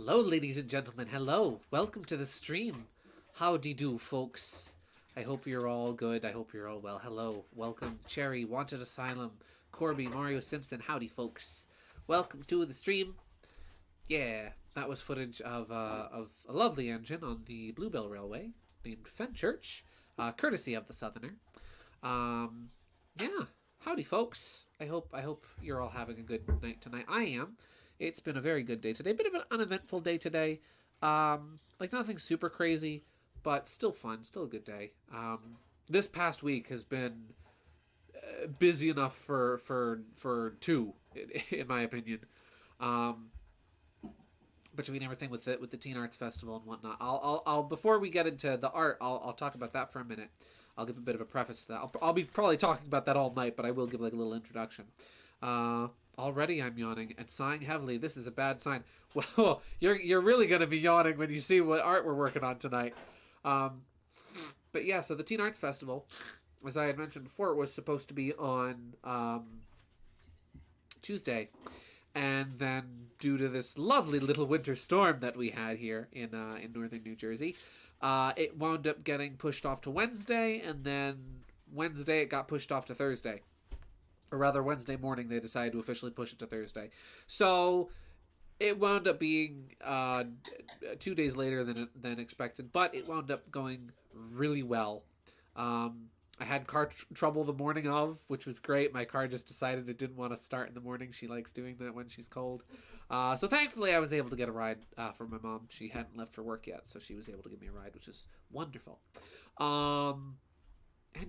Hello, ladies and gentlemen. Hello. Welcome to the stream. Howdy do, folks. I hope you're all good. I hope you're all well. Hello. Welcome, Cherry, Wanted Asylum, Corby, Mario Simpson. Howdy, folks. Welcome to the stream. Yeah, that was footage of a lovely engine on the Bluebell Railway named Fenchurch, courtesy of the Southerner. Yeah. Howdy, folks. I hope you're all having a good night tonight. I am. It's been a very good day today. Bit of an uneventful day today. Like nothing super crazy, but still fun. Still a good day. This past week has been busy enough for two, in my opinion. Between everything with the Teen Arts Festival and whatnot. I'll before we get into the art, I'll talk about that for a minute. I'll give a bit of a preface to that. I'll be probably talking about that all night, but I will give like a little introduction. Already I'm yawning and sighing heavily. This is a bad sign. Well, you're really going to be yawning when you see what art we're working on tonight. But yeah, so the Teen Arts Festival, as I had mentioned before, it was supposed to be on Tuesday. And then due to this lovely little winter storm that we had here in northern New Jersey, it wound up getting pushed off to Wednesday, and then Wednesday it got pushed off to Thursday. Or rather, Wednesday morning they decided to officially push it to Thursday. So it wound up being 2 days later than expected, but it wound up going really well. I had car trouble the morning of, which was great. My car just decided it didn't want to start in the morning. She likes doing that when she's cold. So thankfully I was able to get a ride from my mom. She hadn't left for work yet, so she was able to give me a ride, which is wonderful. And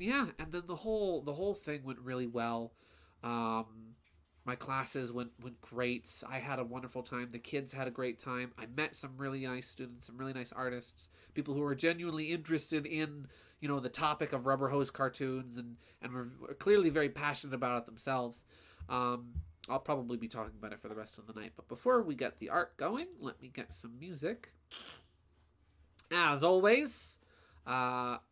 yeah, and then the whole thing went really well. My classes went great. I had a wonderful time. The kids had a great time. I met some really nice students, some really nice artists, people who were genuinely interested in, the topic of rubber hose cartoons and were clearly very passionate about it themselves. I'll probably be talking about it for the rest of the night. But before we get the art going, let me get some music. As always,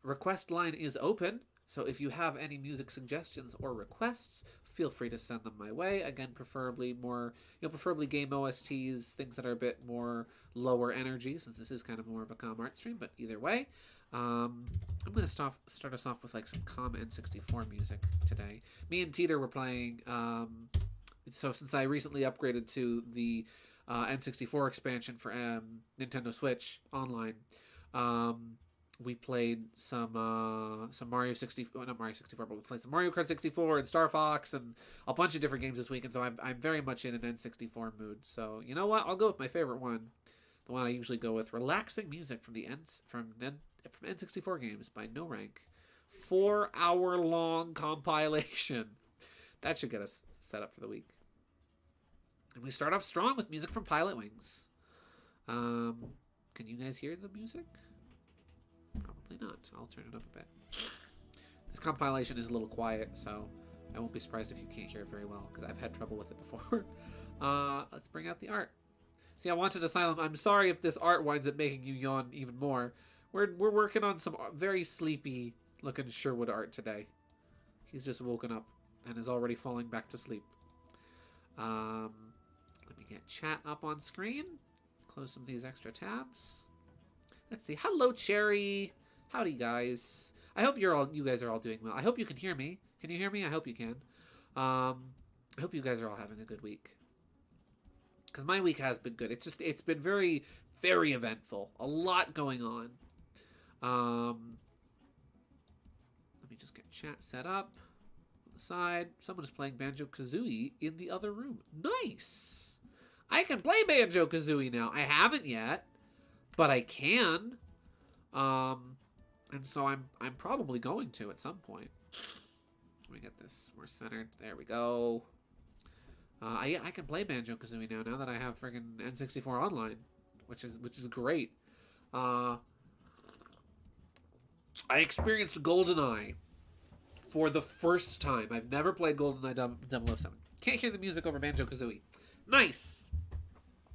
request line is open. So if you have any music suggestions or requests, feel free to send them my way. Again, preferably game OSTs, things that are a bit more lower energy, since this is kind of more of a calm art stream. But either way, I'm going to start us off with like some calm N64 music today. Me and Teeter were playing. So since I recently upgraded to the N64 expansion for Nintendo Switch Online, we played some Mario 64, not Mario 64, but we played some Mario Kart 64 and Star Fox and a bunch of different games this week, and so I'm very much in an N64 mood. So you know what? I'll go with my favorite one, the one I usually go with: relaxing music from from N64 games by No Rank, 4-hour long compilation. That should get us set up for the week. And we start off strong with music from Pilot Wings. Can you guys hear the music? Probably not. I'll turn it up a bit. This compilation is a little quiet, so I won't be surprised if you can't hear it very well, because I've had trouble with it before. Let's bring out the art. See, I Wanted Asylum. I'm sorry if this art winds up making you yawn even more. We're working on some very sleepy looking Sherwood art today. He's just woken up and is already falling back to sleep. Let me get chat up on screen. Close some of these extra tabs. Let's see. Hello, Cherry. Howdy, guys. I hope you guys are all doing well. I hope you can hear me. Can you hear me? I hope you can. I hope you guys are all having a good week. Because my week has been good. It's been very, very eventful. A lot going on. Let me just get chat set up. On the side, someone is playing Banjo-Kazooie in the other room. Nice! I can play Banjo-Kazooie now. I haven't yet, but I can. And so I'm probably going to at some point. Let me get this more centered. There we go. I can play Banjo-Kazooie now that I have friggin' N64 online, which is great. I experienced GoldenEye for the first time. I've never played GoldenEye 007. Can't hear the music over Banjo-Kazooie. Nice.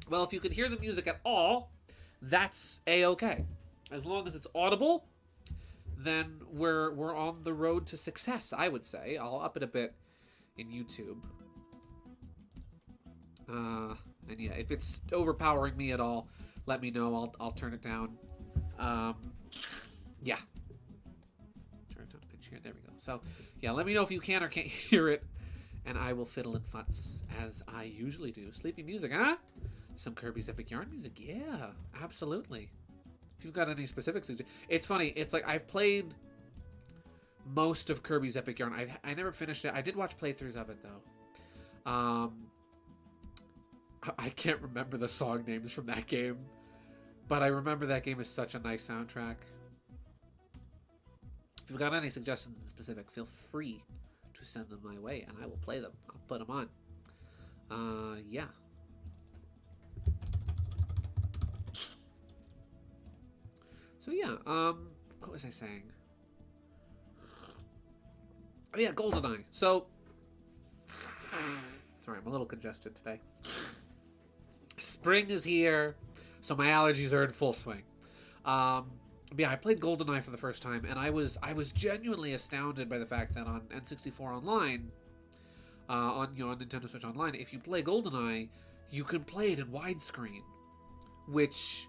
Well, if you can hear the music at all, that's a-okay. As long as it's audible, then we're on the road to success, I would say. I'll up it a bit in YouTube. And yeah, if it's overpowering me at all, let me know. I'll turn it down. Yeah. Turn it down a pitch here. There we go. So, yeah, let me know if you can or can't hear it. And I will fiddle and futz as I usually do. Sleepy music, huh? Some Kirby's Epic Yarn music. Yeah, absolutely. If you've got any specifics. It's funny. It's like I've played most of Kirby's Epic Yarn. I never finished it. I did watch playthroughs of it, though. I can't remember the song names from that game. But I remember that game is such a nice soundtrack. If you've got any suggestions in specific, feel free to send them my way, and I will play them. I'll put them on. Yeah. So yeah, what was I saying? Oh yeah, GoldenEye. So, sorry, I'm a little congested today. Spring is here, so my allergies are in full swing. Yeah, I played GoldenEye for the first time, and I was genuinely astounded by the fact that on N64 Online, on Nintendo Switch Online, if you play GoldenEye, you can play it in widescreen, which,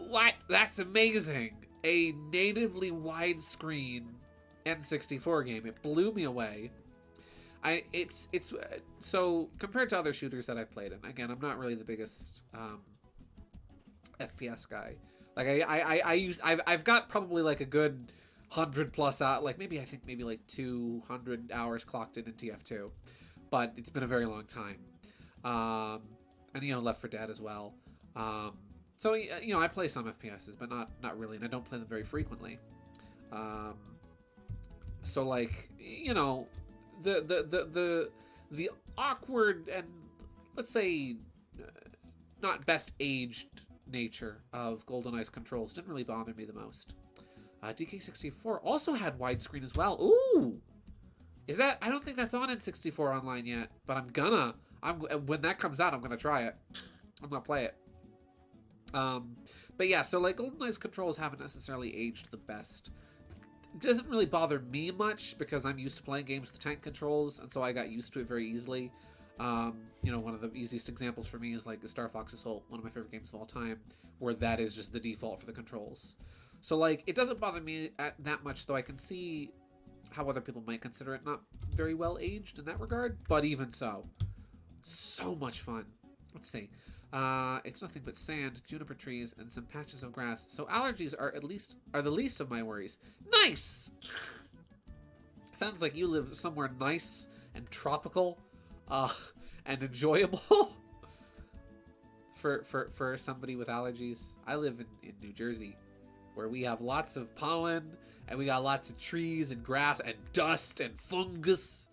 what? That's amazing! A natively widescreen N64 game. It blew me away. It's so compared to other shooters that I've played, and again, I'm not really the biggest FPS guy. Like I've got probably like a good 100+ out, like maybe like 200 hours clocked in TF2, but it's been a very long time. And Left 4 Dead as well. So I play some FPSs, but not really, and I don't play them very frequently. So like the awkward and, let's say, not best aged nature of GoldenEye's controls didn't really bother me the most. DK64 also had widescreen as well. Ooh! I don't think that's on N64 Online yet, but when that comes out, I'm gonna try it. I'm gonna play it. But yeah, so like GoldenEye's controls haven't necessarily aged the best. It doesn't really bother me much because I'm used to playing games with tank controls, and so I got used to it very easily. One of the easiest examples for me is like the Star Fox Assault, one of my favorite games of all time, where that is just the default for the controls. So like, it doesn't bother me that much, though I can see how other people might consider it not very well aged in that regard. But even so much fun. Let's see. It's nothing but sand, juniper trees, and some patches of grass. So allergies are the least of my worries. Nice! Sounds like you live somewhere nice and tropical, and enjoyable for somebody with allergies. I live in New Jersey, where we have lots of pollen, and we got lots of trees and grass and dust and fungus.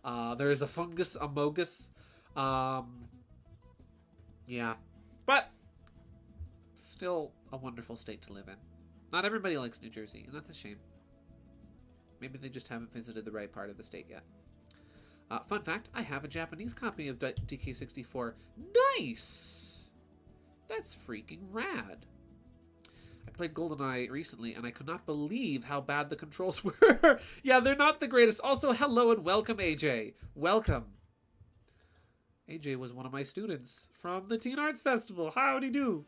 There is a fungus amogus. Yeah, but still a wonderful state to live in. Not everybody likes New Jersey, and that's a shame. Maybe they just haven't visited the right part of the state yet. Fun fact, I have a Japanese copy of DK64. Nice! That's freaking rad. I played GoldenEye recently, and I could not believe how bad the controls were. Yeah, they're not the greatest. Also, hello and welcome, AJ. Welcome. AJ was one of my students from the Teen Arts Festival. Howdy do.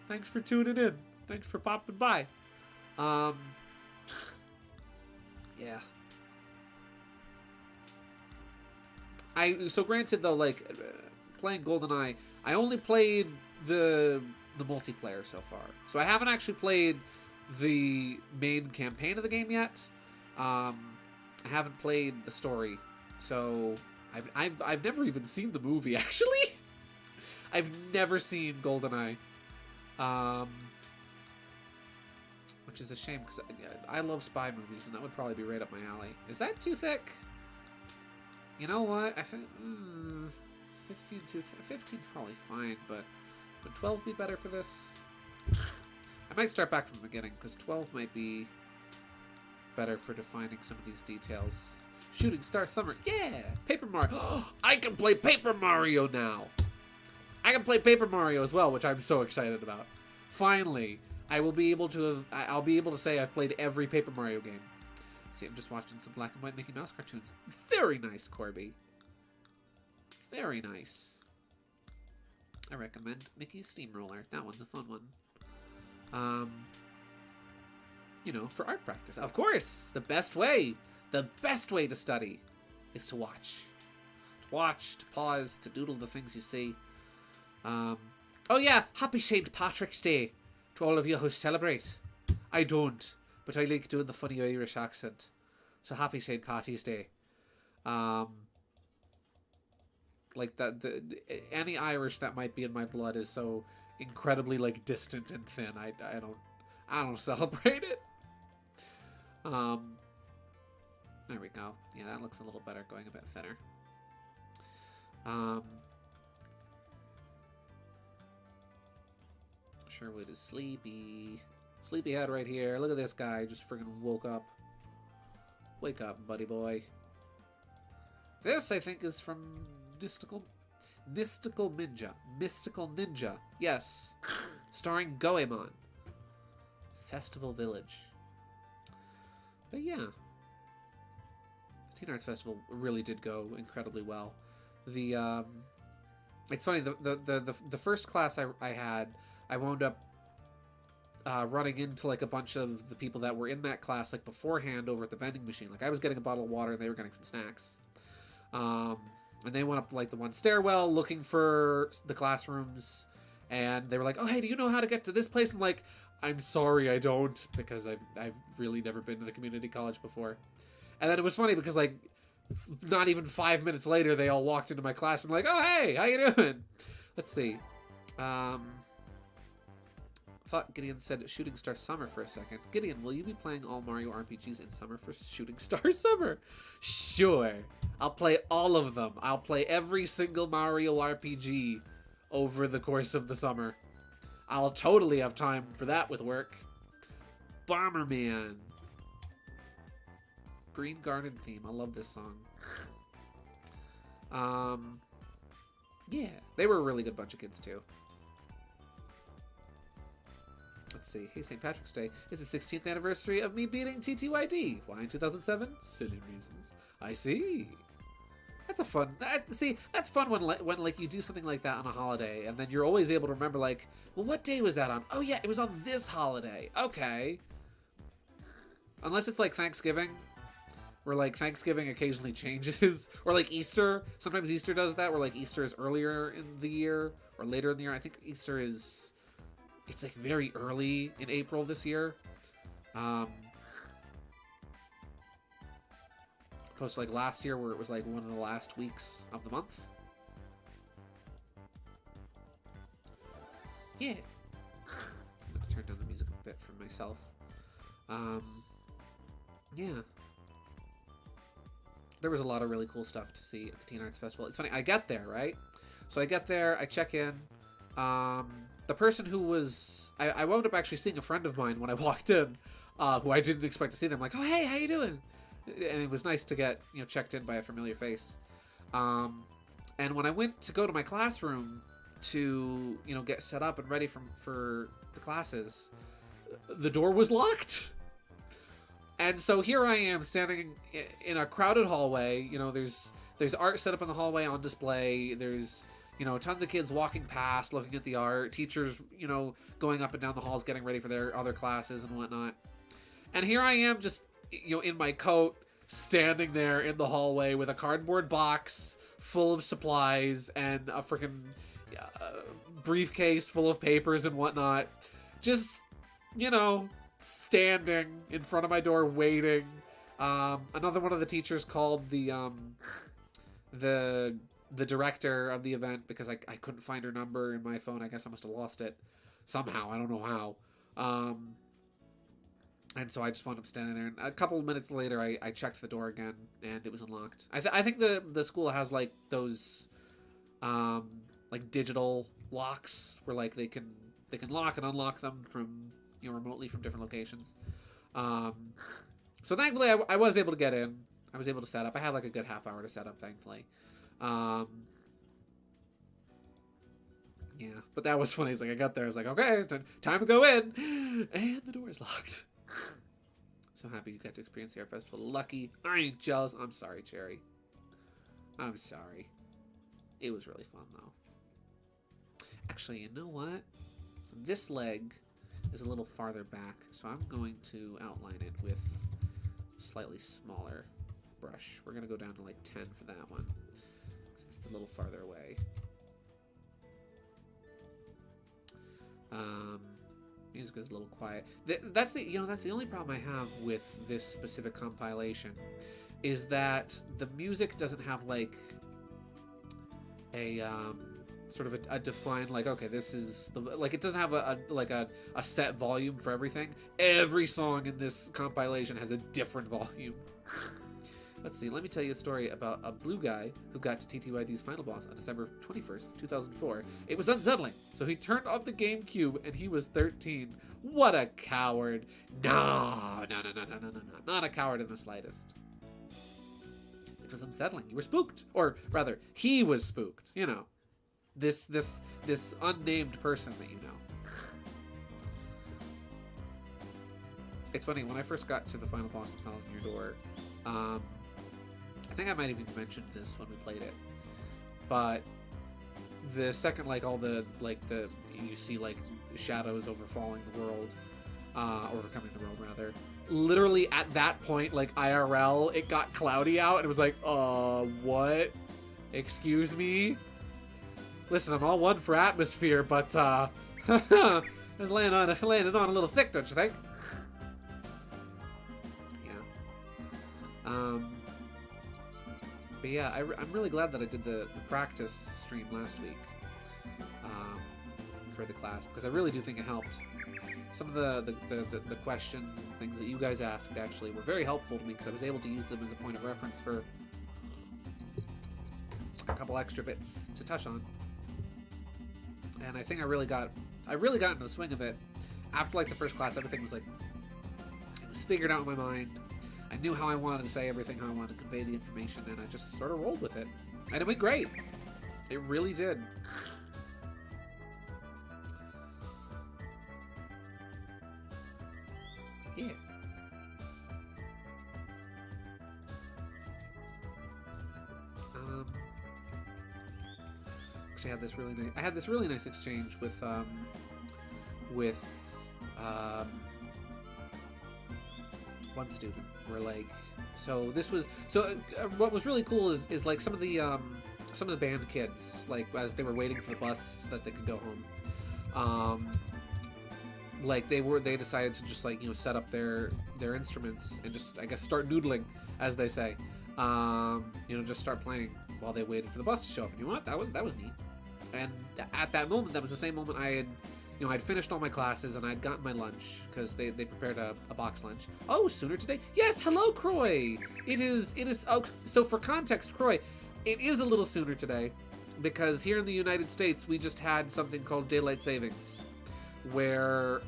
Thanks for tuning in. Thanks for popping by. Yeah. So granted though, like playing GoldenEye, I only played the multiplayer so far. So I haven't actually played the main campaign of the game yet. I haven't played the story. So I've never even seen the movie, actually. I've never seen GoldenEye. Which is a shame, because I love spy movies, and that would probably be right up my alley. Is that too thick? You know what? I think 15's probably fine, but would 12 be better for this? I might start back from the beginning, because 12 might be better for defining some of these details. Shooting Star Summer. Yeah! Paper Mario. I can play Paper Mario now! I can play Paper Mario as well, which I'm so excited about. Finally, I'll be able to say I've played every Paper Mario game. See, I'm just watching some black and white Mickey Mouse cartoons. Very nice, Corby. It's Very nice. I recommend Mickey's Steamroller. That one's a fun one. You know, for art practice. Of course, the best way to study is to watch. To watch, to pause, to doodle the things you see. Oh yeah, happy St. Patrick's Day to all of you who celebrate. I don't, but I like doing the funny Irish accent. So happy St. Patty's Day. Like that, any Irish that might be in my blood is so incredibly like distant and thin. I don't celebrate it. There we go. Yeah, that looks a little better, going a bit thinner. Sherwood is sleepy. Sleepyhead right here. Look at this guy, just friggin' woke up. Wake up, buddy boy. This, I think, is from Mystical Ninja. Yes. Starring Goemon. Festival Village. But yeah. The Teen Arts Festival really did go incredibly well. It's funny, the first class I had, I wound up running into like a bunch of the people that were in that class like beforehand over at the vending machine. Like I was getting a bottle of water and they were getting some snacks. And they went up to like the one stairwell looking for the classrooms, and they were like, "Oh, hey, do you know how to get to this place?" I'm like, "I'm sorry, I don't," because I've really never been to the community college before. And then it was funny because like not even 5 minutes later, they all walked into my class and like, "Oh, hey, how you doing?" Let's see. Thought Gideon said Shooting Star Summer for a second. Gideon, will you be playing all Mario RPGs in summer for Shooting Star Summer? Sure. I'll play all of them. I'll play every single Mario RPG over the course of the summer. I'll totally have time for that with work. Bomberman. Green Garden theme. I love this song. Yeah, they were a really good bunch of kids too. Let's see. Hey, St. Patrick's Day is the 16th anniversary of me beating TTYD. Why in 2007? Silly reasons. I see. That's a fun. That's fun when like you do something like that on a holiday, and then you're always able to remember like, well, what day was that on? Oh yeah, it was on this holiday. Okay. Unless it's like Thanksgiving, where like Thanksgiving occasionally changes, or like Easter. Sometimes Easter does that, where like Easter is earlier in the year or later in the year. I think Easter is. It's like very early in April this year. Opposed to like last year where it was like one of the last weeks of the month. Yeah. I'm gonna turn down the music a bit for myself. Yeah. There was a lot of really cool stuff to see at the Teen Arts Festival. It's funny, I get there, right? So I get there, I check in. The person who was... I wound up actually seeing a friend of mine when I walked in, who I didn't expect to see them. I'm like, oh, hey, how you doing? And it was nice to get, checked in by a familiar face. And when I went to go to my classroom to, get set up and ready for the classes, the door was locked. And so here I am standing in a crowded hallway. There's art set up in the hallway on display. There's... tons of kids walking past, looking at the art, teachers, going up and down the halls, getting ready for their other classes and whatnot. And here I am just, in my coat, standing there in the hallway with a cardboard box full of supplies and a freaking briefcase full of papers and whatnot. Just, standing in front of my door waiting. Another one of the teachers called the director of the event because I couldn't find her number in my phone. I guess I must have lost it somehow. I don't know how. And so I just wound up standing there. And a couple of minutes later, I checked the door again, and it was unlocked. I think the school has like those like digital locks where like they can lock and unlock them from remotely from different locations. So thankfully I was able to get in. I was able to set up. I had like a good half hour to set up, thankfully. Yeah, but that was funny. It's like I got there, I was like, okay, time to go in, and the door is locked. So happy you got to experience the art festival. Lucky. I ain't jealous. I'm sorry, Cherry. I'm sorry. It was really fun, though. Actually, you know what? This leg is a little farther back, so I'm going to outline it with a slightly smaller brush. We're going to go down to like 10 for that one, since it's a little farther away. Music is a little quiet. That's the only problem I have with this specific compilation, is that the music doesn't have like a sort of a defined, like, okay, this is the, like, it doesn't have a set volume for everything. Every song in this compilation has a different volume. Let's see, let me tell you a story about a blue guy who got to TTYD's final boss on December 21st, 2004. It was unsettling, so he turned off the GameCube and he was 13. What a coward. No, not a coward in the slightest. It was unsettling. You were spooked. Or rather, he was spooked, you know. This unnamed person that you know. It's funny, when I first got to the final boss of Thousand Year Door, I think I might have even mentioned this when we played it, but the second, like, all the, like, you see, like, shadows overfalling the world, overcoming the world, rather, literally at that point, like, IRL, it got cloudy out, and it was like, what? Excuse me? Listen, I'm all one for atmosphere, but, it's landing on a little thick, don't you think? Yeah. But yeah, I'm really glad that I did the practice stream last week for the class, because I really do think it helped. Some of the questions and things that you guys asked actually were very helpful to me, because I was able to use them as a point of reference for a couple extra bits to touch on. And I think I really got into the swing of it. After, like, the first class, everything was, like, it was figured out in my mind. I knew how I wanted to say everything, how I wanted to convey the information, and I just sort of rolled with it. And it went great. It really did. Yeah. Actually, I had this really nice exchange with one student, where, like, what was really cool is like some of the band kids, like, as they were waiting for the bus so that they could go home, like, they decided to just, like, you know, set up their instruments and just, I guess, start noodling, as they say, you know, just start playing while they waited for the bus to show up. And you know what, that was neat. And at that moment, that was the same moment I'd finished all my classes and I'd gotten my lunch, because they prepared a box lunch. Oh, sooner today? Yes, hello, Croy! It is, oh, so for context, Croy, it is a little sooner today, because here in the United States, we just had something called daylight savings, where,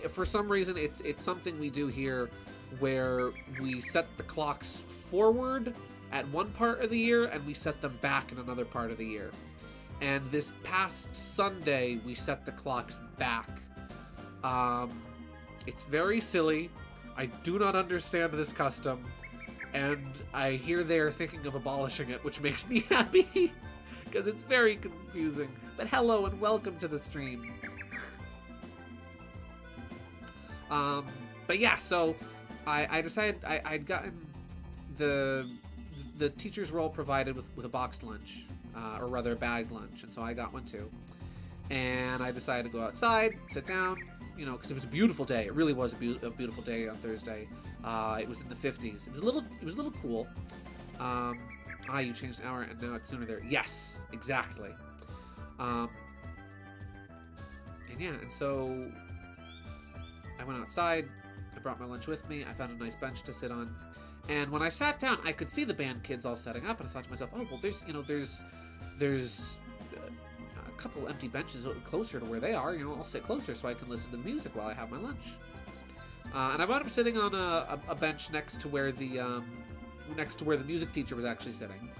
for some reason, it's something we do here, where we set the clocks forward at one part of the year, and we set them back in another part of the year. And this past Sunday, we set the clocks back. It's very silly. I do not understand this custom, and I hear they're thinking of abolishing it, which makes me happy, because it's very confusing. But hello and welcome to the stream. But yeah, so I decided I'd gotten the teachers were all provided with a boxed lunch, or rather a bagged lunch, and so I got one too. And I decided to go outside, sit down, you know, because it was a beautiful day. It really was a beautiful day on Thursday. It was in the 50s. It was a little cool. You changed an hour and now it's sooner there. Yes, exactly. And yeah, and so I went outside. I brought my lunch with me. I found a nice bench to sit on. And when I sat down, I could see the band kids all setting up, and I thought to myself, oh, well, there's a couple empty benches closer to where they are. You know, I'll sit closer so I can listen to the music while I have my lunch. And I wound up sitting on a bench next to where the music teacher was actually sitting.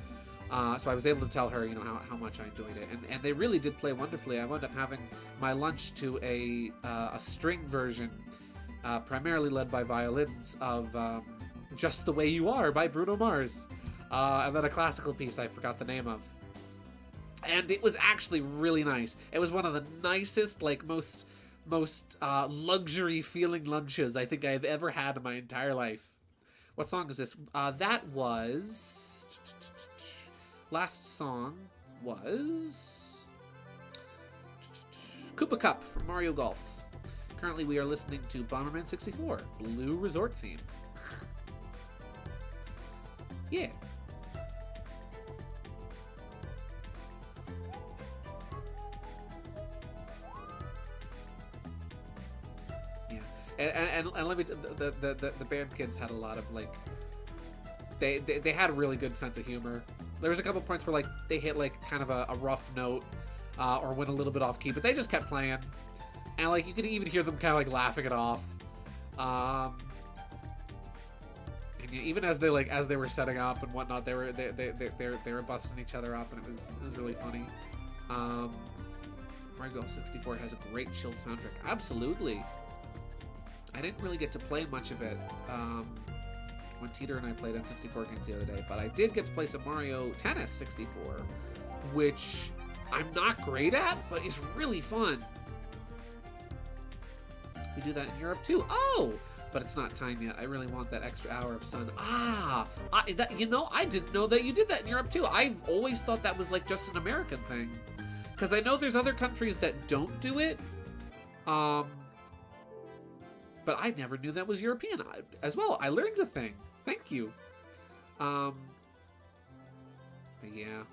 So I was able to tell her, you know, how much I enjoyed it, and they really did play wonderfully. I wound up having my lunch to a string version, primarily led by violins, of Just the Way You Are by Bruno Mars. And then a classical piece I forgot the name of. And it was actually really nice. It was one of the nicest, like, most luxury feeling lunches I think I've ever had in my entire life. What song is this? That was... Last song was... Koopa Cup from Mario Golf. Currently we are listening to Bomberman 64, Blue Resort theme. Yeah. And let me the band kids had a lot of like they had a really good sense of humor. There was a couple points where like they hit like kind of a rough note or went a little bit off key, but they just kept playing, and like you could even hear them kind of like laughing it off. And even as they were setting up and whatnot, they were busting each other up, and it was really funny. Mario Golf 64 has a great chill soundtrack. Absolutely. I didn't really get to play much of it when Teeter and I played N64 games the other day, but I did get to play some Mario Tennis 64, which I'm not great at, but it's really fun. We do that in Europe too. Oh, but it's not time yet. I really want that extra hour of sun. I didn't know that you did that in Europe too. I've always thought that was like just an American thing, because I know there's other countries that don't do it. But I never knew that was European as well. I learned a thing. Thank you. But yeah.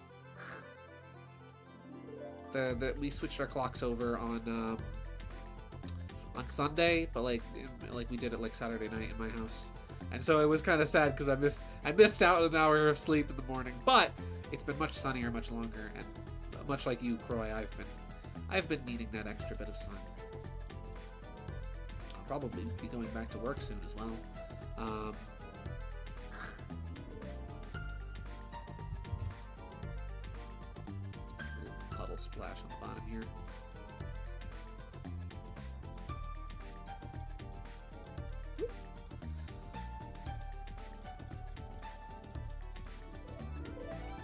We switched our clocks over on Sunday, but like we did it like Saturday night in my house, and so it was kind of sad because I missed out an hour of sleep in the morning. But it's been much sunnier, much longer, and much like you, Croy, I've been needing that extra bit of sun. Probably be going back to work soon as well. Puddle splash on the bottom here.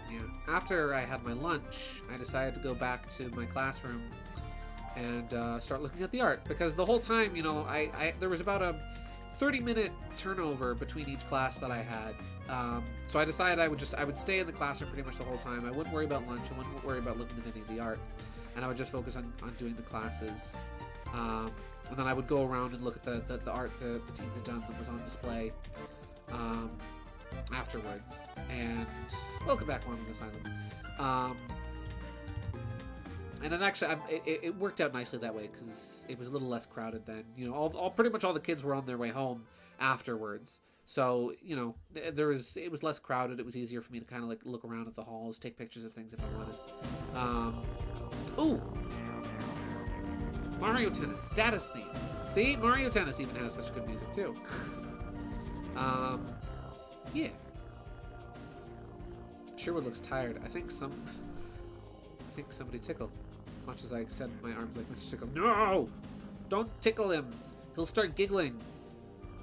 Yeah. After I had my lunch, I decided to go back to my classroom and start looking at the art, because the whole time, you know, there was about a 30-minute turnover between each class that I had. So I decided I would stay in the classroom pretty much the whole time. I wouldn't worry about lunch. I wouldn't worry about looking at any of the art, and I would just focus on doing the classes. And then I would go around and look at the art the teens had done that was on display afterwards. And welcome back, One Asylum. And then actually, it worked out nicely that way, because it was a little less crowded then. You know, pretty much all the kids were on their way home afterwards. So, you know, it was less crowded. It was easier for me to kind of like look around at the halls, take pictures of things if I wanted. Ooh! Mario Tennis, status theme. See? Mario Tennis even has such good music too. Yeah. Sherwood looks tired. I think somebody tickled. Much as I extend my arms like Mr. Tickle. No! Don't tickle him! He'll start giggling.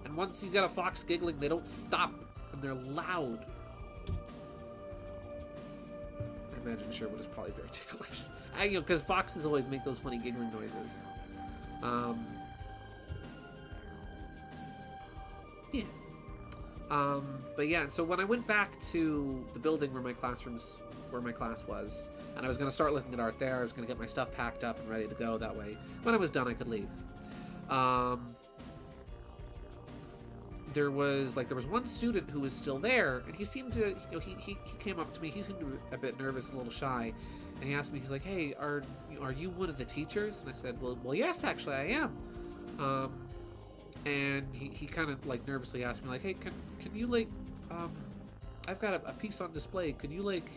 And once you get a fox giggling, they don't stop. And they're loud. I imagine Sherwood is probably very ticklish. Because foxes always make those funny giggling noises. Yeah. But yeah, and so when I went back to the building where my class was, and I was going to start looking at art there, I was going to get my stuff packed up and ready to go, that way when I was done I could leave. There was one student who was still there, and he seemed to, he came up to me, he seemed a bit nervous and a little shy, and he asked me, he's like, hey, are you one of the teachers? And I said, well yes, actually I am. And he kind of like nervously asked me like, hey, can you like, I've got a piece on display, could you like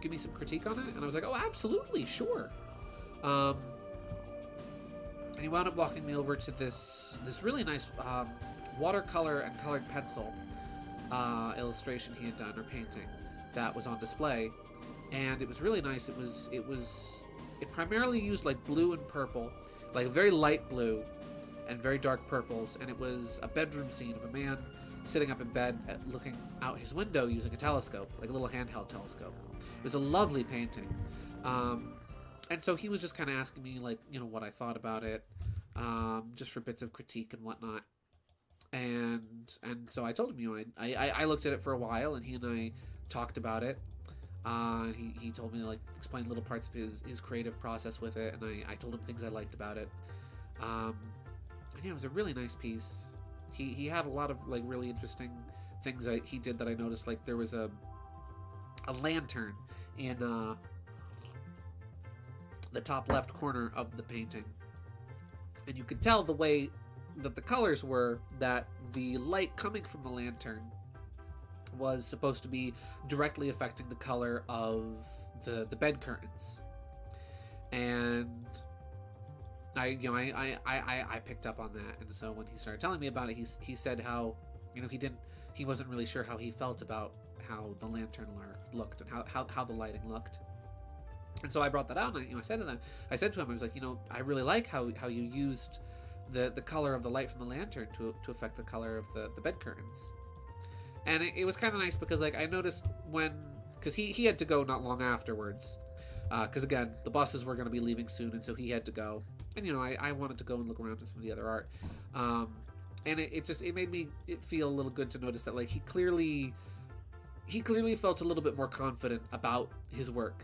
give me some critique on it? And I was like, oh, absolutely, sure. And he wound up walking me over to this really nice watercolor and colored pencil illustration he had done, or painting, that was on display, and it was really nice. It primarily used like blue and purple, like very light blue and very dark purples, and it was a bedroom scene of a man sitting up in bed looking out his window using a telescope, like a little handheld telescope. It was a lovely painting. And so he was just kind of asking me, like, you know, what I thought about it, just for bits of critique and whatnot. And so I told him, you know, I looked at it for a while, and he and I talked about it. And he told me, like, explain little parts of his creative process with it, and I told him things I liked about it. And yeah, it was a really nice piece. He had a lot of, like, really interesting things he did that I noticed. Like, there was a lantern in the top left corner of the painting, and you could tell the way that the colors were that the light coming from the lantern was supposed to be directly affecting the color of the bed curtains. And I picked up on that, and so when he started telling me about it, he said how, you know, he wasn't really sure how he felt about how the lantern looked and how the lighting looked. And so I brought that out, and I said to him, I was like, you know, I really like how you used the color of the light from the lantern to affect the color of the bed curtains. And it was kind of nice because, like, I noticed because he had to go not long afterwards, because again, the buses were going to be leaving soon, and so he had to go. And, you know, I wanted to go and look around at some of the other art. And it made me feel a little good to notice that, like, he clearly felt a little bit more confident about his work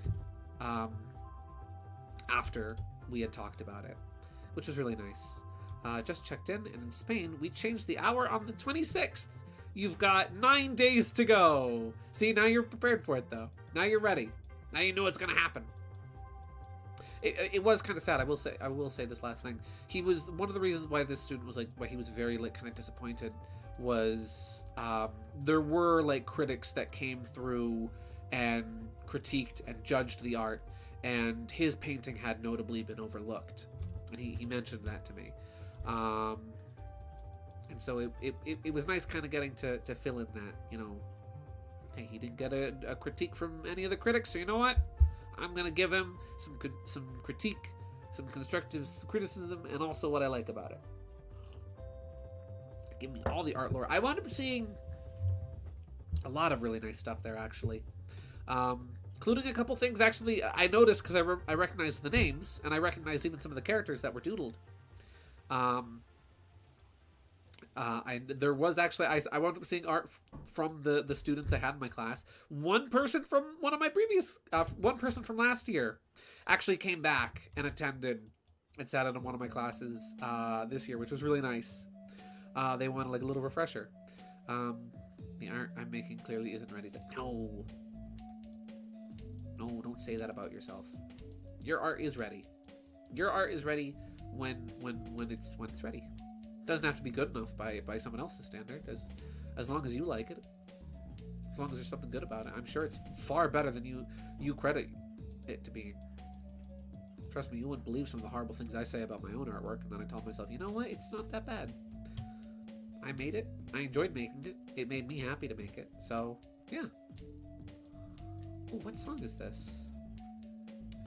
after we had talked about it, which was really nice. Just checked in, and in Spain, we changed the hour on the 26th. You've got 9 days to go. See, now you're prepared for it, though. Now you're ready. Now you know what's going to happen. It was kind of sad. I will say this last thing. He was one of the reasons why this student was like, why he was very, like, kind of disappointed was there were, like, critics that came through and critiqued and judged the art, and his painting had notably been overlooked, and he mentioned that to me. And so it was nice kind of getting to fill in that, you know, hey, he didn't get a critique from any of the critics, so you know what? I'm going to give him some critique, some constructive criticism, and also what I like about it. Give me all the art lore. I wound up seeing a lot of really nice stuff there, actually. Including a couple things, actually, I noticed because I recognized the names, and I recognized even some of the characters that were doodled. There was actually, I wound up seeing art from the students I had in my class. One person from one of my previous, one person from last year actually came back and attended and sat in one of my classes this year, which was really nice. They wanted, like, a little refresher. The art I'm making clearly isn't ready to... No, don't say that about yourself. Your art is ready. Your art is ready when it's ready. Doesn't have to be good enough by someone else's standard, as long as you like it, as long as there's something good about it. I'm sure it's far better than you credit it to be. Trust me, you wouldn't believe some of the horrible things I say about my own artwork, and then I tell myself, you know what, it's not that bad. I made it, I enjoyed making it, it made me happy to make it, so yeah. Oh, what song is this?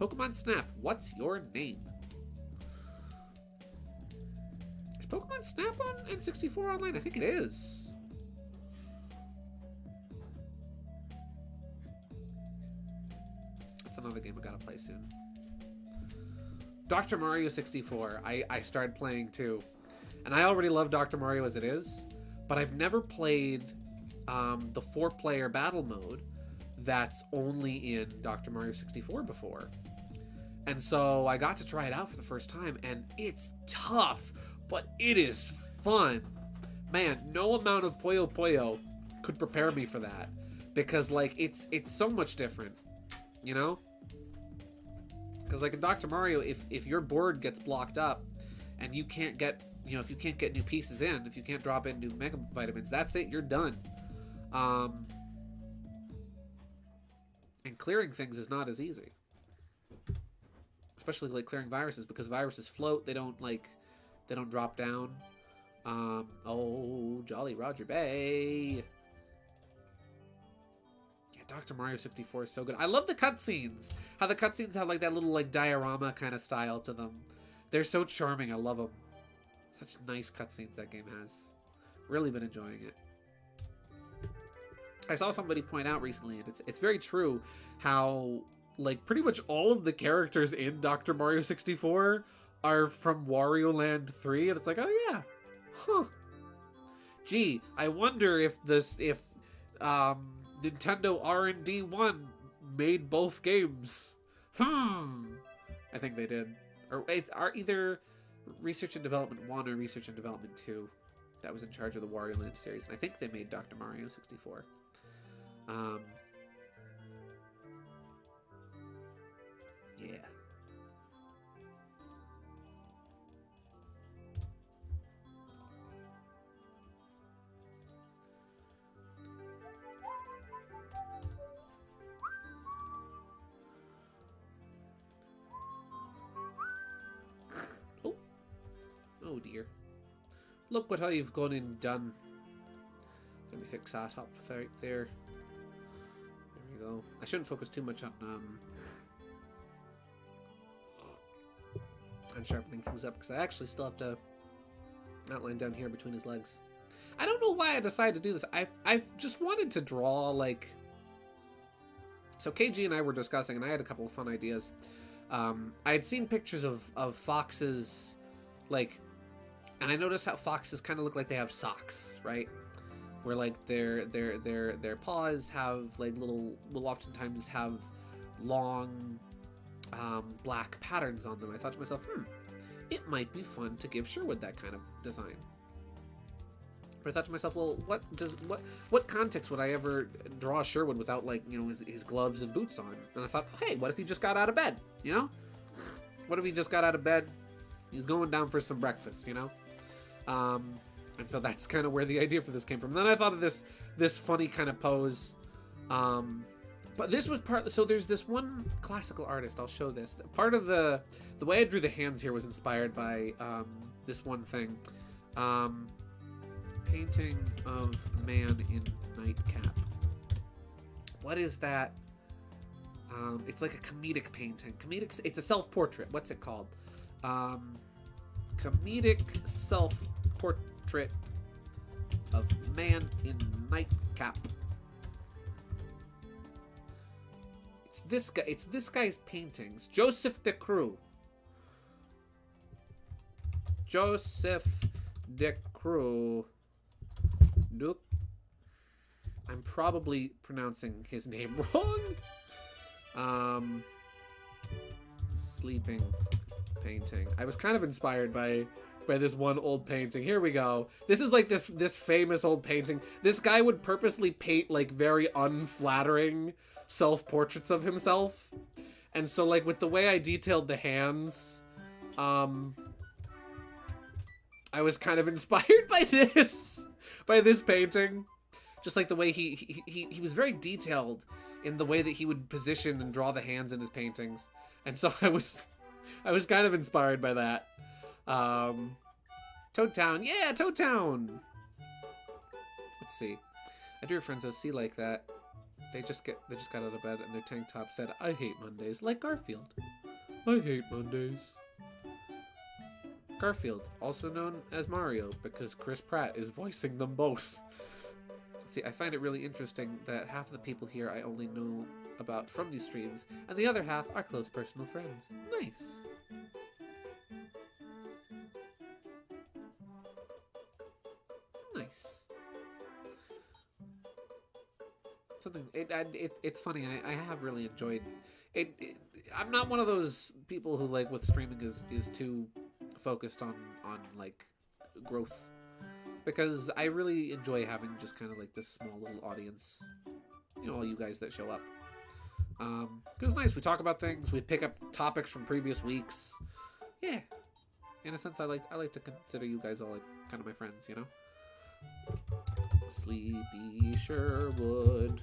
Pokemon Snap, what's your name? Pokemon Snap on N64 Online? I think it is. That's another game I gotta play soon. Dr. Mario 64. I started playing too. And I already love Dr. Mario as it is, but I've never played the 4-player battle mode that's only in Dr. Mario 64 before. And so I got to try it out for the first time, and it's tough, but it is fun. Man, no amount of Puyo Puyo could prepare me for that, because, like, it's so much different, you know? Because, like, in Dr. Mario, if your board gets blocked up and you can't get, you know, if you can't get new pieces in, if you can't drop in new Mega Vitamins, that's it, you're done. And clearing things is not as easy. Especially, like, clearing viruses, because viruses float, they don't drop down. Oh, Jolly Roger Bay. Yeah, Dr. Mario 64 is so good. I love the cutscenes. How the cutscenes have, like, that little, like, diorama kind of style to them. They're so charming. I love them. Such nice cutscenes that game has. Really been enjoying it. I saw somebody point out recently, and it's very true, how like pretty much all of the characters in Dr. Mario 64 are from Wario Land 3, and it's like, oh yeah, huh. Gee, I wonder if Nintendo R&D 1 made both games. I think they did. Or it's either Research and Development 1 or Research and Development 2 that was in charge of the Wario Land series. And I think they made Dr. Mario 64. Yeah. Oh dear. Look what I've gone and done. Let me fix that up right there. There we go. I shouldn't focus too much on sharpening things up, because I actually still have to outline down here between his legs. I don't know why I decided to do this. I've just wanted to draw, like... So KG and I were discussing, and I had a couple of fun ideas. I had seen pictures of foxes, like... And I noticed how foxes kind of look like they have socks, right? Where like their paws have like will oftentimes have long black patterns on them. I thought to myself, it might be fun to give Sherwood that kind of design. But I thought to myself, well, what context would I ever draw Sherwood without, like, you know, his gloves and boots on? And I thought, hey, what if he just got out of bed? You know, what if he just got out of bed? He's going down for some breakfast, you know. And so that's kind of where the idea for this came from. And then I thought of this funny kind of pose. But this was part. So there's this one classical artist. I'll show this. Part of the way I drew the hands here was inspired by this one thing. Painting of man in nightcap. What is that? It's like a comedic painting. It's a self-portrait. What's it called? Comedic self-portrait of man in nightcap. It's this guy. It's this guy's paintings. Joseph de Croo. Joseph de Croo. I'm probably pronouncing his name wrong. Sleeping painting. I was kind of inspired by this one old painting. Here we go. This is like this famous old painting. This guy would purposely paint like very unflattering self-portraits of himself. And so like with the way I detailed the hands, I was kind of inspired by this painting. Just like the way he was very detailed in the way that he would position and draw the hands in his paintings. And so I was kind of inspired by that. Toad Town. Yeah, Toad Town. Let's see. I drew friends OC like that. They just got out of bed and their tank top said, "I hate Mondays," like Garfield. I hate Mondays. Garfield, also known as Mario, because Chris Pratt is voicing them both. See, I find it really interesting that half of the people here I only know about from these streams, and the other half are close personal friends. Nice. Nice. Something. It's funny. I have really enjoyed it. I'm not one of those people who, like, with streaming is too focused on like growth, because I really enjoy having just kind of like this small little audience, you know, all you guys that show up. Because it's nice, we talk about things, we pick up topics from previous weeks. Yeah, in a sense, I like to consider you guys all like kind of my friends, you know. Sleepy Sherwood.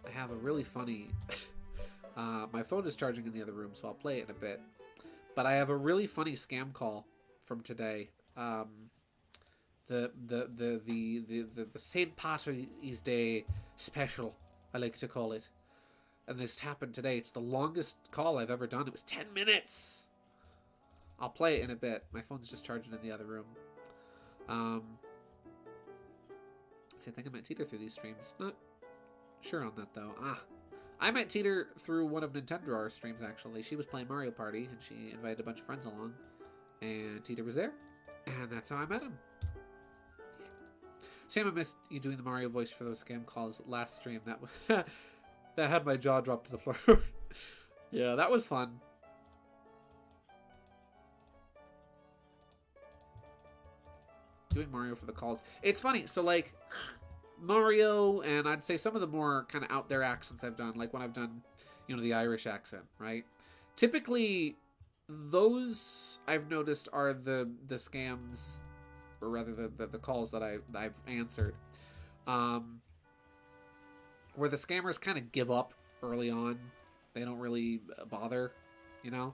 I have a really funny... my phone is charging in the other room, so I'll play it in a bit. But I have a really funny scam call from today. the St. Patrick's Day special, I like to call it. And this happened today. It's the longest call I've ever done. It was 10 minutes. I'll play it in a bit. My phone's just charging in the other room. See, I think I met Teeter through these streams. Not sure on that, though. I met Teeter through one of Nintendo's streams, actually. She was playing Mario Party, and she invited a bunch of friends along. And Teeter was there. And that's how I met him. Yeah. Shame I missed you doing the Mario voice for those scam calls last stream. That was that had my jaw drop to the floor. Yeah, that was fun. Doing Mario for the calls. It's funny. So, like, Mario, and I'd say some of the more kind of out there accents I've done, like when I've done, you know, the Irish accent, right? Typically, those I've noticed are the scams, or rather the calls that I've answered, where the scammers kind of give up early on. They don't really bother, you know,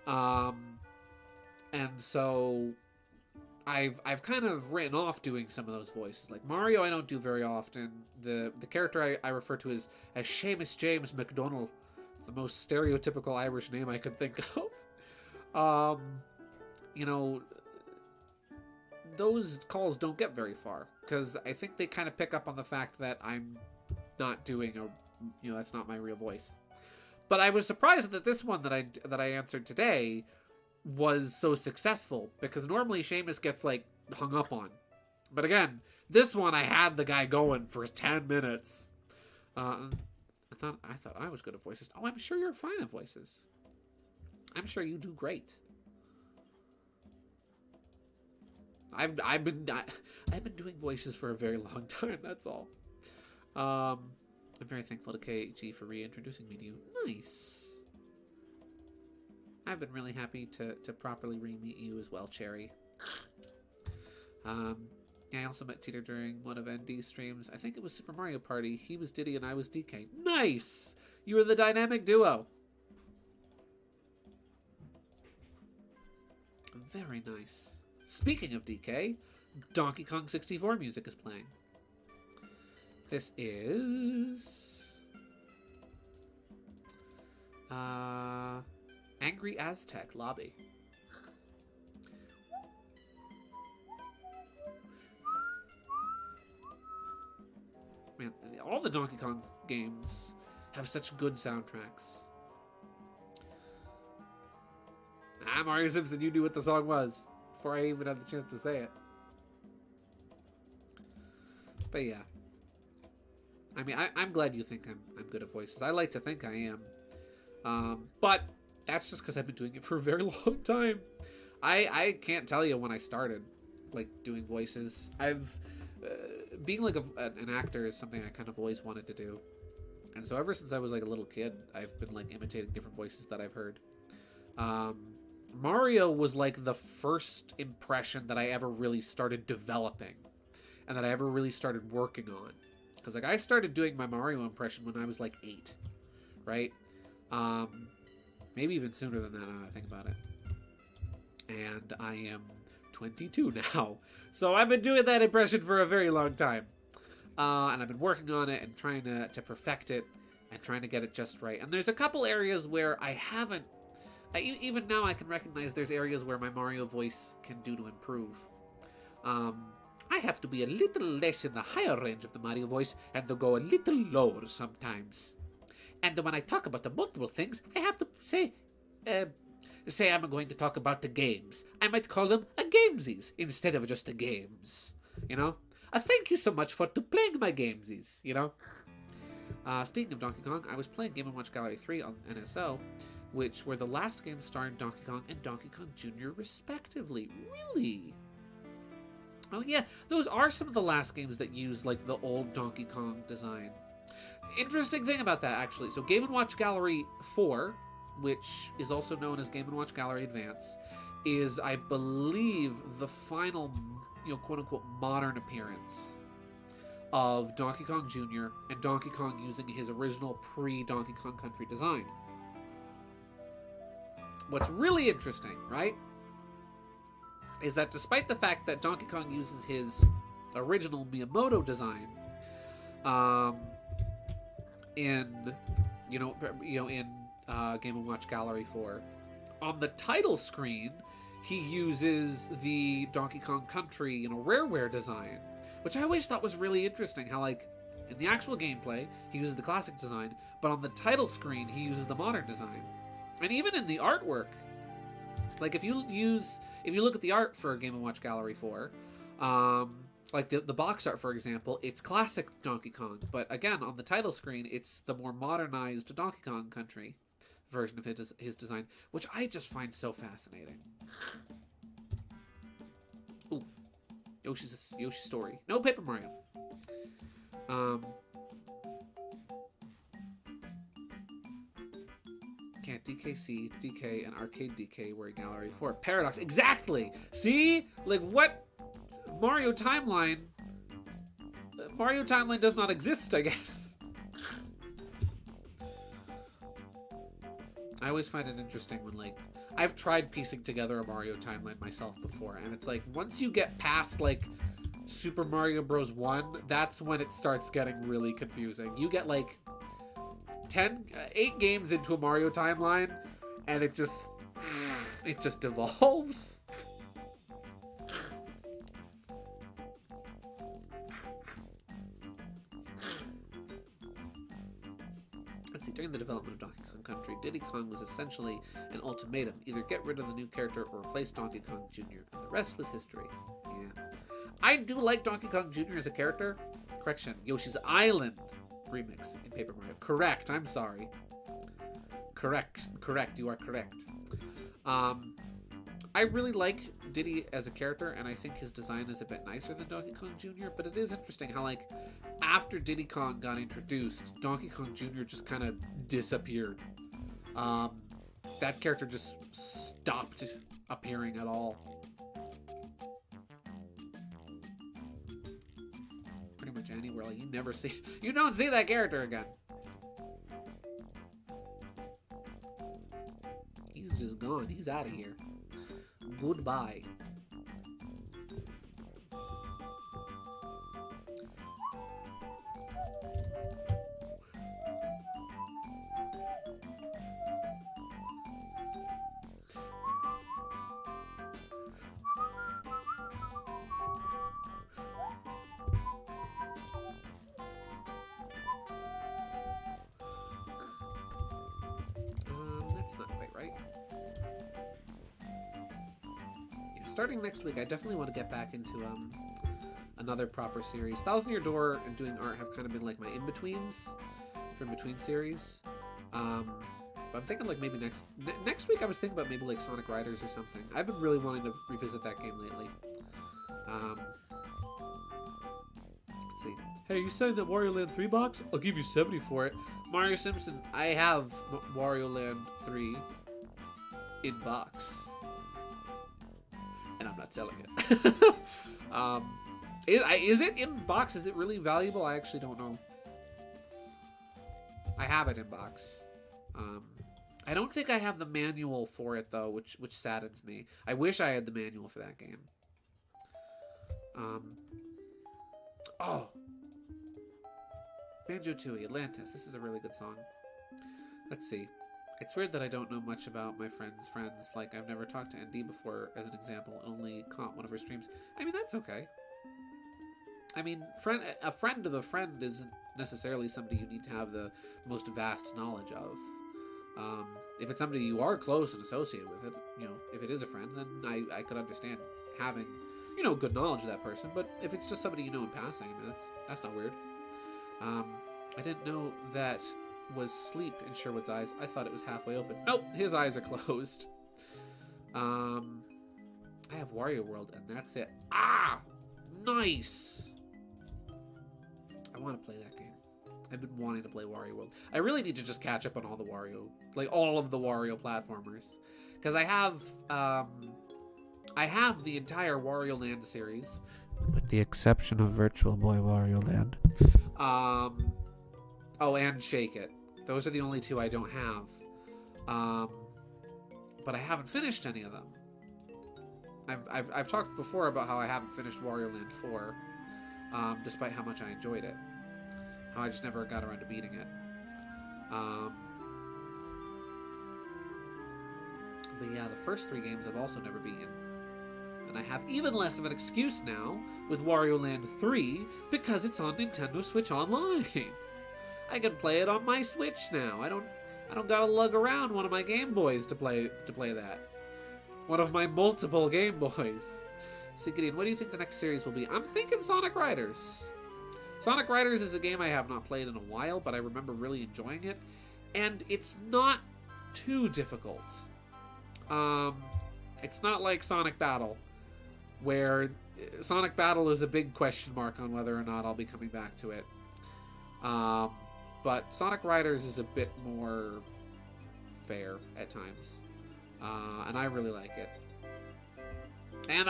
and so I've kind of written off doing some of those voices. Like Mario, I don't do very often. The character I refer to as Seamus James McDonald, the most stereotypical Irish name I could think of. You know, those calls don't get very far because I think they kind of pick up on the fact that I'm not doing that's not my real voice. But I was surprised that this one that I answered today was so successful, because normally Seamus gets like hung up on, but again, this one I had the guy going for 10 minutes. I thought I was good at voices. Oh, I'm sure you're fine at voices. I'm sure you do great. I've been doing voices for a very long time. That's all. I'm very thankful to KG for reintroducing me to you. Nice. I've been really happy to properly re-meet you as well, Cherry. Yeah, I also met Teeter during one of ND's streams. I think it was Super Mario Party. He was Diddy and I was DK. Nice! You were the dynamic duo. Very nice. Speaking of DK, Donkey Kong 64 music is playing. This is... Angry Aztec Lobby. Man, all the Donkey Kong games have such good soundtracks. Mario Simpson, you knew what the song was before I even had the chance to say it. But yeah. I mean, I'm glad you think I'm good at voices. I like to think I am. But that's just because I've been doing it for a very long time. I can't tell you when I started, like, doing voices. Being like an actor is something I kind of always wanted to do. And so ever since I was like a little kid, I've been like imitating different voices that I've heard. Mario was like the first impression that I ever really started developing and that I ever really started working on. Because like I started doing my Mario impression when I was like 8, right? Maybe even sooner than that, now I think about it. And I am 22 now. So I've been doing that impression for a very long time. And I've been working on it and trying to perfect it and trying to get it just right. And there's a couple areas where I haven't... even now I can recognize there's areas where my Mario voice can do to improve. I have to be a little less in the higher range of the Mario voice and to go a little lower sometimes. And when I talk about the multiple things, I have to say I'm going to talk about the games. I might call them a gamesies instead of just the games, you know? Thank you so much for playing my gamesies, you know? Speaking of Donkey Kong, I was playing Game & Watch Gallery 3 on NSO, which were the last games starring Donkey Kong and Donkey Kong Jr. respectively. Really? Oh yeah, those are some of the last games that use like the old Donkey Kong design. Interesting thing about that, actually. So Game & Watch Gallery 4, which is also known as Game & Watch Gallery Advance, is, I believe, the final, quote-unquote, modern appearance of Donkey Kong Jr. and Donkey Kong using his original pre-Donkey Kong Country design. What's really interesting, right, is that despite the fact that Donkey Kong uses his original Miyamoto design, in Game & Watch Gallery 4, on the title screen he uses the Donkey Kong Country Rareware design, which I always thought was really interesting. How like in the actual gameplay he uses the classic design, but on the title screen he uses the modern design. And even in the artwork, like if you look at the art for Game & Watch Gallery 4, like the box art, for example, it's classic Donkey Kong, but again, on the title screen, it's the more modernized Donkey Kong Country version of his design, which I just find so fascinating. Ooh, Yoshi's Story. No Paper Mario. Can't DKC, DK, and Arcade DK were in Gallery 4. Paradox, exactly! See? Like, what? Mario Timeline does not exist, I guess. I always find it interesting when, like, I've tried piecing together a Mario Timeline myself before, and it's like, once you get past, like, Super Mario Bros. 1, that's when it starts getting really confusing. You get, like, 8 games into a Mario Timeline, and it just evolves. Let's see, during the development of Donkey Kong Country, Diddy Kong was essentially an ultimatum. Either get rid of the new character or replace Donkey Kong Jr. And the rest was history. Yeah. I do like Donkey Kong Jr. as a character. Correction, Yoshi's Island remix in Paper Mario. Correct, I'm sorry. Correct, you are correct. I really like Diddy as a character, and I think his design is a bit nicer than Donkey Kong Jr., but it is interesting how, like, after Diddy Kong got introduced, Donkey Kong Jr. just kind of disappeared. That character just stopped appearing at all. Pretty much anywhere, like, you don't see that character again. He's just gone. He's out of here. Goodbye. That's not quite right. Starting next week, I definitely want to get back into another proper series. Thousand Year Door and doing art have kind of been like my in-betweens for in-between series. But I'm thinking like maybe next week I was thinking about maybe like Sonic Riders or something. I've been really wanting to revisit that game lately. Let's see. Hey, you signed that Wario Land 3 box? I'll give you 70 for it. Mario Simpson, I have Wario Land 3 in box. And I'm not selling it. Is it in box? Is it really valuable? I actually don't know. I have it in box. I don't think I have the manual for it though, which saddens me. I wish I had the manual for that game. Oh, Banjo-Tooie, Atlantis. This is a really good song. Let's see. It's weird that I don't know much about my friend's friends. Like, I've never talked to ND before, as an example, and only caught one of her streams. I mean, that's okay. I mean, a friend of a friend isn't necessarily somebody you need to have the most vast knowledge of. If it's somebody you are close and associated with it, if it is a friend, then I could understand having, good knowledge of that person. But if it's just somebody you know in passing, I mean, that's not weird. I didn't know that was sleep in Sherwood's eyes. I thought it was halfway open. Nope, his eyes are closed. I have Wario World, and that's it. Ah! Nice! I want to play that game. I've been wanting to play Wario World. I really need to just catch up on all the Wario, like all of the Wario platformers. Because I have the entire Wario Land series. With the exception of Virtual Boy Wario Land. Oh, and Shake It. Those are the only two I don't have. But I haven't finished any of them. I've talked before about how I haven't finished Wario Land 4, despite how much I enjoyed it. How I just never got around to beating it. But yeah, the first 3 games I've also never beaten. And I have even less of an excuse now with Wario Land 3 because it's on Nintendo Switch Online. I can play it on my Switch now. I don't gotta lug around one of my Game Boys to play that. One of my multiple Game Boys. So Gideon, what do you think the next series will be? I'm thinking Sonic Riders. Sonic Riders is a game I have not played in a while, but I remember really enjoying it. And it's not too difficult. It's not like Sonic Battle, where Sonic Battle is a big question mark on whether or not I'll be coming back to it. But Sonic Riders is a bit more fair at times. And I really like it. And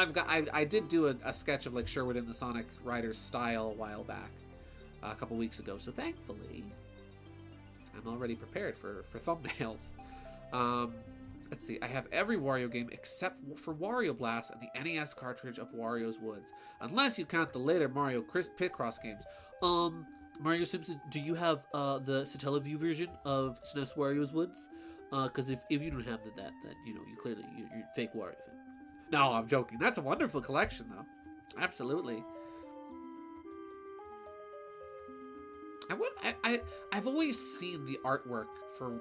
I did do a sketch of like Sherwood in the Sonic Riders style a while back, a couple weeks ago. So thankfully, I'm already prepared for thumbnails. Let's see. I have every Wario game except for Wario Blast and the NES cartridge of Wario's Woods, unless you count the later Mario Picross games. Mario Simpson, do you have the Satellaview version of SNES Wario's Woods? Because if you don't have that, then you know you're fake Wario fan. No, I'm joking. That's a wonderful collection, though. Absolutely. I've always seen the artwork for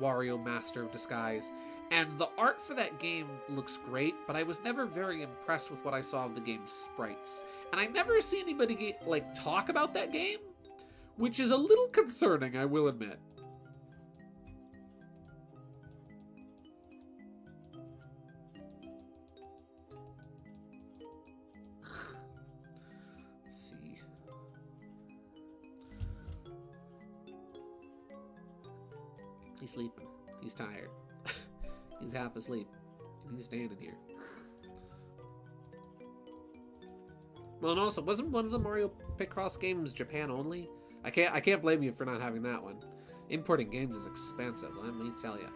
Wario Master of Disguise, and the art for that game looks great, but I was never very impressed with what I saw of the game's sprites. And I never see anybody talk about that game, which is a little concerning, I will admit. He's sleeping. He's tired. He's half asleep. And he's standing here. Well, and also, wasn't one of the Mario Picross games Japan only? I can't blame you for not having that one. Importing games is expensive, let me tell you.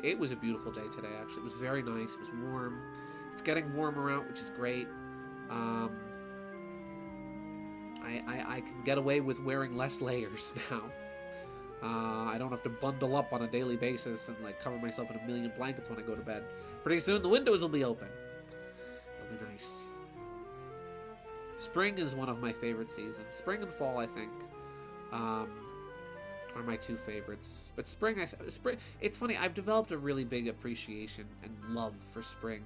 It was a beautiful day today, actually. It was very nice. It was warm. It's getting warmer out, which is great. I can get away with wearing less layers now. I don't have to bundle up on a daily basis and cover myself in a million blankets when I go to bed. Pretty soon the windows will be open. It'll be nice. Spring is one of my favorite seasons. Spring and fall, I think, are my 2 favorites. But spring, it's funny, I've developed a really big appreciation and love for spring.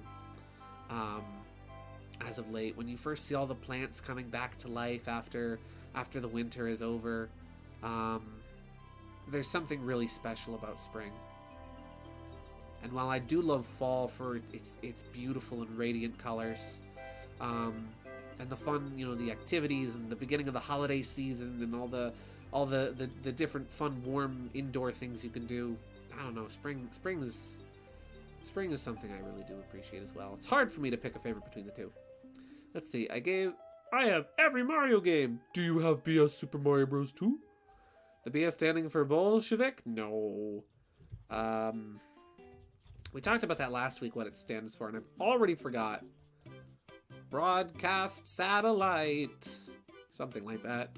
As of late, when you first see all the plants coming back to life after the winter is over, there's something really special about spring. And while I do love fall for its beautiful and radiant colors, and the fun, the activities and the beginning of the holiday season and all the different fun, warm indoor things you can do, I don't know. Spring is something I really do appreciate as well. It's hard for me to pick a favorite between the 2. Let's see, I have every Mario game. Do you have BS Super Mario Bros. 2? The BS standing for Bolshevik? No. We talked about that last week, what it stands for, and I've already forgot. Broadcast Satellite. Something like that.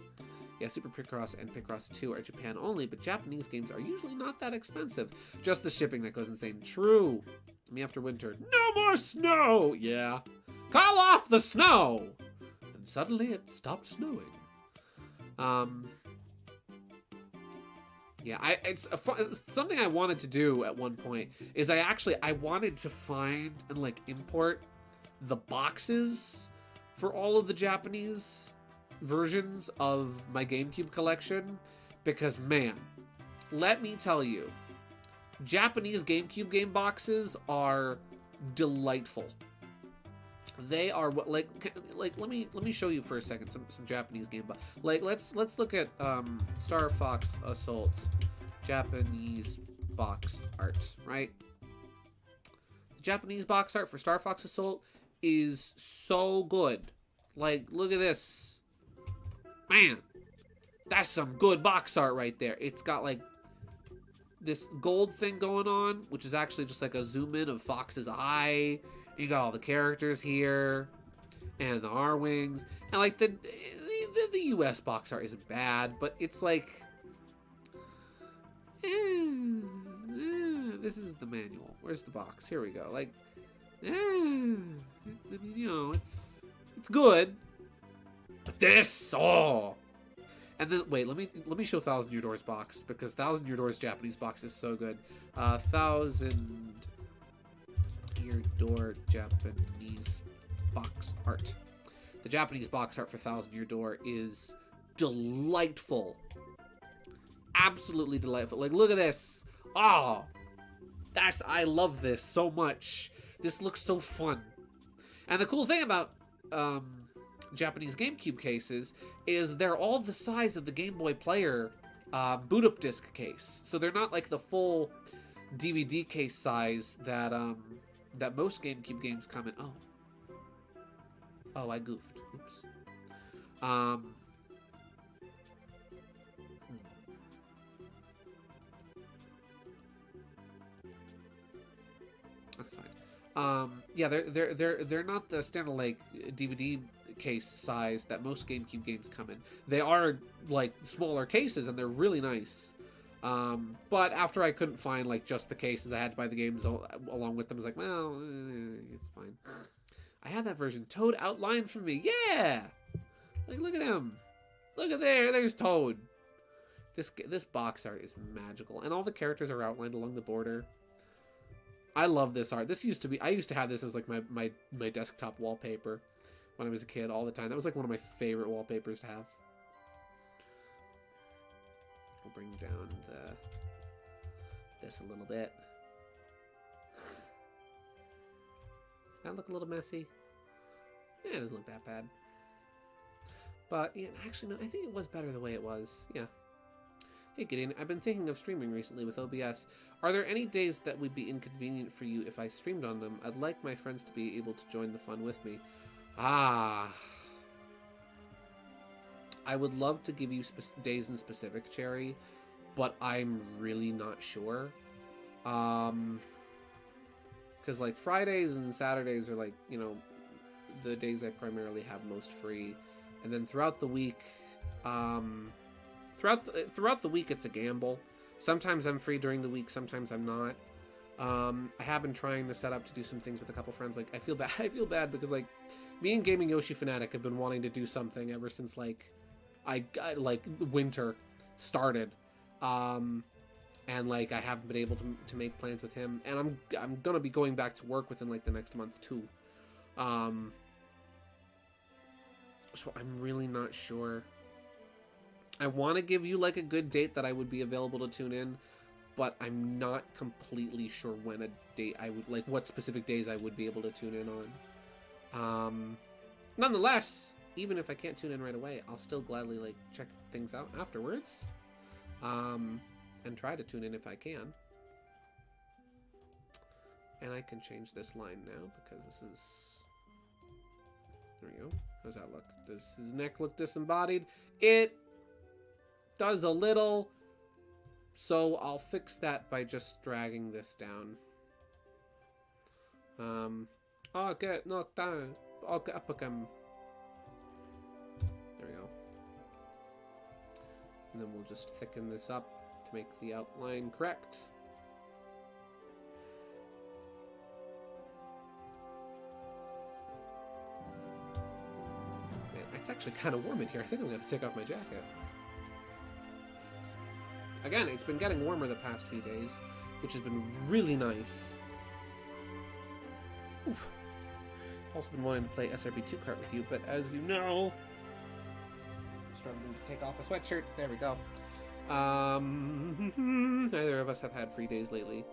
Yeah, Super Picross and Picross 2 are Japan only, but Japanese games are usually not that expensive. Just the shipping that goes insane. True. Me after winter. No more snow! Yeah. Call off the snow! And suddenly it stopped snowing. Yeah, it's something I wanted to do at one point is I wanted to find and import the boxes for all of the Japanese versions of my GameCube collection, because man, let me tell you, Japanese GameCube game boxes are delightful. They are let me show you for a second some Japanese game let's look at Star Fox Assault Japanese box art, right? The Japanese box art for Star Fox Assault is so good. Look at this. Man, that's some good box art right there. It's got this gold thing going on, which is actually just like a zoom in of Fox's eye. You got all the characters here, and the R-Wings, and like the US box art isn't bad, but it's like, this is the manual. Where's the box? Here we go. Like, I mean, you know, it's good. But this, oh. And then wait, let me show Thousand Year Door's box, because Thousand Year Door's Japanese box is so good. Thousand Year Door Japanese box art. The Japanese box art for Thousand Year Door is delightful. Absolutely delightful. Like, look at this. Oh, I love this so much. This looks so fun. And the cool thing about Japanese GameCube cases is they're all the size of the Game Boy Player boot up disc case. So they're not like the full DVD case size that that most GameCube games come in. Oh, I goofed. Oops. That's fine. Yeah, they're not the standard like DVD case size that most GameCube games come in. They are like smaller cases, and they're really nice. But after I couldn't find like just the cases, I had to buy the games along with them. I was like, well, it's fine. I had that version. Toad outlined for me. Yeah! Like, look at him. Look at there's Toad. This box art is magical, and all the characters are outlined along the border. I love this art. I used to have this as like my desktop wallpaper when I was a kid all the time. That was like one of my favorite wallpapers to have. We'll bring down this a little bit. That look a little messy. Yeah, it doesn't look that bad. But yeah, actually no, I think it was better the way it was. Yeah. Hey Gideon, I've been thinking of streaming recently with OBS. Are there any days that would be inconvenient for you if I streamed on them? I'd like my friends to be able to join the fun with me. I would love to give you days in specific, Cherry, but I'm really not sure. Because like Fridays and Saturdays are like, you know, the days I primarily have most free. And then throughout the week, throughout the week it's a gamble. Sometimes I'm free during the week, sometimes I'm not. I have been trying to set up to do some things with a couple friends. Like I feel bad because like me and Gaming Yoshi Fanatic have been wanting to do something ever since like like winter started. And like I haven't been able to make plans with him, and I'm gonna be going back to work within like the next month too. So I'm really not sure. I want to give you like a good date that I would be available to tune in, but I'm not completely sure when a date I would like, what specific days I would be able to tune in on. Nonetheless, even if I can't tune in right away, I'll still gladly like check things out afterwards. And try to tune in if I can. And I can change this line now because this is... There we go. How's that look? Does his neck look disembodied? It does a little. So I'll fix that by just dragging this down. Okay, knocked down. Okay, uppercam. There we go. And then we'll just thicken this up to make the outline correct. Man, it's actually kind of warm in here. I think I'm going to take off my jacket. Again, it's been getting warmer the past few days, which has been really nice. Oof. I've also been wanting to play SRB2 kart with you, but as you know, I'm struggling to take off a sweatshirt. There we go. Neither of us have had free days lately,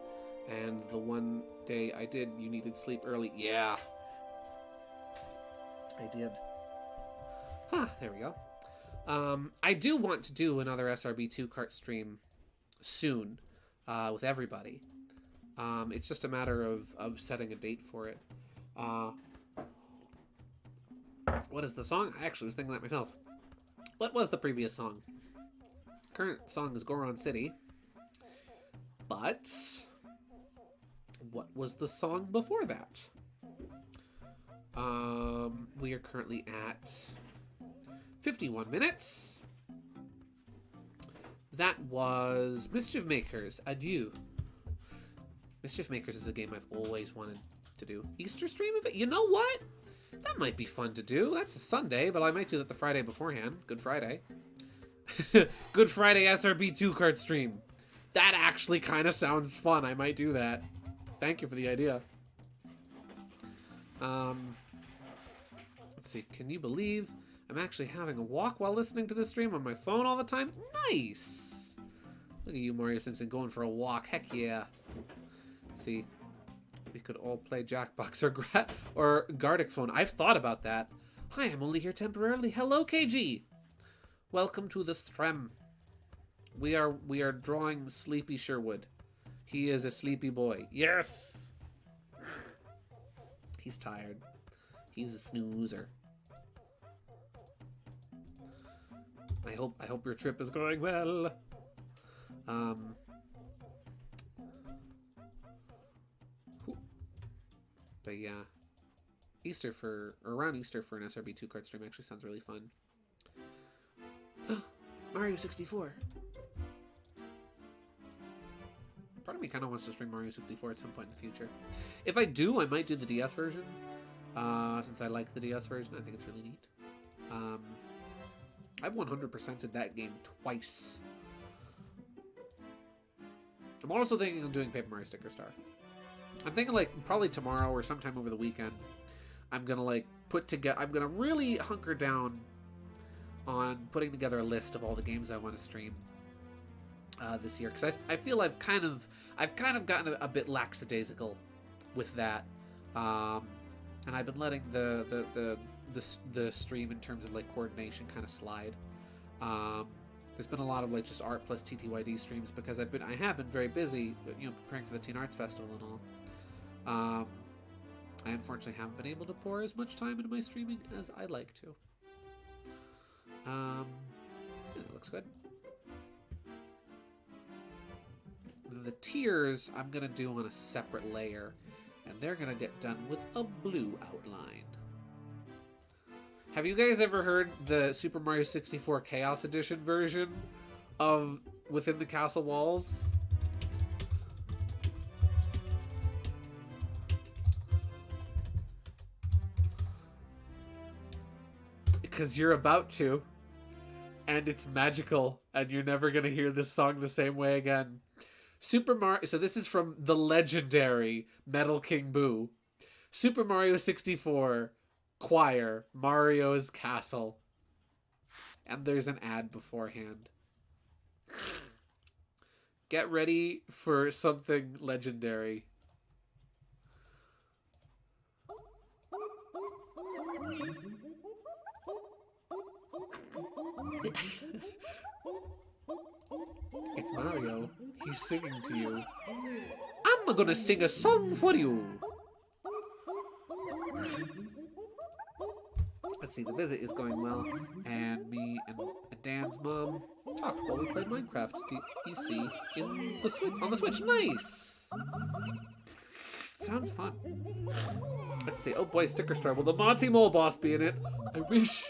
and the one day I did, you needed sleep early. Yeah, I did. There we go. I do want to do another SRB2 kart stream soon with everybody. It's just a matter of setting a date for it. What is the song? I actually was thinking that myself. What was the previous song? Current song is Goron City. But what was the song before that? We are currently at 51 minutes. That was Mischief Makers. Adieu. Mischief Makers is a game I've always wanted to do. Easter stream of it? You know what? That might be fun to do. That's a Sunday, but I might do that the Friday beforehand. Good Friday. Good Friday SRB2 card stream. That actually kind of sounds fun. I might do that. Thank you for the idea. Let's see. Can you believe I'm actually having a walk while listening to this stream on my phone all the time? Nice! Look at you, Mario Simpson, going for a walk. Heck yeah. Let's see. We could all play Jackbox or Gardic Phone. I've thought about that. Hi, I'm only here temporarily. Hello, KG. Welcome to the stream. We are drawing Sleepy Sherwood. He is a sleepy boy. Yes. He's tired. He's a snoozer. I hope your trip is going well. But yeah, around Easter for an SRB2 card stream actually sounds really fun. Mario 64. Part of me kind of wants to stream Mario 64 at some point in the future. If I do, I might do the DS version. Since I like the DS version, I think it's really neat. I've 100%ed that game twice. I'm also thinking of doing Paper Mario Sticker Star. I'm thinking like probably tomorrow or sometime over the weekend. I'm gonna like I'm gonna really hunker down on putting together a list of all the games I want to stream this year, because I feel I've kind of gotten a bit lackadaisical with that, and I've been letting the stream in terms of like coordination kind of slide. There's been a lot of like just art plus TTYD streams because I have been very busy, you know, preparing for the Teen Arts Festival and all. I unfortunately haven't been able to pour as much time into my streaming as I'd like to. Yeah, that looks good. The tiers I'm gonna do on a separate layer, and they're gonna get done with a blue outline. Have you guys ever heard the Super Mario 64 Chaos Edition version of Within the Castle Walls? Because you're about to, and it's magical, and you're never gonna hear this song the same way again. Super Mario. So this is from the legendary Metal King Boo. Super Mario 64 Choir, Mario's Castle. And there's an ad beforehand. Get ready for something legendary. It's Mario. He's singing to you. I'm gonna sing a song for you. Let's see, the visit is going well. And me and Dan's mom talked while we played Minecraft PC on the Switch. Nice! Sounds fun. Let's see. Oh boy, Sticker Star. Will the Monty Mole boss be in it? I wish.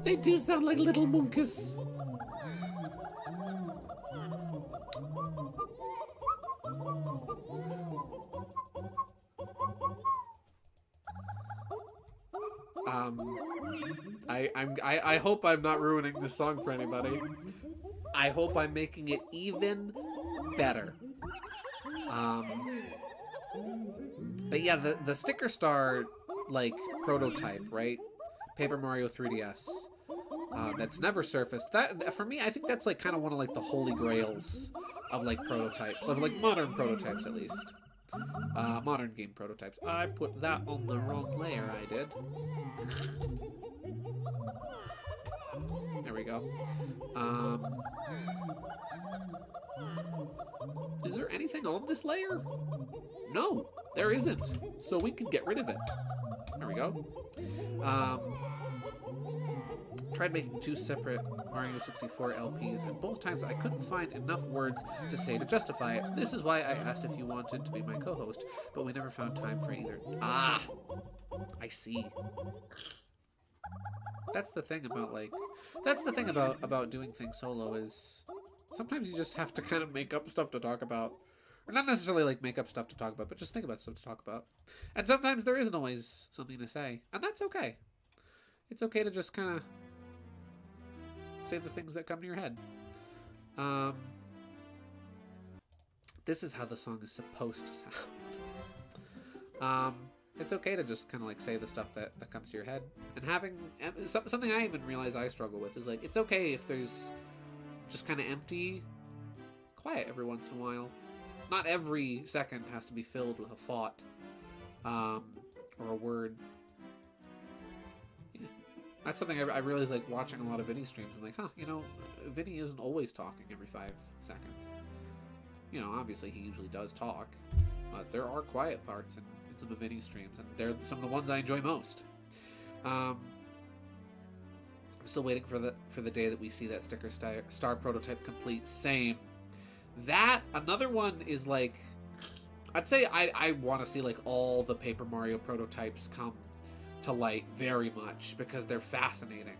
They do sound like little monkeys. I hope I'm not ruining this song for anybody. I hope I'm making it even better. But yeah, the Sticker Star like prototype, right? Paper Mario 3DS. That's never surfaced. That for me, I think that's like kind of one of like the holy grails of like prototypes, of like modern prototypes at least. Modern game prototypes. I put that on the wrong layer. I did. There we go. Is there anything on this layer? No, there isn't. So we can get rid of it. There we go. Tried making 2 separate Mario 64 LPs, and both times I couldn't find enough words to say to justify it. This is why I asked if you wanted to be my co-host, but we never found time for either. Ah, I see. That's the thing about, like, that's the thing about doing things solo is sometimes you just have to kind of make up stuff to talk about. Or not necessarily, like, make up stuff to talk about, but just think about stuff to talk about. And sometimes there isn't always something to say, and that's okay. It's okay to just kind of say the things that come to your head. This is how the song is supposed to sound. It's okay to just kind of like say the stuff that comes to your head. And having something I even realize I struggle with is like, it's okay if there's just kind of empty quiet every once in a while. Not every second has to be filled with a thought or a word. That's something I realize, like, watching a lot of Vinny streams. I'm like, huh, you know, Vinny isn't always talking every 5 seconds. You know, obviously he usually does talk, but there are quiet parts in some of Vinny's streams, and they're some of the ones I enjoy most. I'm still waiting for the day that we see that sticker star prototype complete. Same. That, another one is like, I'd say I want to see, like, all the Paper Mario prototypes come to light very much, because they're fascinating.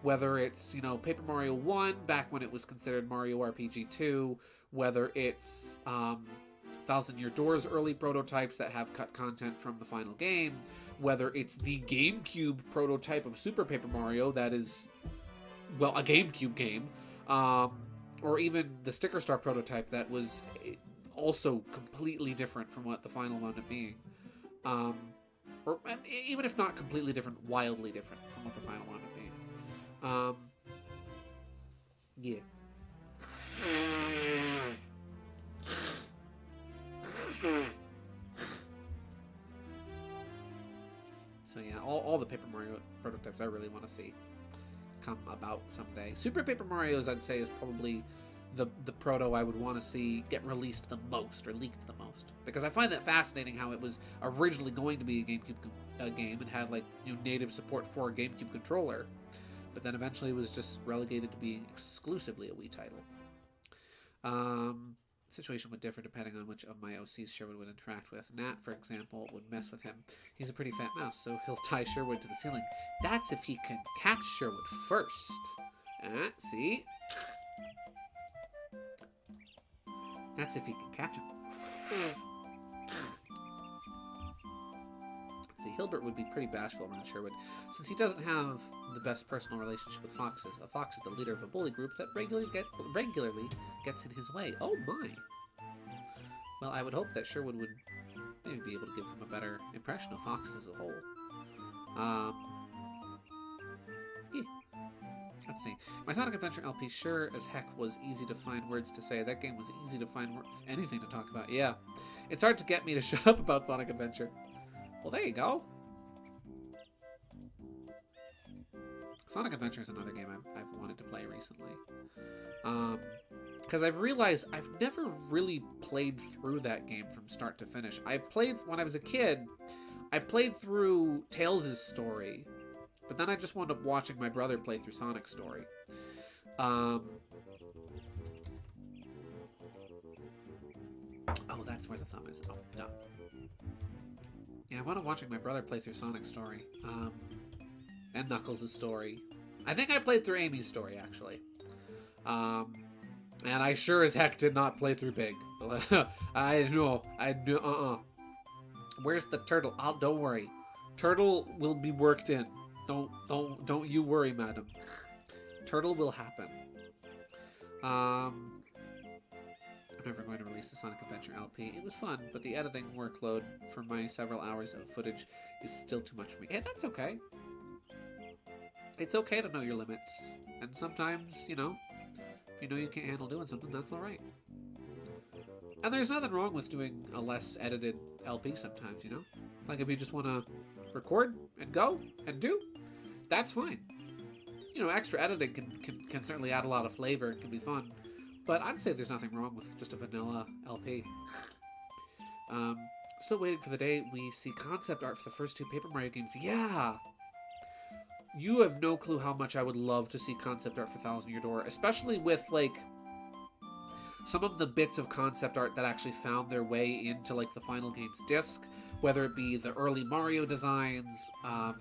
Whether it's, you know, Paper Mario 1 back when it was considered Mario RPG 2, whether it's Thousand Year Door's early prototypes that have cut content from the final game, whether it's the GameCube prototype of Super Paper Mario that is, well, a GameCube game, or even the Sticker Star prototype that was also completely different from what the final wound up being. Or even if not completely different, wildly different from what the final wound up being. Yeah. So yeah, all the Paper Mario prototypes I really want to see come about someday. Super Paper Mario's, I'd say, is probably the proto I would want to see get released the most, or leaked the most, because I find that fascinating how it was originally going to be a GameCube game and had, like, you know, native support for a GameCube controller, but then eventually it was just relegated to being exclusively a Wii title. Situation would differ depending on which of my OCs Sherwood would interact with. Nat, for example, would mess with him. He's a pretty fat mouse, so he'll tie Sherwood to the ceiling. That's if he can catch Sherwood first. See? That's if he can catch him. See, Hilbert would be pretty bashful around Sherwood, since he doesn't have the best personal relationship with foxes. A fox is the leader of a bully group that regularly gets in his way. Oh my! Well, I would hope that Sherwood would maybe be able to give him a better impression of foxes as a whole. Yeah. Let's see. My Sonic Adventure LP sure as heck was easy to find words to say. That game was easy to find anything to talk about. Yeah. It's hard to get me to shut up about Sonic Adventure. Well, there you go. Sonic Adventure is another game I've wanted to play recently. Because I've realized I've never really played through that game from start to finish. I played, when I was a kid, I played through Tails' story. But then I just wound up watching my brother play through Sonic's story. Oh, that's where the thumb is. Oh, dumb. Yeah, I wound up watching my brother play through Sonic's story. And Knuckles' story. I think I played through Amy's story, actually. And I sure as heck did not play through Big. I know. Where's the turtle? Oh, don't worry. Turtle will be worked in. Don't you worry, madam. Turtle will happen. I'm never going to release the Sonic Adventure LP. It was fun, but the editing workload for my several hours of footage is still too much for me. Hey, that's okay. It's okay to know your limits. And sometimes, you know, if you know you can't handle doing something, that's alright. And there's nothing wrong with doing a less edited LP sometimes, you know? Like if you just want to record and go and do, that's fine. You know, extra editing can certainly add a lot of flavor and can be fun. But I'd say there's nothing wrong with just a vanilla LP. Still waiting for the day we see concept art for the first 2 Paper Mario games. Yeah! You have no clue how much I would love to see concept art for Thousand Year Door, especially with, like, some of the bits of concept art that actually found their way into, like, the final game's disc, whether it be the early Mario designs, or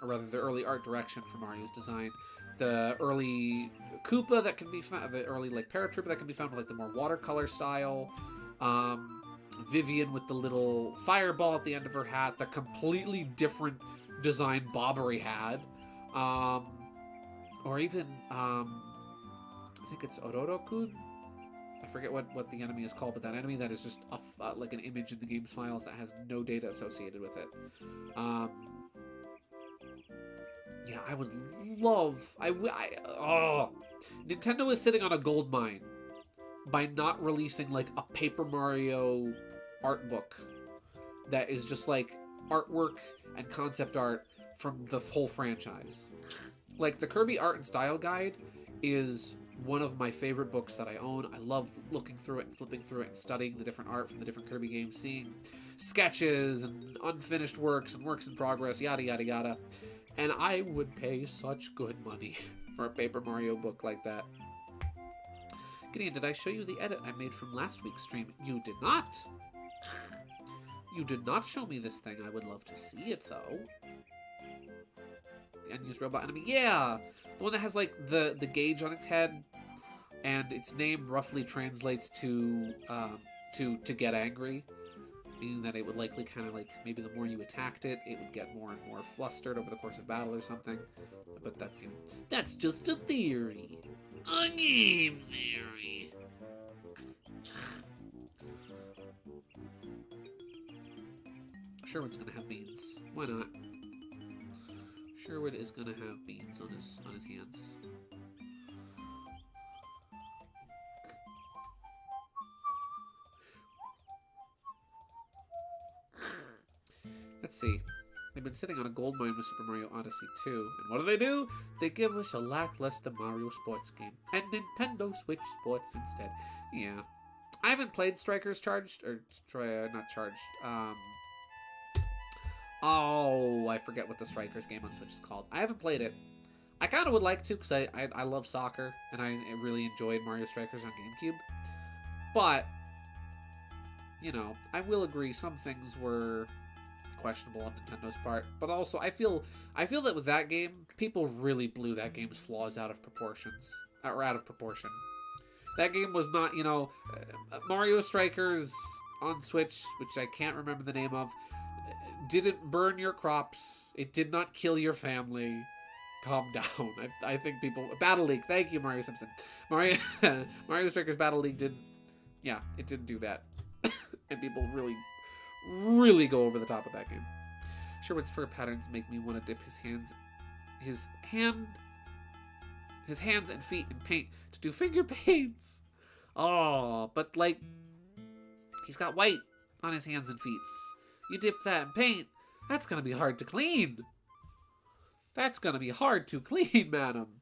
rather the early art direction for Mario's design, the early Koopa that can be found, the early, like, Paratrooper that can be found with, like, the more watercolor style, Vivian with the little fireball at the end of her hat, the completely different design Bobbery had, or even, I think it's Ororo-kun? I forget what the enemy is called, but that enemy that is just like an image in the game's files that has no data associated with it. Yeah, I would love... Nintendo is sitting on a gold mine by not releasing, like, a Paper Mario art book that is just, like, artwork and concept art from the whole franchise. Like, the Kirby Art and Style Guide is one of my favorite books that I own. I love looking through it and flipping through it and studying the different art from the different Kirby games, seeing sketches and unfinished works and works in progress, yada, yada, yada. And I would pay such good money for a Paper Mario book like that. Gideon, did I show you the edit I made from last week's stream? You did not. You did not show me this thing. I would love to see it, though. The unused robot enemy. Yeah! The one that has, like, the gauge on its head, and its name roughly translates to get angry. Meaning that it would likely kind of, like, maybe the more you attacked it, it would get more and more flustered over the course of battle or something. But that's just a theory. A game theory. Sherwood's gonna have beans. Why not? Sherwood is gonna have beans on his hands. Let's see. They've been sitting on a gold mine with Super Mario Odyssey 2. And what do? They give us a lackluster Mario Sports game. And Nintendo Switch Sports instead. Yeah. I haven't played Strikers Charged. Or, not Charged. Oh, I forget what the Strikers game on Switch is called. I haven't played it. I kind of would like to, because I love soccer. And I really enjoyed Mario Strikers on GameCube. But, you know, I will agree some things were questionable on Nintendo's part, but also I feel that with that game, people really blew that game's flaws out of proportion. That game was not, you know, Mario Strikers on Switch, which I can't remember the name of, didn't burn your crops. It did not kill your family. Calm down. I think people... Battle League. Thank you, Mario Simpson. Mario Strikers Battle League didn't... Yeah, it didn't do that. And people really go over the top of that game. Sherwood's fur patterns make me want to dip his hands and feet in paint to do finger paints. Oh, but like, he's got white on his hands and feet. You dip that in paint, that's gonna be hard to clean. That's gonna be hard to clean, madam.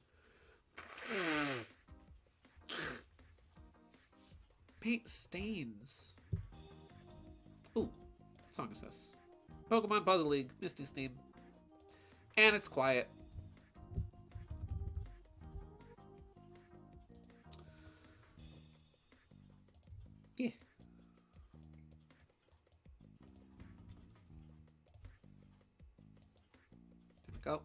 Paint stains. Ooh, what song is this? Pokemon Puzzle League, Misty's theme. And it's quiet. Yeah. There we go.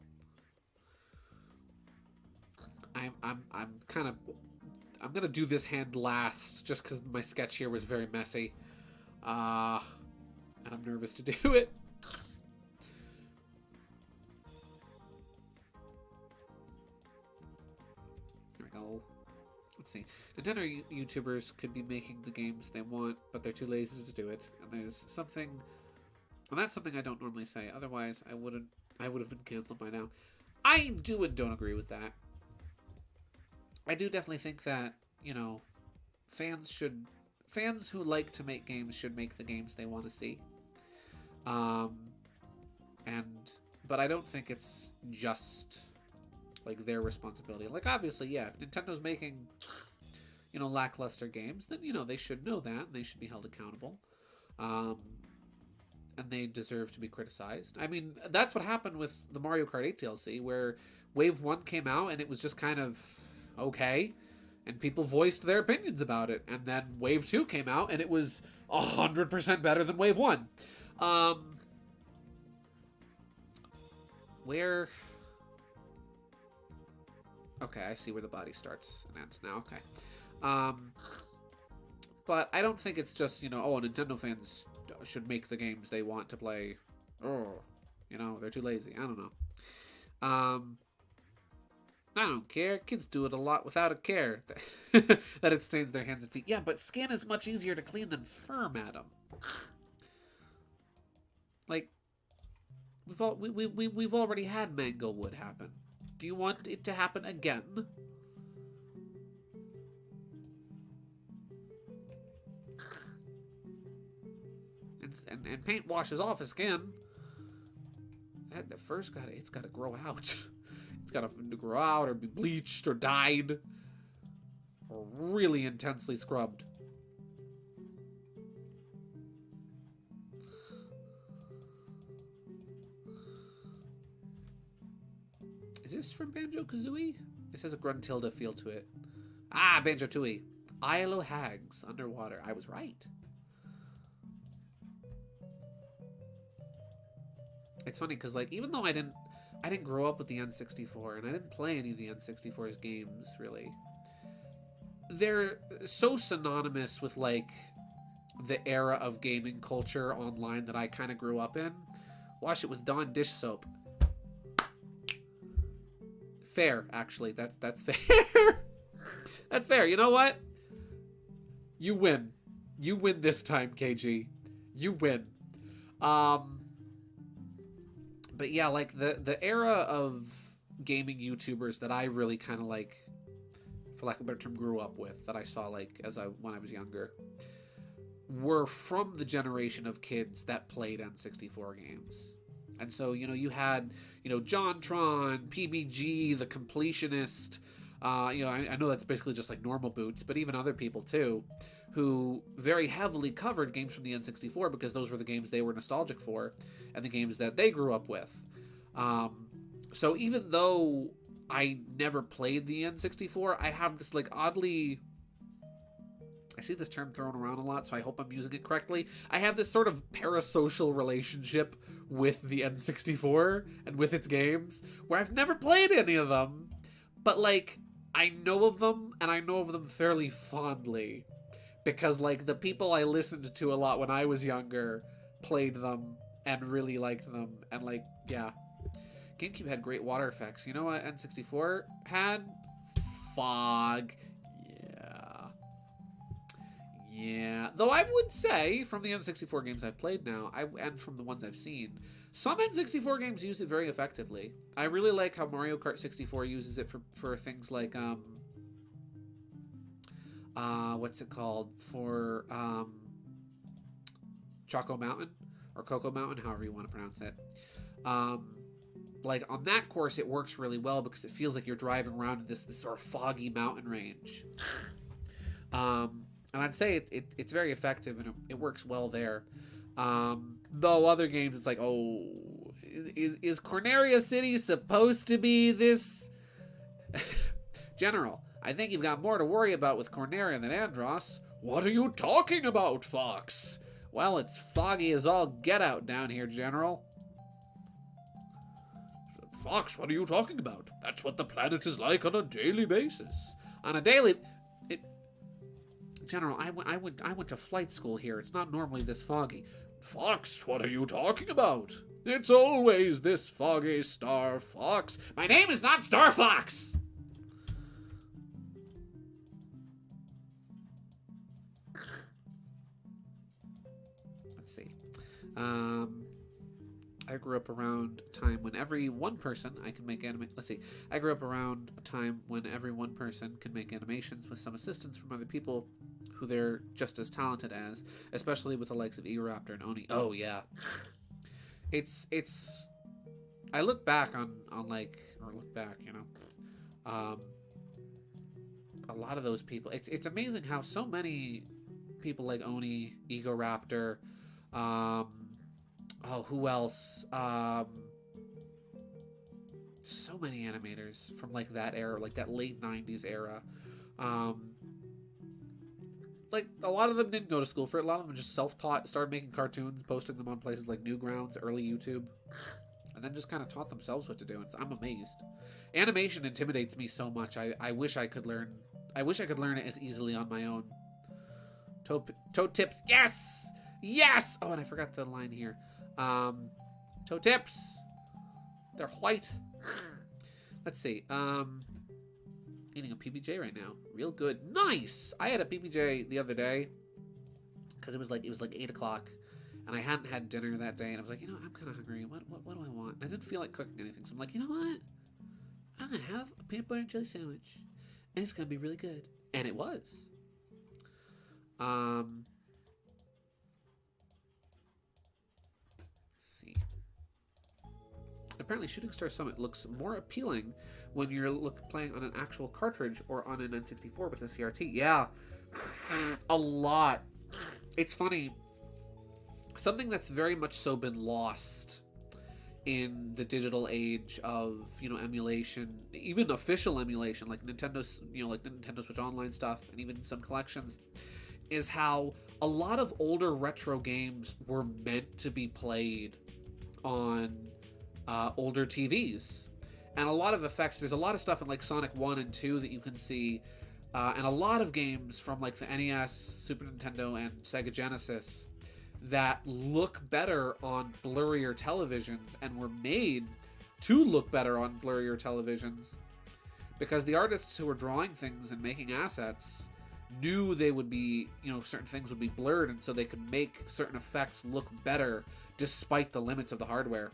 I'm gonna do this hand last, just because my sketch here was very messy. And I'm nervous to do it. There we go. Let's see. Nintendo YouTubers could be making the games they want, but they're too lazy to do it. And there's something... And that's something I don't normally say. Otherwise, I would have been canceled by now. I do and don't agree with that. I do definitely think that, you know, fans who like to make games should make the games they want to see. But I don't think it's just like their responsibility. Like, obviously, yeah, if Nintendo's making, lackluster games, then, they should know that, and they should be held accountable. And they deserve to be criticized. I mean, that's what happened with the Mario Kart 8 DLC, where Wave 1 came out, and it was just kind of okay, and people voiced their opinions about it. And then Wave 2 came out, and it was 100% better than Wave 1. Where... Okay, I see where the body starts and ends now. Okay. But I don't think it's just, Nintendo fans should make the games they want to play. Oh, they're too lazy. I don't know. I don't care. Kids do it a lot without a care that it stains their hands and feet. Yeah, but skin is much easier to clean than fur, madam. Like, we've already had Manglewood happen. Do you want it to happen again? And paint washes off his skin. That first it's got to grow out. It's got to grow out or be bleached or dyed or really intensely scrubbed. Is this from Banjo-Kazooie? This has a Gruntilda feel to it. Ah, Banjo-Tooie. Isle o' Hags, underwater. I was right. It's funny because, like, even though I didn't grow up with the N64 and I didn't play any of the N64's games really, they're so synonymous with like the era of gaming culture online that I kind of grew up in. Wash it with Dawn dish soap. Fair, actually. That's fair. That's fair. You know what? You win. You win this time, KG. You win. But yeah, like the era of gaming YouTubers that I really kind of like, for lack of a better term, grew up with, that I saw like when I was younger, were from the generation of kids that played N64 games. And so, you had, JonTron, PBG, The Completionist, I know that's basically just like Normal Boots, but even other people too, who very heavily covered games from the N64 because those were the games they were nostalgic for and the games that they grew up with. So even though I never played the N64, I have this like oddly... I see this term thrown around a lot, so I hope I'm using it correctly. I have this sort of parasocial relationship with the N64 and with its games, where I've never played any of them, but, like, I know of them, and I know of them fairly fondly, because, like, the people I listened to a lot when I was younger played them and really liked them, and, like, yeah. GameCube had great water effects. You know what N64 had? Fog. Yeah, though I would say, from the N64 games I've played now, and from the ones I've seen, some N64 games use it very effectively. I really like how Mario Kart 64 uses it for things like, what's it called? For, Choco Mountain, or Cocoa Mountain, however you want to pronounce it. Like, on that course, it works really well because it feels like you're driving around in this sort of foggy mountain range. And I'd say it's very effective and it works well there. Though other games, it's like, oh, is Corneria City supposed to be this? General, I think you've got more to worry about with Corneria than Andros. What are you talking about, Fox? Well, it's foggy as all get out down here, General. Fox, what are you talking about? That's what the planet is like on a daily basis. On a daily... General, I went to flight school here. It's not normally this foggy. Fox, what are you talking about? It's always this foggy, Star Fox. My name is not Star Fox! Let's see. I grew up around a time when every one person I can make Let's see. I grew up around a time when every one person can make animations with some assistance from other people who they're just as talented as, especially with the likes of E-Raptor and Oni. Oh, yeah. It's... I look back on like... Or look back, a lot of those people. It's amazing how so many people like Oni, Egoraptor, oh, who else? So many animators from like that era, like that late 90s era. Um, like a lot of them didn't go to school for it. A lot of them just self-taught, started making cartoons, posting them on places like Newgrounds, early YouTube, and then just kind of taught themselves what to do. And I'm amazed. Animation intimidates me so much. I wish I could learn. I wish I could learn it as easily on my own. Toe tips, yes, yes. Oh, and I forgot the line here. Toe tips. They're white. Let's see. Eating a PBJ right now. Real good. Nice. I had a PBJ the other day because it was like 8 o'clock, and I hadn't had dinner that day, and I was like, you know, I'm kind of hungry. What do I want? And I didn't feel like cooking anything, so I'm like, you know what? I'm gonna have a peanut butter and jelly sandwich, and it's gonna be really good. And it was. Let's see. Apparently, Shooting Star Summit looks more appealing when you're playing on an actual cartridge or on an N64 with a CRT. Yeah, a lot. It's funny. Something that's very much so been lost in the digital age of, you know, emulation, even official emulation, like Nintendo's, you know, like Nintendo Switch Online stuff, and even some collections, is how a lot of older retro games were meant to be played on older TVs. And a lot of effects, there's a lot of stuff in like Sonic 1 and 2 that you can see, and a lot of games from like the NES, Super Nintendo, and Sega Genesis that look better on blurrier televisions and were made to look better on blurrier televisions because the artists who were drawing things and making assets knew they would be, you know, certain things would be blurred, and so they could make certain effects look better despite the limits of the hardware.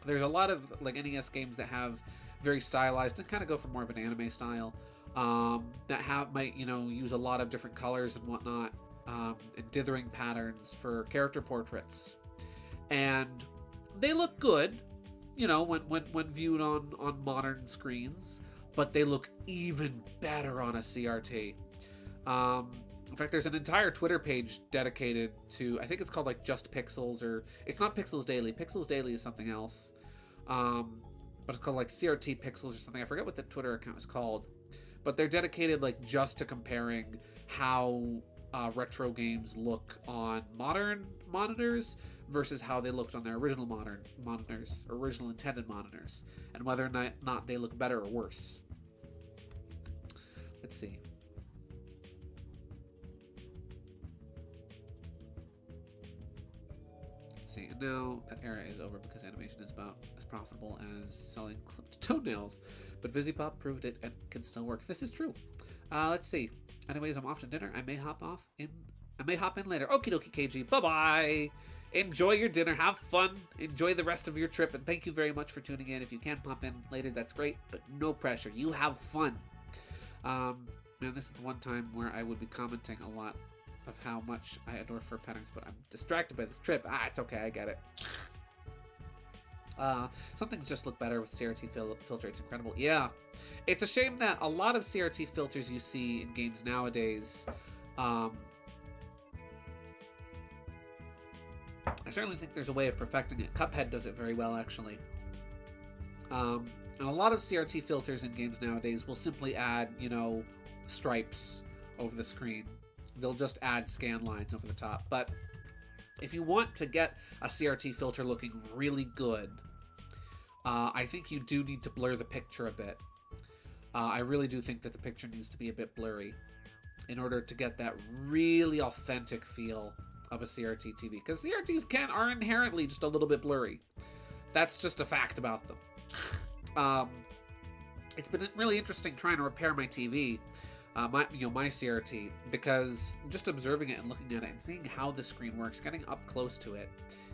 There's a lot of like NES games that have very stylized and kind of go for more of an anime style, that might, you know, use a lot of different colors and whatnot, and dithering patterns for character portraits, and they look good, you know, when viewed on modern screens, but they look even better on a CRT. In fact, there's an entire Twitter page dedicated to, I think it's called like Just Pixels, or it's not Pixels Daily. Pixels Daily is something else. But it's called like CRT Pixels or something. I forget what the Twitter account is called. But they're dedicated like just to comparing how retro games look on modern monitors versus how they looked on their original modern monitors, or original intended monitors, and whether or not they look better or worse. Let's see. And now that era is over because animation is about as profitable as selling clipped toenails. But VisiPop proved it and can still work. This is true. Let's see. Anyways, I'm off to dinner. I may hop in later. Okie dokie, KG. Bye-bye. Enjoy your dinner. Have fun. Enjoy the rest of your trip. And thank you very much for tuning in. If you can pop in later, that's great. But no pressure. You have fun. Man, this is the one time where I would be commenting a lot of how much I adore fur patterns, but I'm distracted by this trip. It's okay, I get it. Some things just look better with CRT filter. It's incredible. Yeah, it's a shame that a lot of CRT filters you see in games nowadays, I certainly think there's a way of perfecting it. Cuphead does it very well, actually. And a lot of CRT filters in games nowadays will simply add, you know, stripes over the screen. They'll just add scan lines over the top. But if you want to get a CRT filter looking really good, I think you do need to blur the picture a bit. I really do think that the picture needs to be a bit blurry in order to get that really authentic feel of a CRT TV. Because CRTs are inherently just a little bit blurry. That's just a fact about them. It's been really interesting trying to repair my TV. My CRT, because just observing it and looking at it and seeing how the screen works, getting up close to it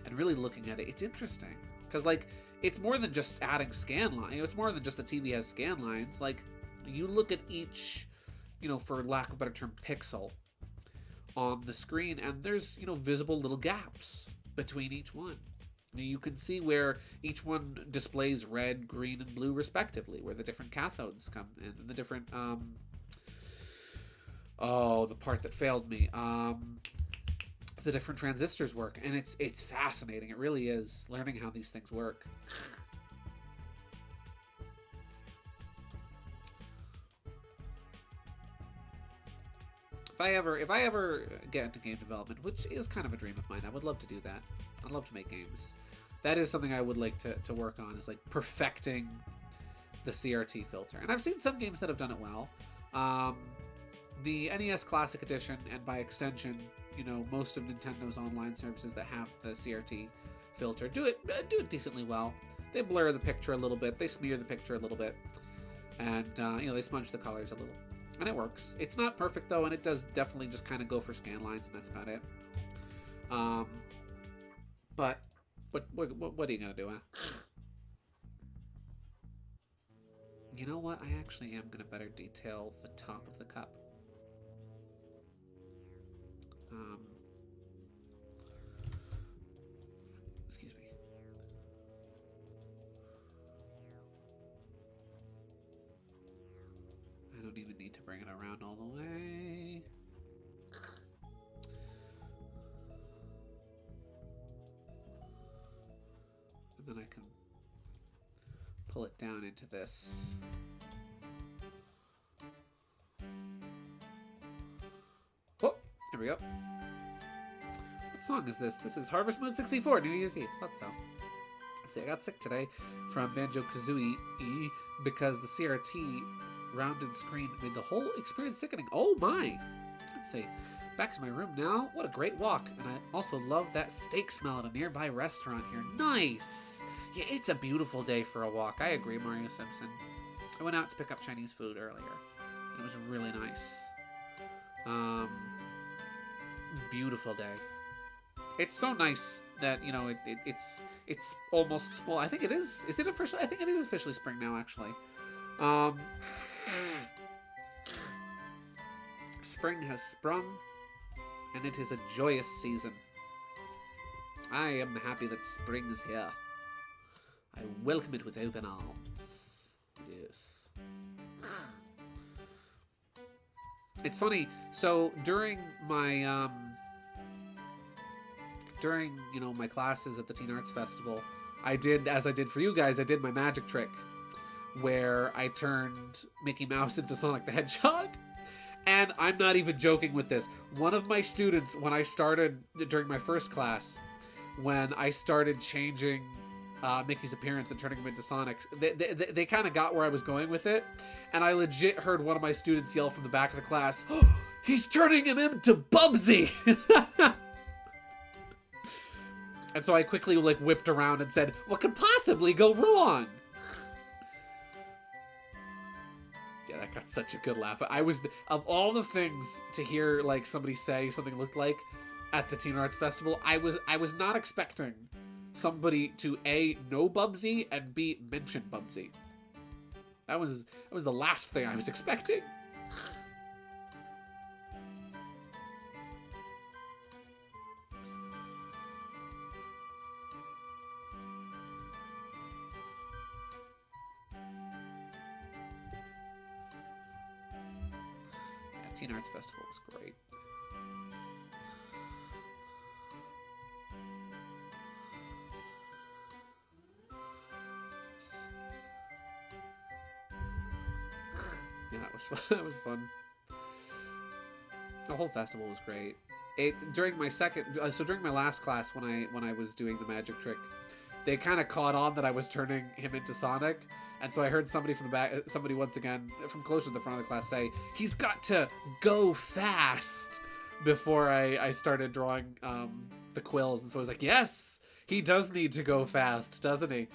and really looking at it, it's interesting. Because, like, it's more than just adding scan lines. It's more than just the TV has scan lines. Like, you look at each, you know, for lack of a better term, pixel on the screen, and there's, you know, visible little gaps between each one. You can see where each one displays red, green, and blue respectively, where the different cathodes come in, and the different Oh, the part that failed me. The different transistors work, and it's fascinating. It really is, learning how these things work. If I ever get into game development, which is kind of a dream of mine, I would love to do that. I'd love to make games. That is something I would like to work on, is like perfecting the CRT filter. And I've seen some games that have done it well. The NES Classic Edition, and by extension, you know, most of Nintendo's online services that have the CRT filter do it decently well. They blur the picture a little bit, they smear the picture a little bit, and you know, they smudge the colors a little, and it works. It's not perfect though, and it does definitely just kind of go for scan lines, and that's about it. But what are you gonna do, huh? You know what? I actually am gonna better detail the top of the cup. Excuse me. I don't even need to bring it around all the way. And then I can pull it down into this. Oh, here we go. What song is this? This is Harvest Moon 64, New Year's Eve. Thought so. Let's see, I got sick today from Banjo-Kazooie because the CRT rounded screen made the whole experience sickening. Oh my! Let's see. Back to my room now. What a great walk. And I also love that steak smell at a nearby restaurant here. Nice! Yeah, it's a beautiful day for a walk. I agree, Mario Simpson. I went out to pick up Chinese food earlier, and it was really nice. Beautiful day. It's so nice that, you know, it's almost, well, I think it is. Is it officially? I think it is officially spring now, actually. Spring has sprung, and it is a joyous season. I am happy that spring is here. I welcome it with open arms. Yes. It's funny. So during my you know, my classes at the Teen Arts Festival, I did, as I did for you guys, I did my magic trick where I turned Mickey Mouse into Sonic the Hedgehog. And I'm not even joking with this. One of my students, when I started, during my first class, when I started changing Mickey's appearance and turning him into Sonic, they kind of got where I was going with it. And I legit heard one of my students yell from the back of the class, "Oh, he's turning him into Bubsy!" And so I quickly like whipped around and said, "What could possibly go wrong?" Yeah, that got such a good laugh. I was, of all the things to hear like somebody say something looked like at the Teen Arts Festival, I was not expecting somebody to A, know Bubsy, and B, mention Bubsy. That was the last thing I was expecting. Yeah, Teen Arts Festival was great. Yeah, that was fun. The whole festival was great. During my last class when I was doing the magic trick, they kind of caught on that I was turning him into Sonic, and so I heard somebody from the back, somebody once again from closer to the front of the class say, "He's got to go fast," before I started drawing the quills, and so I was like, "Yes, he does need to go fast, doesn't he?"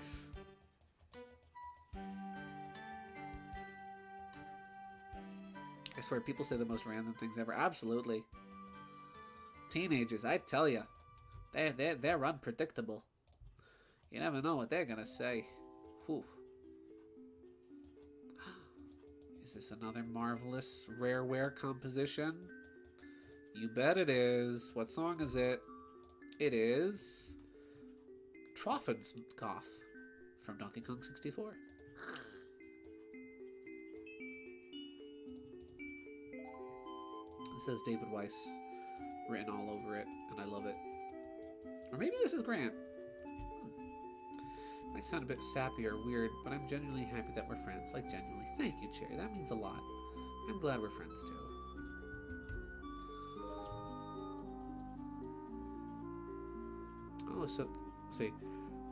I swear, people say the most random things ever. Absolutely. Teenagers, I tell you, they're unpredictable. You never know what they're gonna say. Whew. Is this another marvelous rareware composition? You bet it is. What song is it? It is Troffenskopf from Donkey Kong 64. says David Weiss written all over it, and I love it. Or maybe this is Grant. Might sound a bit sappy or weird, but I'm genuinely happy that we're friends. Like, genuinely. Thank you, Cherry. That means a lot. I'm glad we're friends, too. Oh, so... Let's see.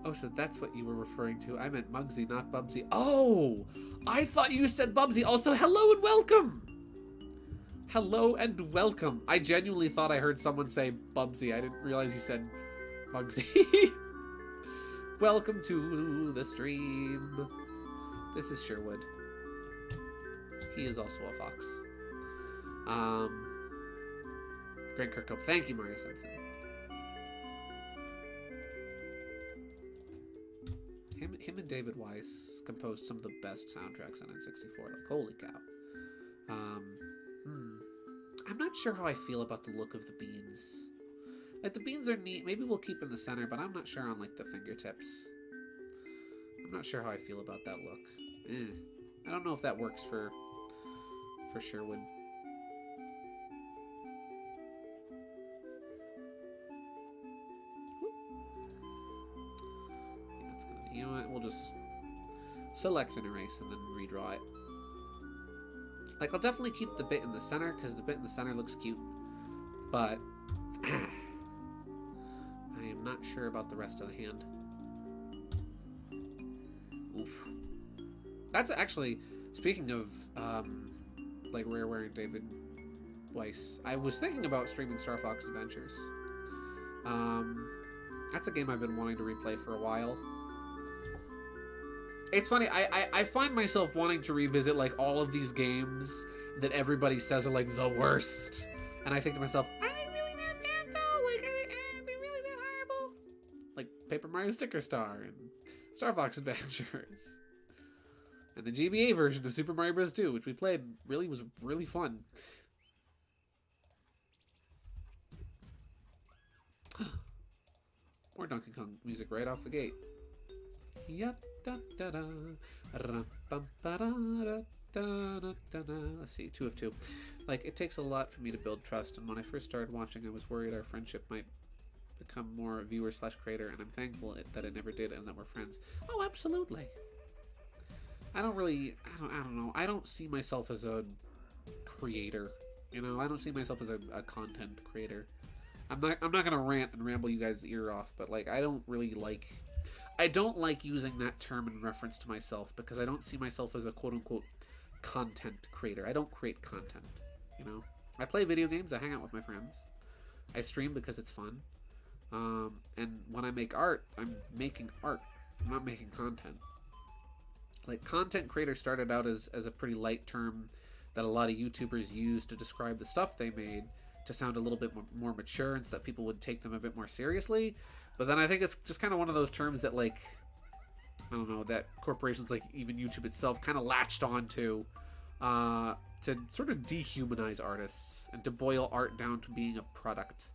Oh, so that's what you were referring to. I meant Mugsy, not Bubsy. Oh! I thought you said Bubsy. Also, hello and welcome! Hello and welcome. I genuinely thought I heard someone say Bubsy. I didn't realize you said Mugsy. Welcome to the stream. This is Sherwood. He is also a fox. Greg Kirkhope. Thank you, Mario Simpson. Him and David Weiss composed some of the best soundtracks on N64. Like, holy cow. I'm not sure how I feel about the look of the beans. Like, the beans are neat. Maybe we'll keep in the center, but I'm not sure on, like, the fingertips. I'm not sure how I feel about that look. I don't know if that works for Sherwood. You know what? We'll just select and erase and then redraw it. Like, I'll definitely keep the bit in the center because the bit in the center looks cute. But I am not sure about the rest of the hand. Oof. That's actually, speaking of like Rareware and David Weiss, I was thinking about streaming Star Fox Adventures. That's a game I've been wanting to replay for a while. It's funny, I find myself wanting to revisit, like, all of these games that everybody says are, like, the worst. And I think to myself, are they really that bad, though? Like, are they really that horrible? Like, Paper Mario Sticker Star and Star Fox Adventures. And the GBA version of Super Mario Bros. 2, which we played, was really fun. More Donkey Kong music right off the gate. Let's see, 2 of 2. Like, it takes a lot for me to build trust, and when I first started watching, I was worried our friendship might become more viewer/creator, and I'm thankful that it never did and that we're friends. Oh, absolutely. I don't know. I don't see myself as a creator. You know, I don't see myself as a content creator. I'm not gonna rant and ramble you guys' ear off, but, like, I don't like using that term in reference to myself because I don't see myself as a quote-unquote content creator. I don't create content, you know? I play video games, I hang out with my friends. I stream because it's fun. And when I make art, I'm making art. I'm not making content. Like, content creator started out as a pretty light term that a lot of YouTubers used to describe the stuff they made to sound a little bit more mature and so that people would take them a bit more seriously. But then I think it's just kind of one of those terms that, like, I don't know, that corporations like even YouTube itself kind of latched onto to sort of dehumanize artists and to boil art down to being a product.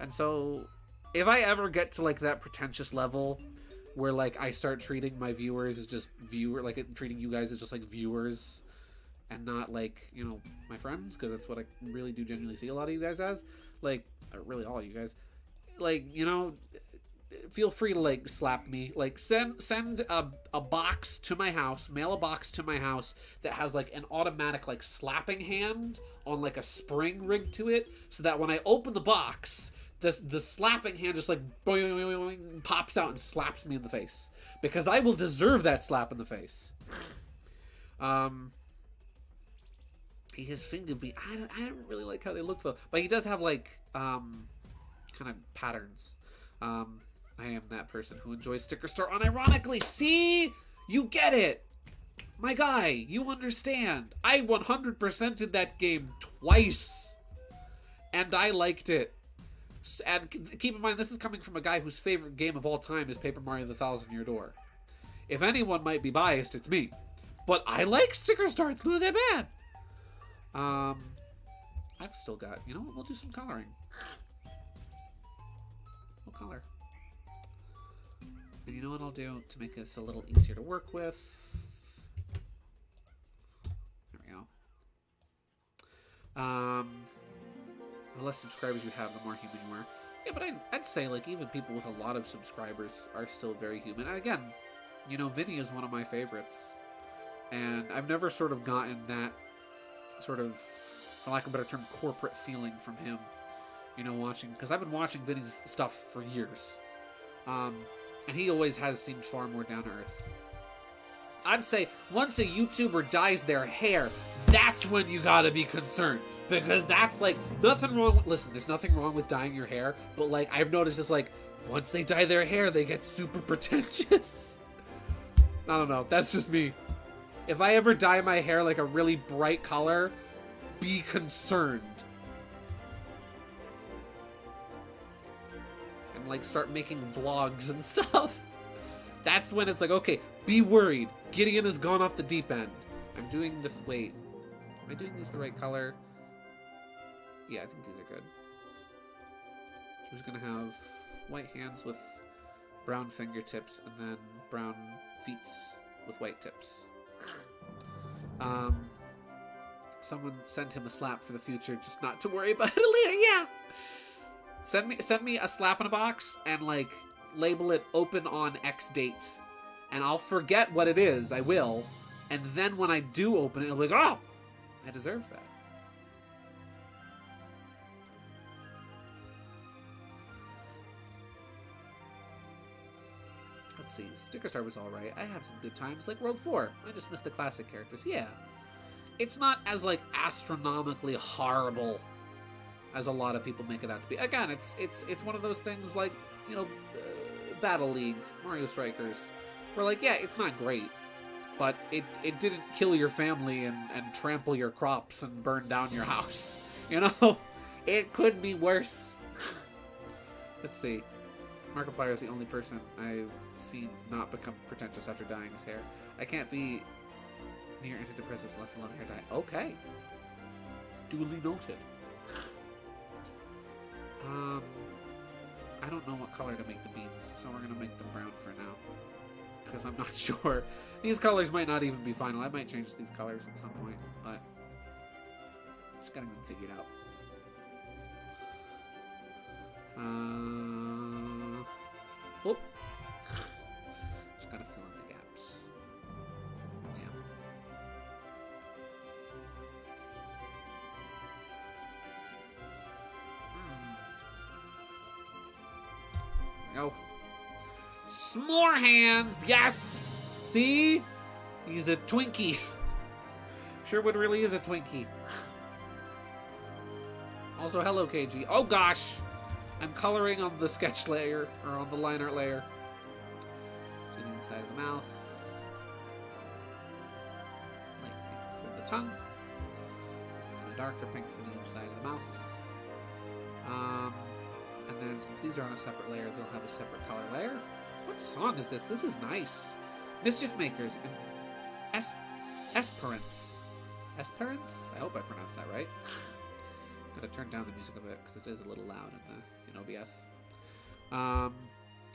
And so if I ever get to, like, that pretentious level where, like, I start treating my viewers as just treating you guys as just, like, viewers and not, like, you know, my friends, because that's what I really do genuinely see a lot of you guys as, like, really all of you guys, like, you know, feel free to, like, slap me. Like, send a box to my house, mail a box to my house that has, like, an automatic, like, slapping hand on, like, a spring rig to it, so that when I open the box, the slapping hand just, like, boing, boing, boing, boing, pops out and slaps me in the face. Because I will deserve that slap in the face. His finger be... I don't really like how they look, though. But he does have, like, kind of patterns. I am that person who enjoys Sticker Store unironically. See? You get it. My guy, you understand. I 100%ed that game twice. And I liked it. And keep in mind, this is coming from a guy whose favorite game of all time is Paper Mario the Thousand Year Door. If anyone might be biased, it's me. But I like Sticker Store. It's not that bad. I've still got... You know what? We'll do some coloring. We'll color. And you know what I'll do to make this a little easier to work with? There we go. the less subscribers you have, the more human you are. Yeah, but I'd say, like, even people with a lot of subscribers are still very human. And again, you know, Vinny is one of my favorites. And I've never sort of gotten that sort of, for lack of a better term, corporate feeling from him. You know, watching, because I've been watching Vinny's stuff for years. And he always has seemed far more down to earth. I'd say once a YouTuber dyes their hair, that's when you gotta be concerned. Because that's like, nothing wrong with, listen, there's nothing wrong with dyeing your hair, but like, I've noticed just like, once they dye their hair, they get super pretentious. I don't know, that's just me. If I ever dye my hair like a really bright color, be concerned. And like start making vlogs and stuff. That's when it's like, okay, be worried. Gideon has gone off the deep end. I'm doing the, wait. Am I doing these the right color? Yeah, I think these are good. So he's gonna have white hands with brown fingertips and then brown feet with white tips. Someone sent him a slap for the future, just not to worry about it later. Yeah. Send me a slap in a box and like label it open on X date. And I'll forget what it is, I will. And then when I do open it, I'll be like, oh, I deserve that. Let's see, Sticker Star was alright. I had some good times, like World 4. I just missed the classic characters. Yeah. It's not as, like, astronomically horrible as a lot of people make it out to be. Again, it's one of those things like, you know, Battle League, Mario Strikers, where, like, yeah, it's not great, but it didn't kill your family and trample your crops and burn down your house. You know? It could be worse. Let's see. Markiplier is the only person I've seen not become pretentious after dyeing his hair. I can't be near antidepressants unless I let hair dye. Okay. Duly noted. I don't know what color to make the beans, so we're going to make them brown for now. Because I'm not sure. These colors might not even be final. I might change these colors at some point, but just getting them figured out. Whoop. Just gotta fill in the gaps. Yeah. Go. S'more hands! Yes! See? He's a Twinkie. Sherwood really is a Twinkie. Also, hello, KG. Oh, gosh! I'm coloring on the sketch layer, or on the line art layer. To the inside of the mouth. Light pink for the tongue. And a darker pink for the inside of the mouth. And then, since these are on a separate layer, they'll have a separate color layer. What song is this? This is nice. Mischief Makers and Esperance. Esperance? I hope I pronounced that right. Gotta turn down the music a bit because it is a little loud in OBS. I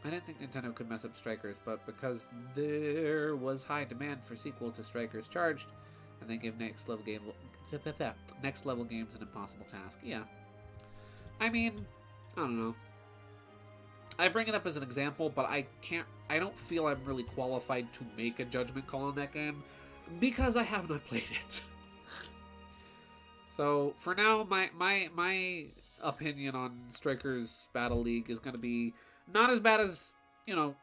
didn't think Nintendo could mess up Strikers, but because there was high demand for sequel to Strikers Charged, and they give next level games an impossible task. Yeah. I mean, I don't know. I bring it up as an example, but I don't feel I'm really qualified to make a judgment call on that game because I have not played it. So for now, my opinion on Strikers Battle League is going to be not as bad as, you know,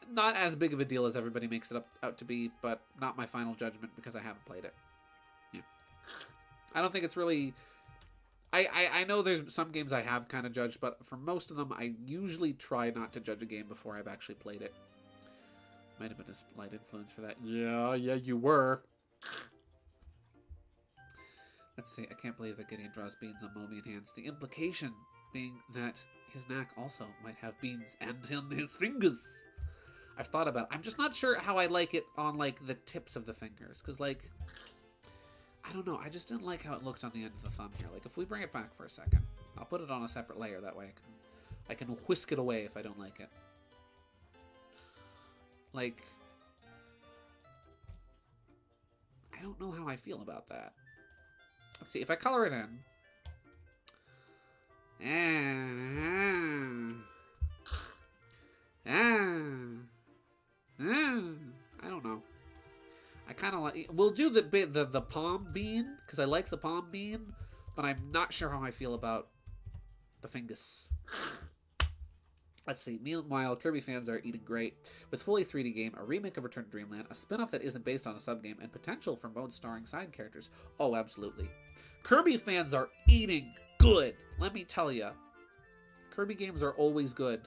not as big of a deal as everybody makes it out to be, but not my final judgment because I haven't played it. Yeah. I don't think it's really... I know there's some games I have kind of judged, but for most of them, I usually try not to judge a game before I've actually played it. Might have been a slight influence for that. Yeah, you were. Let's see, I can't believe that Gideon draws beans on Mobian hands. The implication being that his knack also might have beans and in his fingers. I've thought about it. I'm just not sure how I like it on, like, the tips of the fingers. Because, like, I don't know. I just didn't like how it looked on the end of the thumb here. Like, if we bring it back for a second, I'll put it on a separate layer. That way I can whisk it away if I don't like it. Like, I don't know how I feel about that. Let's see. If I color it in, I don't know. I kind of like. We'll do the palm bean because I like the palm bean, but I'm not sure how I feel about the fungus. Let's see. Meanwhile, Kirby fans are eating great. With fully 3D game, a remake of Return to Dreamland, a spin-off that isn't based on a subgame, and potential for modes starring side characters. Oh, absolutely. Kirby fans are eating good. Let me tell ya. Kirby games are always good.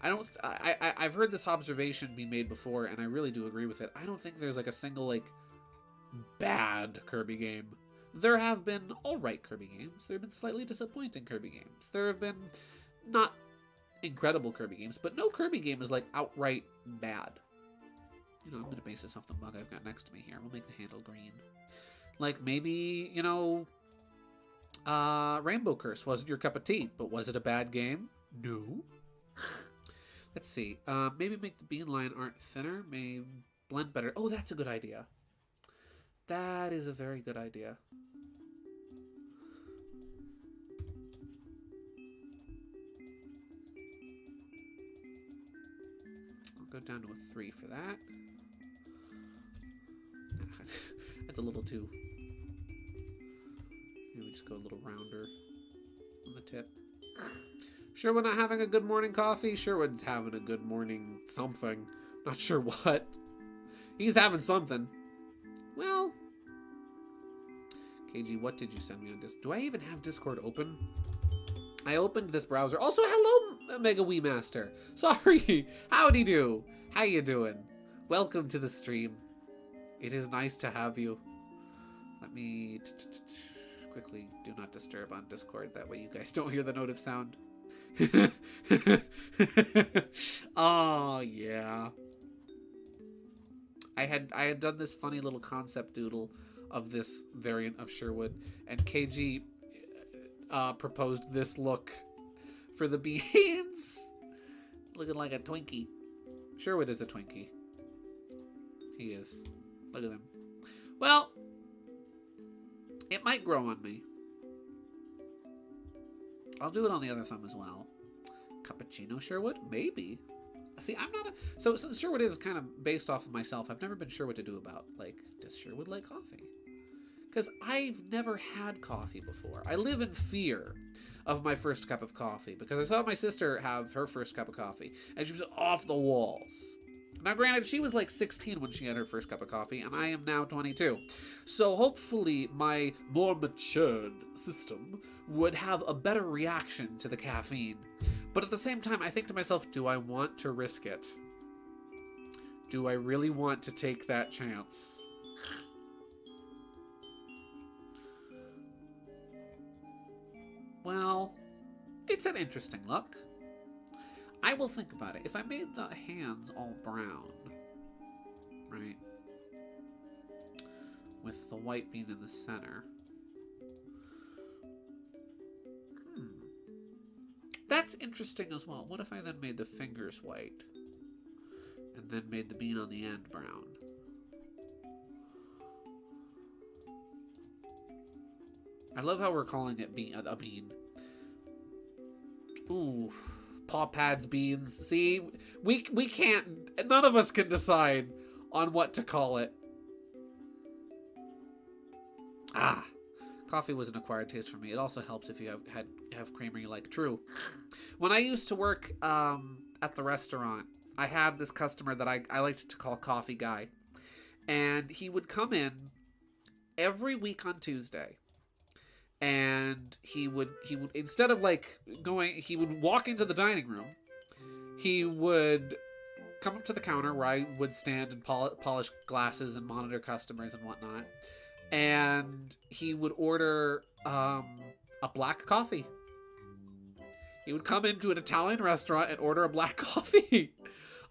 I've heard this observation be made before, and I really do agree with it. I don't think there's like a single like bad Kirby game. There have been alright Kirby games. There have been slightly disappointing Kirby games. There have been not incredible Kirby games, but no Kirby game is like outright bad. You know, I'm gonna base this off the mug I've got next to me here. We'll make the handle green. Like maybe, you know, Rainbow Curse wasn't your cup of tea, but was it a bad game? No. Let's see. Maybe make the bean line art thinner. Maybe blend better. Oh, that's a good idea. That is a very good idea. I'll go down to a 3 for that. That's a little too... Maybe just go a little rounder on the tip. Sherwood not having a good morning coffee? Sherwood's having a good morning something. Not sure what. He's having something. Well. KG, what did you send me on Discord? Do I even have Discord open? I opened this browser. Also, hello, Mega Wii Master. Sorry. Howdy do. How you doing? Welcome to the stream. It is nice to have you. Let me quickly do not disturb on Discord. That way you guys don't hear the notif sound. Oh yeah. I had done this funny little concept doodle of this variant of Sherwood, and KG proposed this look for the beans. Looking like a Twinkie. Sherwood is a Twinkie. He is. Look at him. Well, it might grow on me. I'll do it on the other thumb as well. Cappuccino Sherwood? Maybe. See, I'm not a... So, since Sherwood is kind of based off of myself, I've never been sure what to do about, like, does Sherwood like coffee? Because I've never had coffee before. I live in fear of my first cup of coffee, because I saw my sister have her first cup of coffee, and she was off the walls. Now, granted, she was like 16 when she had her first cup of coffee, and I am now 22. So hopefully my more matured system would have a better reaction to the caffeine. But at the same time, I think to myself, do I want to risk it? Do I really want to take that chance? Well, it's an interesting look. I will think about it. If I made the hands all brown, right, with the white being in the center. That's interesting as well. What if I then made the fingers white and then made the bean on the end brown? I love how we're calling it a bean. Ooh. Paw Pads beans. See, we can't, none of us can decide on what to call it. Ah, coffee was an acquired taste for me. It also helps if you have creamer you like. True. When I used to work at the restaurant, I had this customer that I liked to call Coffee Guy, and he would come in every week on Tuesday. And he would instead of like going, he would walk into the dining room. He would come up to the counter where I would stand and polish glasses and monitor customers and whatnot. And he would order a black coffee. He would come into an Italian restaurant and order a black coffee.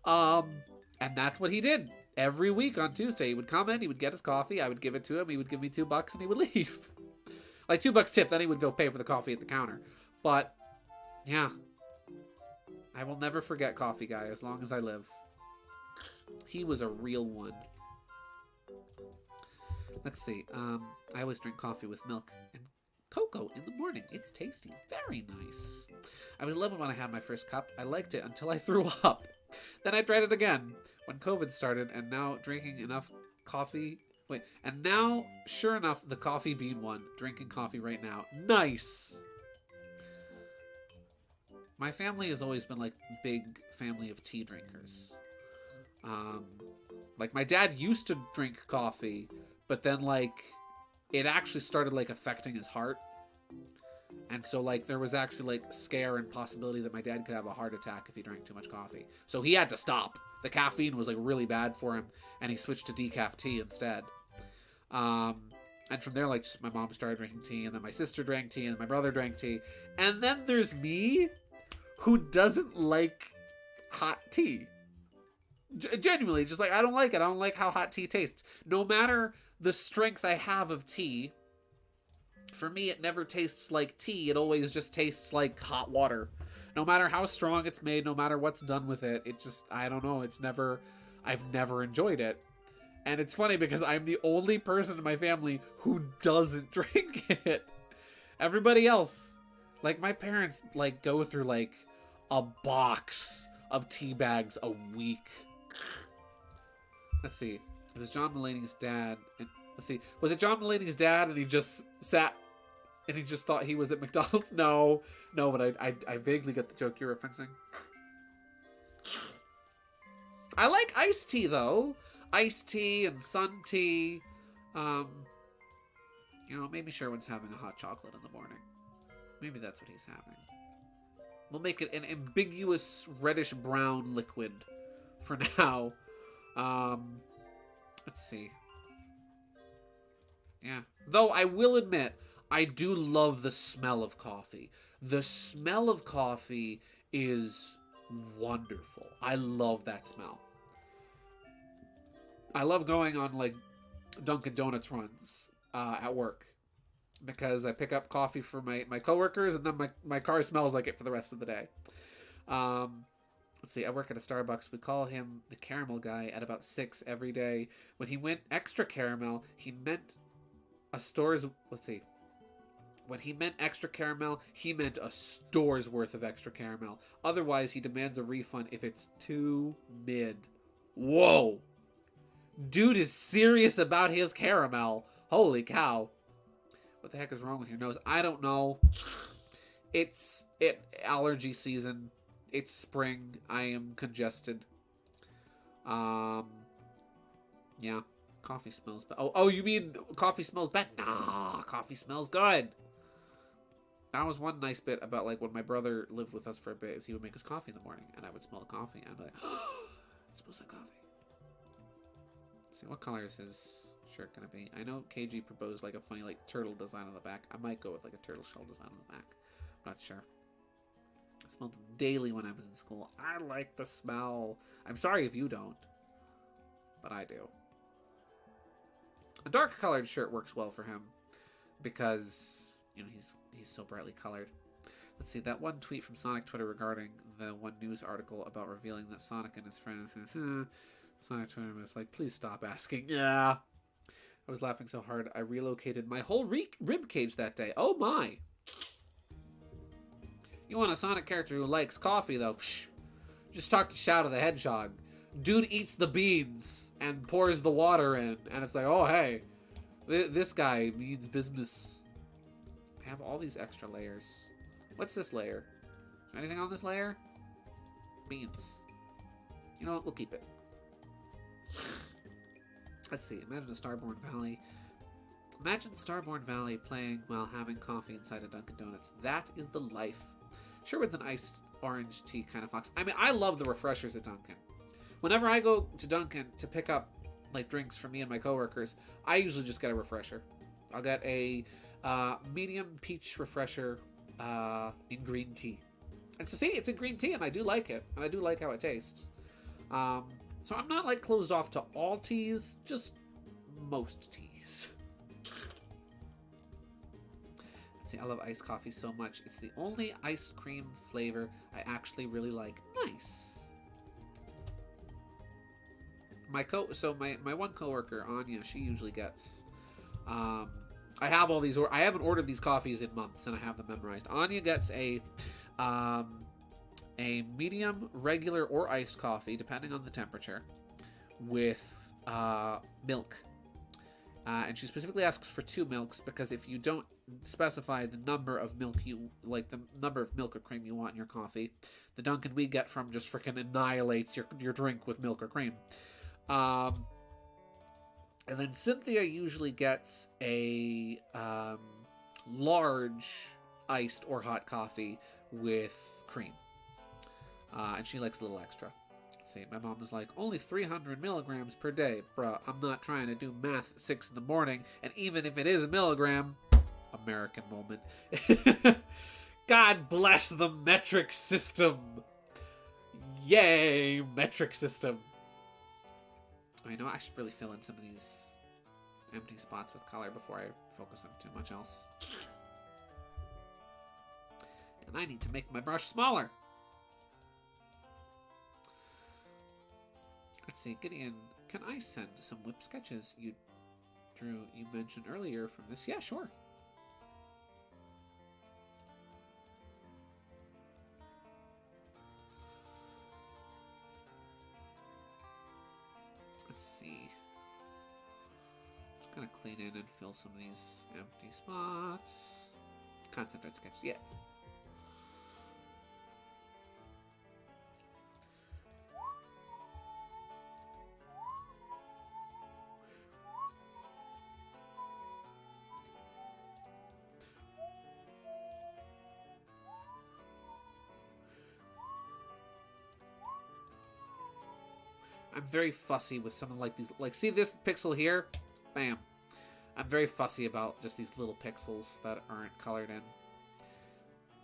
And that's what he did every week on Tuesday. He would come in, he would get his coffee, I would give it to him, he would give me $2 and he would leave. Like $2 tip, then he would go pay for the coffee at the counter. But, yeah. I will never forget Coffee Guy as long as I live. He was a real one. Let's see. I always drink coffee with milk and Cocoa in the morning. It's tasty. Very nice. I was 11 when I had my first cup. I liked it until I threw up. Then I tried it again when COVID started, and now drinking enough coffee. Wait, and now, sure enough, the coffee bean one. Drinking coffee right now. Nice! My family has always been, like, big family of tea drinkers. Like, my dad used to drink coffee, but then, like, it actually started, like, affecting his heart. And so, like, there was actually, like, scare and possibility that my dad could have a heart attack if he drank too much coffee. So he had to stop. The caffeine was, like, really bad for him, and he switched to decaf tea instead. And from there, like, just my mom started drinking tea, and then my sister drank tea, and my brother drank tea. And then there's me, who doesn't like hot tea. Genuinely, just like, I don't like it. I don't like how hot tea tastes. No matter the strength I have of tea, for me, it never tastes like tea. It always just tastes like hot water. No matter how strong it's made, no matter what's done with it, it just, I don't know, I've never enjoyed it. And it's funny because I'm the only person in my family who doesn't drink it. Everybody else, like my parents, like go through like a box of tea bags a week. Let's see. It was John Mulaney's dad. And, let's see. Was it John Mulaney's dad and he just sat and he just thought he was at McDonald's? No, but I vaguely get the joke you're referencing. I like iced tea though. Iced tea and sun tea. You know, maybe Sherwin's having a hot chocolate in the morning. Maybe that's what he's having. We'll make it an ambiguous reddish brown liquid for now. Let's see. Yeah. Though I will admit, I do love the smell of coffee. The smell of coffee is wonderful. I love that smell. I love going on, like, Dunkin' Donuts runs at work. Because I pick up coffee for my coworkers, and then my car smells like it for the rest of the day. Let's see, I work at a Starbucks. We call him the caramel guy at about 6 every day. When he went extra caramel, he meant a store's... Let's see. When he meant extra caramel, he meant a store's worth of extra caramel. Otherwise, he demands a refund if it's too mid. Whoa! Dude is serious about his caramel. Holy cow. What the heck is wrong with your nose? I don't know. It's allergy season. It's spring. I am congested. Yeah. Coffee smells bad. Oh, you mean coffee smells bad? Nah, coffee smells good. That was one nice bit about, like, when my brother lived with us for a bit, is he would make us coffee in the morning, and I would smell the coffee, and I'd be like, oh, it smells like coffee. Let's see, what color is his shirt gonna be? I know KG proposed, like, a funny, like, turtle design on the back. I might go with, like, a turtle shell design on the back. I'm not sure. I smelled them daily when I was in school. I like the smell. I'm sorry if you don't, but I do. A dark colored shirt works well for him because, you know, he's so brightly colored. Let's see, that one tweet from Sonic Twitter regarding the one news article about revealing that Sonic and his friends... Sonic Twitter was like, please stop asking. Yeah. I was laughing so hard, I relocated my whole rib cage that day. Oh my. You want a Sonic character who likes coffee, though? Psh, just talk to Shadow the Hedgehog. Dude eats the beans and pours the water in, and it's like, oh, hey, this guy means business. I have all these extra layers. What's this layer? Is there anything on this layer? Beans. You know what? We'll keep it. Let's see. Imagine a Starborn Valley. Imagine Starborn Valley playing while having coffee inside a Dunkin' Donuts. That is the life. Sherwood's an iced orange tea kind of fox. I mean, I love the refreshers at Dunkin'. Whenever I go to Dunkin' to pick up, like, drinks for me and my coworkers, I usually just get a refresher. I'll get a medium peach refresher in green tea. And so, see, it's in green tea, and I do like it. And I do like how it tastes. So I'm not, like, closed off to all teas, just most teas. Let's see, I love iced coffee so much. It's the only ice cream flavor I actually really like. Nice. My one coworker, Anya, she usually gets I have all these. I haven't ordered these coffees in months, and I have them memorized. Anya gets a medium, regular, or iced coffee, depending on the temperature, with milk. And she specifically asks for 2 milks because if you don't specify the number of milk you like, the number of milk or cream you want in your coffee, the Dunkin' we get from just freaking annihilates your drink with milk or cream. And then Cynthia usually gets a large iced or hot coffee with cream. And she likes a little extra. Let's see, my mom was like, only 300 milligrams per day. Bruh, I'm not trying to do math at 6 in the morning. And even if it is a milligram, American moment. God bless the metric system. Yay, metric system. I know I should really fill in some of these empty spots with color before I focus on too much else. And I need to make my brush smaller. Let's see, Gideon, can I send some whip sketches you mentioned earlier from this? Yeah, sure. Let's see. Just gonna clean in and fill some of these empty spots. Concept art sketch, yeah. I'm very fussy with something like these. Like, see this pixel here? Bam. I'm very fussy about just these little pixels that aren't colored in.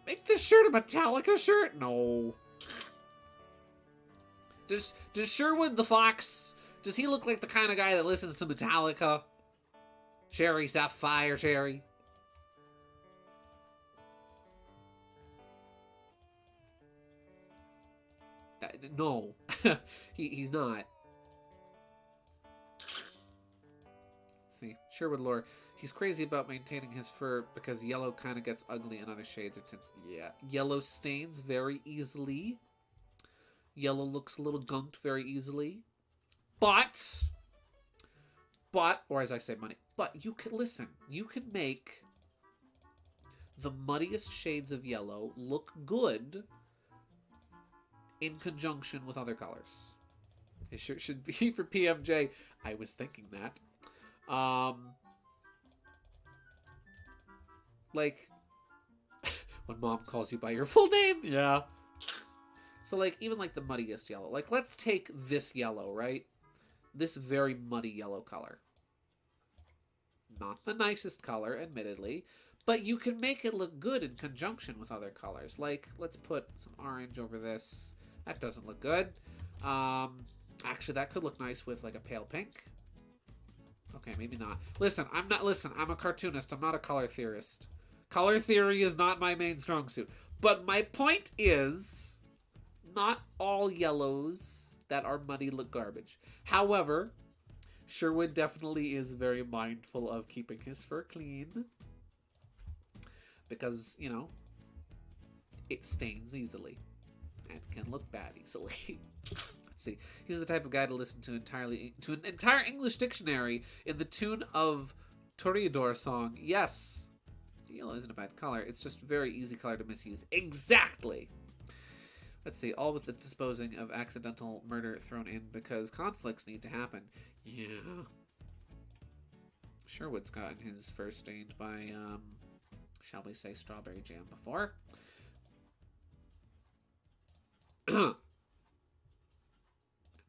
Make this shirt a Metallica shirt? No. Does Sherwood the Fox, does he look like the kind of guy that listens to Metallica? Cherry Sapphire Cherry? No. He's not. Let's see. Sherwood lore. He's crazy about maintaining his fur because yellow kind of gets ugly in other shades or tints. Yeah. Yellow stains very easily. Yellow looks a little gunked very easily. But, or as I say, money. But you can, listen, you can make the muddiest shades of yellow look good in conjunction with other colors. It sure should be for PMJ. I was thinking that. Like, when mom calls you by your full name. Yeah. So, like, even like the muddiest yellow. Like, let's take this yellow, right? This very muddy yellow color. Not the nicest color, admittedly. But you can make it look good in conjunction with other colors. Like, let's put some orange over this. That doesn't look good. Actually, that could look nice with, like, a pale pink. Okay, maybe not. Listen, I'm a cartoonist. I'm not a color theorist. Color theory is not my main strong suit. But my point is, not all yellows that are muddy look garbage. However, Sherwood definitely is very mindful of keeping his fur clean. Because, you know, it stains easily. And can look bad easily. Let's see. He's the type of guy to listen to an entire English dictionary in the tune of Toreador song. Yes. Yellow isn't a bad color. It's just a very easy color to misuse. Exactly. Let's see. All with the disposing of accidental murder thrown in because conflicts need to happen. Yeah. Sherwood's gotten his fur stained by, shall we say, strawberry jam before. And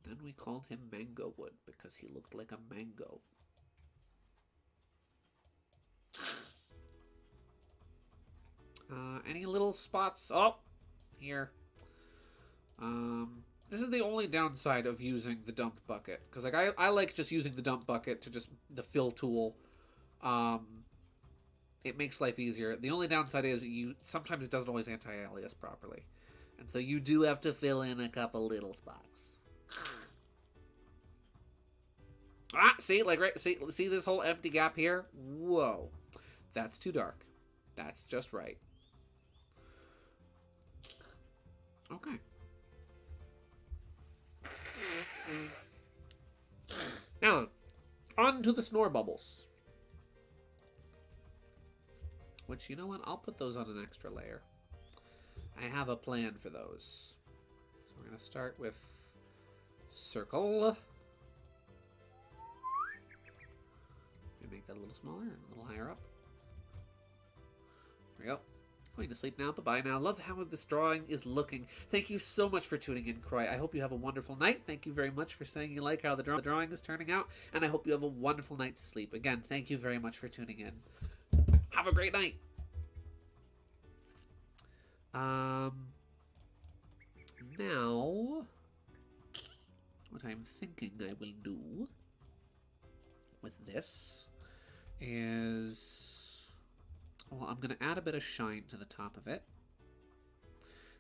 then we called him Mango Wood because he looked like a mango. Any little spots? Oh, here. This is the only downside of using the dump bucket. Because like I like just using the dump bucket to just the fill tool. It makes life easier. The only downside is sometimes it doesn't always anti-alias properly. And so you do have to fill in a couple little spots. See, like, right, see this whole empty gap here? Whoa. That's too dark. That's just right. Okay. Now, on to the snore bubbles. Which, you know what? I'll put those on an extra layer. I have a plan for those. So we're going to start with circle. Make that a little smaller and a little higher up. There we go. Going to sleep now. Bye-bye now. Love how this drawing is looking. Thank you so much for tuning in, Croy. I hope you have a wonderful night. Thank you very much for saying you like how the drawing is turning out. And I hope you have a wonderful night's sleep. Again, thank you very much for tuning in. Have a great night. Now, what I'm thinking I will do with this is, well, I'm going to add a bit of shine to the top of it.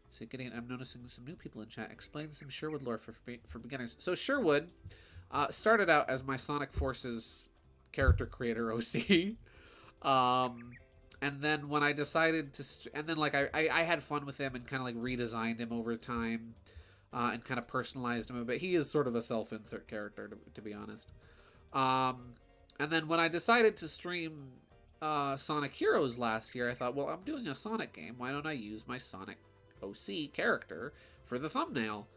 So I'm noticing some new people in chat. Explain some Sherwood lore for beginners. So Sherwood started out as my Sonic Forces character creator OC. And then when I decided to, and then like I had fun with him and kind of like redesigned him over time, and kind of personalized him a bit. He is sort of a self-insert character, to be honest. And then when I decided to stream Sonic Heroes last year, I thought, well, I'm doing a Sonic game. Why don't I use my Sonic OC character for the thumbnail?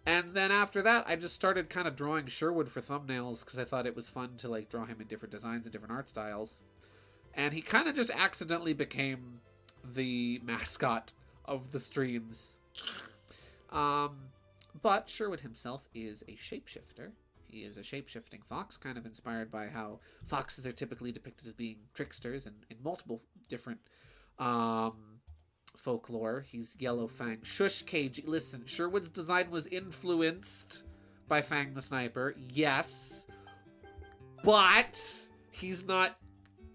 And then after that, I just started kind of drawing Sherwood for thumbnails because I thought it was fun to like draw him in different designs and different art styles. And he kind of just accidentally became the mascot of the streams. But Sherwood himself is a shapeshifter. He is a shape-shifting fox, kind of inspired by how foxes are typically depicted as being tricksters in multiple different folklore. He's Yellow Fang. Shush, KG. Listen, Sherwood's design was influenced by Fang the Sniper. Yes. But he's not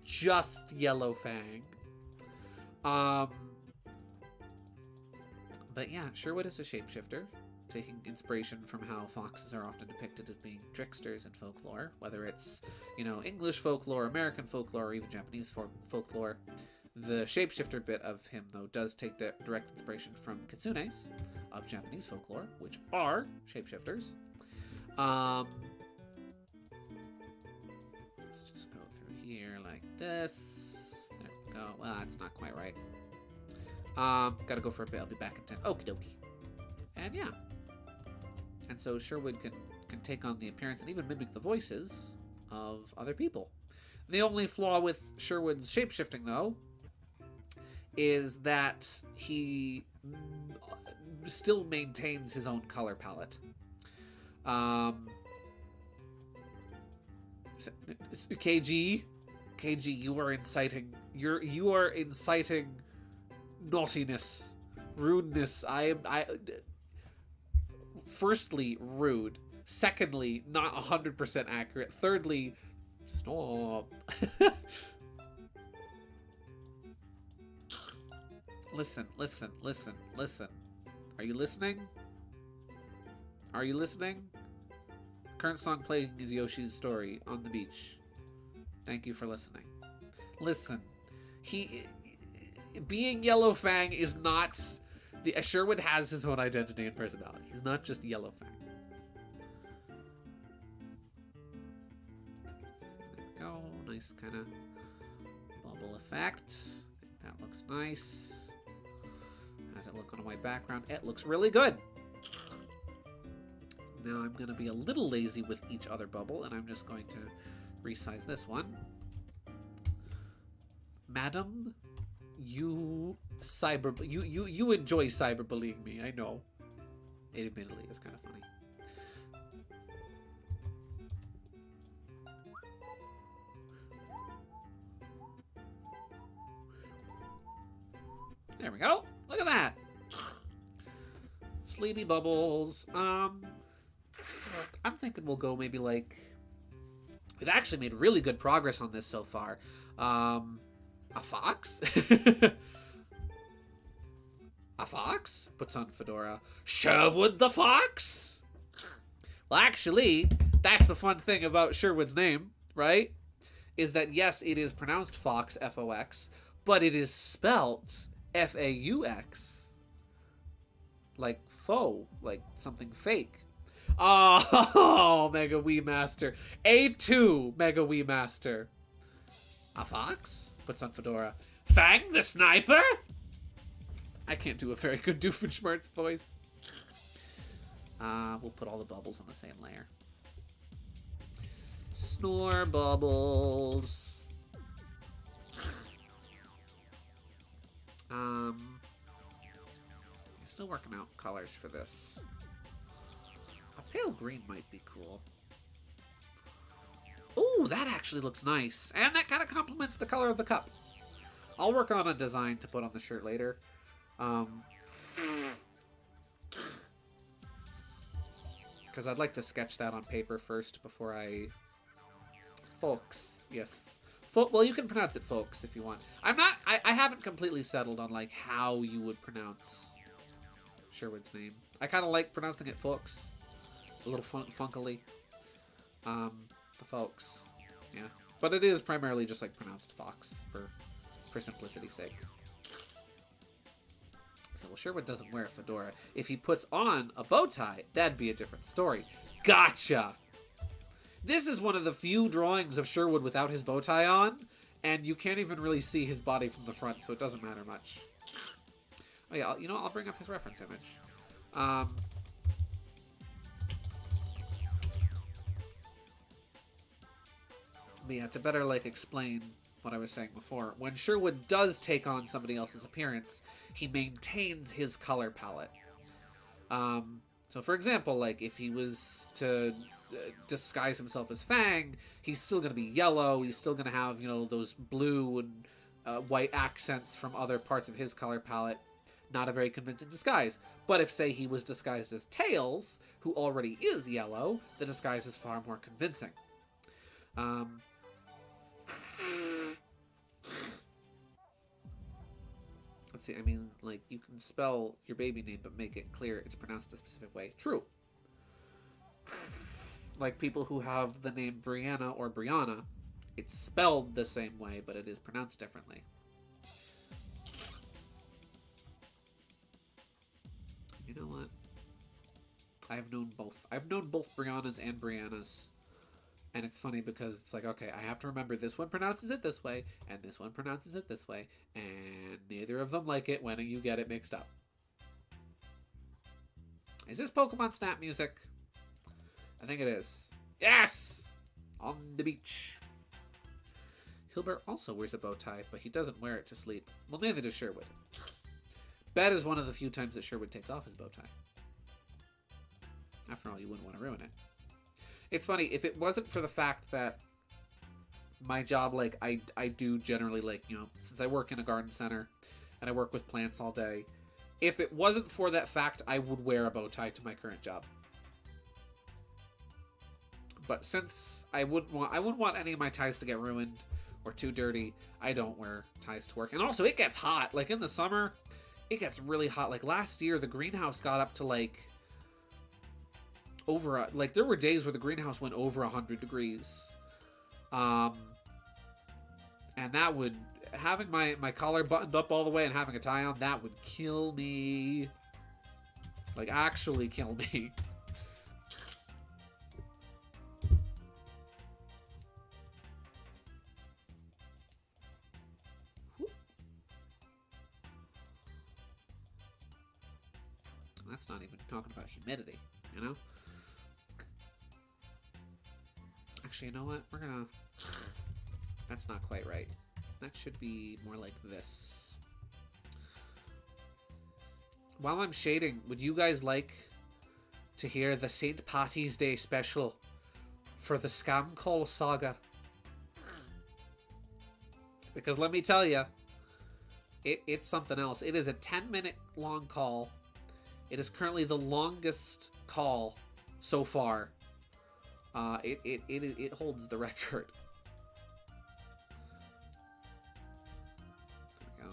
just Yellow Fang. But yeah, Sherwood is a shapeshifter, taking inspiration from how foxes are often depicted as being tricksters in folklore, whether it's, you know, English folklore, American folklore, or even Japanese folklore. The shapeshifter bit of him, though, does take direct inspiration from kitsunes of Japanese folklore, which are shapeshifters. Let's just go through here like this. There we go. Well, that's not quite right. Gotta go for a bit. I'll be back in 10. Okie dokie. And yeah. And so Sherwood can take on the appearance and even mimic the voices of other people. The only flaw with Sherwood's shapeshifting, though, is that he still maintains his own color palette. KG, you are inciting. You are inciting naughtiness, rudeness. Firstly, rude. Secondly, not 100% accurate. Thirdly, stop. Listen. Are you listening? Are you listening? Current song playing is Yoshi's Story on the beach. Thank you for listening. Listen, being Yellow Fang is not... Sherwood has his own identity and personality. He's not just Yellow Fang. So there we go. Nice kind of bubble effect. That looks nice. How's it look on a white background? It looks really good. Now I'm going to be a little lazy with each other bubble, and I'm just going to resize this one. Madam, you enjoy cyberbullying me, I know. It admittedly is kind of funny. There we go. Look at that. Sleepy bubbles. I'm thinking we'll go maybe like... We've actually made really good progress on this so far. A fox? A fox? Puts on fedora. Sherwood the Fox? Well, actually, that's the fun thing about Sherwood's name, right? is that yes, it is pronounced Fox, F-O-X, but it is spelt F-A-U-X. Like faux, like something fake. Oh, Mega Wii Master. A2 Mega Wii Master. A fox? Puts on fedora. Fang the sniper? I can't do a very good Doofenshmirtz voice. We'll put all the bubbles on the same layer. Snore bubbles. Still working out colors for this. A pale green might be cool. Ooh, that actually looks nice. And that kind of complements the color of the cup. I'll work on a design to put on the shirt later. Because I'd like to sketch that on paper first before I... Folks, yes. Well, you can pronounce it folks if you want. I haven't completely settled on, like, how you would pronounce Sherwood's name. I kind of like pronouncing it folks. A little funkily. The folks. Yeah. But it is primarily just, like, pronounced fox for simplicity's sake. So, well, Sherwood doesn't wear a fedora. If he puts on a bow tie, that'd be a different story. Gotcha! This is one of the few drawings of Sherwood without his bow tie on, and you can't even really see his body from the front, so it doesn't matter much. Oh yeah, you know, I'll bring up his reference image. But yeah, to better, like, explain what I was saying before, when Sherwood does take on somebody else's appearance, he maintains his color palette. So for example, like, if he was to disguise himself as Fang, he's still going to be yellow, he's still going to have, you know, those blue and white accents from other parts of his color palette. Not a very convincing disguise. But if, say, he was disguised as Tails, who already is yellow, the disguise is far more convincing. Let's see, I mean, like, you can spell your baby name, but make it clear it's pronounced a specific way. True. Like people who have the name Brianna or Brianna, it's spelled the same way, but it is pronounced differently. You know what? I've known both. I've known both Briannas and Briannas. And it's funny because it's like, okay, I have to remember this one pronounces it this way, and this one pronounces it this way, and neither of them like it when you get it mixed up. Is this Pokemon Snap music? I think it is. Yes! On the beach. Hilbert also wears a bow tie, but he doesn't wear it to sleep. Well, neither does Sherwood. Bet is one of the few times that Sherwood takes off his bow tie. After all, you wouldn't want to ruin it. It's funny, if it wasn't for the fact that my job, like, I do generally, like, you know, since I work in a garden center and I work with plants all day, if it wasn't for that fact, I would wear a bow tie to my current job. But since I wouldn't want any of my ties to get ruined or too dirty, I don't wear ties to work. And also, it gets hot. Like, in the summer, it gets really hot. Like, last year, the greenhouse got up to, like, like, there were days where the greenhouse went over 100 degrees. And that would, having my collar buttoned up all the way and having a tie on, that would kill me. Like, actually kill me. That's not even talking about humidity, you know? Actually, you know what? We're gonna... That's not quite right. That should be more like this. While I'm shading, would you guys like to hear the St. Patty's Day special for the Scam Call Saga? Because let me tell you, it's something else. It is a 10-minute long call. It is currently the longest call so far. It holds the record. There we go.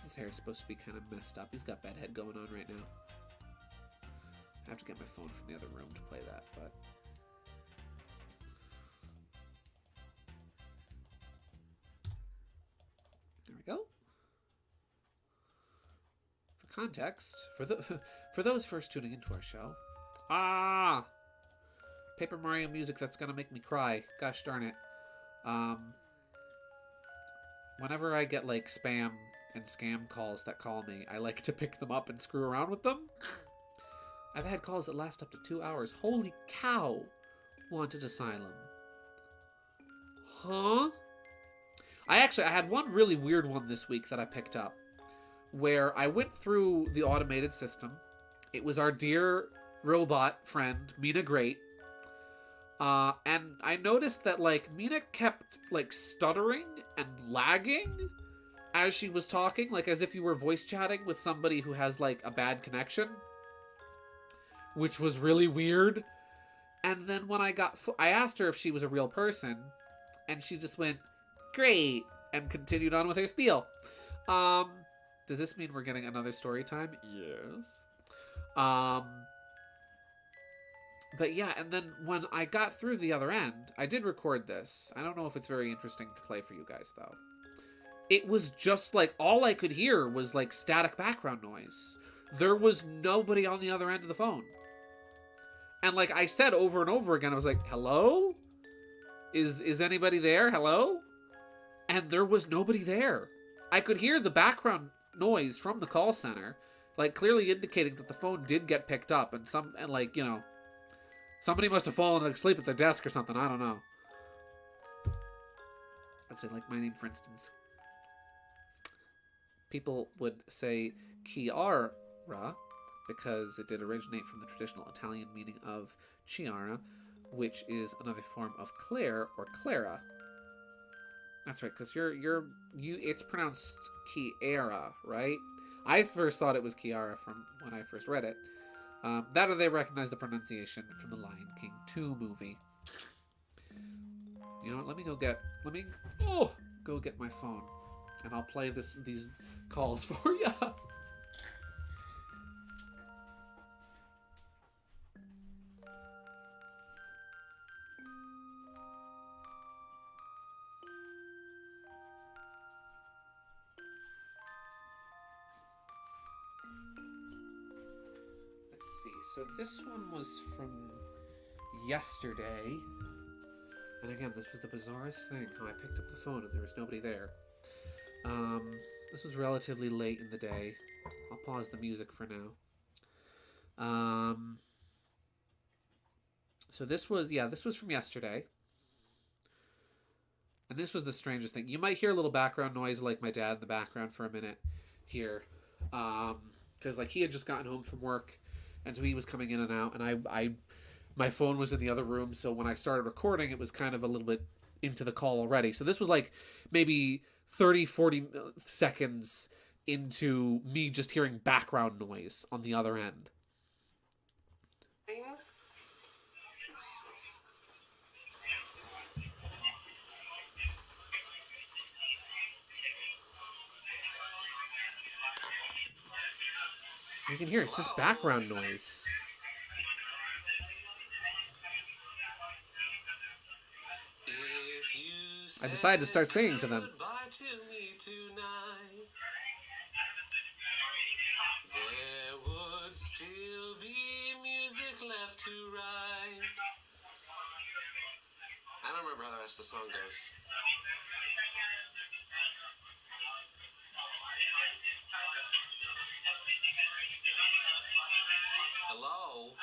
His hair is supposed to be kind of messed up. He's got bedhead going on right now. I have to get my phone from the other room to play that, but context, for those first tuning into our show, Paper Mario music that's gonna make me cry. Gosh darn it. Whenever I get like spam and scam calls that call me, I like to pick them up and screw around with them. I've had calls that last up to 2 hours. Holy cow! Wanted asylum. Huh? I had one really weird one this week that I picked up, where I went through the automated system. It was our dear robot friend, Mina Great. And I noticed that, like, Mina kept, like, stuttering and lagging as she was talking, like, as if you were voice chatting with somebody who has, like, a bad connection, which was really weird. And then when I asked her if she was a real person, and she just went, great, and continued on with her spiel. Does this mean we're getting another story time? Yes. But yeah, and then when I got through the other end, I did record this. I don't know if it's very interesting to play for you guys, though. It was just like, all I could hear was like static background noise. There was nobody on the other end of the phone. And like I said over and over again, I was like, hello? Is anybody there? Hello? And there was nobody there. I could hear the background noise from the call center, like clearly indicating that the phone did get picked up, and like, you know, somebody must have fallen asleep at their desk or something. I don't know. I'd say, like, my name, for instance. People would say Chiara because it did originate from the traditional Italian meaning of Chiara, which is another form of Claire or Clara. That's right, because it's pronounced Chiara, right? I first thought it was Chiara from when I first read it. That or they recognize the pronunciation from the Lion King 2 movie. You know what? Let me go get my phone, and I'll play these calls for you. So this one was from yesterday. And again, this was the bizarrest thing, how I picked up the phone and there was nobody there. This was relatively late in the day. I'll pause the music for now. So this was from yesterday. And this was the strangest thing. You might hear a little background noise like my dad in the background for a minute here. Because like he had just gotten home from work. And so he was coming in and out, and my phone was in the other room, so when I started recording, it was kind of a little bit into the call already. So this was like maybe 30, 40 seconds into me just hearing background noise on the other end. You can hear it's just background noise. I decided to start singing to them. There would still be music left to write. I don't remember how the rest of the song goes. Hello?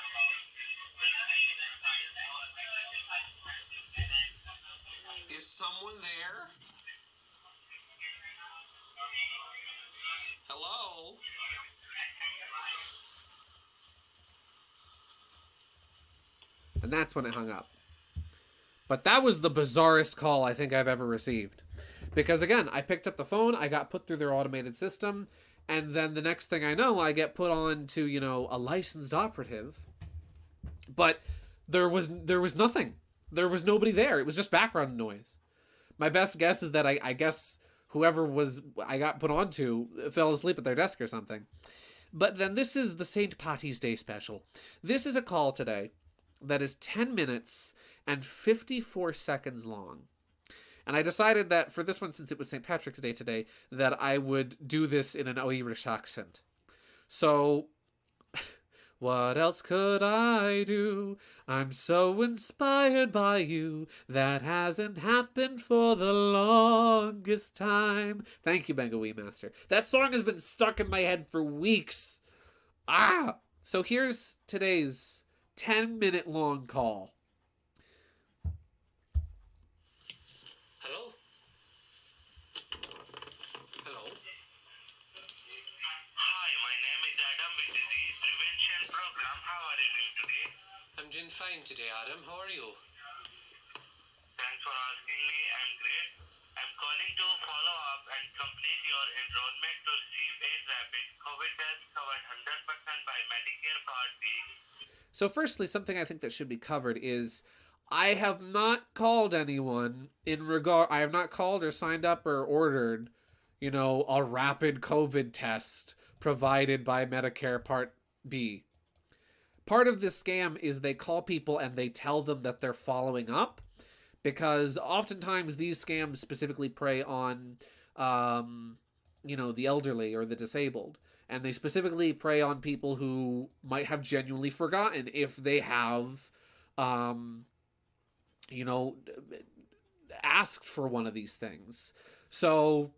Is someone there? Hello? And that's when it hung up. But that was the bizarrest call I think I've ever received. Because again, I picked up the phone, I got put through their automated system, and then the next thing I know, I get put on to, you know, a licensed operative. But there was nothing. There was nobody there. It was just background noise. My best guess is that I guess whoever I got put onto fell asleep at their desk or something. But then this is the St. Patty's Day special. This is a call today that is 10 minutes and 54 seconds long. And I decided that for this one, since it was St. Patrick's Day today, that I would do this in an Irish accent. So what else could I do? I'm so inspired by you. That hasn't happened for the longest time. Thank you, Benga Wee Master. That song has been stuck in my head for weeks. So here's today's 10-minute long call. Hello? Hello? Hi, my name is Adam with the Disease Prevention Program. How are you doing today? I'm doing fine today, Adam. How are you? Thanks for asking me. I'm great. I'm calling to follow up and complete your enrollment to receive a rapid COVID test covered 100% by Medicare Part B. So firstly, something I think that should be covered is I have not called anyone I have not called or signed up or ordered, a rapid COVID test provided by Medicare Part B. Part of this scam is they call people and they tell them that they're following up, because oftentimes these scams specifically prey on, the elderly or the disabled. And they specifically prey on people who might have genuinely forgotten if they have, asked for one of these things. So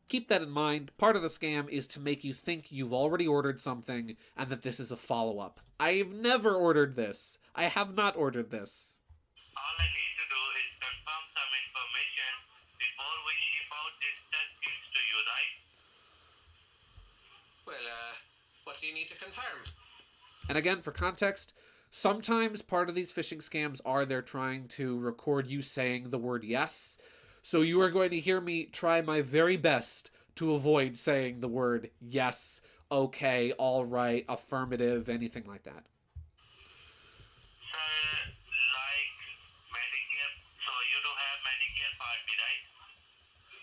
keep that in mind. Part of the scam is to make you think you've already ordered something and that this is a follow-up. I've never ordered this. I have not ordered this. All I need to do is confirm some information before we ship out these test kits to you, right? Well, what do you need to confirm? And again, for context, sometimes part of these phishing scams are they're trying to record you saying the word yes. So you are going to hear me try my very best to avoid saying the word yes, okay, all right, affirmative, anything like that. Sir, like Medicare, so you do have Medicare Part B, right?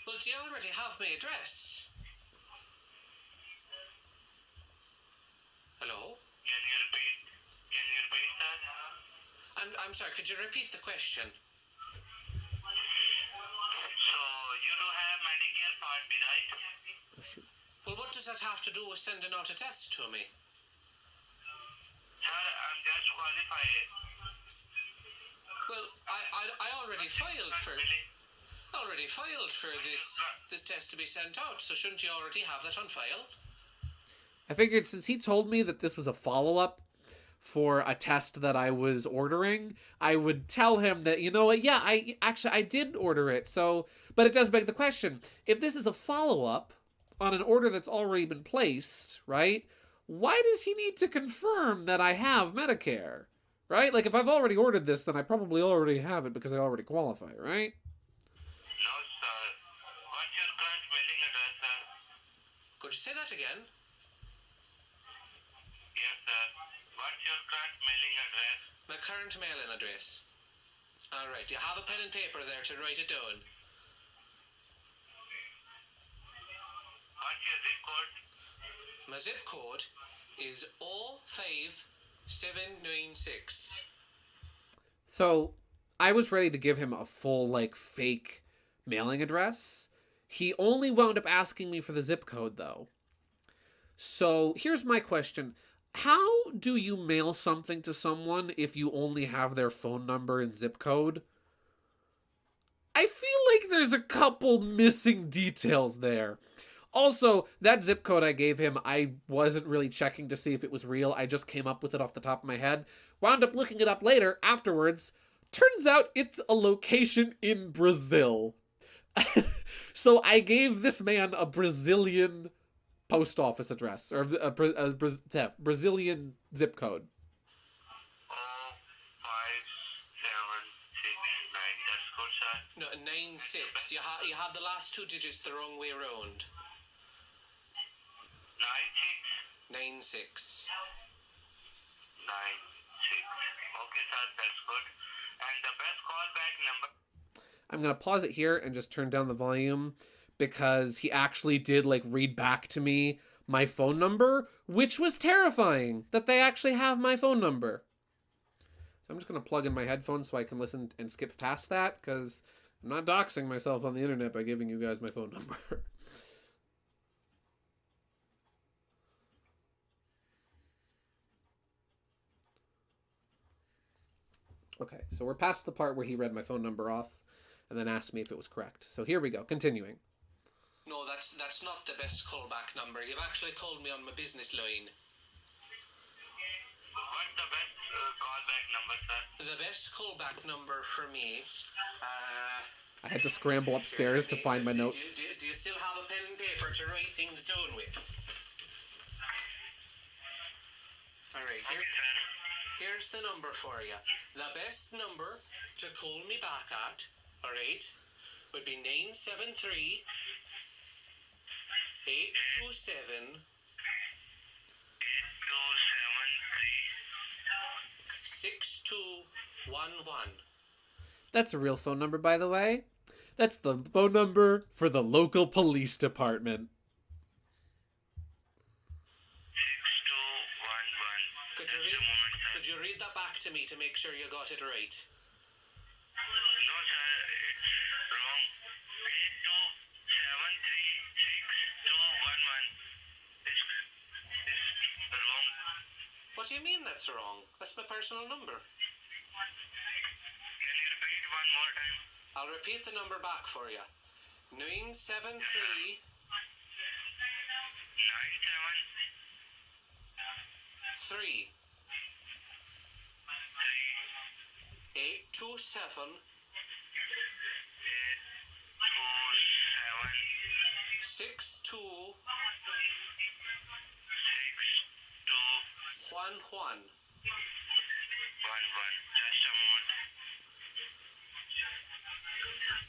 Well, do you already have my address? Hello? Can you repeat, sir? I'm sorry, could you repeat the question? So you do have Medicare Part B, right? Oh, shoot. Well, what does that have to do with sending out a test to me? Sir, I'm just qualified. Well, I already filed for this test to be sent out, so shouldn't you already have that on file? I figured since he told me that this was a follow-up for a test that I was ordering, I would tell him that, you know what, yeah, I did order it, so, but it does beg the question, if this is a follow-up on an order that's already been placed, right, why does he need to confirm that I have Medicare, right? Like, if I've already ordered this, then I probably already have it because I already qualify, right? No, sir. What's your current mailing address, sir? Could you say that again? Yes, sir. What's your current mailing address? My current mailing address. Alright, do you have a pen and paper there to write it down? What's your zip code? My zip code is 05796. So, I was ready to give him a full, fake mailing address. He only wound up asking me for the zip code, though. So, here's my question. How do you mail something to someone if you only have their phone number and zip code? I feel like there's a couple missing details there. Also, that zip code I gave him, I wasn't really checking to see if it was real. I just came up with it off the top of my head. Wound up looking it up later, afterwards. Turns out it's a location in Brazil. So I gave this man a Brazilian post office address, or a Brazilian zip code. 05769. That's good, sir. No, 96. You have the last two digits the wrong way around. 96. 96. Okay, sir, that's good. And the best callback number? I'm going to pause it here and just turn down the volume because he actually did read back to me my phone number, which was terrifying that they actually have my phone number. So I'm just going to plug in my headphones so I can listen and skip past that because I'm not doxing myself on the internet by giving you guys my phone number. Okay, so we're past the part where he read my phone number off and then asked me if it was correct. So here we go, continuing. No, that's not the best callback number. You've actually called me on my business line. What's the best callback number, sir? The best callback number for me... I had to scramble upstairs to find my notes. Do you still have a pen and paper to write things down with? Alright, here's the number for you. The best number to call me back at, alright, would be 973 827 6211. That's a real phone number, by the way. That's the phone number for the local police department. 6211. Could you read that back to me to make sure you got it right? No, sir, it's wrong. 82736211 is wrong. What do you mean that's wrong? That's my personal number. Can you repeat one more time? I'll repeat the number back for you. 973 3 827 6211. Just a moment.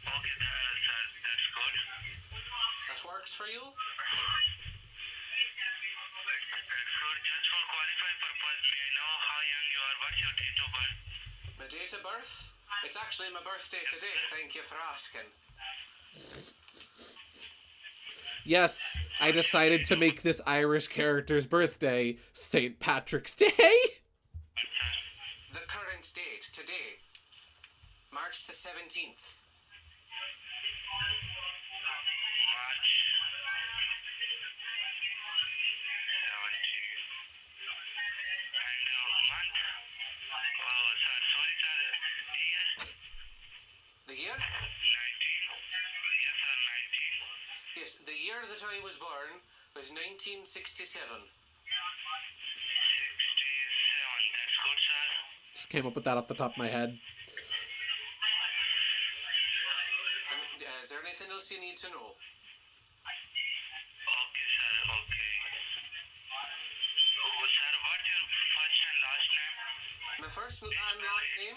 Okay, sir, that's good. That works for you? That's good. Just for qualify purpose, may I know how young you are? What's your date of birth? My date of birth? It's actually my birthday today. Thank you for asking. Yes, I decided to make this Irish character's birthday St. Patrick's Day. The current date, today, March the 17th. March 17th. And month? Oh, sir, sorry, sir. Year? The year? 19? Yes, sir, 19. Yes, the year that I was born was 1967. 67. That's good, sir. Just came up with that off the top of my head. Is there anything else you need to know? Okay, sir, okay. Oh, sir, what's your first and last name? My first and last name?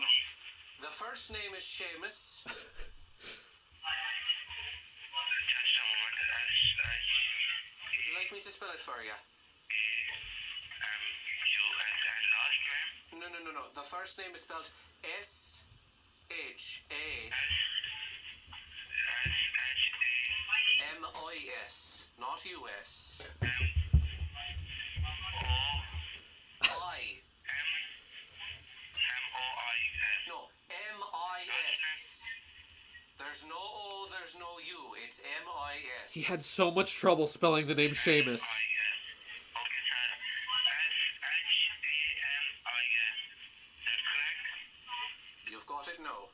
The first name is Seamus. Just a moment. Would you like me to spell it for you? S-A-M-U-S and last name? No. The first name is spelled S-H-A-M-I-S, not U-S. M-O-I-S. No, M-I-S. There's no O, there's no U. It's M-I-S. He had so much trouble spelling the name Seamus. Okay, sir. S-H-A-M-I-S. That's correct? You've got it now.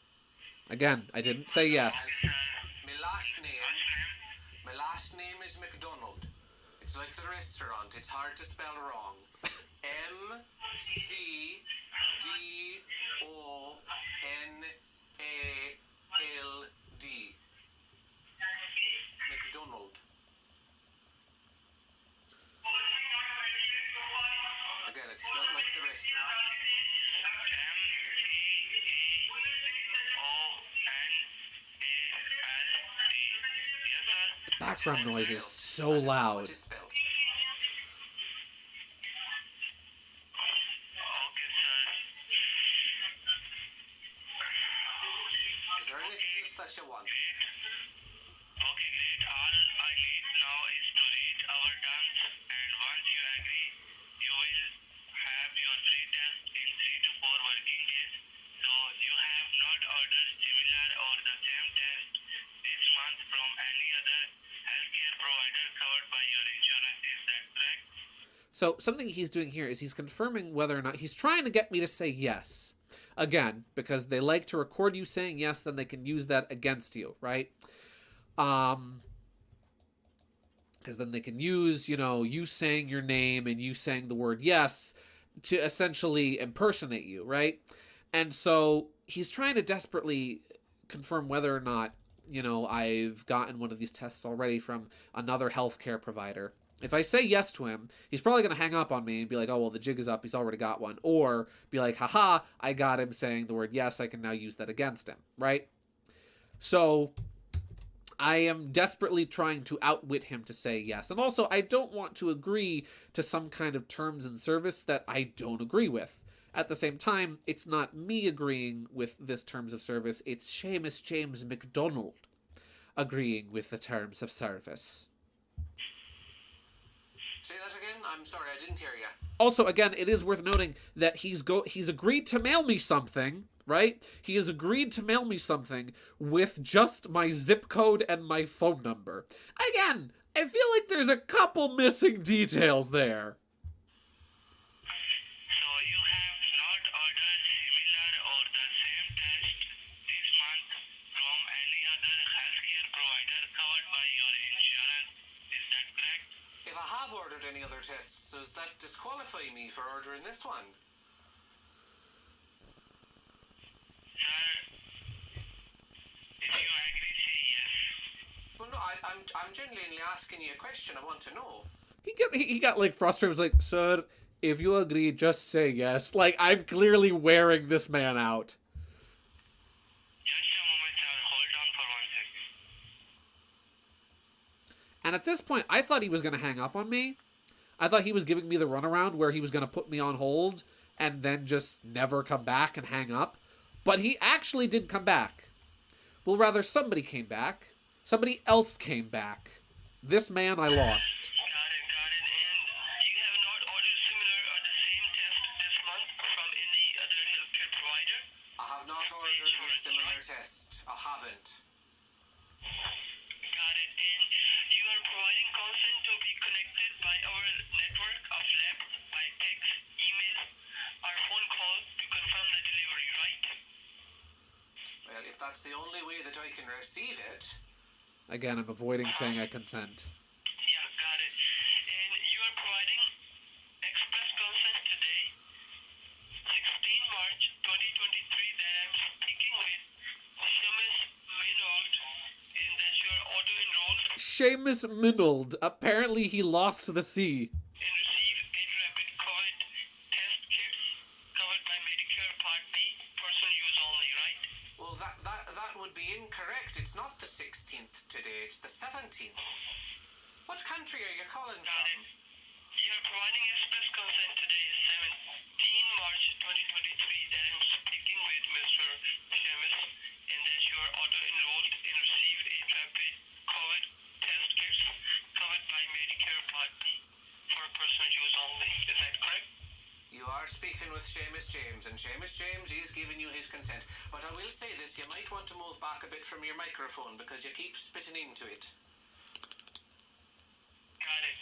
Again, I didn't say yes. My last name is McDonald. It's like the restaurant. It's hard to spell wrong. M-C-D-O-N-A-L-D. McDonald. Again, it's spelled like the restaurant. M-E-O-N-A-L-D. Yes, sir? Background noise is so That is how loud. it is spelled. Okay, sir. Is there anything else that you want? Okay, great. All I need now is to read our terms, and once you agree, you will have your free test in 3 to 4 working days. So you have not ordered similar or the same test this month from any other healthcare provider covered by your insurance. Is that correct? So something he's doing here is he's confirming whether or not he's trying to get me to say yes. Again, because they like to record you saying yes, then they can use that against you, right? Because then they can use, you saying your name and you saying the word yes to essentially impersonate you, right? And so he's trying to desperately confirm whether or not, I've gotten one of these tests already from another healthcare provider. If I say yes to him, he's probably going to hang up on me and be like, oh, well, the jig is up. He's already got one. Or be like, haha, I got him saying the word yes. I can now use that against him, right? So I am desperately trying to outwit him to say yes. And also, I don't want to agree to some kind of terms and service that I don't agree with. At the same time, it's not me agreeing with this terms of service. It's Seamus James McDonald agreeing with the terms of service. Say that again? I'm sorry, I didn't hear you. Also, again, it is worth noting that he's agreed to mail me something, right? He has agreed to mail me something with just my zip code and my phone number. Again, I feel like there's a couple missing details there. So you have not ordered similar or the same test this month from any other healthcare provider covered by your insurance. Is that correct? If I have ordered any other tests, does that disqualify me for ordering this one? Sir, if you agree, say yes. Well, no, I'm genuinely asking you a question. I want to know. He got like frustrated. He was like, sir, if you agree, just say yes. Like, I'm clearly wearing this man out. Just a moment, sir. Hold on for 1 second. And at this point, I thought he was going to hang up on me. I thought he was giving me the runaround where he was going to put me on hold and then just never come back and hang up. But he actually did come back. Well, rather, somebody came back. Somebody else came back. This man I lost. Got it. And you have not ordered similar or the same test this month from any other healthcare provider? I have not ordered a similar test. I haven't. Got it. And you are providing consent to be connected by our network of labs by text, email, or phone call to confirm the delivery, right? Well, if that's the only way that I can receive it... Again, I'm avoiding saying I consent. Yeah, got it. And you are providing express consent today, 16 March 2023, that I'm speaking with Seamus Minold, and that you are auto-enrolled Seamus Minold. Apparently he lost the sea. and receive 8 rapid COVID test kits covered by Medicare Part B, personal use only, right? Well, that would be incorrect. It's not the 16th today, it's the 17th. What country are you calling Got from? it. You are providing express consent today, 17 March 2023, that I'm speaking with Mr. Seamus, and that you are auto-enrolled and receive 8 rapid COVID test kits covered by Medicare Part B for personal use only. Is that correct? You are speaking with Seamus James, and Seamus James is giving you his consent. But I will say this, you might want to move back a bit from your microphone because you keep spitting into it. Got it.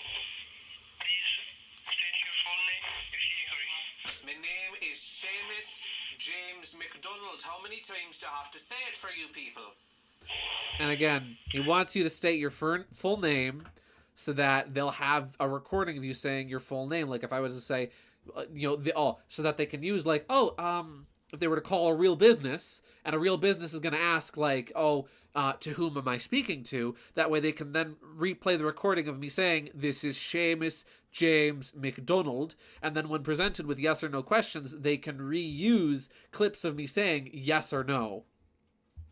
Please state your full name if you agree. My name is Seamus James McDonald. How many times do I have to say it for you people? And again, he wants you to state your full name so that they'll have a recording of you saying your full name. Like if I was to say, so that they can use like, if they were to call a real business and a real business is going to ask like, to whom am I speaking to? That way they can then replay the recording of me saying, this is Seamus James McDonald. And then when presented with yes or no questions, they can reuse clips of me saying yes or no.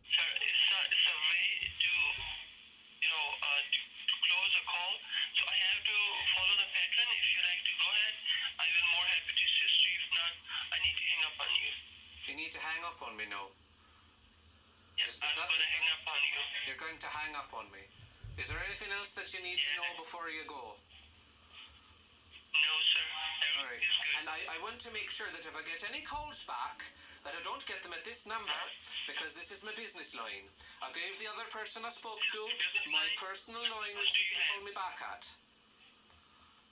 Sir, it's a way to, to close a call. So I have to follow the pattern. If you like to go ahead, I will more happy to assist you. If not, I need to hang up on you. You need to hang up on me now. Yes, I'm going to hang up on you. You're going to hang up on me. Is there anything else that you need to know before you go? No, sir. All right. Everything is good. And I want to make sure that if I get any calls back, that I don't get them at this number, because this is my business line. I gave the other person I spoke to my personal line, which you can call me back at.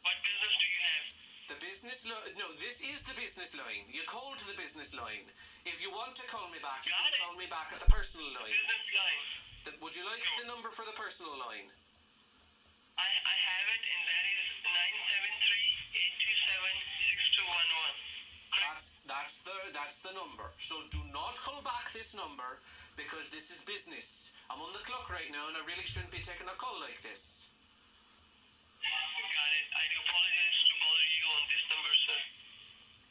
What business do you have? The business line. No, this is the business line. You call to the business line. If you want to call me back, you can call me back at the personal line. Business line. Would you like the number for the personal line? I have it, and that is 973-827-6211. That's the number. So do not call back this number because this is business. I'm on the clock right now, and I really shouldn't be taking a call like this. Got it. I do apologize to bother you on this number, sir.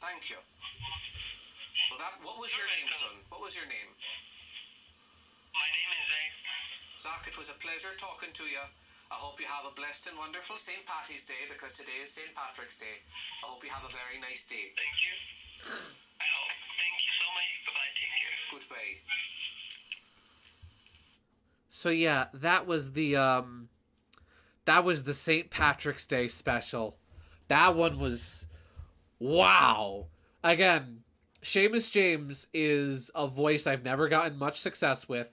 Thank you. Well, what was your name, son? What was your name? My name is Zach. Zach, it was a pleasure talking to you. I hope you have a blessed and wonderful St. Patty's Day, because today is St. Patrick's Day. I hope you have a very nice day. Thank you. I hope. Thank you so much. Bye-bye. Take care. Goodbye. So yeah, that was the St. Patrick's Day special. That one was wow. Again, Seamus James is a voice I've never gotten much success with.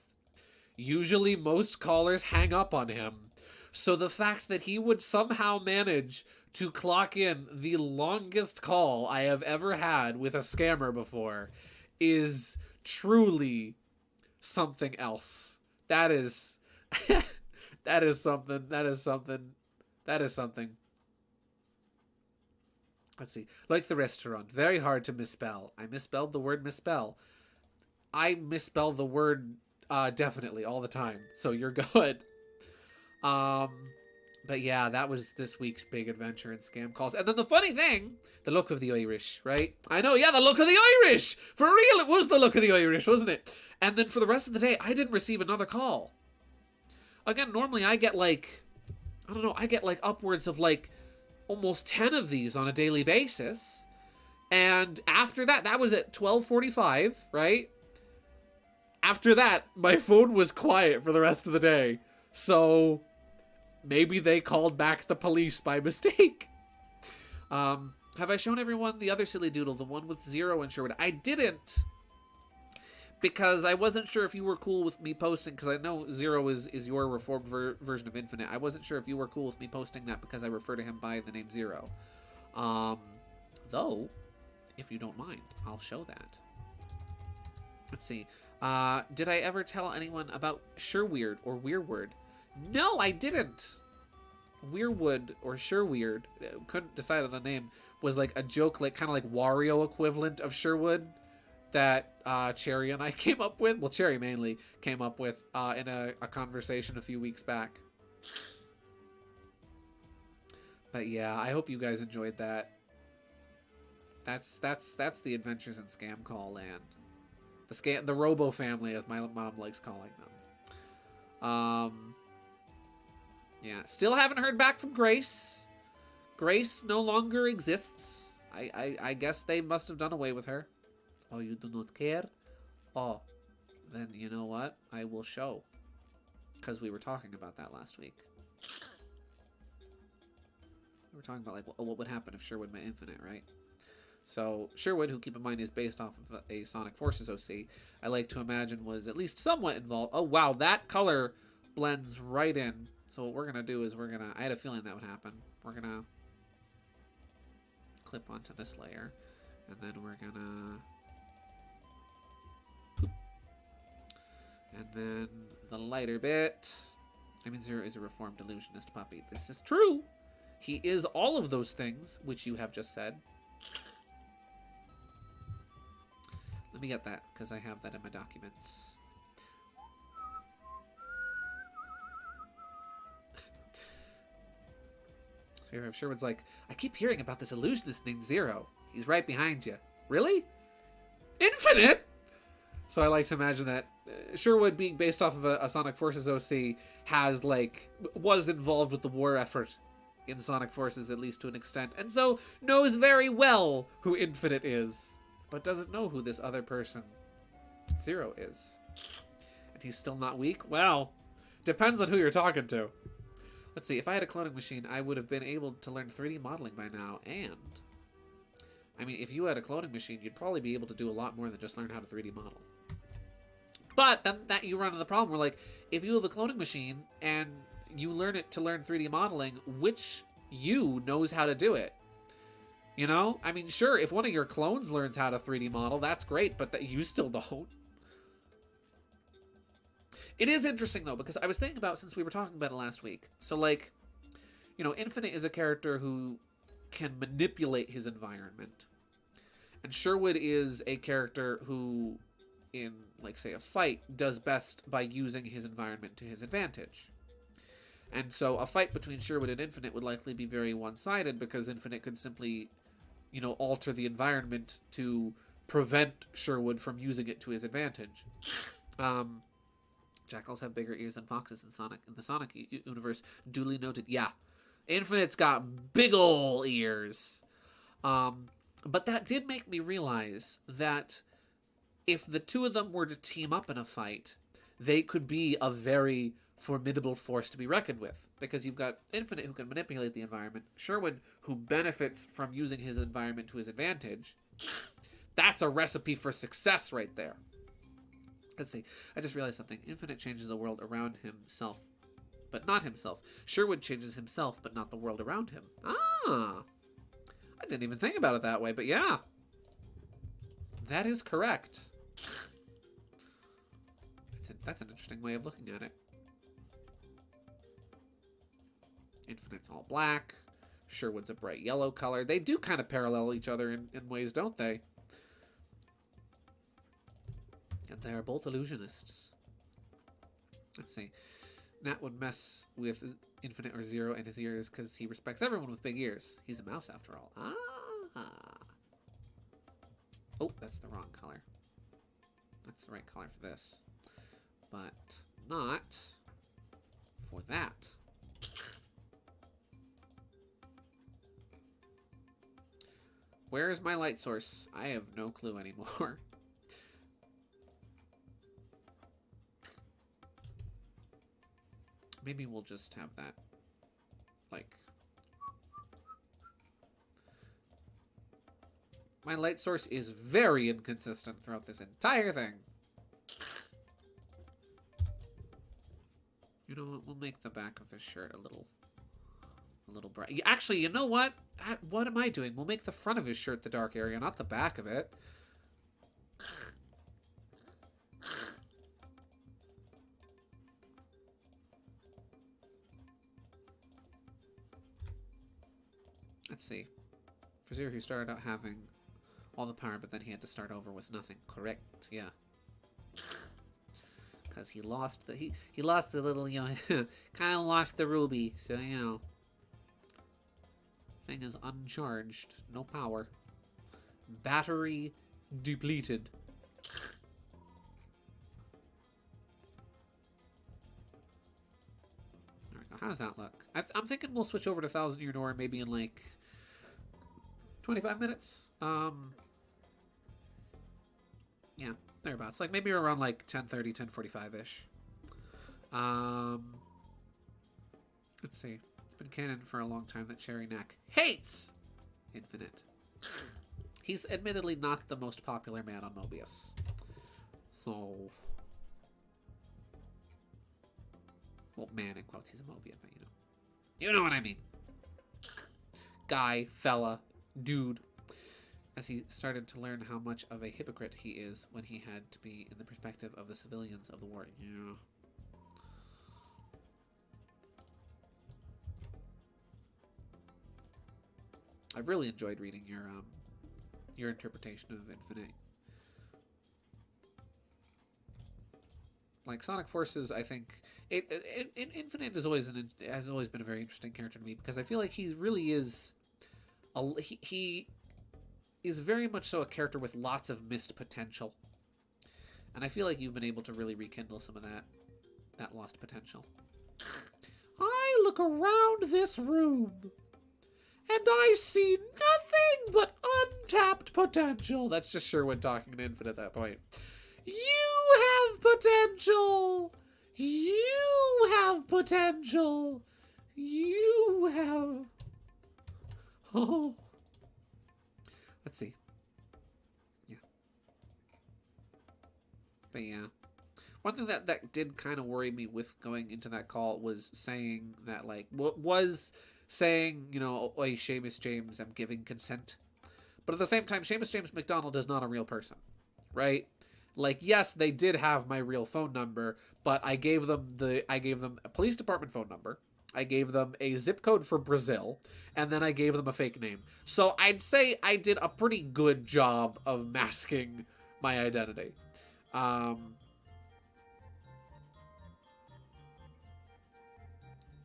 Usually most callers hang up on him. So the fact that he would somehow manage to clock in the longest call I have ever had with a scammer before is truly something else. That is that is something. Let's see. Like the restaurant, very hard to misspell. I misspelled the word misspell. I misspell the word definitely all the time. So you're good. But yeah, that was this week's big adventure in scam calls. And then the funny thing, the look of the Irish, right? I know, yeah, the look of the Irish! For real, it was the look of the Irish, wasn't it? And then for the rest of the day, I didn't receive another call. Again, normally I get like, I don't know, I get like upwards of like almost 10 of these on a daily basis. And after that, that was at 12:45, right? After that, my phone was quiet for the rest of the day. So maybe they called back the police by mistake. Have I shown everyone the other silly doodle, the one with Zero and Sherwood? I didn't, because I wasn't sure if you were cool with me posting, because I know Zero is your reformed version of Infinite. I wasn't sure if you were cool with me posting that because I refer to him by the name Zero. Though, if you don't mind, I'll show that. Let's see. Did I ever tell anyone about Sherweird or Weirwood? No, I didn't. Weirwood or Sherweird, couldn't decide on a name, was like a joke, like kind of like Wario equivalent of Sherwood that Cherry and I came up with. Well, Cherry mainly came up with in a conversation a few weeks back. But yeah, I hope you guys enjoyed that. That's the Adventures in Scam Call Land. The Robo family, as my mom likes calling them. Yeah, still haven't heard back from Grace. Grace no longer exists. I guess they must have done away with her. Oh, you do not care? Oh, then you know what? I will show. Because we were talking about that last week. We were talking about like what would happen if Sherwood met Infinite, right? So Sherwood, who keep in mind is based off of a Sonic Forces OC, I like to imagine was at least somewhat involved. Oh wow, that color blends right in. So what we're gonna do is I had a feeling that would happen. We're gonna clip onto this layer, and then we're gonna, and then the lighter bit. I mean, Zero is a reformed illusionist puppy. This is true. He is all of those things which you have just said. Let me get that, because I have that in my documents. So here, Sherwood's like, I keep hearing about this illusionist named Zero. He's right behind you. Really? Infinite? So I like to imagine that Sherwood, being based off of a Sonic Forces OC, was involved with the war effort in Sonic Forces, at least to an extent, and so knows very well who Infinite is, but doesn't know who this other person, Zero, is. And he's still not weak? Well, depends on who you're talking to. Let's see, if I had a cloning machine, I would have been able to learn 3D modeling by now, and I mean, if you had a cloning machine, you'd probably be able to do a lot more than just learn how to 3D model. But then that you run into the problem where, like, if you have a cloning machine and you learn it to learn 3D modeling, which you knows how to do it? You know? I mean, sure, if one of your clones learns how to 3D model, that's great, but that you still don't. It is interesting, though, because I was thinking about, since we were talking about it last week, so, like, you know, Infinite is a character who can manipulate his environment. And Sherwood is a character who, in, like, say, a fight, does best by using his environment to his advantage. And so a fight between Sherwood and Infinite would likely be very one-sided, because Infinite could simply, you know, alter the environment to prevent Sherwood from using it to his advantage. Jackals have bigger ears than foxes in the Sonic universe. Duly noted. Yeah. Infinite's got big ol' ears. But that did make me realize that if the two of them were to team up in a fight, they could be a very formidable force to be reckoned with. Because you've got Infinite, who can manipulate the environment, Sherwood, who benefits from using his environment to his advantage. That's a recipe for success right there. Let's see. I just realized something. Infinite changes the world around himself, but not himself. Sherwood changes himself, but not the world around him. Ah! I didn't even think about it that way, but yeah. That is correct. That's an interesting way of looking at it. Infinite's all black. Sherwood's a bright yellow color. They do kind of parallel each other in ways, don't they? And they are both illusionists. Let's see. Nat would mess with Infinite or Zero and his ears because he respects everyone with big ears. He's a mouse after all. Ah. Oh, that's the wrong color. That's the right color for this. But not for that. Where is my light source? I have no clue anymore. Maybe we'll just have that, like... My light source is very inconsistent throughout this entire thing. You know what? We'll make the back of this shirt a little bright. Actually, you know what? What am I doing? We'll make the front of his shirt the dark area, not the back of it. Let's see. For Zero, he started out having all the power, but then he had to start over with nothing. Correct, yeah. Because he lost the... He lost the little, you know... kind of lost the ruby, so, you know... Thing is uncharged. No power. Battery depleted. There we go. How does that look? I'm thinking we'll switch over to 1,000 Year Door maybe in like 25 minutes. Yeah, thereabouts. Like maybe around like 10:30, 10:45-ish. Let's see. It's been canon for a long time that Cherry Neck hates Infinite. He's admittedly not the most popular man on Mobius. So... Well, man in quotes, he's a Mobian, but you know. You know what I mean. Guy, fella, dude. As he started to learn how much of a hypocrite he is when he had to be in the perspective of the civilians of the war. Yeah. I've really enjoyed reading your interpretation of Infinite. Like Sonic Forces, I think Infinite has always been a very interesting character to me because I feel like he really is he is very much so a character with lots of missed potential, and I feel like you've been able to really rekindle some of that lost potential. I look around this room, and I see nothing but untapped potential. That's just Sherwood talking to Infinite at that point. You have potential. You have potential. You have... Oh. Let's see. Yeah. But yeah. One thing that did kind of worry me with going into that call was saying that, like, what was saying, you know, "Oi, Seamus James, I'm giving consent But at the same time, Seamus James McDonald is not a real person, right? Like, yes, they did have my real phone number, but I gave them a police department phone number. I gave them a zip code for Brazil, and then I gave them a fake name. So I'd say I did a pretty good job of masking my identity.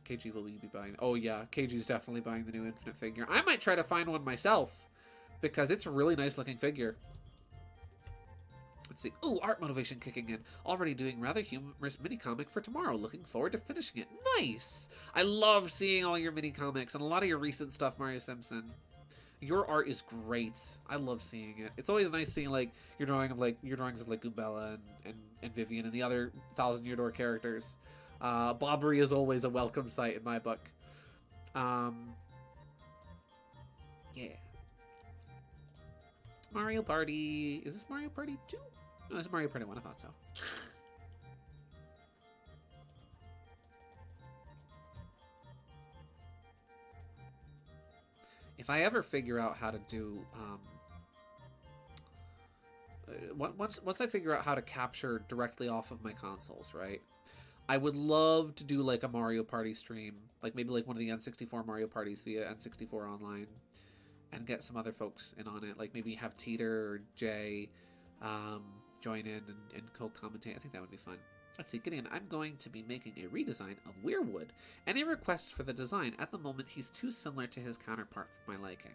KG, will you be buying? Oh yeah, KG's definitely buying the new Infinite figure. I might try to find one myself, because it's a really nice looking figure. Let's see. Ooh, art motivation kicking in. Already doing rather humorous mini comic for tomorrow. Looking forward to finishing it. Nice! I love seeing all your mini comics and a lot of your recent stuff, Mario Simpson. Your art is great. I love seeing it. It's always nice seeing like your drawings of like Goombella and Vivian and the other Thousand Year Door characters. Bobbery is always a welcome sight in my book. Yeah. Mario Party. Is this Mario Party 2? No, it's Mario Party 1. I thought so. If I ever figure out how to do... once I figure out how to capture directly off of my consoles, right? I would love to do like a Mario Party stream. Like maybe like one of the N64 Mario Parties via N64 Online. And get some other folks in on it. Like maybe have Teeter or Jay join in and co-commentate. I think that would be fun. Let's see, Gideon, I'm going to be making a redesign of Weirwood. Any requests for the design? At the moment, he's too similar to his counterpart for my liking.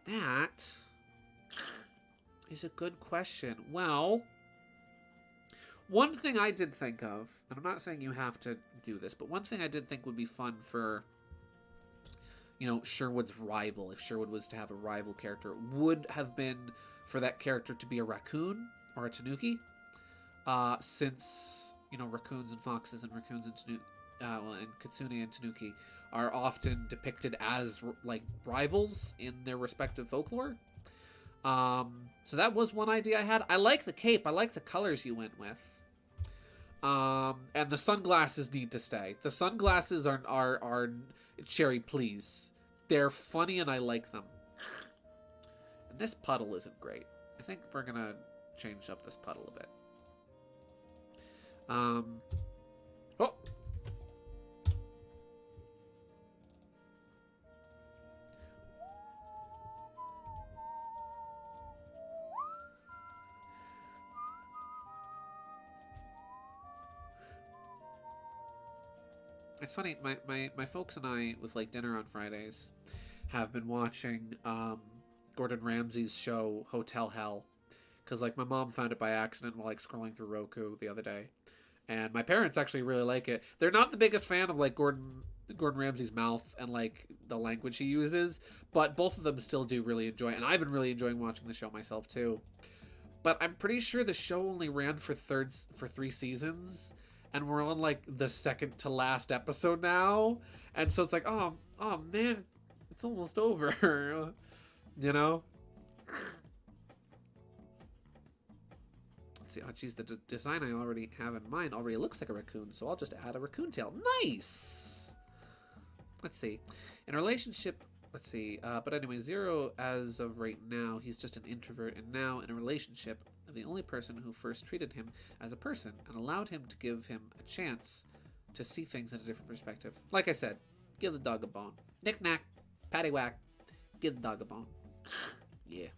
That is a good question. Well, one thing I did think of, and I'm not saying you have to do this, but one thing I did think would be fun for, you know, Sherwood's rival, if Sherwood was to have a rival character, would have been for that character to be a raccoon or a tanuki. Since, you know, raccoons and foxes and raccoons and and kitsune and tanuki are often depicted as, like, rivals in their respective folklore. So that was one idea I had. I like the cape. I like the colors you went with. And the sunglasses need to stay. The sunglasses are cherry please. They're funny and I like them. And this puddle isn't great. I think we're gonna change up this puddle a bit. Oh! It's funny, my folks and I, with like dinner on Fridays, have been watching Gordon Ramsay's show Hotel Hell, because like my mom found it by accident while like scrolling through Roku the other day, and my parents actually really like it. They're not the biggest fan of like Gordon Ramsay's mouth and like the language he uses, but both of them still do really enjoy it, and I've been really enjoying watching the show myself too. But I'm pretty sure the show only ran for 3 seasons. And we're on, like, the second to last episode now. And so it's like, oh man, it's almost over. You know? Let's see. Oh, geez, the design I already have in mind already looks like a raccoon. So I'll just add a raccoon tail. Nice! Let's see. In a relationship... Let's see. But anyway, Zero, as of right now, he's just an introvert. And now, in a relationship... the only person who first treated him as a person and allowed him to give him a chance to see things in a different perspective. Like I said, give the dog a bone. Knick-knack, paddywhack, give the dog a bone. Yeah.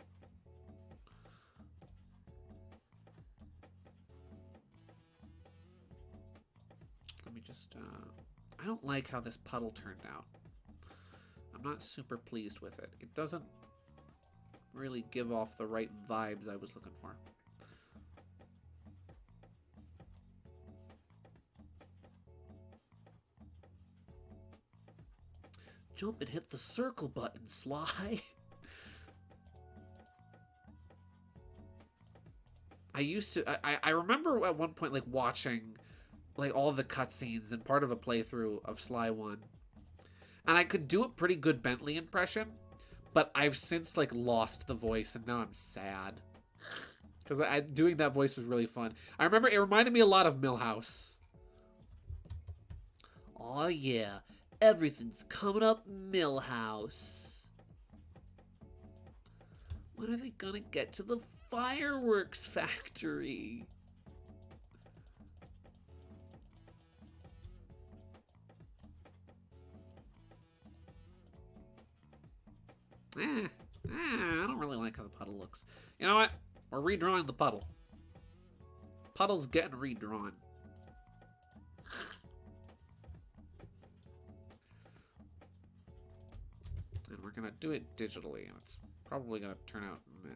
Let me just, I don't like how this puddle turned out. I'm not super pleased with it. It doesn't really give off the right vibes I was looking for. Jump and hit the circle button, Sly. I remember at one point like watching like all the cutscenes and part of a playthrough of Sly 1. And I could do a pretty good Bentley impression, but I've since like lost the voice and now I'm sad. Because doing that voice was really fun. I remember it reminded me a lot of Millhouse. Oh yeah. Everything's coming up Millhouse. When are they gonna get to the fireworks factory? I don't really like how the puddle looks. You know what? We're redrawing the puddle. Puddle's getting redrawn. And we're gonna do it digitally, and it's probably gonna turn out meh.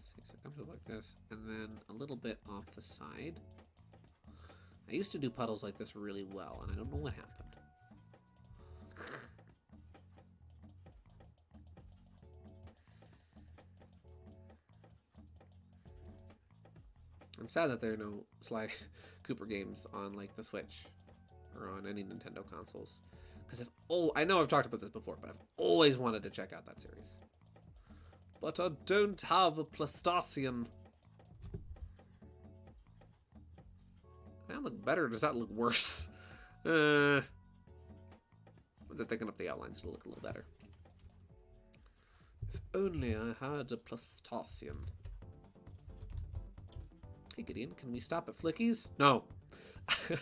So it comes up like this, and then a little bit off the side. I used to do puddles like this really well, and I don't know what happened. I'm sad that there are no Sly Cooper games on like the Switch or on any Nintendo consoles, because I know I've talked about this before, but I've always wanted to check out that series. But I don't have a PlayStation. Does that look better or does that look worse? They're thinking up the outlines, it'll look a little better. If only I had a PlayStation. Hey Gideon, can we stop at Flickies? No. Who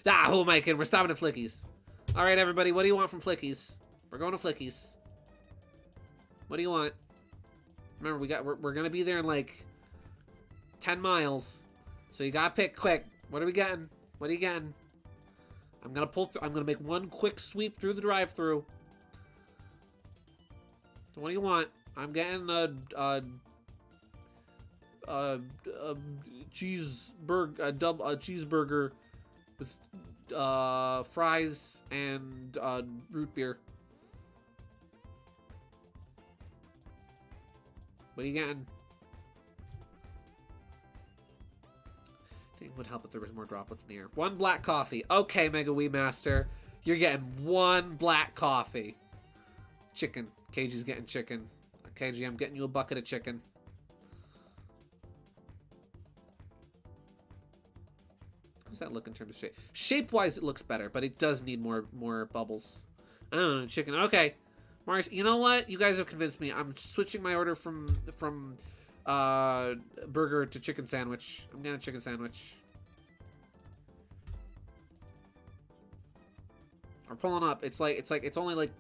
am I kidding? We're stopping at Flickies. Alright everybody, what do you want from Flickies? We're going to Flickies. What do you want? Remember, we're gonna be there in like 10 miles. So you gotta pick quick. What are we getting? What are you getting? I'm gonna pull through. I'm gonna make one quick sweep through the drive-thru. So what do you want? I'm getting a cheeseburger with fries and root beer. What are you getting? I think it would help if there was more droplets in the air. One black coffee. Okay, Mega Wii Master. You're getting one black coffee. Chicken. KG's getting chicken. KG, I'm getting you a bucket of chicken. How's that look in terms of shape? Shape-wise, it looks better, but it does need more bubbles. I don't know, chicken. Okay. Marius, you know what? You guys have convinced me. I'm switching my order from burger to chicken sandwich. I'm getting a chicken sandwich. We're pulling up. It's only like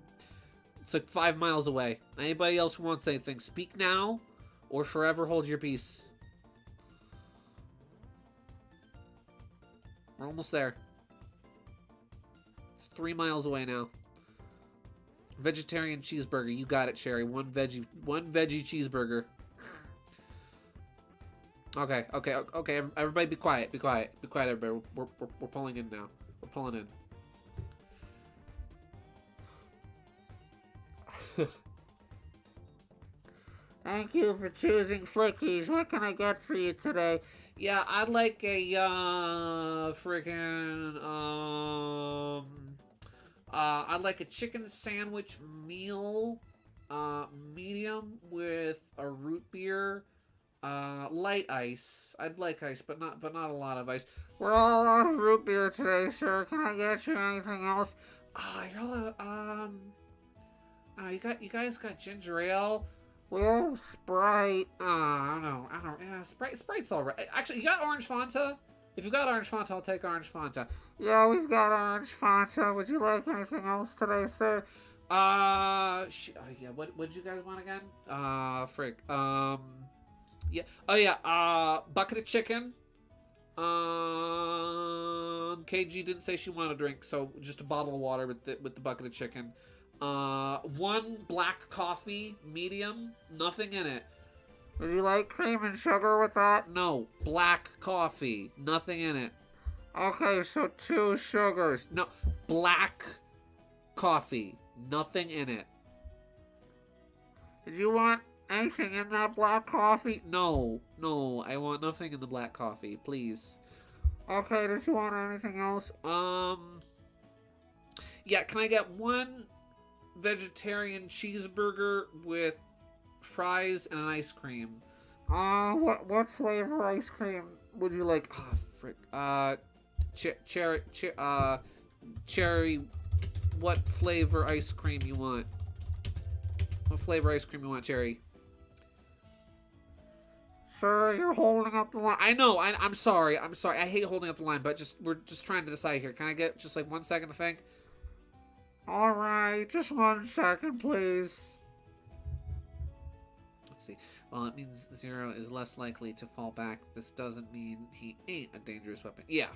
5 miles away. Anybody else who wants anything, speak now or forever hold your peace. We're almost there. It's 3 miles away now. Vegetarian cheeseburger. You got it, Sherry. One veggie cheeseburger. Okay. Everybody be quiet. Be quiet, everybody. We're pulling in now. We're pulling in. Thank you for choosing Flickies. What can I get for you today? Yeah, I'd like a I'd like a chicken sandwich meal, medium with a root beer, light ice. I'd like ice, but not a lot of ice. We're all out of root beer today, sir. Can I get you anything else? You're all you guys got ginger ale. We have Sprite. I don't. Yeah, Sprite's all right. Actually, you got orange Fanta? If you got orange Fanta, I'll take orange Fanta. Yeah, we've got orange Fanta. Would you like anything else today, sir? Yeah. What did you guys want again? Yeah. Oh yeah. Bucket of chicken. KG didn't say she wanted a drink, so just a bottle of water with the bucket of chicken. One black coffee, medium, nothing in it. Would you like cream and sugar with that? No, black coffee, nothing in it. Okay, so 2 sugars. No, black coffee, nothing in it. Did you want Anything in that black coffee? No, no, I want nothing in the black coffee, please. Okay, did you want anything else? Yeah, can I get one vegetarian cheeseburger with fries and an ice cream? What flavor ice cream would you like? Oh, frick. Cherry. What flavor ice cream you want? What flavor ice cream you want, Cherry? Sir, you're holding up the line. I know. I'm sorry. I'm sorry. I hate holding up the line, but we're just trying to decide here. Can I get just like 1 second to think? All right, just 1 second, please. Let's see. Well, it means Zero is less likely to fall back. This doesn't mean he ain't a dangerous weapon. Yeah.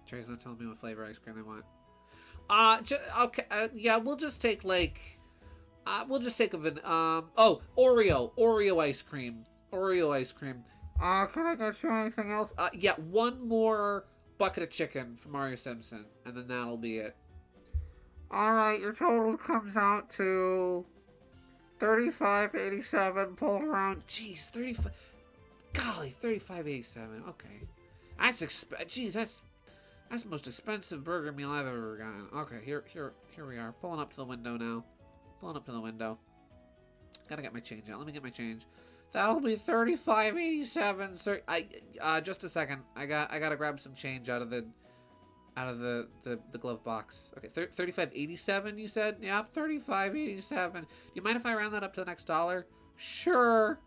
Cherry's not telling me what flavor ice cream they want. Okay. Yeah, we'll just take like, we'll just take oh, Oreo ice cream. Oreo ice cream. Can I get you anything else? Yeah, one more bucket of chicken from Mario Simpson, and then that'll be it. Alright, your total comes out to $35.87. Pull around. Jeez, 35. Golly, $35.87. Okay, that's Jeez, that's the most expensive burger meal I've ever gotten. Okay, here we are. Pulling up to the window now. Pulling up to the window. Gotta get my change out. Let me get my change. That'll be $35.87, sir. Just a second. I gotta grab some change out of the glove box. Okay, $35.87. You said? Yep, $35.87. You mind if I round that up to the next dollar? Sure.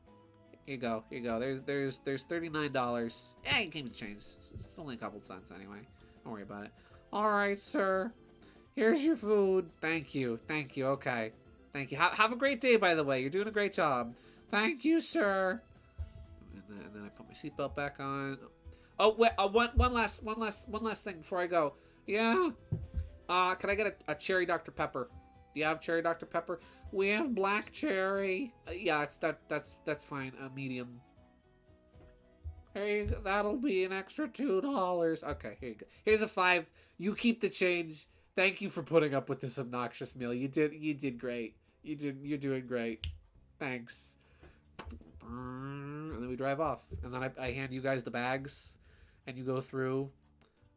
Here you go. Here you go. There's $39. Yeah, you gave me change. It's only a couple cents anyway. Don't worry about it. All right, sir. Here's your food. Thank you. Thank you. Okay. Thank you. Have a great day, by the way. You're doing a great job. Thank you, sir. And then I put my seatbelt back on. Oh, wait. One last thing before I go. Yeah. Can I get a cherry Dr. Pepper? Do you have cherry Dr. Pepper? We have black cherry. Yeah, that's fine. Medium. Hey, that'll be an extra $2. Okay, here you go. Here's a $5. You keep the change. Thank you for putting up with this obnoxious meal. You did great. You're doing great. Thanks. And then we drive off. And then I hand you guys the bags. And you go through.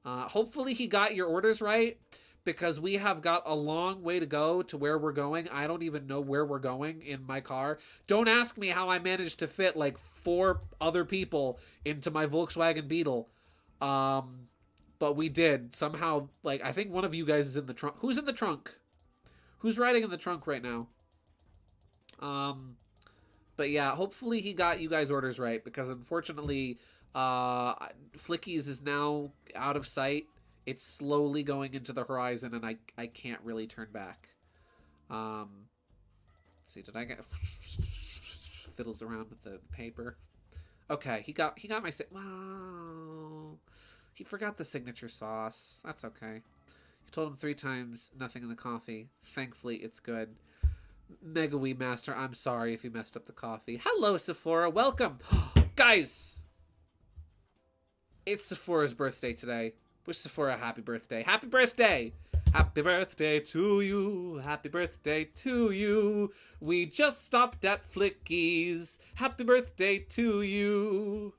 Hopefully he got your orders right. Because we have got a long way to go to where we're going. I don't even know where we're going in my car. Don't ask me how I managed to fit like 4 other people into my Volkswagen Beetle. But we did. Somehow, like, I think one of you guys is in the trunk. Who's in the trunk? Who's riding in the trunk right now? But yeah, hopefully he got you guys' orders right. Because unfortunately, Flickies is now out of sight. It's slowly going into the horizon, and I can't really turn back. Let's see, did I get fiddles around with the paper? Okay, he got my wow. He forgot the signature sauce. That's okay. You told him 3 times, nothing in the coffee. Thankfully, it's good. Mega Wii Master, I'm sorry if you messed up the coffee. Hello, Sephora. Welcome. Guys, it's Sephora's birthday today. Wish Sephora a happy birthday. Happy birthday! Happy birthday to you. Happy birthday to you. We just stopped at Flickies. Happy birthday to you.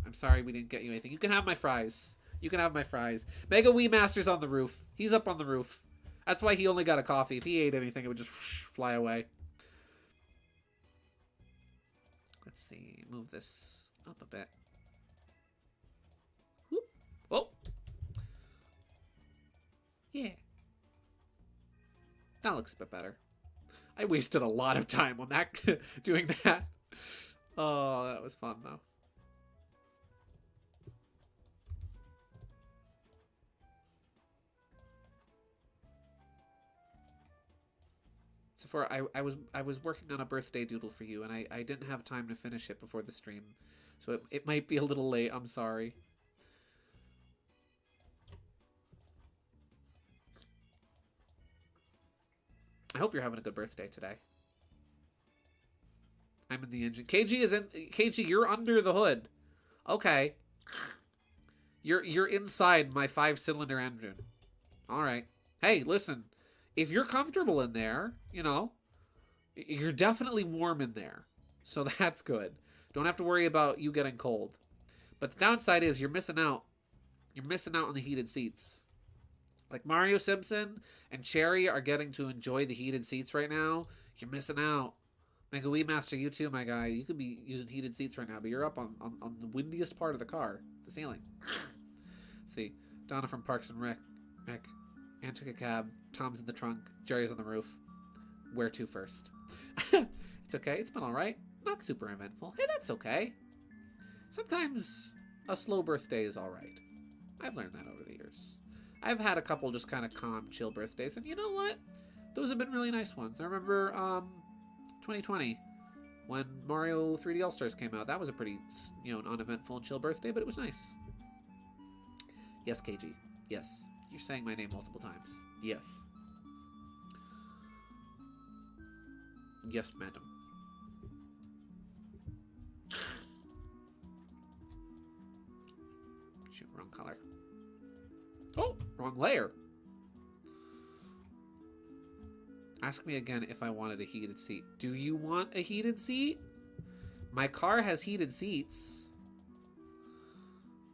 I'm sorry we didn't get you anything. You can have my fries. You can have my fries. Mega Wii Master's on the roof. He's up on the roof. That's why he only got a coffee. If he ate anything, it would just fly away. Let's see. Move this up a bit. Whoop. Oh. Yeah. That looks a bit better. I wasted a lot of time on that, doing that. Oh, that was fun, though. Sephora, I was working on a birthday doodle for you, and I didn't have time to finish it before the stream. So it might be a little late. I'm sorry. I hope you're having a good birthday today. I'm in the engine. KG is in. KG, you're under the hood. Okay. You're inside my 5-cylinder engine. All right. Hey, listen. If you're comfortable in there, you know, you're definitely warm in there. So that's good. Don't have to worry about you getting cold. But the downside is you're missing out. You're missing out on the heated seats. Like Mario Simpson and Cherry are getting to enjoy the heated seats right now. You're missing out. Mega Wii Master, you too, my guy. You could be using heated seats right now, but you're up on the windiest part of the car, the ceiling. See, Donna from Parks and Rec. Ann took a cab. Tom's in the trunk. Jerry's on the roof. Where to first? It's okay. It's been all right. Not super eventful. Hey, that's okay. Sometimes a slow birthday is all right. I've learned that over the years. I've had a couple just kind of calm, chill birthdays, and you know what? Those have been really nice ones. I remember 2020 when Mario 3D All-Stars came out. That was a pretty, uneventful and chill birthday, but it was nice. Yes, KG. Yes. You're saying my name multiple times. Yes. Yes, madam. Shoot, wrong color. Oh, wrong layer. Ask me again if I wanted a heated seat. Do you want a heated seat? My car has heated seats.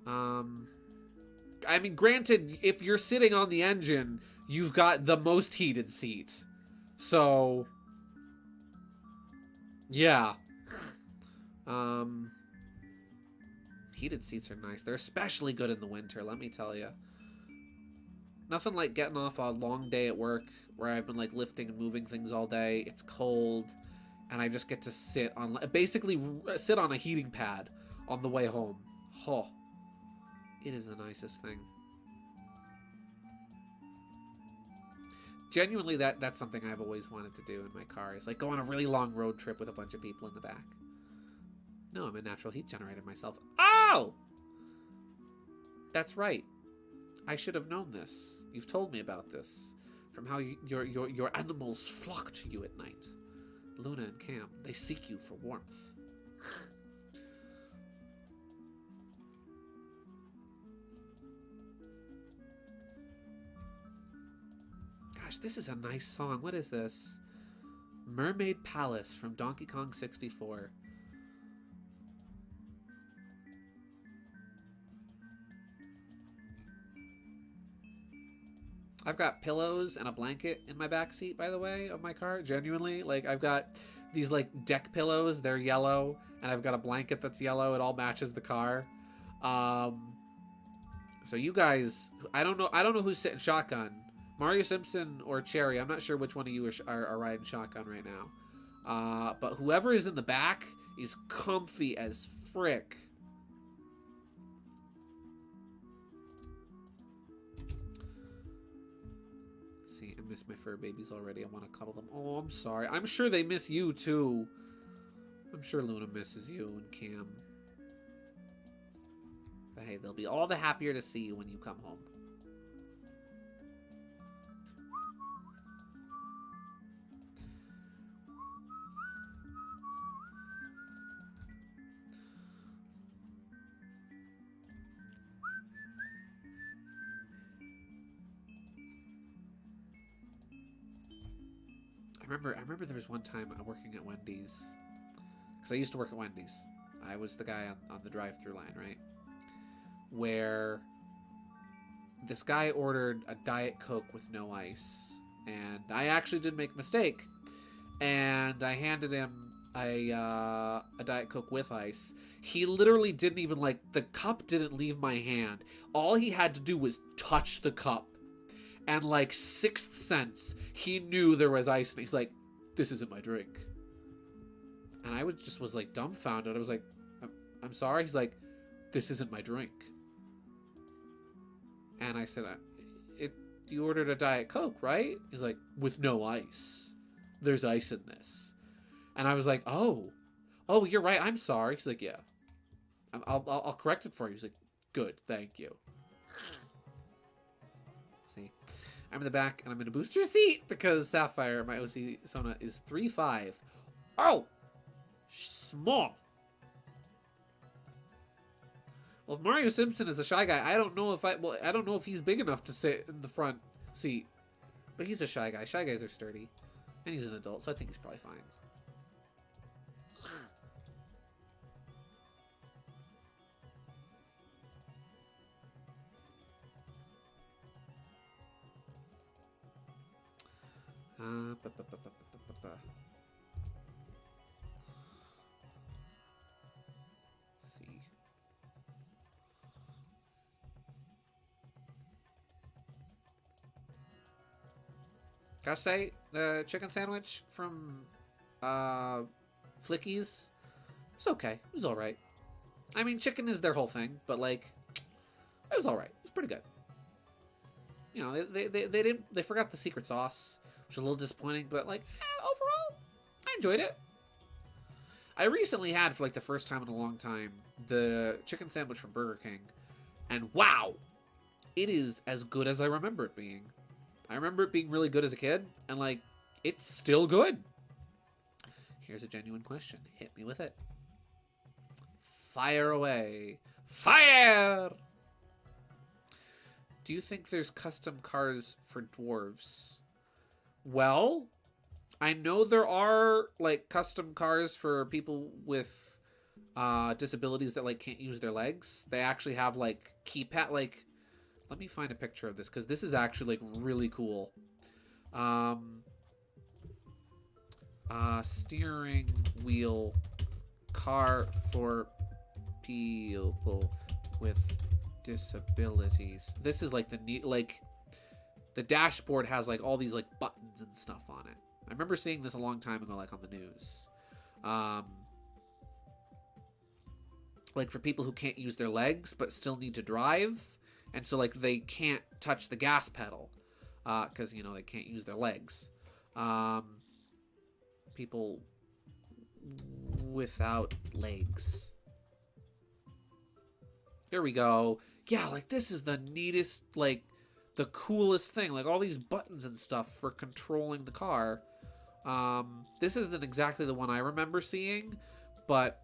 I mean, granted, if you're sitting on the engine, you've got the most heated seat. So, yeah. Heated seats are nice. They're especially good in the winter, let me tell you. Nothing like getting off a long day at work where I've been like lifting and moving things all day. It's cold, and I just get to sit on, basically sit on a heating pad on the way home. Oh, it is the nicest thing. Genuinely, that's something I've always wanted to do in my car. Is like go on a really long road trip with a bunch of people in the back. No, I'm a natural heat generator myself. Oh! That's right. I should have known this. You've told me about this. From how your animals flock to you at night. Luna and Cam, they seek you for warmth. Gosh, this is a nice song. What is this? Mermaid Palace from Donkey Kong 64. I've got pillows and a blanket in my back seat, by the way, of my car. Genuinely, like I've got these like deck pillows. They're yellow, and I've got a blanket that's yellow. It all matches the car. So you guys, I don't know who's sitting shotgun, Mario Simpson or Cherry. I'm not sure which one of you are riding shotgun right now. But whoever is in the back is comfy as frick. I miss my fur babies already. I want to cuddle them. Oh, I'm sorry. I'm sure they miss you too. I'm sure Luna misses you and Cam. But hey, they'll be all the happier to see you when you come home. I remember there was one time working at Wendy's, because I used to work at Wendy's. I was the guy on the drive-thru line, right? Where this guy ordered a Diet Coke with no ice, and I actually did make a mistake, and I handed him a Diet Coke with ice. He literally didn't even, the cup didn't leave my hand. All he had to do was touch the cup. And sixth sense, he knew there was ice, and he's like, "This isn't my drink." And I was dumbfounded. I was like, "I'm sorry." He's like, "This isn't my drink." And I said, "You ordered a Diet Coke, right?" He's like, "With no ice. There's ice in this." And I was like, "Oh, you're right. I'm sorry." He's like, "Yeah, I'll correct it for you." He's like, "Good, thank you." See, I'm in the back and I'm in a booster seat because Sapphire, my OC Sona, is 3'5". Oh, small. Well, if Mario Simpson is a shy guy, I don't know if he's big enough to sit in the front seat. But he's a shy guy. Shy guys are sturdy. And he's an adult, so I think he's probably fine. See. Gotta say, the chicken sandwich from Flickies was okay. It was alright. I mean, chicken is their whole thing, but like, it was alright. It was pretty good. You know, they forgot the secret sauce, which was a little disappointing, but like, overall, I enjoyed it. I recently had, for like the first time in a long time, the chicken sandwich from Burger King, and wow, it is as good as I remember it being. I remember it being really good as a kid, and like, it's still good. Here's a genuine question. Hit me with it. Fire away. Fire! Do you think there's custom cars for dwarves? Well, I know there are like custom cars for people with disabilities that like can't use their legs. They actually have like keypad, like, let me find a picture of this because this is actually like really cool. Steering wheel car for people with disabilities. This is like the neat, like the dashboard has like all these like buttons and stuff on it. I remember seeing this a long time ago, like on the news. Like for people who can't use their legs but still need to drive, and so like they can't touch the gas pedal because you know they can't use their legs. People without legs. Here we go. Yeah, like this is the neatest, like the coolest thing. Like all these buttons and stuff for controlling the car. This isn't exactly the one I remember seeing, but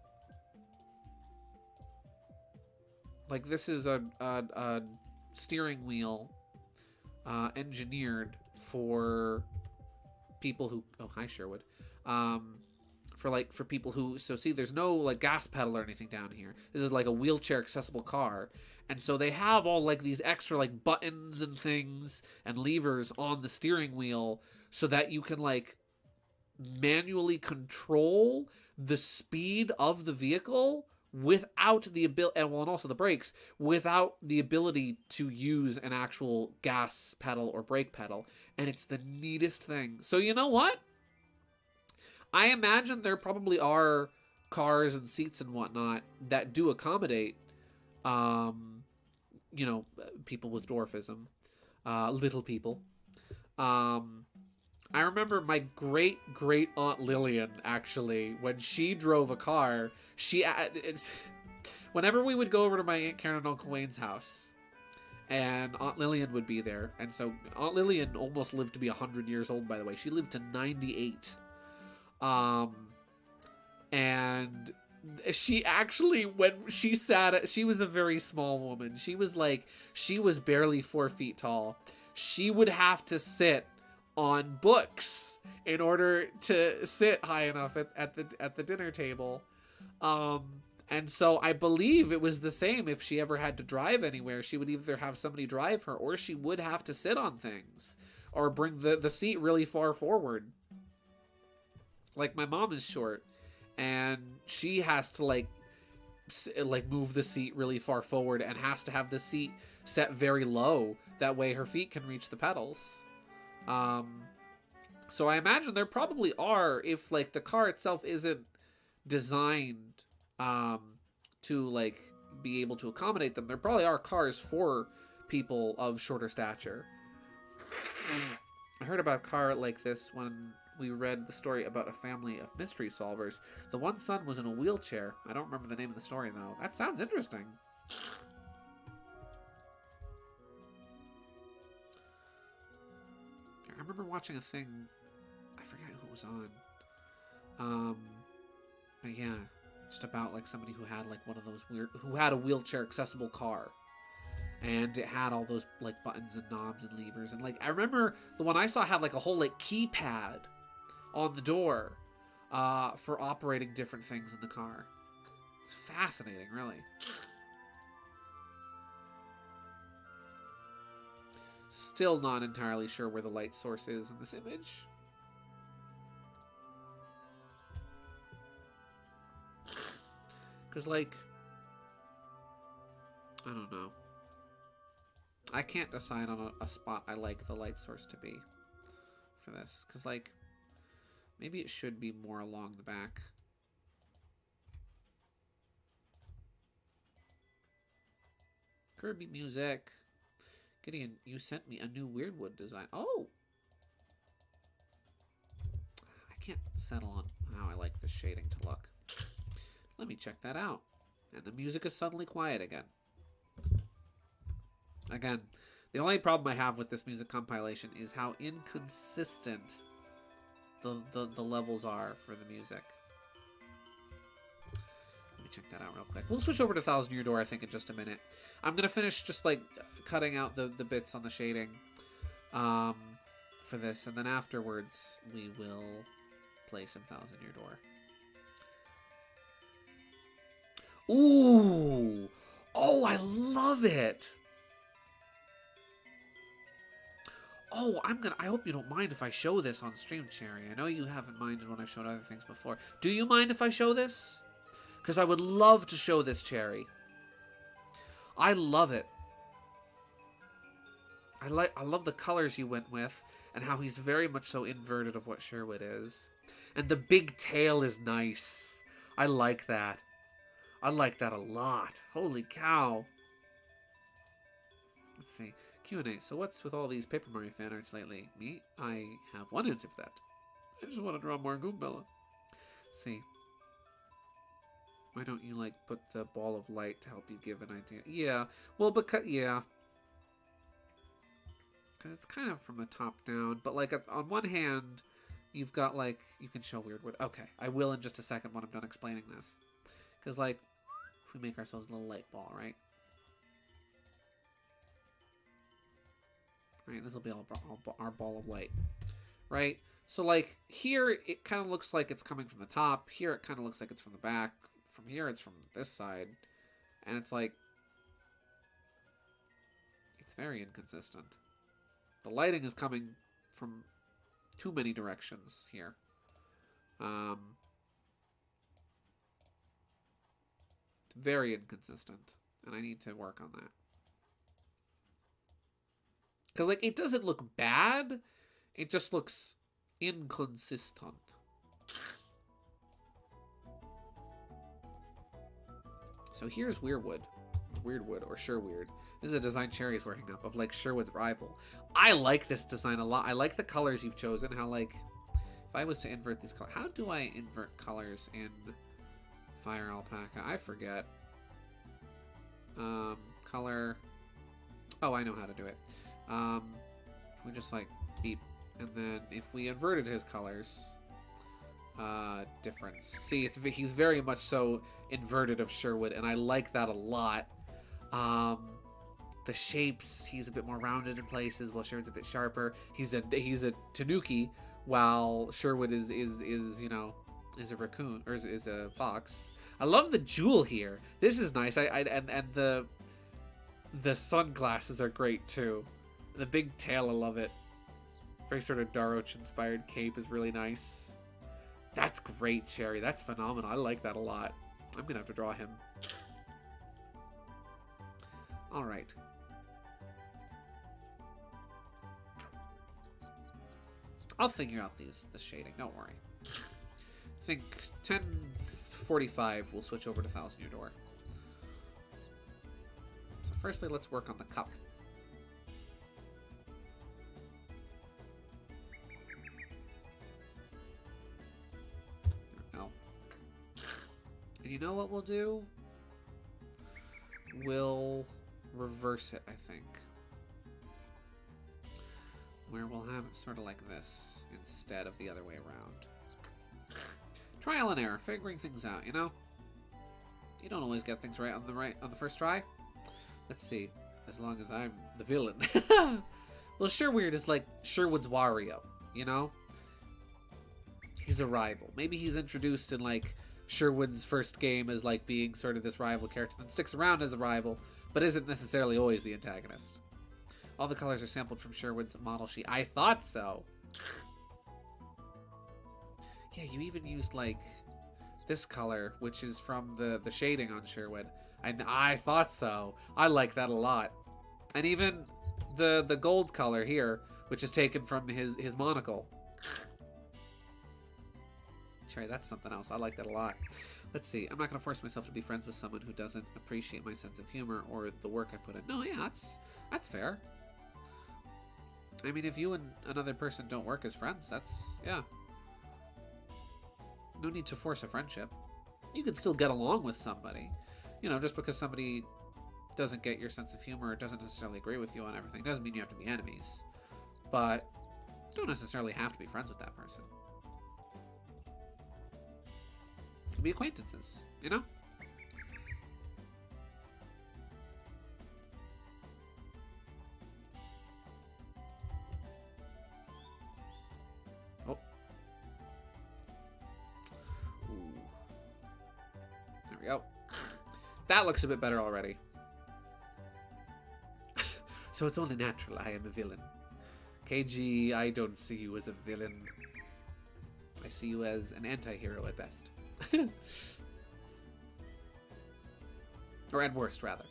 like this is a steering wheel engineered for people who, oh hi Sherwood, for people who, so see there's no like gas pedal or anything down here. This is like a wheelchair accessible car, and so they have all like these extra like buttons and things and levers on the steering wheel so that you can like manually control the speed of the vehicle without the ability, and also the brakes, without the ability to use an actual gas pedal or brake pedal. And it's the neatest thing. So you know what? I imagine there probably are cars and seats and whatnot that do accommodate, you know, people with dwarfism, little people. I remember my great aunt Lillian, actually, when she drove a car, whenever we would go over to my Aunt Karen and Uncle Wayne's house, and Aunt Lillian would be there, and so Aunt Lillian almost lived to be 100 years old, by the way. She lived to 98. And she actually, when she she was a very small woman. She was barely 4 feet tall. She would have to sit on books in order to sit high enough at the dinner table. And so I believe it was the same if she ever had to drive anywhere. She would either have somebody drive her, or she would have to sit on things or bring the seat really far forward. Like my mom is short, and she has to like move the seat really far forward and has to have the seat set very low. That way her feet can reach the pedals. So I imagine there probably are, if like the car itself isn't designed to like be able to accommodate them, there probably are cars for people of shorter stature. I heard about a car like this when we read the story about a family of mystery solvers. The one son was in a wheelchair. I don't remember the name of the story though. That sounds interesting. I remember watching a thing, I forget who it was on. But yeah, just about like somebody who had like one of those who had a wheelchair accessible car. and it had all those like buttons and knobs and levers, and like I remember the one I saw had like a whole like keypad on the door for operating different things in the car. It's fascinating, really. Still not entirely sure where the light source is in this image. Because, like, I don't know. I can't decide on a spot I like the light source to be for this. Because, like, maybe it should be more along the back. Kirby music. Gideon, you sent me a new Weirdwood design. Oh! I can't settle on how I like the shading to look. Let me check that out. And the music is suddenly quiet again. Again, the only problem I have with this music compilation is how inconsistent the levels are for the music. Let me check that out real quick. We'll switch over to Thousand Year Door, I think, in just a minute. I'm going to finish just, like, cutting out the bits on the shading for this. And then afterwards, we will play some Thousand Year Door. Ooh! Oh, I love it! Oh, I hope you don't mind if I show this on stream, Cherry. I know you haven't minded when I've showed other things before. Do you mind if I show this? Because I would love to show this, Cherry. I love it. I love the colors you went with, and how he's very much so inverted of what Sherwood is. And the big tail is nice. I like that. I like that a lot. Holy cow. Let's see. Q&A. So what's with all these Paper Mario fan arts lately? Me? I have one answer for that. I just want to draw more Goombella. Let's see. Why don't you, like, put the ball of light to help you give an idea? Yeah. Well, because... Yeah. Because it's kind of from the top down. But, like, on one hand, you've got, like... You can show Weirdwood. Okay. I will in just a second when I'm done explaining this. Because, like, if we make ourselves a little light ball, right? Right, this will be our ball of light. Right? So, like, here, it kind of looks like it's coming from the top. Here, it kind of looks like it's from the back. From here, it's from this side. And it's like... It's very inconsistent. The lighting is coming from too many directions here. It's very inconsistent. And I need to work on that. Because, like, it doesn't look bad. It just looks inconsistent. So here's Weirdwood. Weirdwood, or Sherweird. This is a design Cherry's working up of, like, Sherwood's rival. I like this design a lot. I like the colors you've chosen. How, like, if I was to invert these colors... How do I invert colors in Fire Alpaca? I forget. Color... Oh, I know how to do it. We just, like, beep. And then if we inverted his colors... difference. See, he's very much so inverted of Sherwood, and I like that a lot. The shapes, he's a bit more rounded in places, while Sherwood's a bit sharper. He's a tanuki, while Sherwood is you know, is a raccoon, or is a fox. I love the jewel here. This is nice. And the sunglasses are great too. The big tail, I love it. Very sort of Daroch inspired cape is really nice. That's great, Cherry. That's phenomenal. I like that a lot. I'm gonna have to draw him. Alright. I'll figure out the shading, don't worry. I think 10:45 we'll switch over to Thousand Year Door. So firstly, let's work on the cup. There we go. And you know what we'll do? We'll reverse it, I think. Where we'll have it sort of like this instead of the other way around. Trial and error, figuring things out, you know? You don't always get things right on the first try. Let's see. as long as I'm the villain. Well, Sherweird is like Sherwood's Wario, you know? He's a rival. Maybe he's introduced in like Sherwood's first game as like being sort of this rival character that sticks around as a rival, but isn't necessarily always the antagonist. All the colors are sampled from Sherwood's model sheet. I thought so. Yeah, you even used like this color, which is from the shading on Sherwood. I thought so. I like that a lot. And even the gold color here, which is taken from his monocle. Sorry, that's something else. I like that a lot. Let's see. I'm not going to force myself to be friends with someone who doesn't appreciate my sense of humor or the work I put in. No, yeah, that's fair. I mean, if you and another person don't work as friends, that's, yeah. No need to force a friendship. You can still get along with somebody. You know, just because somebody doesn't get your sense of humor or doesn't necessarily agree with you on everything doesn't mean you have to be enemies. But you don't necessarily have to be friends with that person. You can be acquaintances, you know? Oh. Ooh. There we go. That looks a bit better already. So it's only natural I am a villain. KG, I don't see you as a villain. I see you as an anti-hero at best. Or at worst, rather.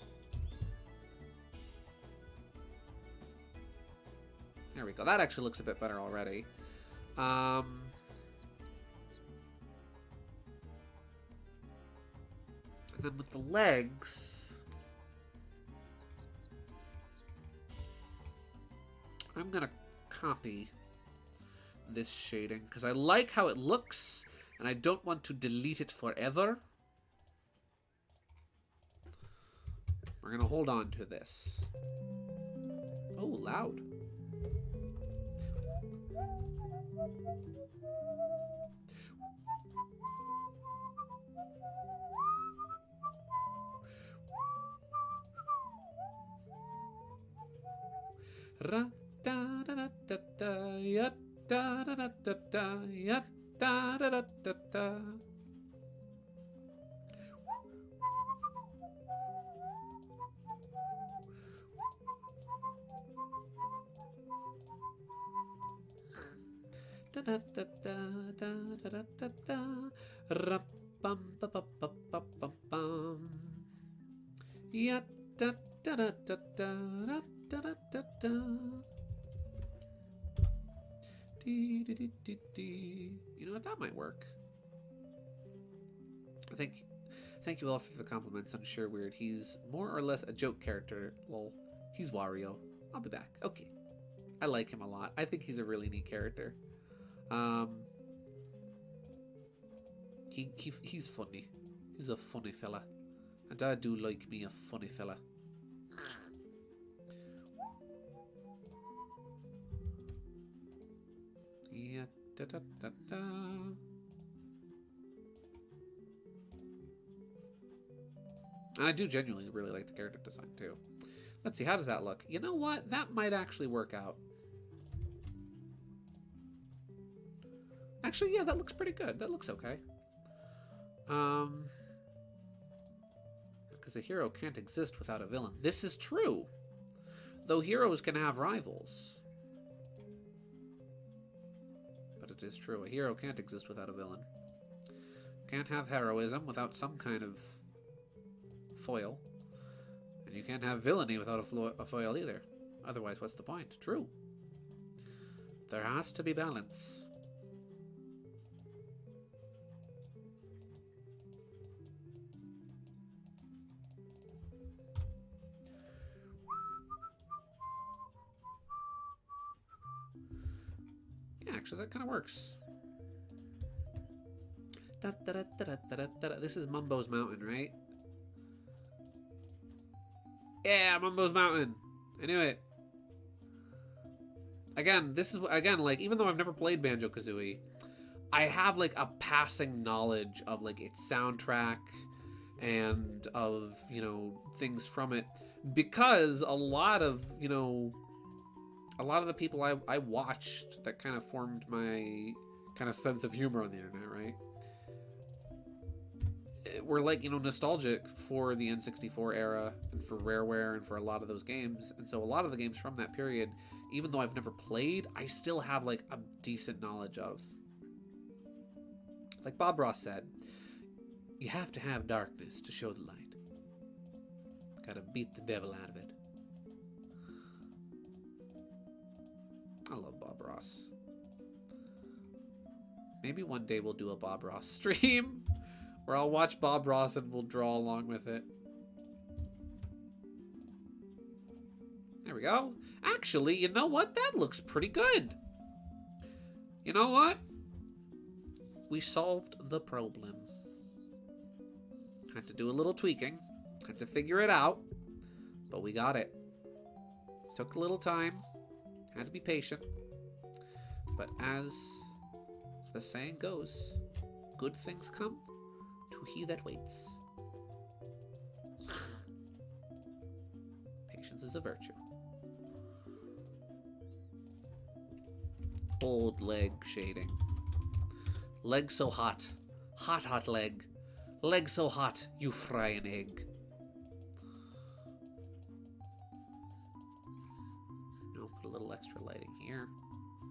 There we go. That actually looks a bit better already. And then with the legs, I'm gonna copy this shading because I like how it looks and I don't want to delete it forever. We're gonna hold on to this. Oh, loud. Ra da da da da da ya da da da da da ya da da da da da. Da da da da da da da da. Ra bum ba ba ba ba ba bum. Ya da da da da da da. Da, da, da, da. Dee, dee, dee, dee, dee. You know what? That might work. Thank you all for the compliments on Sherweird. He's more or less a joke character. Lol. He's Wario. I'll be back. Okay. I like him a lot. I think he's a really neat character. He's funny. He's a funny fella. And I do like me a funny fella. Yeah, da, da, da, da. And I do genuinely really like the character design too. Let's see, how does that look? You know what? That might actually work out. Actually, yeah, that looks pretty good. That looks okay. Because a hero can't exist without a villain. This is true. Though heroes can have rivals. It is true. A hero can't exist without a villain. Can't have heroism without some kind of foil. And you can't have villainy without a foil either. Otherwise, what's the point? True. There has to be balance. Actually, that kind of works. Da, da, da, da, da, da, da, da. This is Mumbo's Mountain, right? Yeah, Mumbo's Mountain. I knew it. Again, this is like, even though I've never played Banjo-Kazooie, I have like a passing knowledge of like its soundtrack and of, you know, things from it because a lot of, you know, a lot of the people I watched that kind of formed my kind of sense of humor on the internet, right? Were like, you know, nostalgic for the N64 era and for Rareware and for a lot of those games. And so a lot of the games from that period, even though I've never played, I still have like a decent knowledge of. Like Bob Ross said, you have to have darkness to show the light. Gotta beat the devil out of it. I love Bob Ross. Maybe one day we'll do a Bob Ross stream where I'll watch Bob Ross and we'll draw along with it. There we go. Actually, you know what? That looks pretty good. You know what? We solved the problem. Had to do a little tweaking. Had to figure it out. But we got it. Took a little time. Had to be patient. But as the saying goes, good things come to he that waits. Patience is a virtue. Old leg shading. Leg so hot. Hot, hot leg. Leg so hot, you fry an egg. I'll put a little extra lighting here.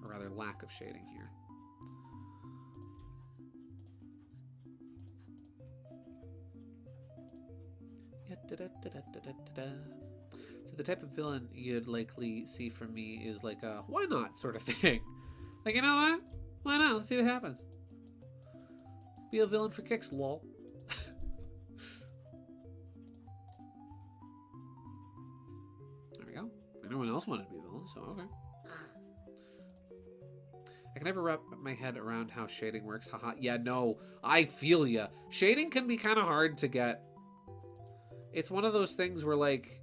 Or rather, lack of shading here. So the type of villain you'd likely see from me is like a why not sort of thing. Like, you know what? Why not? Let's see what happens. Be a villain for kicks, lol. There we go. No one else wanted to be a villain, so okay. I can never wrap my head around how shading works. Haha. Yeah, no. I feel ya. Shading can be kind of hard to get. It's one of those things where, like,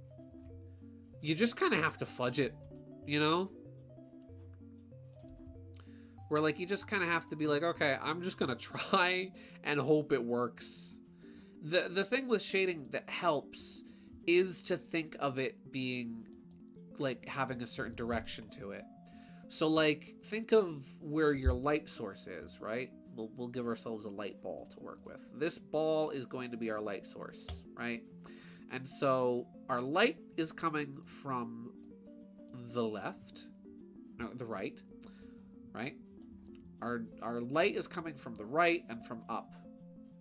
you just kind of have to fudge it, you know? Where, like, you just kind of have to be like, okay, I'm just going to try and hope it works. The thing with shading that helps is to think of it being, like, having a certain direction to it. So, like, think of where your light source is, right? We'll give ourselves a light ball to work with. This ball is going to be our light source, right? And so our light is coming from the left, no, the right, right? Our light is coming from the right and from up.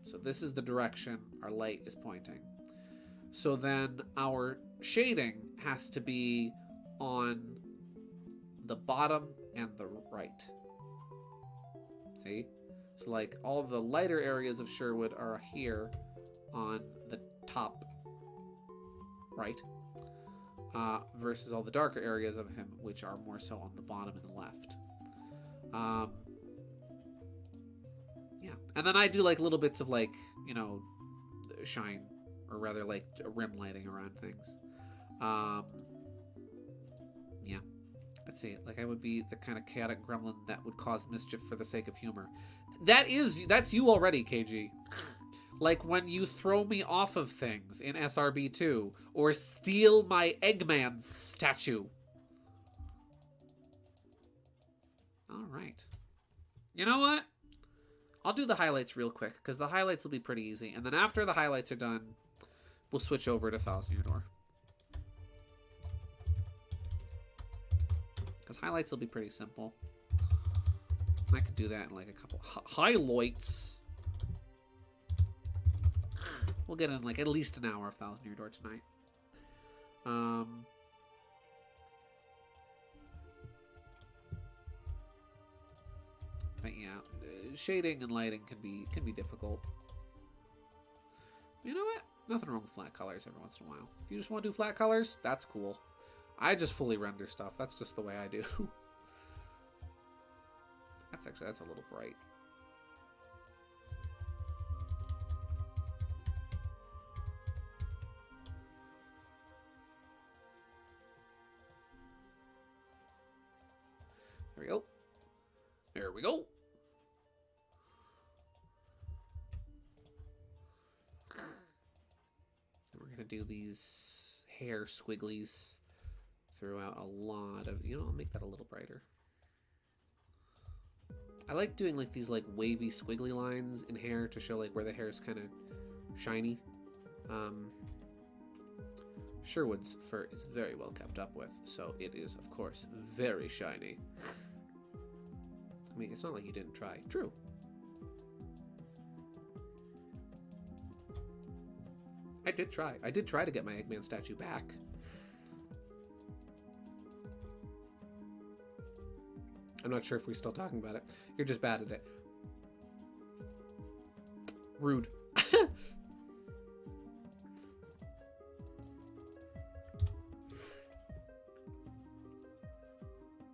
So this is the direction our light is pointing. So then our shading has to be on the bottom and the right. See? So like all the lighter areas of Sherwood are here on the top right, versus all the darker areas of him, which are more so on the bottom and the left. Yeah, and then I do like little bits of like, you know, shine, or rather like rim lighting around things. Yeah, let's see. Like I would be the kind of chaotic gremlin that would cause mischief for the sake of humor. That's you already, KG. Like when you throw me off of things in SRB2 or steal my Eggman statue. All right. You know what? I'll do the highlights real quick because the highlights will be pretty easy. And then after the highlights are done, we'll switch over to Thousand Year Door. Because highlights will be pretty simple. I could do that in like a couple highlights. We'll get in like at least an hour of Thousand Year Door tonight. But yeah, shading and lighting can be difficult. You know what? Nothing wrong with flat colors every once in a while. If you just want to do flat colors, that's cool. I just fully render stuff. That's just the way I do. That's a little bright. There we go. There we go. And we're going to do these hair squigglies throughout a lot of... You know, I'll make that a little brighter. I like doing like these like wavy squiggly lines in hair to show like where the hair is kind of shiny. Sherwood's fur is very well kept up with, so it is, of course, very shiny. I mean, it's not like you didn't try. True. I did try. I did try to get my Eggman statue back. I'm not sure if we're still talking about it. You're just bad at it. Rude.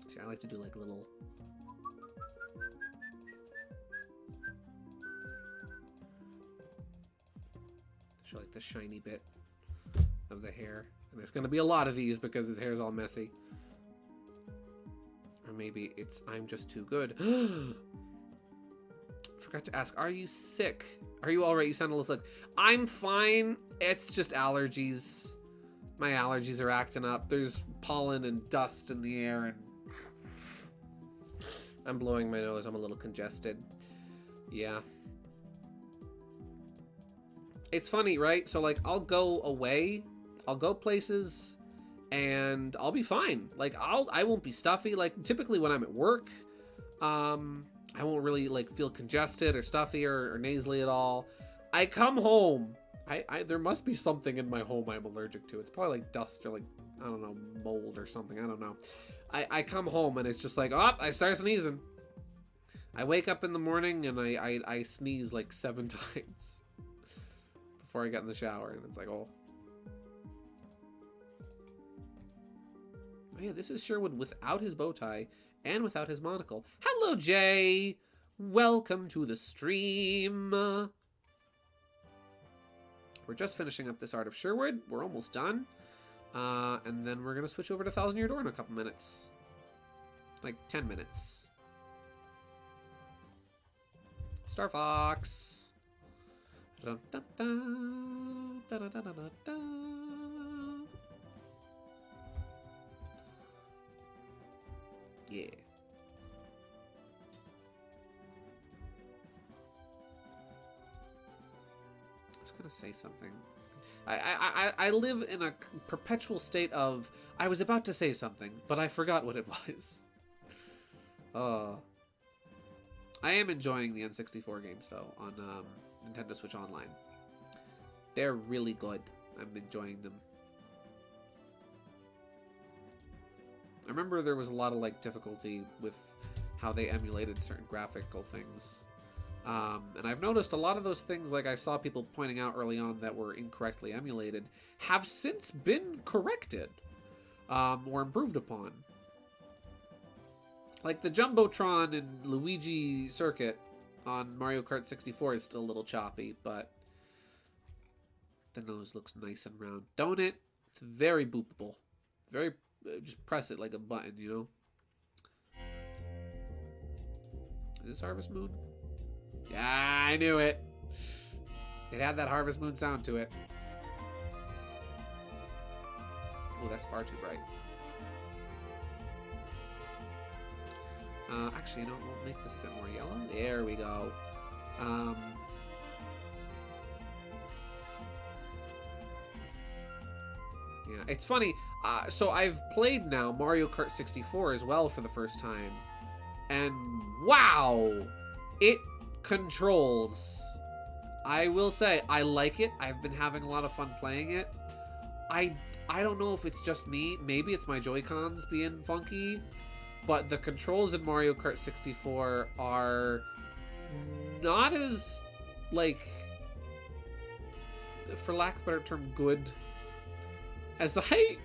See, I like to do like little... show like the shiny bit of the hair. And there's going to be a lot of these because his hair's all messy. Or maybe it's I'm just too good. Forgot to ask, are you sick? Are you alright? You sound a little sick. I'm fine. It's just allergies. My allergies are acting up. There's pollen and dust in the air and I'm blowing my nose. I'm a little congested. Yeah. It's funny, right? So, like, I'll go away. I'll go places and I'll be fine. Like, I won't be stuffy. Like, typically when I'm at work, I won't really, like, feel congested or stuffy or nasally at all. I come home. There must be something in my home I'm allergic to. It's probably, like, dust or, like, I don't know, mold or something. I don't know. I come home and it's just like, oh, I start sneezing. I wake up in the morning and I sneeze, like, 7 times before I get in the shower. And it's like, oh. Oh, yeah, this is Sherwood without his bow tie and without his monocle. Hello, Jay. Welcome to the stream. We're just finishing up this Art of Sherwood. We're almost done. And then we're going to switch over to Thousand Year Door in a couple minutes. Like 10 minutes. Star Fox. Yeah. I was gonna say something. I live in a perpetual state of I was about to say something, but I forgot what it was. I am enjoying the N64 games though on Nintendo Switch Online. They're really good. I'm enjoying them. I remember there was a lot of like difficulty with how they emulated certain graphical things. And I've noticed a lot of those things, like I saw people pointing out early on that were incorrectly emulated, have since been corrected or improved upon. Like the Jumbotron and Luigi Circuit on Mario Kart 64 is still a little choppy, but the nose looks nice and round, don't it? It's very boopable. Very, just press it like a button, you know? Is this Harvest Moon? Yeah, I knew it. It had that Harvest Moon sound to it. Oh, that's far too bright. Actually, you know, we'll make this a bit more yellow. There we go. Yeah, it's funny. So I've played now Mario Kart 64 as well for the first time. And wow! It controls. I will say, I like it. I've been having a lot of fun playing it. I don't know if it's just me. Maybe it's my Joy-Cons being funky. But the controls in Mario Kart 64 are not as, like, for lack of a better term, good as KG,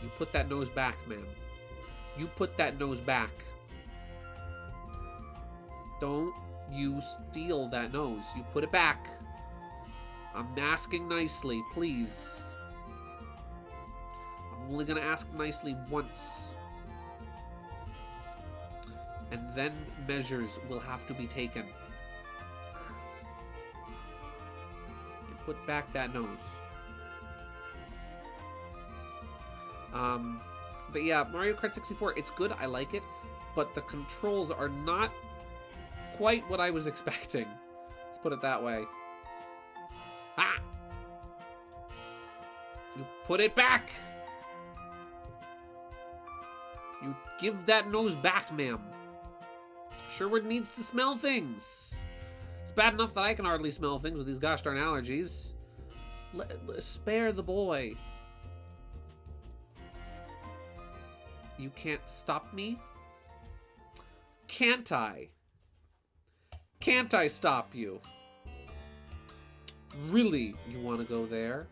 you put that nose back, ma'am. You put that nose back. Don't you steal that nose. You put it back. I'm asking nicely, please. I'm only gonna ask nicely once. And then measures will have to be taken. Put back that nose. But yeah, Mario Kart 64, it's good, I like it, but the controls are not quite what I was expecting. Let's put it that way. Ah! You put it back! You give that nose back, ma'am. Sherwood needs to smell things. It's bad enough that I can hardly smell things with these gosh darn allergies. Spare the boy. You can't stop me? Can't I? Can't I stop you? Really? You want to go there?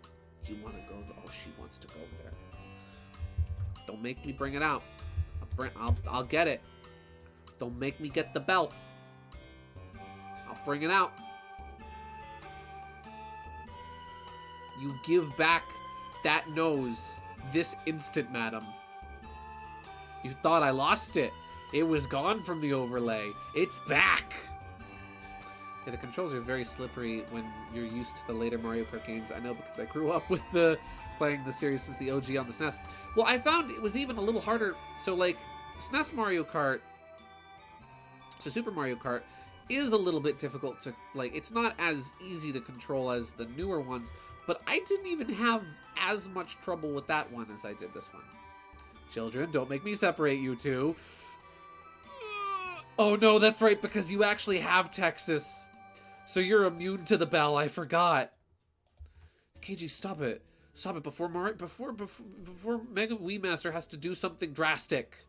You want to go there? Oh, she wants to go there. Don't make me bring it out. I'll get it. Don't make me get the belt. I'll bring it out. You give back that nose this instant, madam. You thought I lost it. It was gone from the overlay. It's back. Yeah, the controls are very slippery when you're used to the later Mario Kart games. I know because I grew up with playing the series since the OG on the SNES. Well, I found it was even a little harder. So, like, SNES Mario Kart, so Super Mario Kart, is a little bit difficult to, like, it's not as easy to control as the newer ones, but I didn't even have as much trouble with that one as I did this one. Children, don't make me separate you two. Oh no, that's right, because you actually have Texas. So you're immune to the bell, I forgot. KG, stop it. Stop it before Mega Wii Master has to do something drastic.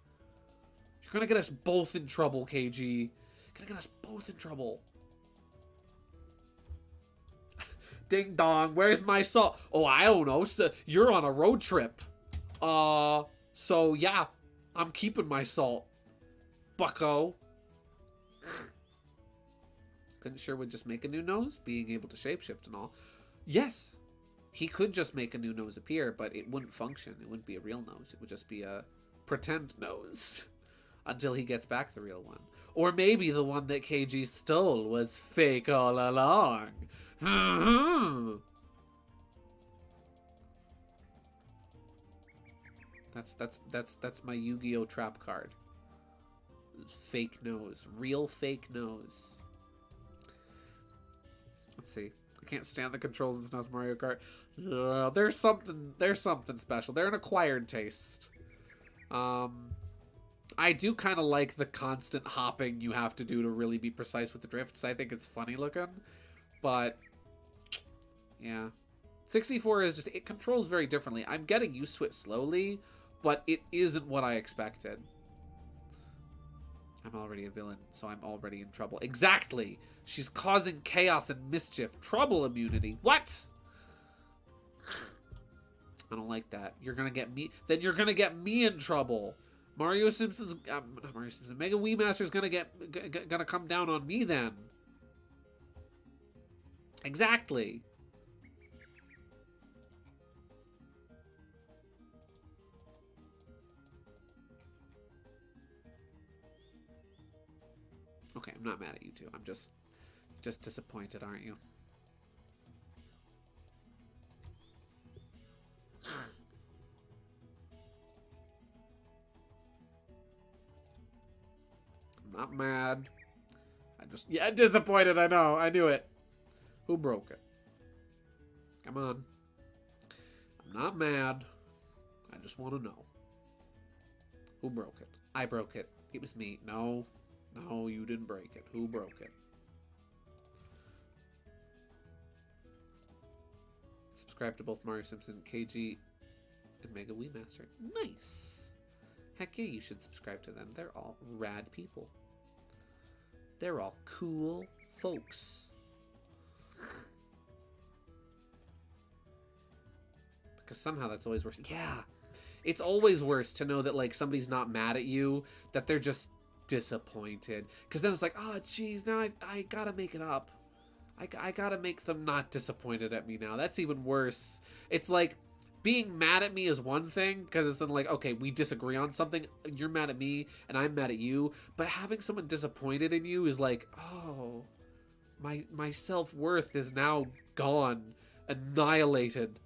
You're gonna get us both in trouble, KG. You're gonna get us both in trouble. Ding dong, where's my salt? Oh, I don't know. So you're on a road trip. So yeah, I'm keeping my salt. Bucko. Couldn't Sherwood just make a new nose? Being able to shapeshift and all. Yes, he could just make a new nose appear, but it wouldn't function. It wouldn't be a real nose. It would just be a pretend nose. Until he gets back the real one. Or maybe the one that KG stole was fake all along. That's my Yu-Gi-Oh! Trap card. Fake nose. Real fake nose. Let's see. I can't stand the controls in SNES Mario Kart. There's something special. They're an acquired taste. I do kind of like the constant hopping you have to do to really be precise with the drifts. I think it's funny looking. But yeah. 64 is just, it controls very differently. I'm getting used to it slowly, but it isn't what I expected. I'm already a villain, so I'm already in trouble. Exactly! She's causing chaos and mischief. Trouble immunity. What? I don't like that. You're gonna get me. Then you're gonna get me in trouble. Mario Simpson's, not Mario Simpson. Mega Wii Master's gonna come down on me then. Exactly. Okay, I'm not mad at you two. I'm just disappointed, aren't you? I'm not mad. Yeah, disappointed, I know. I knew it. Who broke it? Come on. I'm not mad. I just want to know. Who broke it? I broke it. It was me. No. No, you didn't break it. Who broke it? Subscribe to both Mario Simpson, KG, and Mega Wii Master. Nice. Heck yeah, you should subscribe to them. They're all rad people. They're all cool folks. Because somehow that's always worse. Yeah. It's always worse to know that, like, somebody's not mad at you, that they're just disappointed. Because then it's like, oh, geez, now I gotta make it up. I gotta make them not disappointed at me now. That's even worse. It's like, being mad at me is one thing, because it's then like, okay, we disagree on something, you're mad at me, and I'm mad at you, but having someone disappointed in you is like, oh, my self-worth is now gone Annihilated.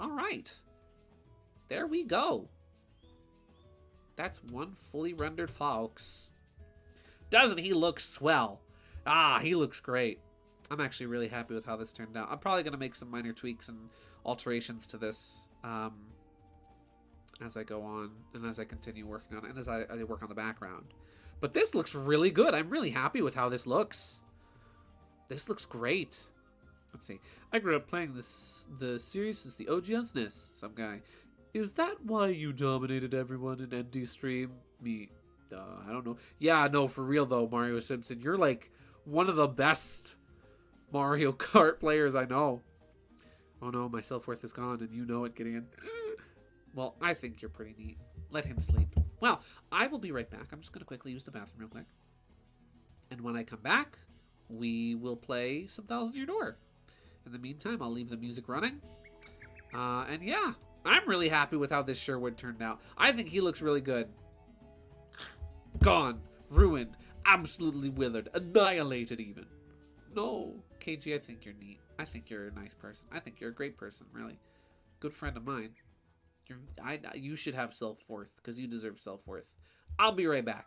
All right. There we go. That's one fully rendered Fox. Doesn't he look swell? Ah, he looks great. I'm actually really happy with how this turned out. I'm probably going to make some minor tweaks and alterations to this as I go on and as I continue working on it and as I work on the background. But this looks really good. I'm really happy with how this looks. This looks great. Let's see. I grew up playing the series since the OG on SNES. Some guy. Is that why you dominated everyone in ND stream? Me. I don't know. Yeah, no, for real though, Mario Simpson. You're like one of the best Mario Kart players I know. Oh no, my self-worth is gone and you know it, Gideon. Well, I think you're pretty neat. Let him sleep. Well, I will be right back. I'm just going to quickly use the bathroom real quick. And when I come back, we will play some Thousand Year Door. In the meantime, I'll leave the music running. And yeah, I'm really happy with how this Sherwood turned out. I think he looks really good. Gone. Ruined. Absolutely withered. Annihilated even. No. KG, I think you're neat. I think you're a nice person. I think you're a great person, really. Good friend of mine. You should have self-worth, because you deserve self-worth. I'll be right back.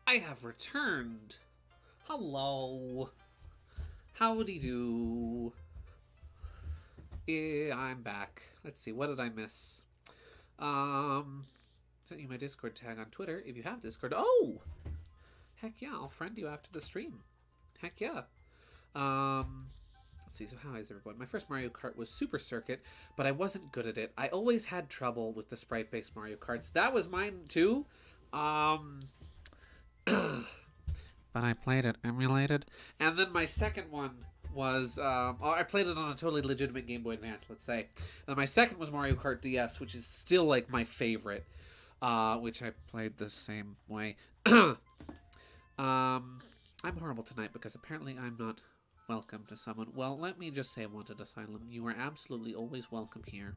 I have returned. Hello. Howdy do. Yeah, I'm back. Let's see, what did I miss? Sent you my Discord tag on Twitter if you have Discord. Oh! Heck yeah, I'll friend you after the stream. Heck yeah. Let's see, so how is everyone? My first Mario Kart was Super Circuit, but I wasn't good at it. I always had trouble with the sprite-based Mario Karts. That was mine too. But I played it emulated. And then my second one was, I played it on a totally legitimate Game Boy Advance, let's say. And my second was Mario Kart DS, which is still like my favorite, which I played the same way. I'm horrible tonight because apparently I'm not welcome to someone. Well, let me just say, Wanted Asylum, you are absolutely always welcome here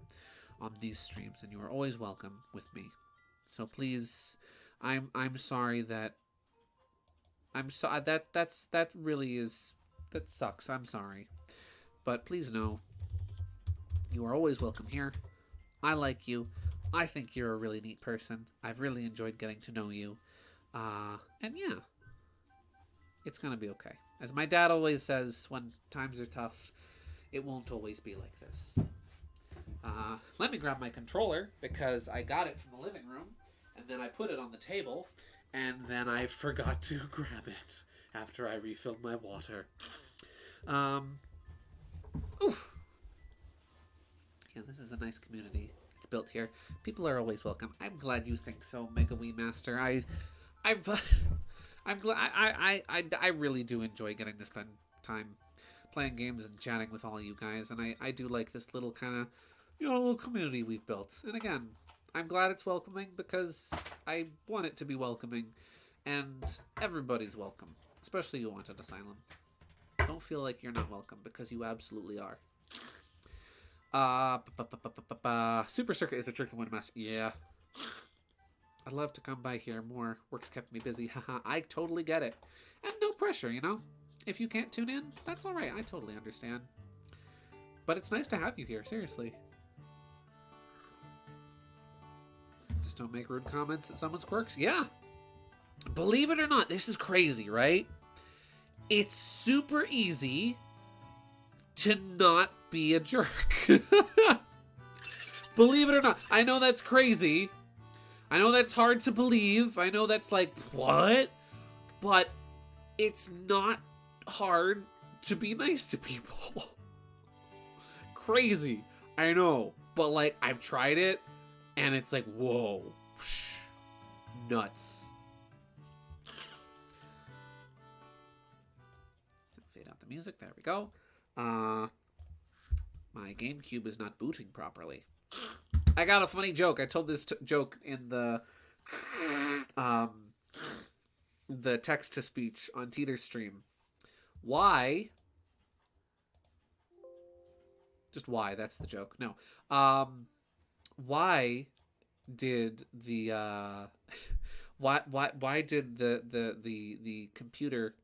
on these streams, and you are always welcome with me. So please, I'm sorry that that really is, that sucks. I'm sorry. But please know, you are always welcome here. I like you. I think you're a really neat person. I've really enjoyed getting to know you. And yeah, it's gonna be okay. As my dad always says, when times are tough, it won't always be like this. Let me grab my controller because I got it from the living room, and then I put it on the table, and then I forgot to grab it after I refilled my water. Oof. Yeah, this is a nice community. It's built here. People are always welcome. I'm glad you think so, Mega Wii Master. I'm glad. I really do enjoy getting to spend time playing games and chatting with all you guys, and I do like this little kind of, little community we've built. And again, I'm glad it's welcoming because I want it to be welcoming, and everybody's welcome, especially you, Haunted Asylum. Don't feel like you're not welcome because you absolutely are. Super Circuit is a tricky one, Master. Yeah. I'd love to come by here more. Work's kept me busy. Haha, I totally get it. And no pressure, If you can't tune in, that's alright. I totally understand. But it's nice to have you here, seriously. Just don't make rude comments at someone's quirks. Yeah. Believe it or not, this is crazy, right? It's super easy to not be a jerk. Believe it or not. I know that's crazy. I know that's hard to believe. I know that's like, what? But it's not hard to be nice to people. Crazy. I know. But like, I've tried it, and it's like, whoa. Whoosh, nuts. Fade out the music. There we go. My GameCube is not booting properly. I got a funny joke. I told this joke in the text-to-speech on Teeter's stream. Why? Just why, that's the joke. No. Why did the why did the computer,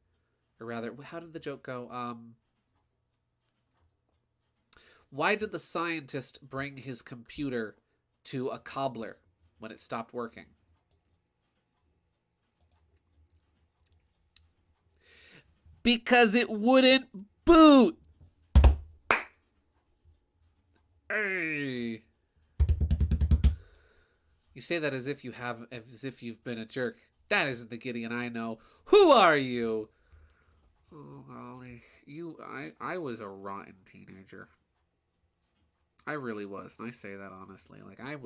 or rather, how did the joke go? Why did the scientist bring his computer to a cobbler when it stopped working? Because it wouldn't boot. Hey. You say that as if you've been a jerk. That isn't the Gideon I know. Who are you? Oh golly. I was a rotten teenager. I really was, and I say that honestly. Like, I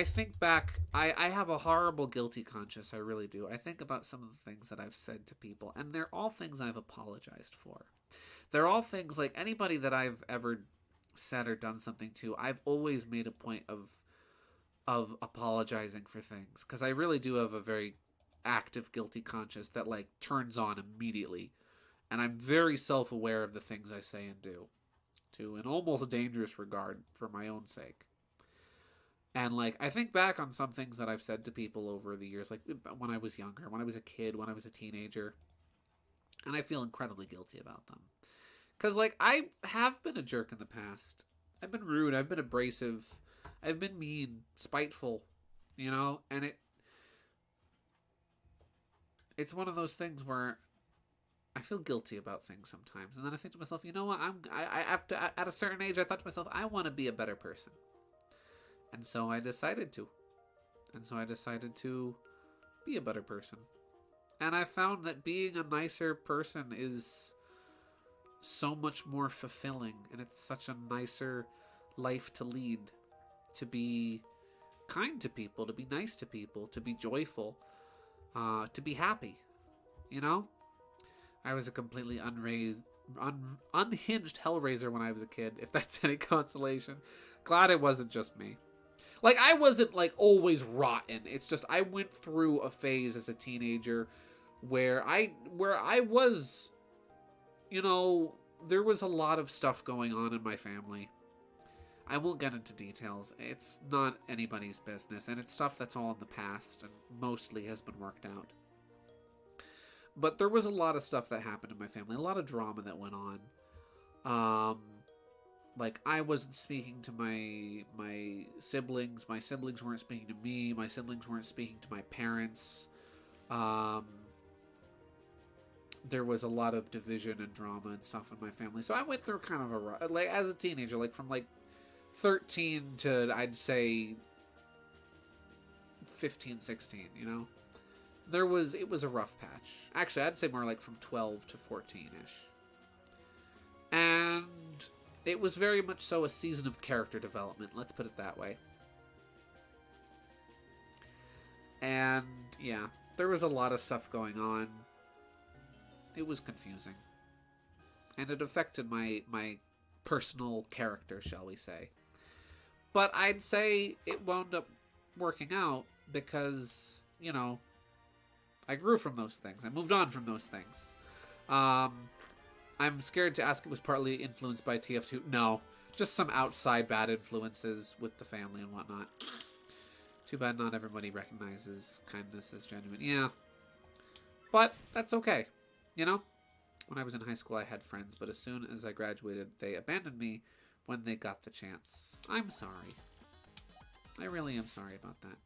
think back, I have a horrible guilty conscience, I really do. I think about some of the things that I've said to people, and they're all things I've apologized for. They're all things, like, anybody that I've ever said or done something to, I've always made a point of apologizing for things, because I really do have a very active guilty conscience that, like, turns on immediately, and I'm very self-aware of the things I say and do, to an almost dangerous regard for my own sake. And like, I think back on some things that I've said to people over the years, like when I was younger, when I was a kid, when I was a teenager, and I feel incredibly guilty about them. Because like, I have been a jerk in the past. I've been rude, I've been abrasive, I've been mean, spiteful, and it's one of those things where I feel guilty about things sometimes, and then I think to myself, you know what? At a certain age, I thought to myself, I want to be a better person, and so I decided to, be a better person, and I found that being a nicer person is so much more fulfilling, and it's such a nicer life to lead, to be kind to people, to be nice to people, to be joyful, to be happy, I was a completely unhinged hellraiser when I was a kid, if that's any consolation. Glad it wasn't just me. Like, I wasn't, like, always rotten. It's just I went through a phase as a teenager where I was, there was a lot of stuff going on in my family. I won't get into details. It's not anybody's business, and it's stuff that's all in the past and mostly has been worked out. But there was a lot of stuff that happened in my family, a lot of drama that went on, like I wasn't speaking to my siblings. My siblings weren't speaking to me. My siblings weren't speaking to my parents. There was a lot of division and drama and stuff in my family. So I went through kind of a, like, as a teenager, like from like 13 to, I'd say, 15, 16, you know? It was a rough patch. Actually, I'd say more like from 12 to 14-ish. And it was very much so a season of character development, let's put it that way. And, yeah, there was a lot of stuff going on. It was confusing. And it affected my personal character, shall we say. But I'd say it wound up working out because, you know, I grew from those things. I moved on from those things. I'm scared to ask if it was partly influenced by TF2. No, just some outside bad influences with the family and whatnot. Too bad not everybody recognizes kindness as genuine. Yeah. But that's okay. You know? When I was in high school, I had friends, but as soon as I graduated, they abandoned me when they got the chance. I'm sorry. I really am sorry about that.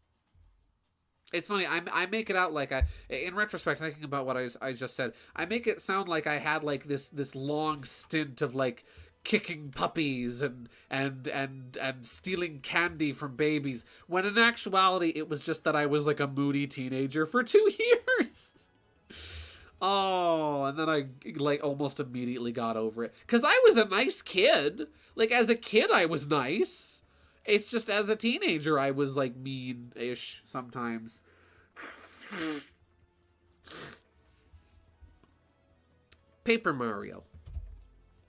It's funny, I make it out like in retrospect, thinking about what I just said, I make it sound like I had like this long stint of like kicking puppies and stealing candy from babies, when in actuality it was just that I was like a moody teenager for 2 years. Oh, and then I like almost immediately got over it. 'Cause I was a nice kid. Like as a kid I was nice. It's just as a teenager I was like mean-ish sometimes. Paper Mario.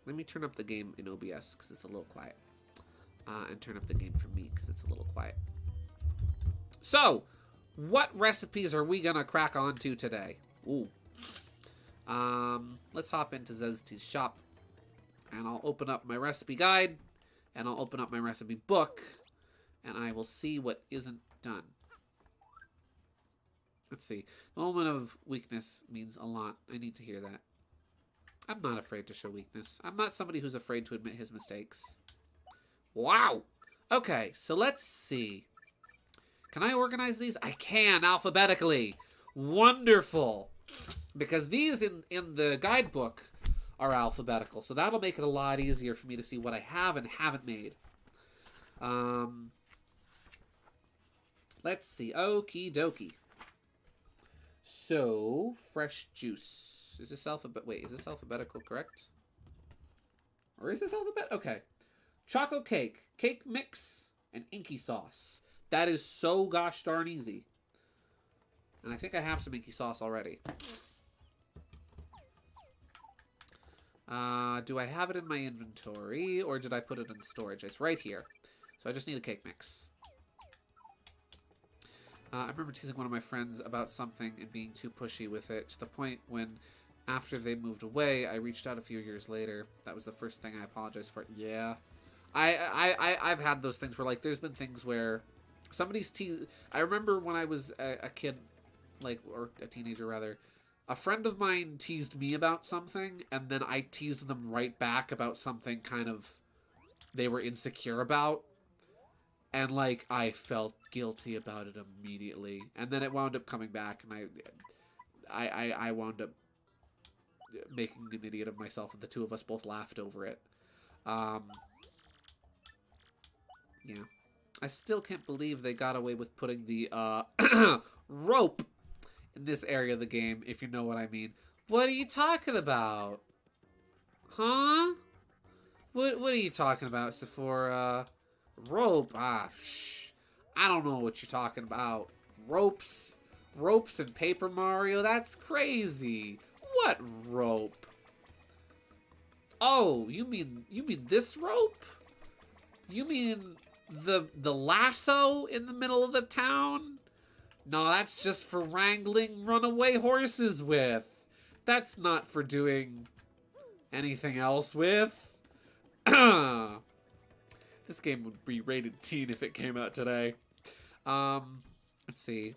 Let me turn up the game in OBS because it's a little quiet. And turn up the game for me because it's a little quiet. So, what recipes are we gonna crack onto today? Ooh. Let's hop into Zesti's shop. And I'll open up my recipe guide. And I'll open up my recipe book. And I will see what isn't done. Let's see. The moment of weakness means a lot. I need to hear that. I'm not afraid to show weakness. I'm not somebody who's afraid to admit his mistakes. Wow! Okay, so let's see. Can I organize these? I can, alphabetically. Wonderful! Because these in the guidebook are alphabetical, so that'll make it a lot easier for me to see what I have and haven't made. Let's see. Okie dokie. So, fresh juice. Is this Wait, is this alphabetical correct? Or is this alphabet? Okay. Chocolate cake, cake mix, and inky sauce. That is so gosh darn easy. And I think I have some inky sauce already. Do I have it in my inventory, or did I put it in storage? It's right here. So I just need a cake mix. I remember teasing one of my friends about something and being too pushy with it, to the point when, after they moved away, I reached out a few years later. That was the first thing I apologized for. Yeah. I've had those things where, like, there's been things where somebody's teased. I remember when I was a kid, like, or a teenager rather, a friend of mine teased me about something, and then I teased them right back about something kind of they were insecure about. And, like, I felt guilty about it immediately. And then it wound up coming back, and I wound up making an idiot of myself, and the two of us both laughed over it. Yeah. I still can't believe they got away with putting the, rope in this area of the game, if you know what I mean. What are you talking about? Huh? What are you talking about, Sephora? Rope? I don't know what you're talking about. Ropes and Paper Mario? That's crazy. What rope? Oh, you mean this rope? You mean the lasso in the middle of the town? No, that's just for wrangling runaway horses with. That's not for doing anything else with. This game would be rated teen if it came out today. Let's see.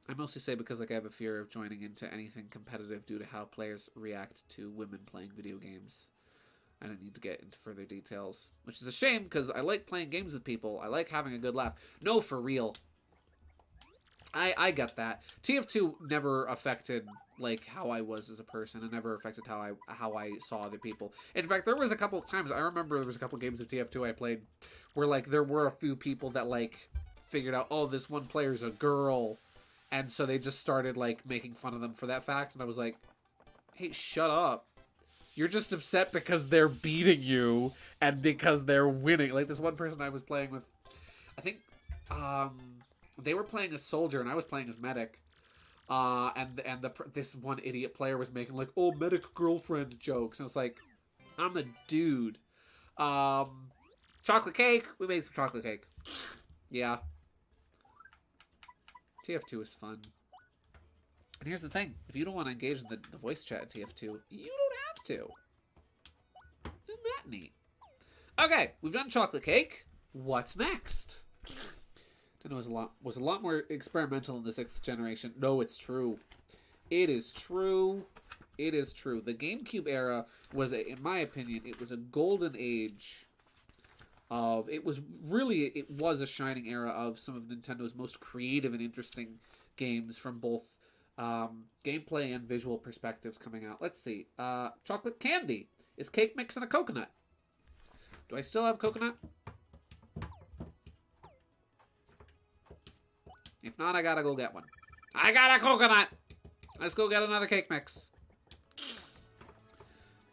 I mostly say because, like, I have a fear of joining into anything competitive due to how players react to women playing video games. I don't need to get into further details, which is a shame because I like playing games with people. I like having a good laugh. No, for real. I get that. TF2 never affected like how I was as a person. It never affected how I saw other people. In fact, there was a couple of times I remember there was a couple of games of TF2 I played where like there were a few people that like figured out, oh, this one player's a girl, and so they just started like making fun of them for that fact, and I was like, hey, shut up. You're just upset because they're beating you and because they're winning. Like this one person I was playing with, I think they were playing as soldier and I was playing as medic. This one idiot player was making like, oh, medic girlfriend jokes. And it's like, I'm a dude. Chocolate cake. We made some chocolate cake. Yeah. TF2 is fun. And here's the thing. If you don't want to engage in the voice chat at TF2, you don't have to. Isn't that neat? Okay, we've done chocolate cake. What's next? Nintendo was a lot more experimental in the 6th generation. No, it's true. It is true. It is true. The GameCube era was, in my opinion, it was a golden age of... It was a shining era of some of Nintendo's most creative and interesting games from both gameplay and visual perspectives coming out. Let's see. Chocolate candy. Is cake mix and a coconut? Do I still have coconut? If not, I gotta go get one. I got a coconut! Let's go get another cake mix.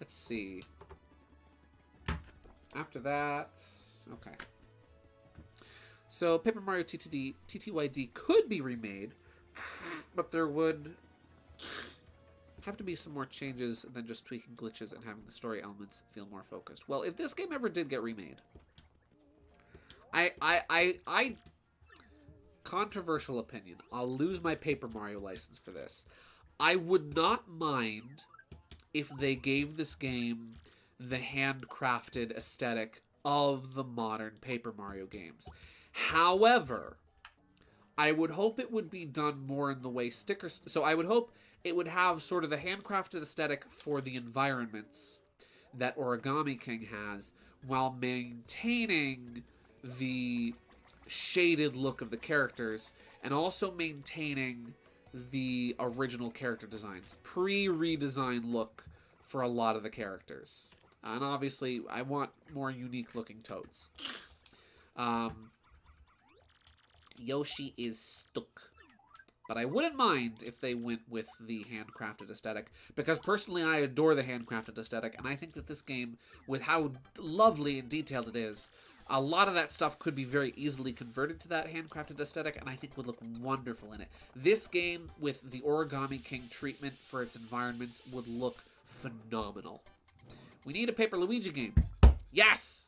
Let's see. After that... Okay. So, Paper Mario TTYD could be remade, but there would have to be some more changes than just tweaking glitches and having the story elements feel more focused. Well, if this game ever did get remade, I controversial opinion, I'll lose my Paper Mario license for this. I would not mind if they gave this game the handcrafted aesthetic of the modern Paper Mario games. However, I would hope it would be done more in the way stickers... So I would hope it would have sort of the handcrafted aesthetic for the environments that Origami King has, while maintaining the shaded look of the characters, and also maintaining the original character designs. Pre-redesign look for a lot of the characters. And obviously, I want more unique looking Toads. Yoshi is stuck. But I wouldn't mind if they went with the handcrafted aesthetic, because personally I adore the handcrafted aesthetic, and I think that this game, with how lovely and detailed it is, a lot of that stuff could be very easily converted to that handcrafted aesthetic, and I think would look wonderful in it. This game, with the Origami King treatment for its environments, would look phenomenal. We need a Paper Luigi game. Yes!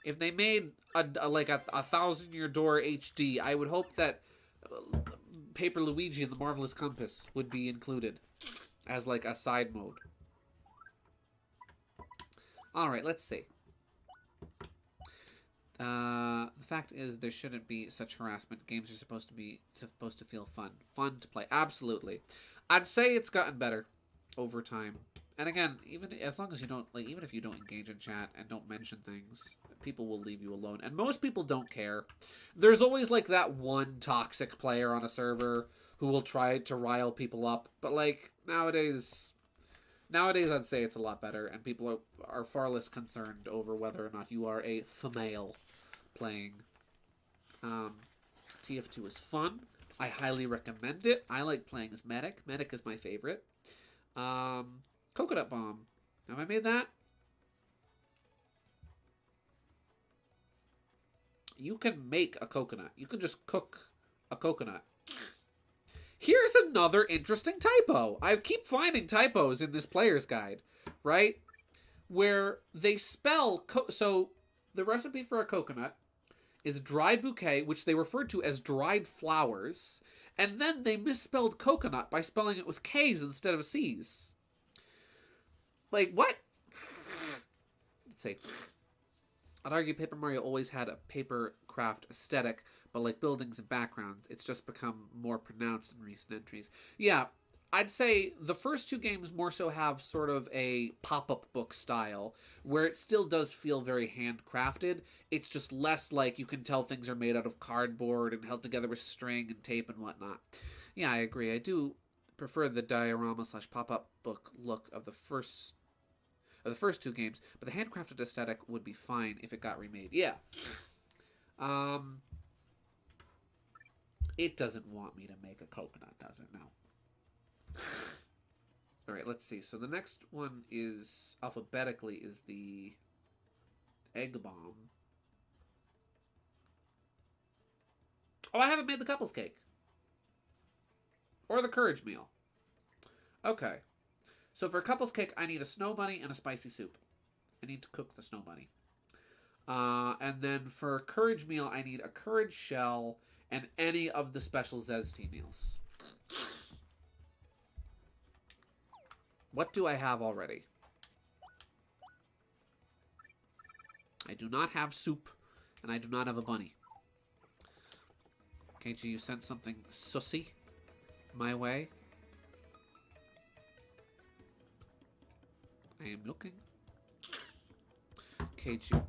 If they made a 1,000-Year Door HD, I would hope that Paper Luigi and the Marvelous Compass would be included as like a side mode. Alright, let's see. The fact is, there shouldn't be such harassment. Games are supposed to feel fun. Fun to play. Absolutely. I'd say it's gotten better over time. And again, even as long as you don't, like, even if you don't engage in chat and don't mention things, people will leave you alone. And most people don't care. There's always, like, that one toxic player on a server who will try to rile people up. But, like, nowadays I'd say it's a lot better. And people are far less concerned over whether or not you are a female playing. TF2 is fun. I highly recommend it. I like playing as Medic. Medic is my favorite. Coconut Bomb. Have I made that? You can make a coconut. You can just cook a coconut. Here's another interesting typo. I keep finding typos in this player's guide, right? Where they spell... So, the recipe for a coconut is dried bouquet, which they refer to as dried flowers, and then they misspelled coconut by spelling it with K's instead of C's. Like, what? Let's see. I'd argue Paper Mario always had a paper craft aesthetic, but like buildings and backgrounds, it's just become more pronounced in recent entries. Yeah, I'd say the first two games more so have sort of a pop-up book style, where it still does feel very handcrafted. It's just less like you can tell things are made out of cardboard and held together with string and tape and whatnot. Yeah, I agree. I do prefer the diorama / pop-up book look of the first two games, but the handcrafted aesthetic would be fine if it got remade. Yeah. It doesn't want me to make a coconut, does it? No. All right, let's see. So the next one is alphabetically is the egg bomb. Oh, I haven't made the couples cake or the courage meal. Okay. So for a couples cake, I need a snow bunny and a spicy soup. I need to cook the snow bunny. And then for a courage meal, I need a courage shell and any of the special zesty meals. What do I have already? I do not have soup, and I do not have a bunny. KG, you sent something sussy my way. I am looking. KG.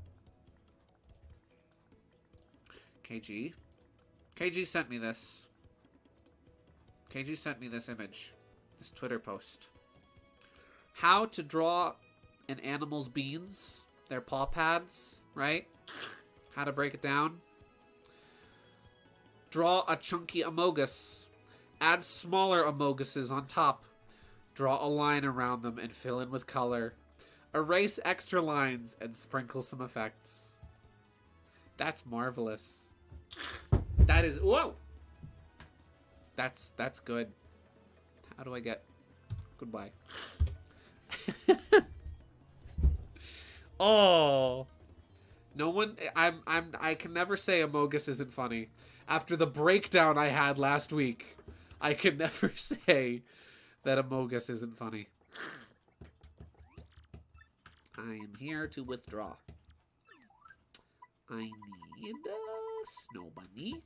KG sent me this. KG sent me this image. This Twitter post. How to draw an animal's beans, their paw pads, right? How to break it down. Draw a chunky amogus. Add smaller amoguses on top. Draw a line around them and fill in with color. Erase extra lines and sprinkle some effects. That's marvelous. That is... Whoa! That's good. How do I get... Goodbye. Oh, no one. I can never say Amogus isn't funny. After the breakdown I had last week, I can never say that Amogus isn't funny. I am here to withdraw. I need a snow bunny.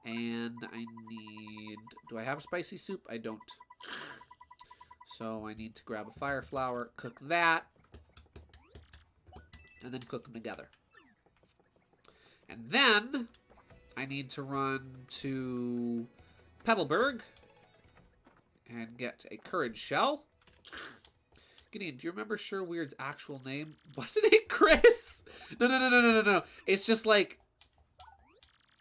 And I need... Do I have a spicy soup? I don't. So I need to grab a fire flower, cook that, and then cook them together. And then I need to run to Petalburg and get a courage shell. Gideon, do you remember Sherweird's actual name? Wasn't it Chris? No. It's just like,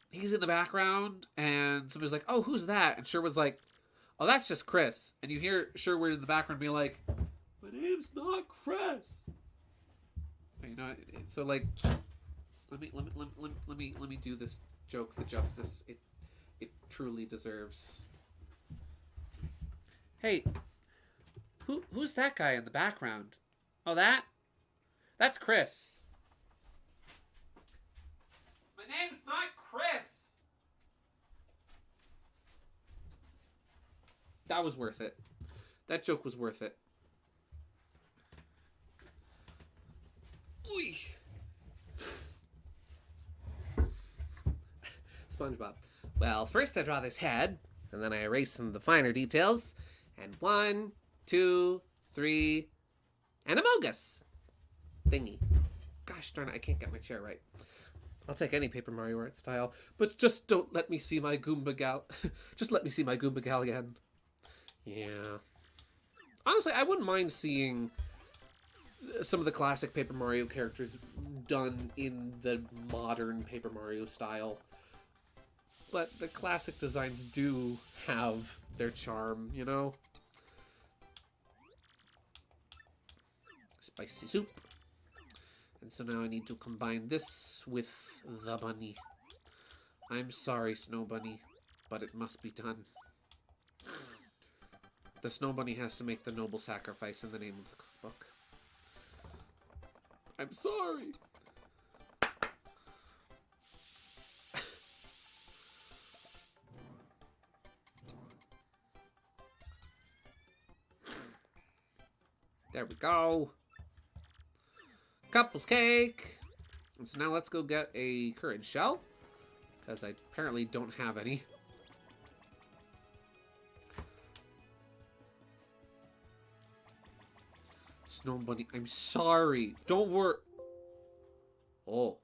he's in the background, and somebody's like, oh, who's that? And Sherwood's like, oh, that's just Chris. And you hear Sherwood in the background be like, my name's not Chris. You know, so like, let me do this joke the justice it truly deserves. Hey, who's that guy in the background? Oh, that's Chris. My name's not Chris. That was worth it. That joke was worth it. Oy. SpongeBob. Well, first I draw this head, and then I erase some of the finer details. And 1, 2, 3, and Amogus. Thingy. Gosh darn it, I can't get my chair right. I'll take any Paper Mario art style, but just don't let me see my Goomba Gal. Just let me see my Goomba Gal again. Yeah. Honestly, I wouldn't mind seeing some of the classic Paper Mario characters done in the modern Paper Mario style. But the classic designs do have their charm, you know? Spicy soup. And so now I need to combine this with the bunny. I'm sorry, Snow Bunny, but it must be done. The Snow Bunny has to make the noble sacrifice in the name of the cookbook. I'm sorry. There we go. Couples cake. And so now let's go get a courage shell, because I apparently don't have any. Snow bunny, I'm sorry. Don't worry. Oh.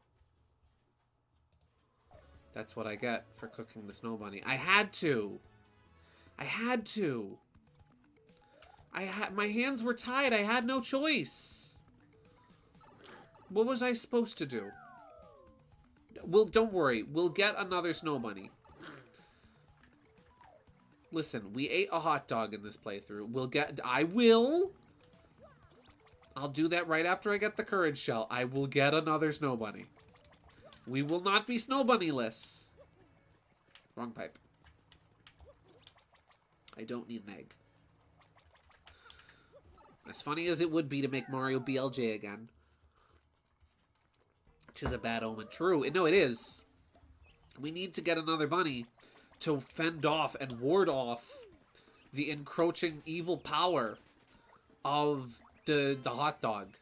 That's what I get for cooking the snow bunny. I had to. I had to. My hands were tied. I had no choice. What was I supposed to do? Well, don't worry. We'll get another snow bunny. Listen, we ate a hot dog in this playthrough. I'll do that right after I get the courage shell. I will get another snow bunny. We will not be snow bunny-less. Wrong pipe. I don't need an egg. As funny as it would be to make Mario BLJ again. Tis a bad omen. True. No, it is. We need to get another bunny to fend off and ward off the encroaching evil power of the hot dog.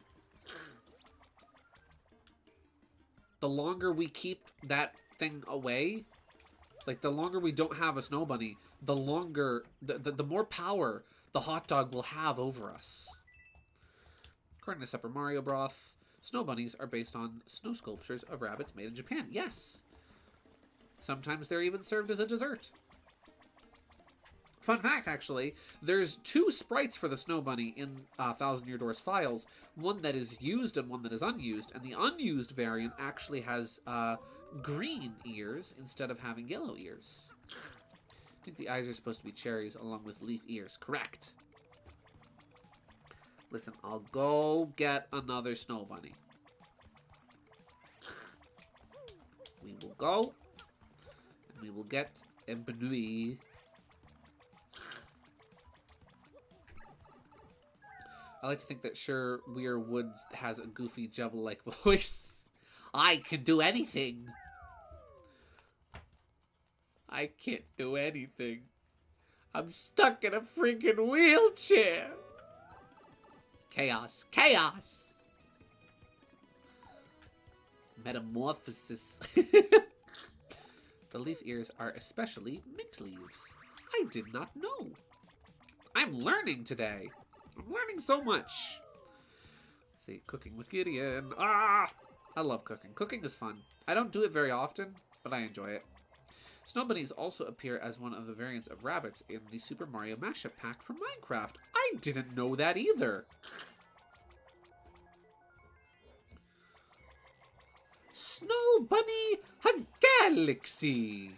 The longer we keep that thing away, like the longer we don't have a snow bunny, the longer, the more power the hot dog will have over us. According to Super Mario Broth, snow bunnies are based on snow sculptures of rabbits made in Japan. Yes. Sometimes they're even served as a dessert. Fun fact, actually, there's 2 sprites for the snow bunny in Thousand Year Door's files. One that is used and one that is unused. And the unused variant actually has green ears instead of having yellow ears. I think the eyes are supposed to be cherries along with leaf ears. Correct. Listen, I'll go get another snow bunny. We will go. And we will get a bunny. I like to think that Sure Weir Woods has a goofy Jubble-like voice. I can do anything. I can't do anything. I'm stuck in a freaking wheelchair. Chaos. Chaos! Metamorphosis. The leaf ears are especially mint leaves. I did not know. I'm learning today. I'm learning so much. Let's see. Cooking with Gideon. Ah! I love cooking. Cooking is fun. I don't do it very often, but I enjoy it. Snow bunnies also appear as one of the variants of rabbits in the Super Mario Mashup Pack for Minecraft. I didn't know that either. Snow Bunny a Galaxy.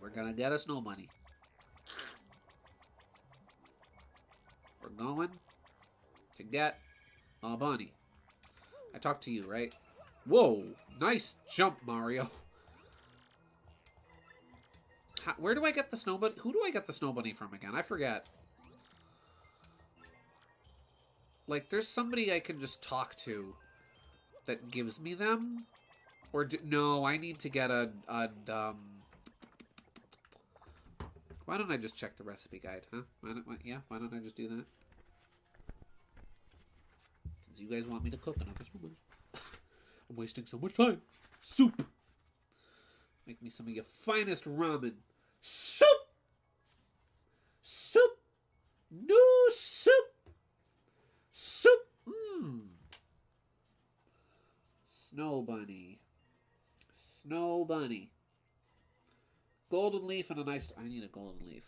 We're gonna get a snow bunny. We're going to get a bunny. I talked to you, right? Whoa, nice jump, Mario. Where do I get the snow bunny? Who do I get the snow bunny from again? I forget. Like, there's somebody I can just talk to that gives me them. Or no, I need to get a why don't I just check the recipe guide, huh? Why don't I just do that? Since you guys want me to cook another snow bunny. I'm wasting so much time. Soup. Make me some of your finest ramen. Soup. Soup. New soup. Soup. Snow bunny. Snow bunny. Golden leaf and a nice... I need a golden leaf.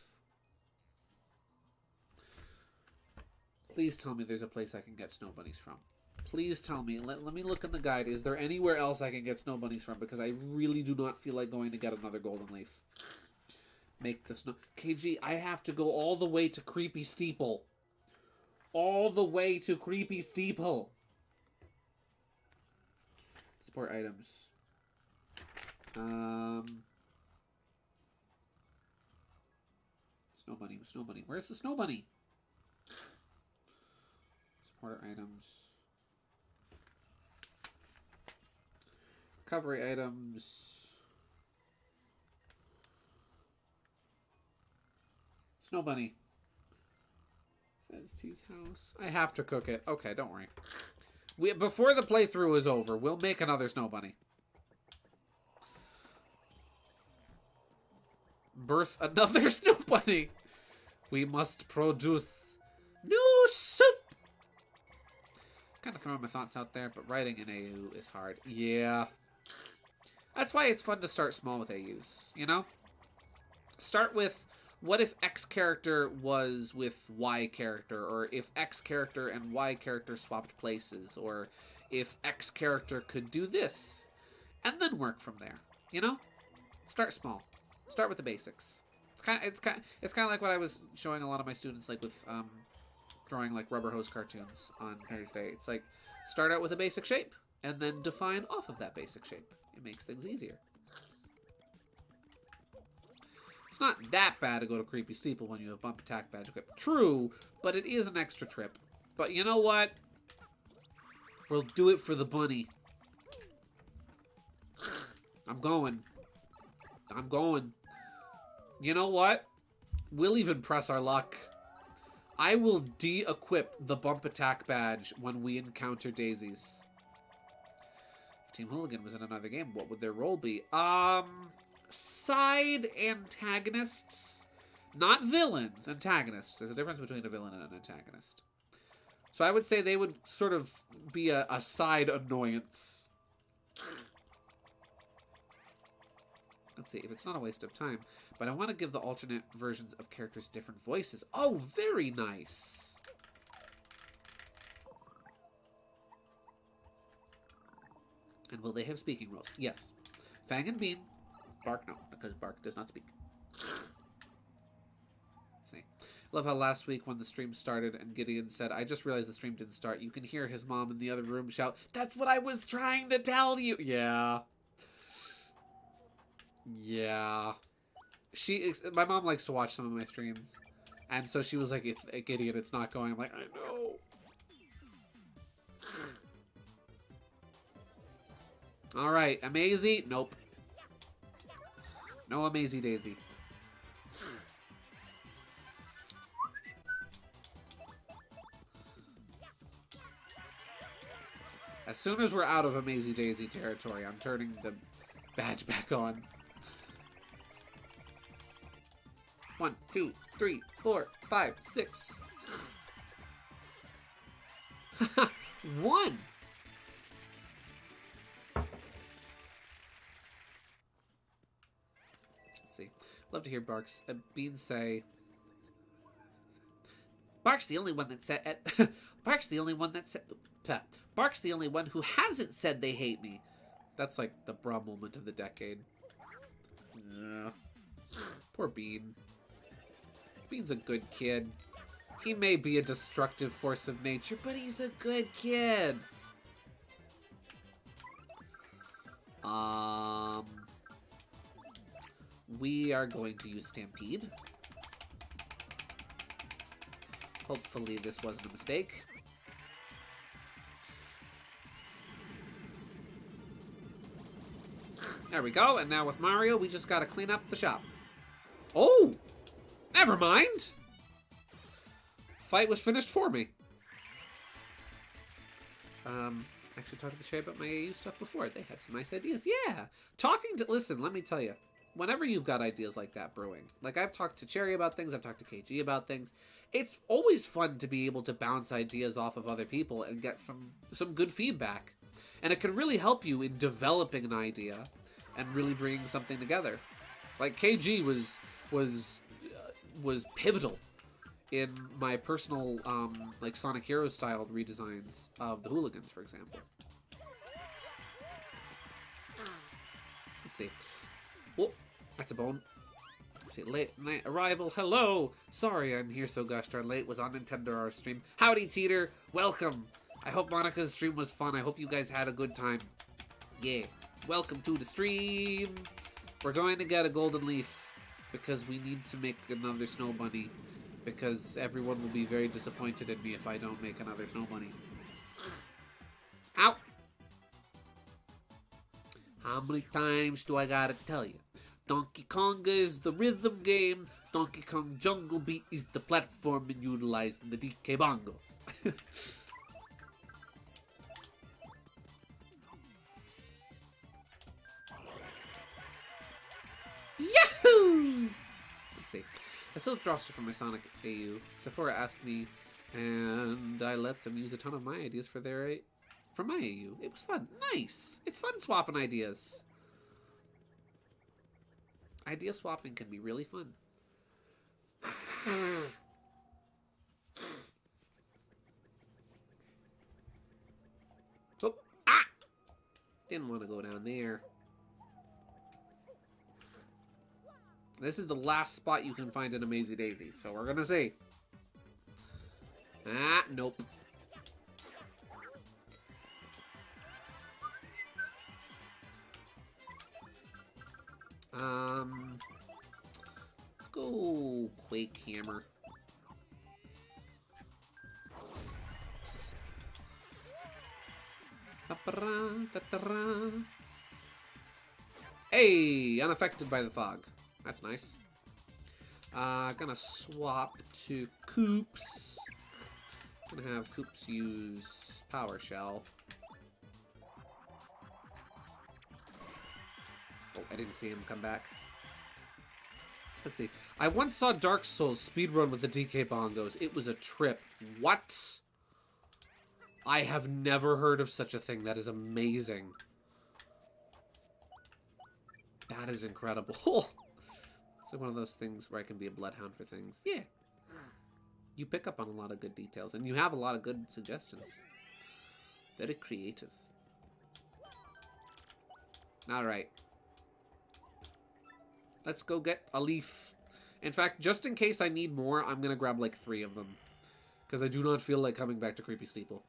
Please tell me there's a place I can get snow bunnies from. Please tell me. Let me look in the guide. Is there anywhere else I can get snow bunnies from? Because I really do not feel like going to get another golden leaf. Make the snow... KG, I have to go all the way to Creepy Steeple. All the way to Creepy Steeple. Support items. Snow bunny, snow bunny. Where's the snow bunny? Supporter items. Recovery items. Snow bunny. Says T's house. I have to cook it. Okay, don't worry. Before the playthrough is over, we'll make another snow bunny. Birth another snow bunny. We must produce New soup! Kind of throwing my thoughts out there, but writing in AU is hard. Yeah. That's why it's fun to start small with AUs, you know? Start with, what if X character was with Y character, or if X character and Y character swapped places, or if X character could do this, and then work from there, you know? Start small. Start with the basics. It's kind of like what I was showing a lot of my students, like with drawing like rubber hose cartoons on Thursday. It's like, start out with a basic shape and then define off of that basic shape. It makes things easier. It's not that bad to go to Creepy Steeple when you have bump attack badge equipped. True, but it is an extra trip. But you know what? We'll do it for the bunny. I'm going. You know what? We'll even press our luck. I will de-equip the bump attack badge when we encounter daisies. If Team Hooligan was in another game, what would their role be? Side antagonists. Not villains, antagonists. There's a difference between a villain and an antagonist. So I would say they would sort of be a side annoyance. Let's see, if it's not a waste of time. But I want to give the alternate versions of characters different voices. Oh, very nice. And will they have speaking roles? Yes. Fang and Bean. Bark, no, because Bark does not speak. Let's see. Love how last week when the stream started and Gideon said, I just realized the stream didn't start. You can hear his mom in the other room shout, that's what I was trying to tell you. Yeah. Yeah. My mom likes to watch some of my streams. And so she was like, it's Gideon, it's not going. I'm like, I know. Alright, Amazy? Nope. No Amazy Daisy. As soon as we're out of Amazy Daisy territory, I'm turning the badge back on. 1, 2, 3, 4, 5, 6. 1. Let's see. Love to hear Barks Bean say. Bark's the only one that said. Bark's the only one that said. Bark's the only one who hasn't said they hate me. That's like the bra moment of the decade. Yeah. Poor Bean. Bean's a good kid. He may be a destructive force of nature, but he's a good kid. We are going to use Stampede. Hopefully this wasn't a mistake. There we go, and now with Mario, we just gotta clean up the shop. Oh! Never mind! Fight was finished for me. Actually talked to the Che about my AU stuff before. They had some nice ideas. Yeah! Listen, let me tell you. Whenever you've got ideas like that brewing, like I've talked to Cherry about things, I've talked to KG about things, it's always fun to be able to bounce ideas off of other people and get some good feedback. And it can really help you in developing an idea and really bringing something together. Like KG was pivotal in my personal like Sonic Heroes styled redesigns of the Hooligans, for example. Let's see. Oh, that's a bone. Let's see. Late night arrival. Hello. Sorry I'm here so gosh darn late. Was on Nintendo our stream. Howdy Teeter. Welcome. I hope Monica's stream was fun. I hope you guys had a good time. Yeah. Welcome to the stream. We're going to get a golden leaf because we need to make another snow bunny, because everyone will be very disappointed in me if I don't make another snow bunny. Ow! How many times do I gotta tell you? Donkey Konga is the rhythm game. Donkey Kong Jungle Beat is the platforming utilized in the DK bongos. Yahoo! Let's see. I still have roster for my Sonic AU. Sephora asked me And I let them use a ton of my ideas for my AU. It was fun. Nice. It's fun swapping ideas. Idea swapping can be really fun. Oh, ah! Didn't want to go down there. This is the last spot you can find in a Mazy Daisy, so we're gonna see. Ah, nope. Let's go Quake Hammer. Hey, unaffected by the fog. That's nice. Gonna swap to Coops. Gonna have Coops use Power Shell. Oh, I didn't see him come back. Let's see. I once saw Dark Souls speedrun with the DK bongos. It was a trip. What? I have never heard of such a thing. That is amazing. That is incredible. It's like one of those things where I can be a bloodhound for things. Yeah. You pick up on a lot of good details, and you have a lot of good suggestions. Very creative. Alright. Let's go get a leaf. In fact, just in case I need more, I'm going to grab like 3 of them. Because I do not feel like coming back to Creepy Steeple.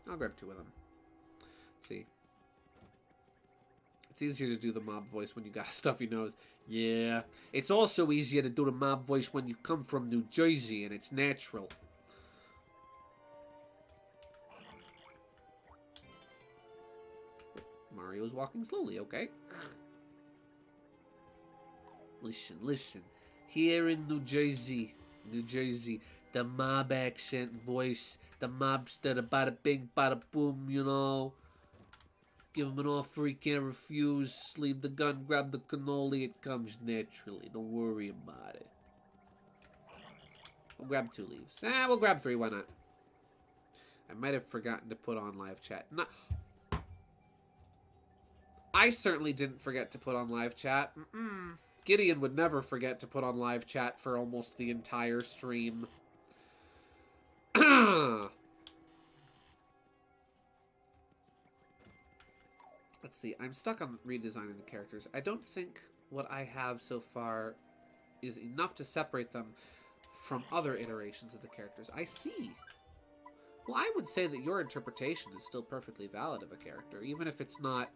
I'll grab 2 of them. Let's see. It's easier to do the mob voice when you got a stuffy nose. Yeah. It's also easier to do the mob voice when you come from New Jersey and it's natural. Mario's walking slowly, okay? Listen, listen. Here in New Jersey, the mob accent voice, the mobster, the bada bing, bada boom, you know. Give him an offer he can't refuse. Leave the gun, grab the cannoli. It comes naturally. Don't worry about it. We'll grab 2 leaves. We'll grab 3. Why not? I might have forgotten to put on live chat. No. I certainly didn't forget to put on live chat. Gideon would never forget to put on live chat for almost the entire stream. Let's see. I'm stuck on redesigning the characters. I don't think what I have so far is enough to separate them from other iterations of the characters. I see. Well, I would say that your interpretation is still perfectly valid of a character, even if it's not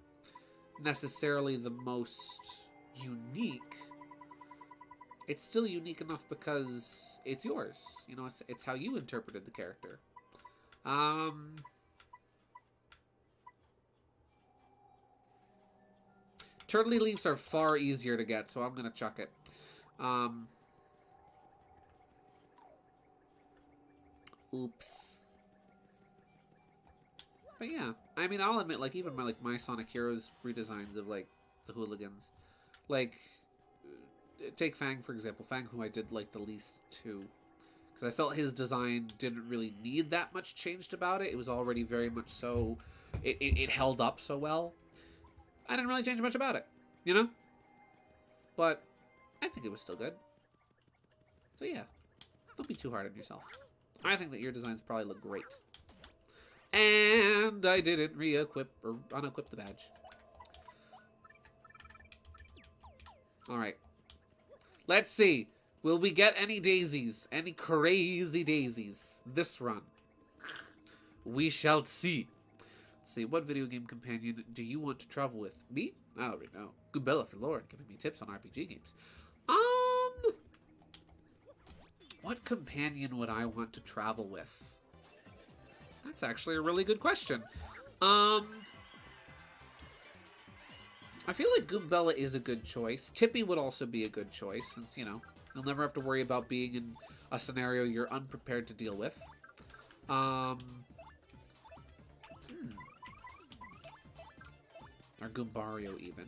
necessarily the most unique. It's still unique enough because it's yours. You know, it's how you interpreted the character. Turtley leaves are far easier to get, so I'm gonna chuck it. Oops. But yeah, I mean, I'll admit, like, even my Sonic Heroes redesigns of, like, the hooligans. Like, take Fang, for example. Fang, who I did like the least to. Because I felt his design didn't really need that much changed about it. It was already very much so... It held up so well. I didn't really change much about it, you know? But I think it was still good. So yeah, don't be too hard on yourself. I think that your designs probably look great. And I didn't re-equip or unequip the badge. Alright. Let's see. Will we get any daisies? Any crazy daisies this run? We shall see. Let's see. What video game companion do you want to travel with? Me? I already know. Goombella for Lord, giving me tips on RPG games. What companion would I want to travel with? That's actually a really good question. I feel like Goombella is a good choice. Tippy would also be a good choice, since, you know, you'll never have to worry about being in a scenario you're unprepared to deal with. Or Goombario, even.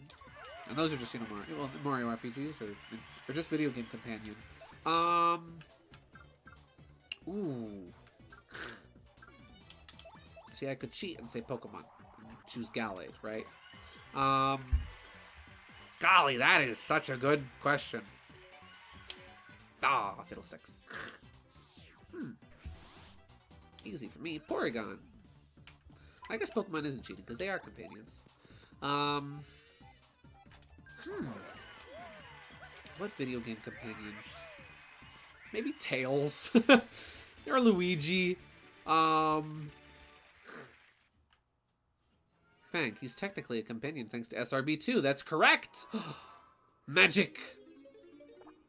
And those are just, you know, Mario RPGs, or Or just video game companion. Ooh. See, I could cheat and say Pokemon. And choose Gallade, right? Golly, that is such a good question. Ah, fiddlesticks. Easy for me. Porygon. I guess Pokemon isn't cheating, because they are companions. What video game companion? Maybe Tails. Or Luigi. Fang, he's technically a companion thanks to SRB2. That's correct! Magic!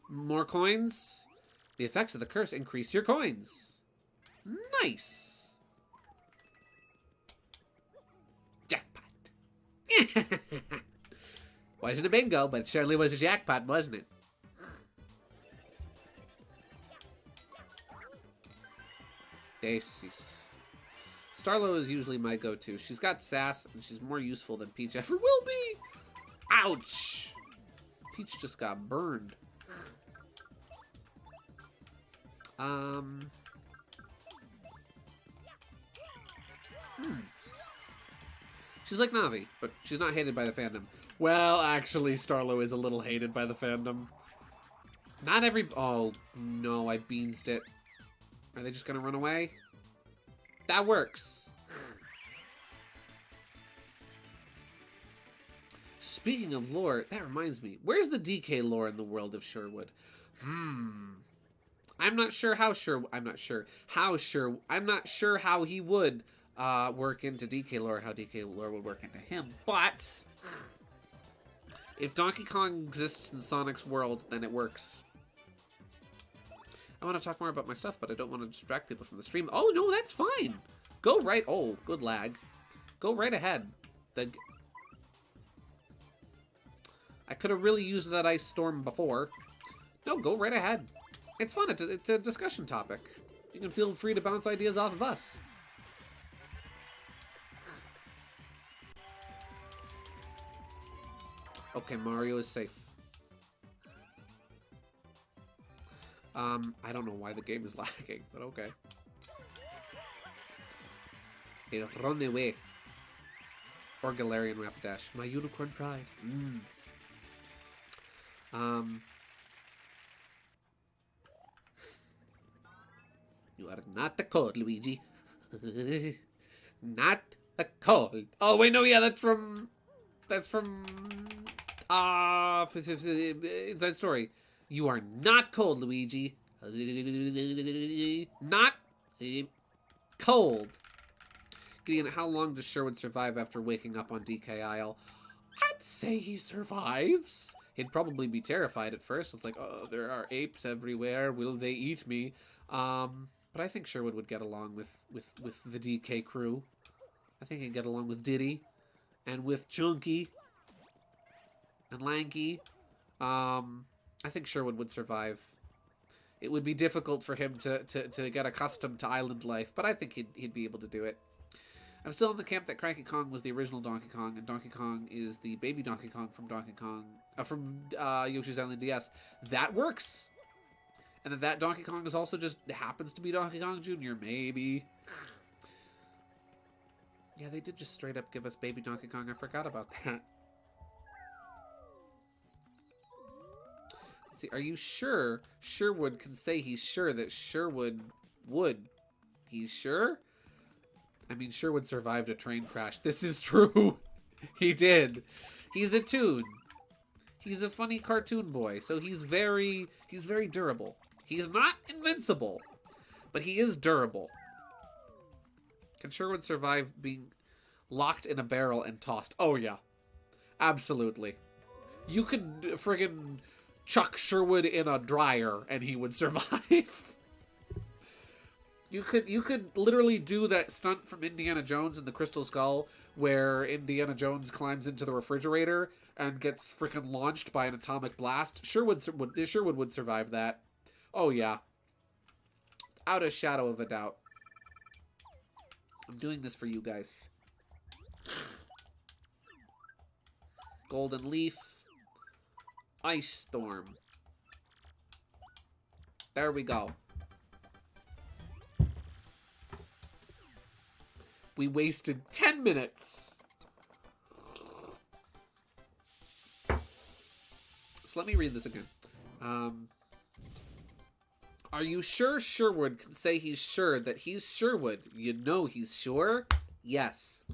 More coins. The effects of the curse increase your coins. Nice! Jackpot. Wasn't a bingo, but it certainly was a jackpot, wasn't it? Daisies. Starlo is usually my go-to. She's got sass, and she's more useful than Peach ever will be. Ouch! Peach just got burned. She's like Navi, but she's not hated by the fandom. Well, actually, Starlo is a little hated by the fandom. Not every... Oh, no, I beansed it. Are they just gonna run away? That works. Speaking of lore, that reminds me. Where's the DK lore in the world of Sherwood? I'm not sure how he would work into DK lore, how DK lore would work into him. But if Donkey Kong exists in Sonic's world, then it works. I want to talk more about my stuff, but I don't want to distract people from the stream. Oh, no, that's fine. Go right... Oh, good lag. Go right ahead. I could have really used that ice storm before. No, go right ahead. It's fun. It's a discussion topic. You can feel free to bounce ideas off of us. Okay, Mario is safe. I don't know why the game is lagging, but okay. It'll run away. Or Galarian Rapidash. My unicorn pride. You are not a cold, Luigi. Not a cold. Oh, wait, no, yeah, that's from... Inside Story. You are not cold, Luigi. Not cold. Gideon, how long does Sherwood survive after waking up on DK Isle? I'd say he survives. He'd probably be terrified at first. It's like, oh, there are apes everywhere. Will they eat me? But I think Sherwood would get along with the DK crew. I think he'd get along with Diddy and with Chunky and Lanky. I think Sherwood would survive. It would be difficult for him to get accustomed to island life, but I think he'd be able to do it. I'm still in the camp that Cranky Kong was the original Donkey Kong, and Donkey Kong is the baby Donkey Kong from Yoshi's Island DS. That works. And that Donkey Kong is also just happens to be Donkey Kong Jr., maybe. Yeah, they did just straight up give us baby Donkey Kong. I forgot about that. Let's see, are you sure Sherwood can say he's sure that Sherwood would? He's sure? I mean, Sherwood survived a train crash. This is true. He did. He's a toon. He's a funny cartoon boy, so he's very durable. He's not invincible, but he is durable. Can Sherwood survive being locked in a barrel and tossed? Oh, yeah. Absolutely. You could friggin' chuck Sherwood in a dryer and he would survive. You could literally do that stunt from Indiana Jones and the Crystal Skull where Indiana Jones climbs into the refrigerator and gets freaking launched by an atomic blast. Sherwood would survive that. Oh, yeah. Without a shadow of a doubt. I'm doing this for you guys. Golden Leaf. Ice Storm. There we go. We wasted 10 minutes. So let me read this again. Are you sure Sherwood can say he's sure that he's Sherwood? You know he's sure? Yes.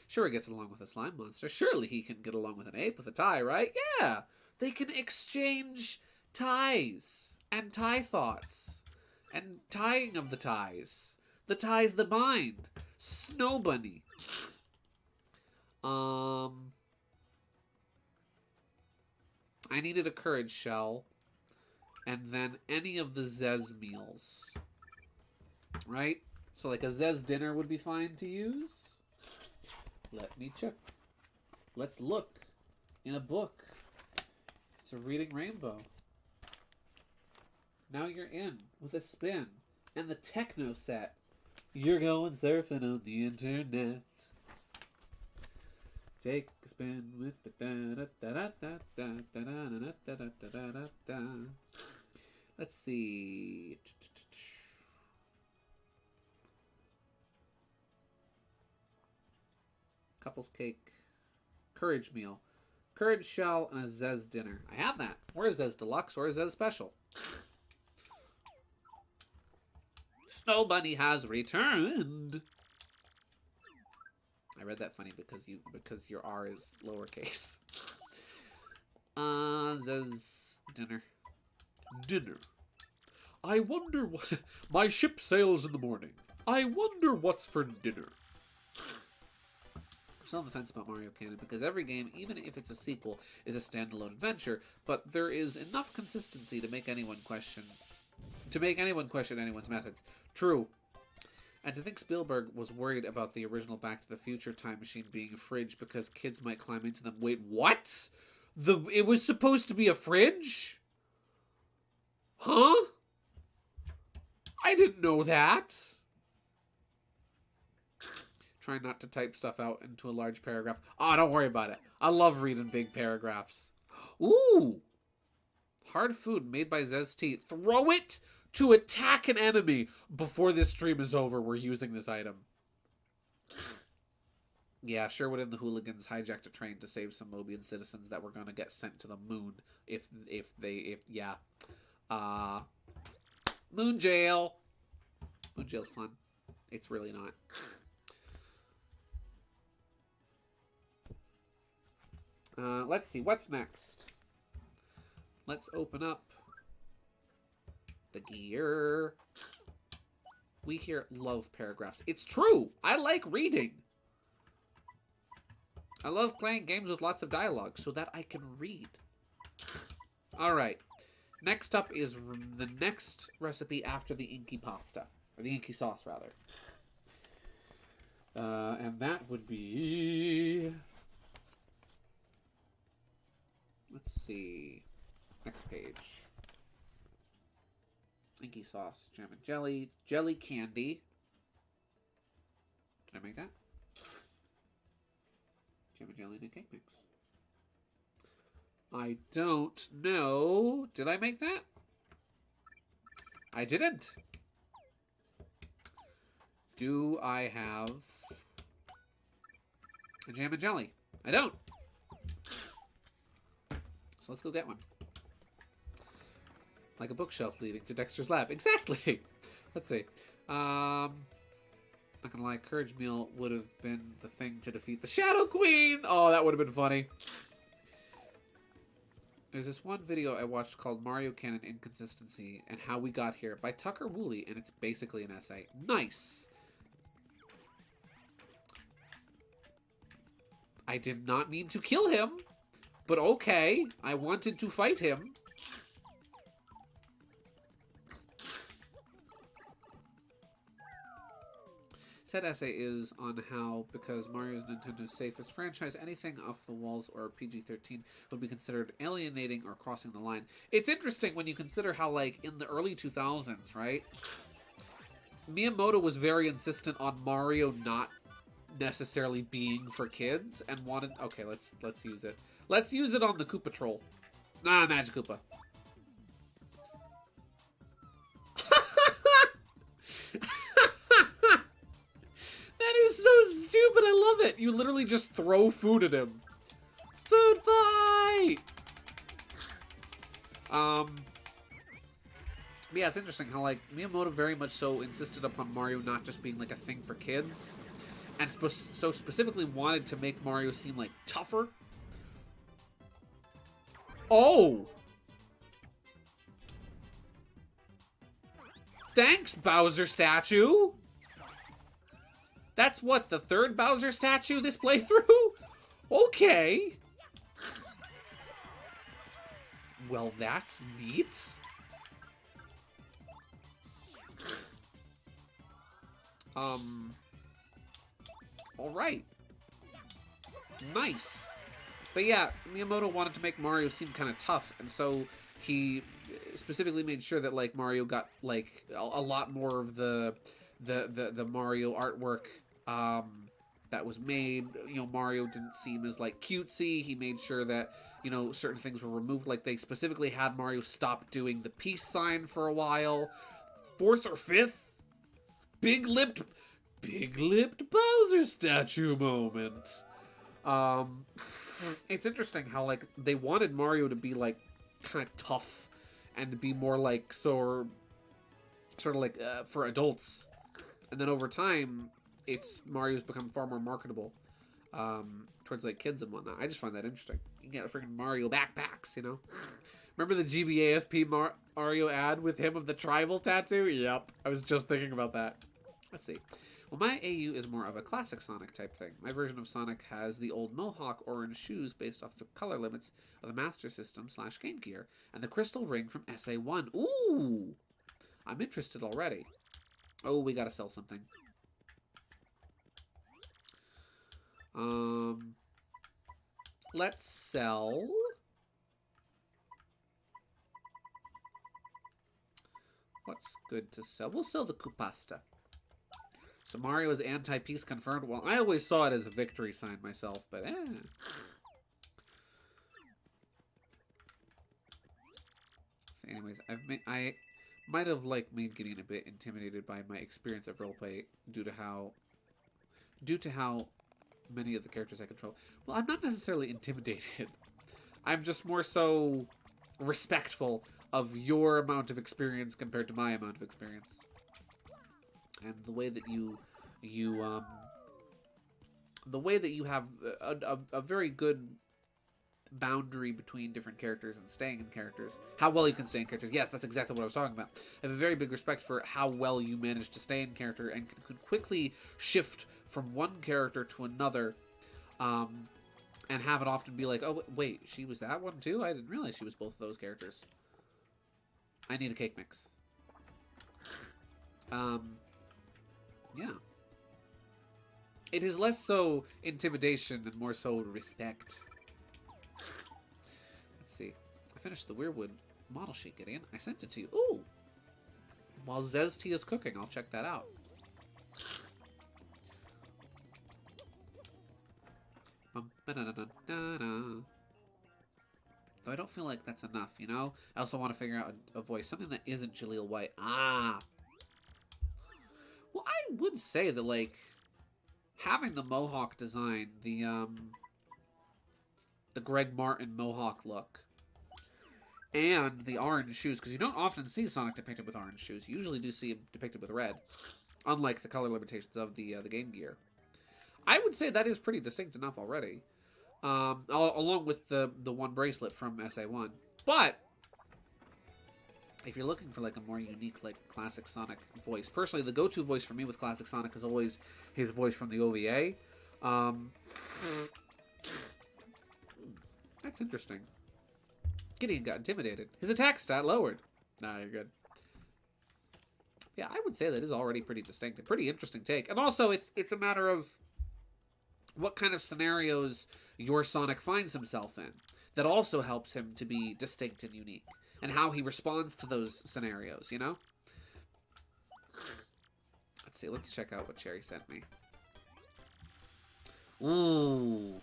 Sherwood gets along with a slime monster. Surely he can get along with an ape with a tie, right? Yeah. They can exchange ties and tie thoughts and tying of the ties. The ties that bind. Snow Bunny. I needed a courage shell. And then any of the Zez meals. Right? So like a Zez dinner would be fine to use. Let me check. Let's look in a book. It's a reading rainbow. Now you're in with a spin. And the techno set. You're going surfing on the internet. Take a spin with the da da da da da da da da da da da da. Let's see. Couples cake, courage meal, courage shell, and a Zez dinner. I have that. Or a Zez deluxe, or a Zez special. Snow Bunny has returned. I read that funny because your R is lowercase. Zez dinner. Dinner. I wonder what... My ship sails in the morning. I wonder what's for dinner. I'm still on the fence about Mario Canon because every game, even if it's a sequel, is a standalone adventure, but there is enough consistency to make anyone question anyone's methods. True. And to think Spielberg was worried about the original Back to the Future time machine being a fridge because kids might climb into them. Wait, what? It was supposed to be a fridge? Huh? I didn't know that. Try not to type stuff out into a large paragraph. Oh, don't worry about it. I love reading big paragraphs. Ooh. Hard food made by Zez Tea. Throw it to attack an enemy. Before this stream is over, we're using this item. Yeah, Sherwood and the hooligans hijacked a train to save some Mobian citizens that were going to get sent to the moon. Yeah. Moon jail. Moon jail's fun. It's really not. Let's see. What's next? Let's open up the gear. We here love paragraphs. It's true. I like reading. I love playing games with lots of dialogue so that I can read. All right. Next up is the next recipe after the inky pasta. Or the inky sauce, rather. And that would be... Let's see. Next page. Inky sauce, jam and jelly, jelly candy. Did I make that? Jam and jelly and a cake mix. I don't know. Did I make that? I didn't. Do I have a jam and jelly? I don't. So let's go get one. Like a bookshelf leading to Dexter's lab. Exactly. Let's see. Not gonna lie, Courage Meal would have been the thing to defeat the Shadow Queen. Oh, that would have been funny. There's this one video I watched called Mario Canon Inconsistency and How We Got Here by Tucker Woolley, and it's basically an essay. Nice. I did not mean to kill him, but okay. I wanted to fight him. Said essay is on how, because Mario is Nintendo's safest franchise, anything off the walls or PG-13 would be considered alienating or crossing the line. It's interesting when you consider how, like, in the early 2000s, right? Miyamoto was very insistent on Mario not necessarily being for kids and wanted... Okay, let's use it. Let's use it on the Koopa Troll. Nah, Magic Koopa. love it. You literally just throw food at him. Food fight! Yeah, it's interesting how, like, Miyamoto very much so insisted upon Mario not just being, like, a thing for kids. And so specifically wanted to make Mario seem, like, tougher. Oh! Thanks, Bowser statue! That's what, the third Bowser statue this playthrough? Okay. Well, that's neat. Alright. Nice. But yeah, Miyamoto wanted to make Mario seem kind of tough, and so he specifically made sure that, like, Mario got, like, a lot more of the Mario artwork that was made. You know, Mario didn't seem as, like, cutesy. He made sure that, you know, certain things were removed. Like, they specifically had Mario stop doing the peace sign for a while. 4th or 5th? Big-lipped Bowser statue moment. It's interesting how, like, they wanted Mario to be, like, kind of tough and to be more, like, sort of like for adults. And then over time, Mario's become far more marketable towards, like, kids and whatnot. I just find that interesting. You can get freaking Mario backpacks, you know? Remember the GBASP Mario ad with him of the tribal tattoo? Yep. I was just thinking about that. Let's see. Well, my AU is more of a classic Sonic type thing. My version of Sonic has the old Mohawk orange shoes based off the color limits of the Master System / Game Gear, and the crystal ring from SA1. Ooh! I'm interested already. Oh, we gotta sell something. Let's sell... What's good to sell? We'll sell the Kupasta. So Mario is anti-peace confirmed. Well, I always saw it as a victory sign myself, but So anyways, I might have, like, made getting a bit intimidated by my experience of roleplay due to how many of the characters I control. Well, I'm not necessarily intimidated. I'm just more so respectful of your amount of experience compared to my amount of experience. And the way that you have a very good boundary between different characters and staying in characters. How well you can stay in characters. Yes, that's exactly what I was talking about. I have a very big respect for how well you manage to stay in character and can quickly shift from one character to another, and have it often be like, oh, wait, she was that one too? I didn't realize she was both of those characters. I need a cake mix. Yeah. It is less so intimidation and more so respect. Let's see. I finished the Weirwood model sheet, Gideon. I sent it to you. Ooh! While Zesty is cooking, I'll check that out. Though I don't feel like that's enough, you know? I also want to figure out a voice. Something that isn't Jaleel White. Ah! Well, I would say that, like, having the Mohawk design, the Greg Martin Mohawk look, and the orange shoes, because you don't often see Sonic depicted with orange shoes. You usually do see him depicted with red, unlike the color limitations of the Game Gear. I would say that is pretty distinct enough already, along with the one bracelet from SA1. But if you're looking for, like, a more unique, like, classic Sonic voice, personally, the go-to voice for me with classic Sonic is always his voice from the OVA. That's interesting. Gideon got intimidated. His attack stat lowered. Nah, you're good. Yeah, I would say that is already pretty distinct. A pretty interesting take. And also, it's a matter of what kind of scenarios your Sonic finds himself in. That also helps him to be distinct and unique. And how he responds to those scenarios, you know? Let's see, let's check out what Cherry sent me. Ooh.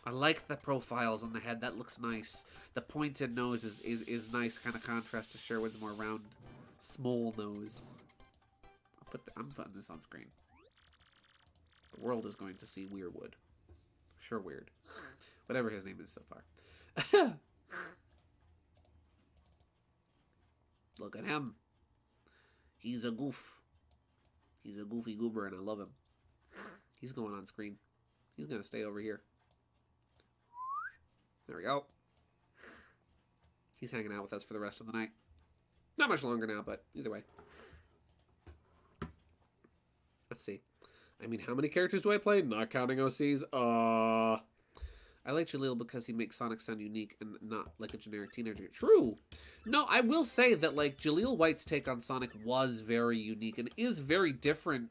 I like the profiles on the head. That looks nice. The pointed nose is nice, kind of contrast to Sherwood's more round, small nose. I'm putting this on screen. The world is going to see Weirwood. Sure, Weird. Whatever his name is so far. Look at him. He's a goof. He's a goofy goober, and I love him. He's going on screen. He's going to stay over here. There we go. He's hanging out with us for the rest of the night. Not much longer now, but either way. Let's see. I mean, how many characters do I play? Not counting OCs. I like Jaleel because he makes Sonic sound unique and not like a generic teenager. True. No, I will say that, like, Jaleel White's take on Sonic was very unique and is very different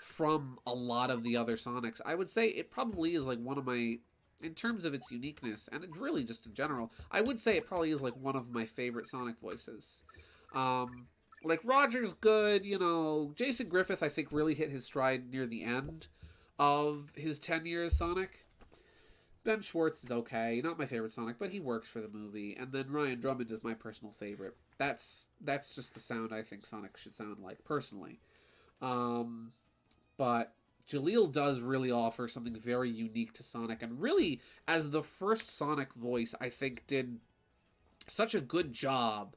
from a lot of the other Sonics. I would say it probably is, like, one of my, in terms of its uniqueness, and it's really just in general, I would say it probably is, like, one of my favorite Sonic voices. Like, Roger's good, you know, Jason Griffith, I think, really hit his stride near the end of his tenure as Sonic. Ben Schwartz is okay. Not my favorite Sonic, but he works for the movie. And then Ryan Drummond is my personal favorite. That's just the sound I think Sonic should sound like, personally. But Jaleel does really offer something very unique to Sonic. And really, as the first Sonic voice, I think did such a good job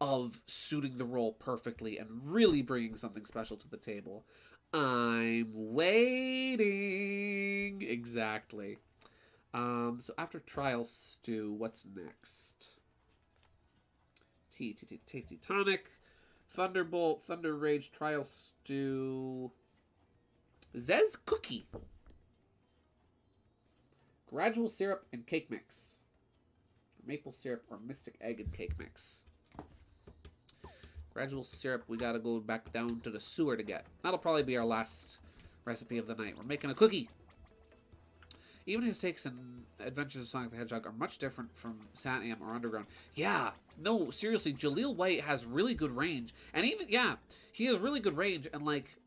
of suiting the role perfectly and really bringing something special to the table. I'm waiting. Exactly. So after Trial Stew, what's next? Tasty Tonic, Thunderbolt, Thunder Rage, Trial Stew, Zez Cookie, Gradual Syrup and Cake Mix, Maple Syrup or Mystic Egg and Cake Mix. Gradual Syrup, we gotta go back down to the sewer to get. That'll probably be our last recipe of the night. We're making a cookie. Even his takes in Adventures of Sonic the Hedgehog are much different from Sat-Am or Underground. Yeah, no, seriously, Jaleel White has really good range. And even, yeah, he has really good range. And, like,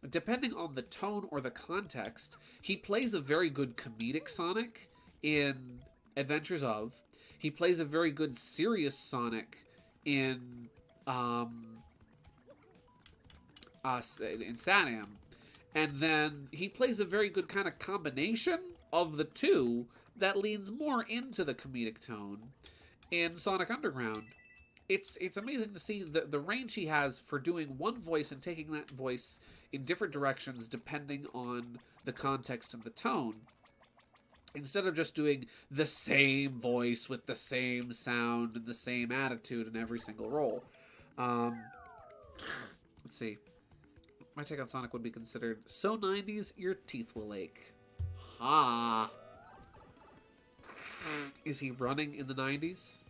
depending on the tone or the context, he plays a very good comedic Sonic in Adventures of. He plays a very good serious Sonic in Sat-Am. And then he plays a very good kind of combination of the two that leans more into the comedic tone in Sonic Underground. It's amazing to see the range he has for doing one voice and taking that voice in different directions depending on the context and the tone, instead of just doing the same voice with the same sound and the same attitude in every single role. Let's see. My take on Sonic would be considered so 90s your teeth will ache. Ha! Is he running in the 90s?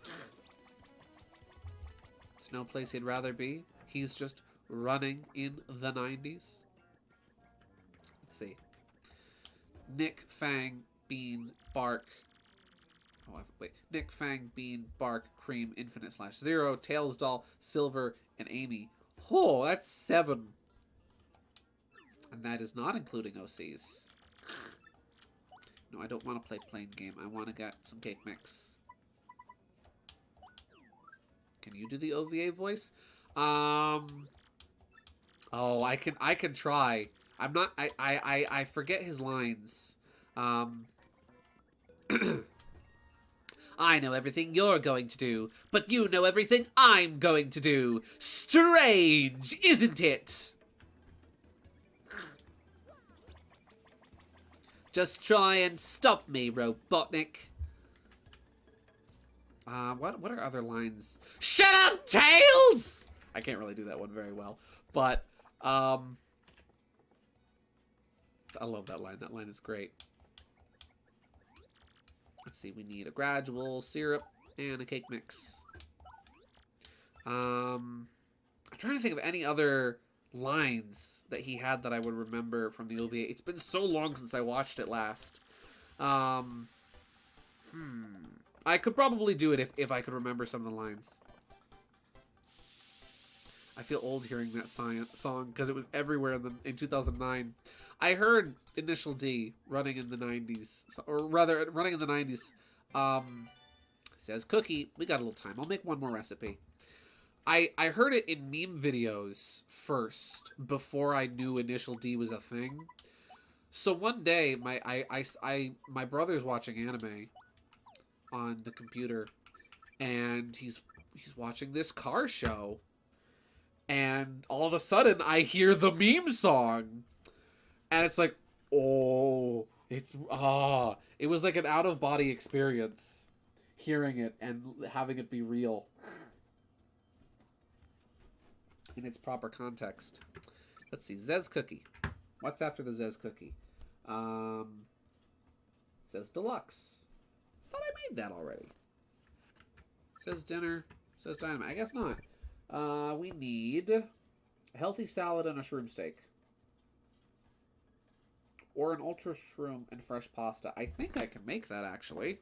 It's no place he'd rather be. He's just running in the 90s. Let's see. Nick, Fang, Bean, Bark. Oh, wait. Nick, Fang, Bean, Bark, Cream, Infinite / Zero, Tails Doll, Silver, and Amy. Oh, that's 7. And that is not including OCs. No, I don't want to play plain game. I want to get some cake mix. Can you do the OVA voice? Oh, I can try. I'm not. I forget his lines. I know everything you're going to do, but you know everything I'm going to do. Strange, isn't it? Just try and stop me, Robotnik. What are other lines? Shut up, Tails! I can't really do that one very well, but I love that line. That line is great. Let's see. We need a gradual syrup and a cake mix. I'm trying to think of any other lines that he had that I would remember from the OVA. It's been so long since I watched it last. I could probably do it if I could remember some of the lines. I feel old hearing that song because it was everywhere in 2009. I heard Initial D running in the 90s, or rather running in the 90s. Says Cookie, we got a little time. I'll make one more recipe. I heard it in meme videos first before I knew Initial D was a thing. So one day, my brother's watching anime on the computer, and he's watching this car show, and all of a sudden I hear the meme song, and it's like, oh, it was like an out of body experience, hearing it and having it be real in its proper context. Let's see, Zez Cookie. What's after the Zez Cookie? Says deluxe. Thought I made that already. Says dinner. Says dynamite. I guess not. We need a healthy salad and a shroom steak. Or an ultra shroom and fresh pasta. I think I can make that, actually.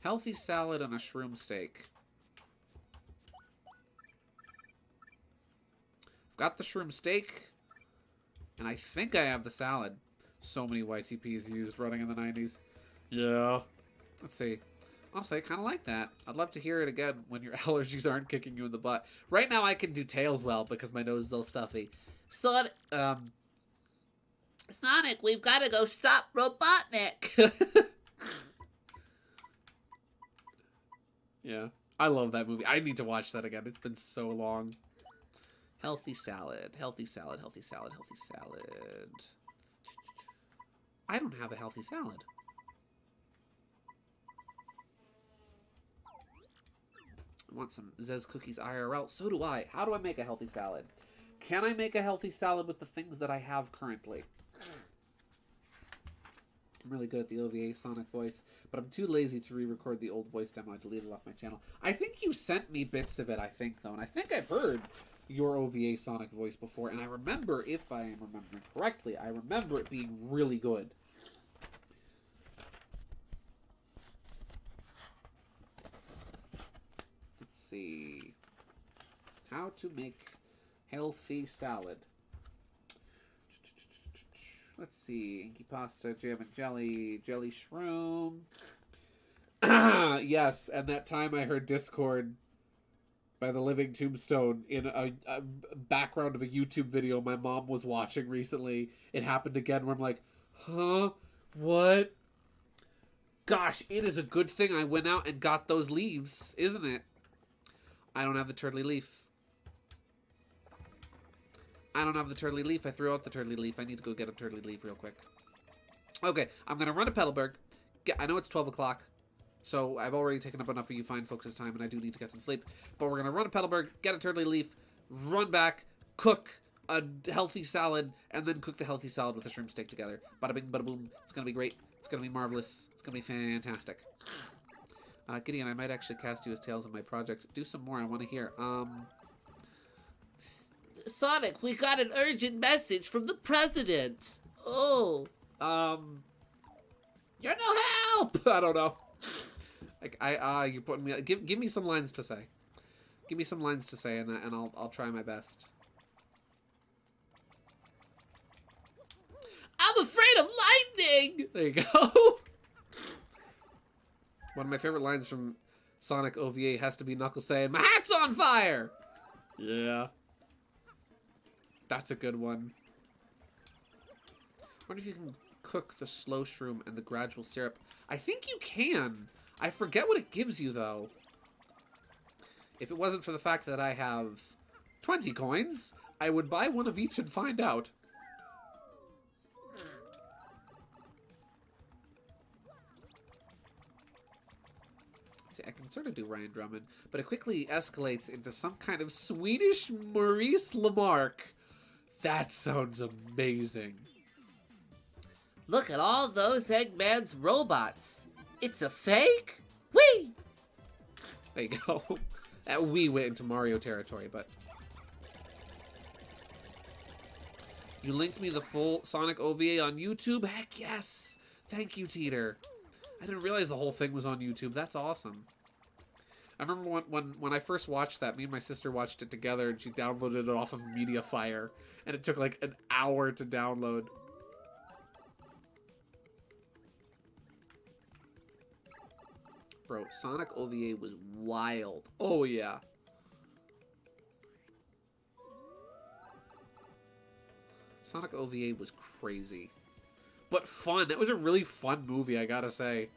Healthy salad and a shroom steak. I've got the shroom steak. And I think I have the salad. So many YTPs used running in the 90s. Yeah. Let's see. Honestly, I kind of like that. I'd love to hear it again when your allergies aren't kicking you in the butt. Right now, I can do Tails well because my nose is all stuffy. Sonic, we've got to go stop Robotnik. Yeah. I love that movie. I need to watch that again. It's been so long. Healthy salad. Healthy salad. Healthy salad. Healthy salad. I don't have a healthy salad. I want some Zez Cookies IRL. So do I. How do I make a healthy salad? Can I make a healthy salad with the things that I have currently? I'm really good at the OVA Sonic voice, but I'm too lazy to re-record the old voice demo. I deleted it off my channel. I think you sent me bits of it, I think, though, and I think I've heard your OVA Sonic voice before, and I remember, if I am remembering correctly, I remember it being really good. Let's see. How to make healthy salad. Let's see. Inky pasta, jam and jelly, jelly shroom. Yes, and that time I heard Discord by the Living Tombstone in a background of a YouTube video my mom was watching recently. It happened again where I'm like, huh? What? Gosh, it is a good thing I went out and got those leaves, isn't it? I don't have the turtley leaf. I don't have the turtley leaf. I threw out the turtley leaf. I need to go get a turtley leaf real quick. Okay, I'm going to run to Petalburg. I know it's 12 o'clock, so I've already taken up enough of you fine folks' time, and I do need to get some sleep. But we're going to run to Petalburg, get a turtley leaf, run back, cook a healthy salad, and then cook the healthy salad with the shrimp steak together. Bada bing, bada boom. It's going to be great. It's going to be marvelous. It's going to be fantastic. Gideon, I might actually cast you as Tails in my project. Do some more. I want to hear. Sonic, we got an urgent message from the president. Oh. You're no help. I don't know. Like you're putting me. Give me some lines to say. Give me some lines to say, and I'll try my best. I'm afraid of lightning. There you go. One of my favorite lines from Sonic OVA has to be Knuckles saying, "My hat's on fire." Yeah. That's a good one. I wonder if you can cook the slow shroom and the gradual syrup. I think you can. I forget what it gives you, though. If it wasn't for the fact that I have 20 coins, I would buy one of each and find out. See, I can sort of do Ryan Drummond, but it quickly escalates into some kind of Swedish Maurice Lamarck. That sounds amazing. Look at all those Eggman's robots. It's a fake? Whee! There you go. That wee went into Mario territory, but... You linked me the full Sonic OVA on YouTube? Heck yes! Thank you, Teeter. I didn't realize the whole thing was on YouTube. That's awesome. I remember when I first watched that, me and my sister watched it together, and she downloaded it off of MediaFire, and it took like an hour to download. Bro, Sonic OVA was wild. Oh, yeah. Sonic OVA was crazy. but fun. It was a really fun movie, I gotta say.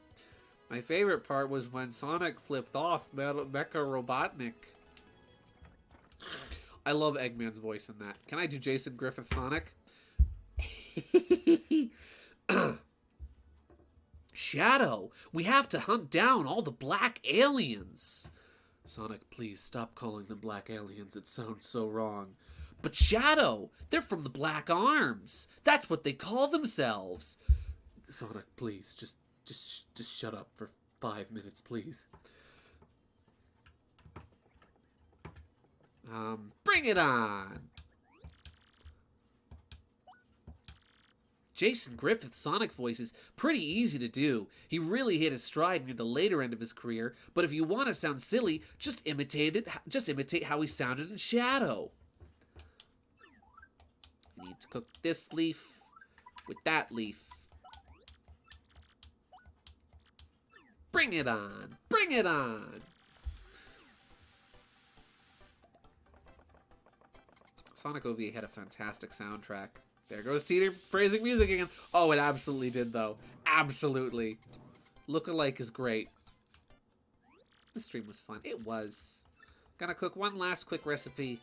My favorite part was when Sonic flipped off Mecha Robotnik. I love Eggman's voice in that. Can I do Jason Griffith Sonic? Shadow, we have to hunt down all the black aliens. Sonic, please stop calling them black aliens. It sounds so wrong. But Shadow, they're from the Black Arms. That's what they call themselves. Sonic, please, just shut up for 5 minutes, please. Bring it on. Jason Griffith's Sonic voice is pretty easy to do. He really hit his stride near the later end of his career, but if you want to sound silly, just imitate how he sounded in Shadow. I need to cook this leaf with that leaf. Bring it on! Bring it on! Sonic OVA had a fantastic soundtrack. There goes Teeter praising music again. Oh, it absolutely did, though. Absolutely. Look-alike is great. This stream was fun. It was. Gonna cook one last quick recipe,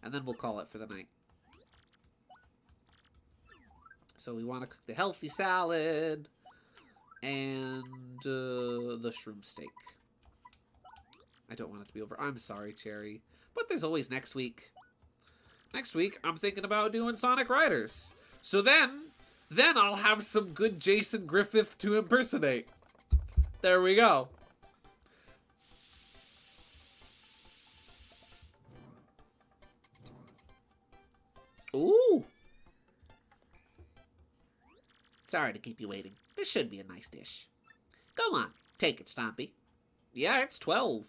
and then we'll call it for the night. So we want to cook the healthy salad and the shroom steak. I don't want it to be over. I'm sorry, Cherry. But there's always next week. Next week, I'm thinking about doing Sonic Riders. So then I'll have some good Jason Griffith to impersonate. There we go. Ooh. Sorry to keep you waiting. This should be a nice dish. Go on, take it, Stompy. Yeah, it's 12.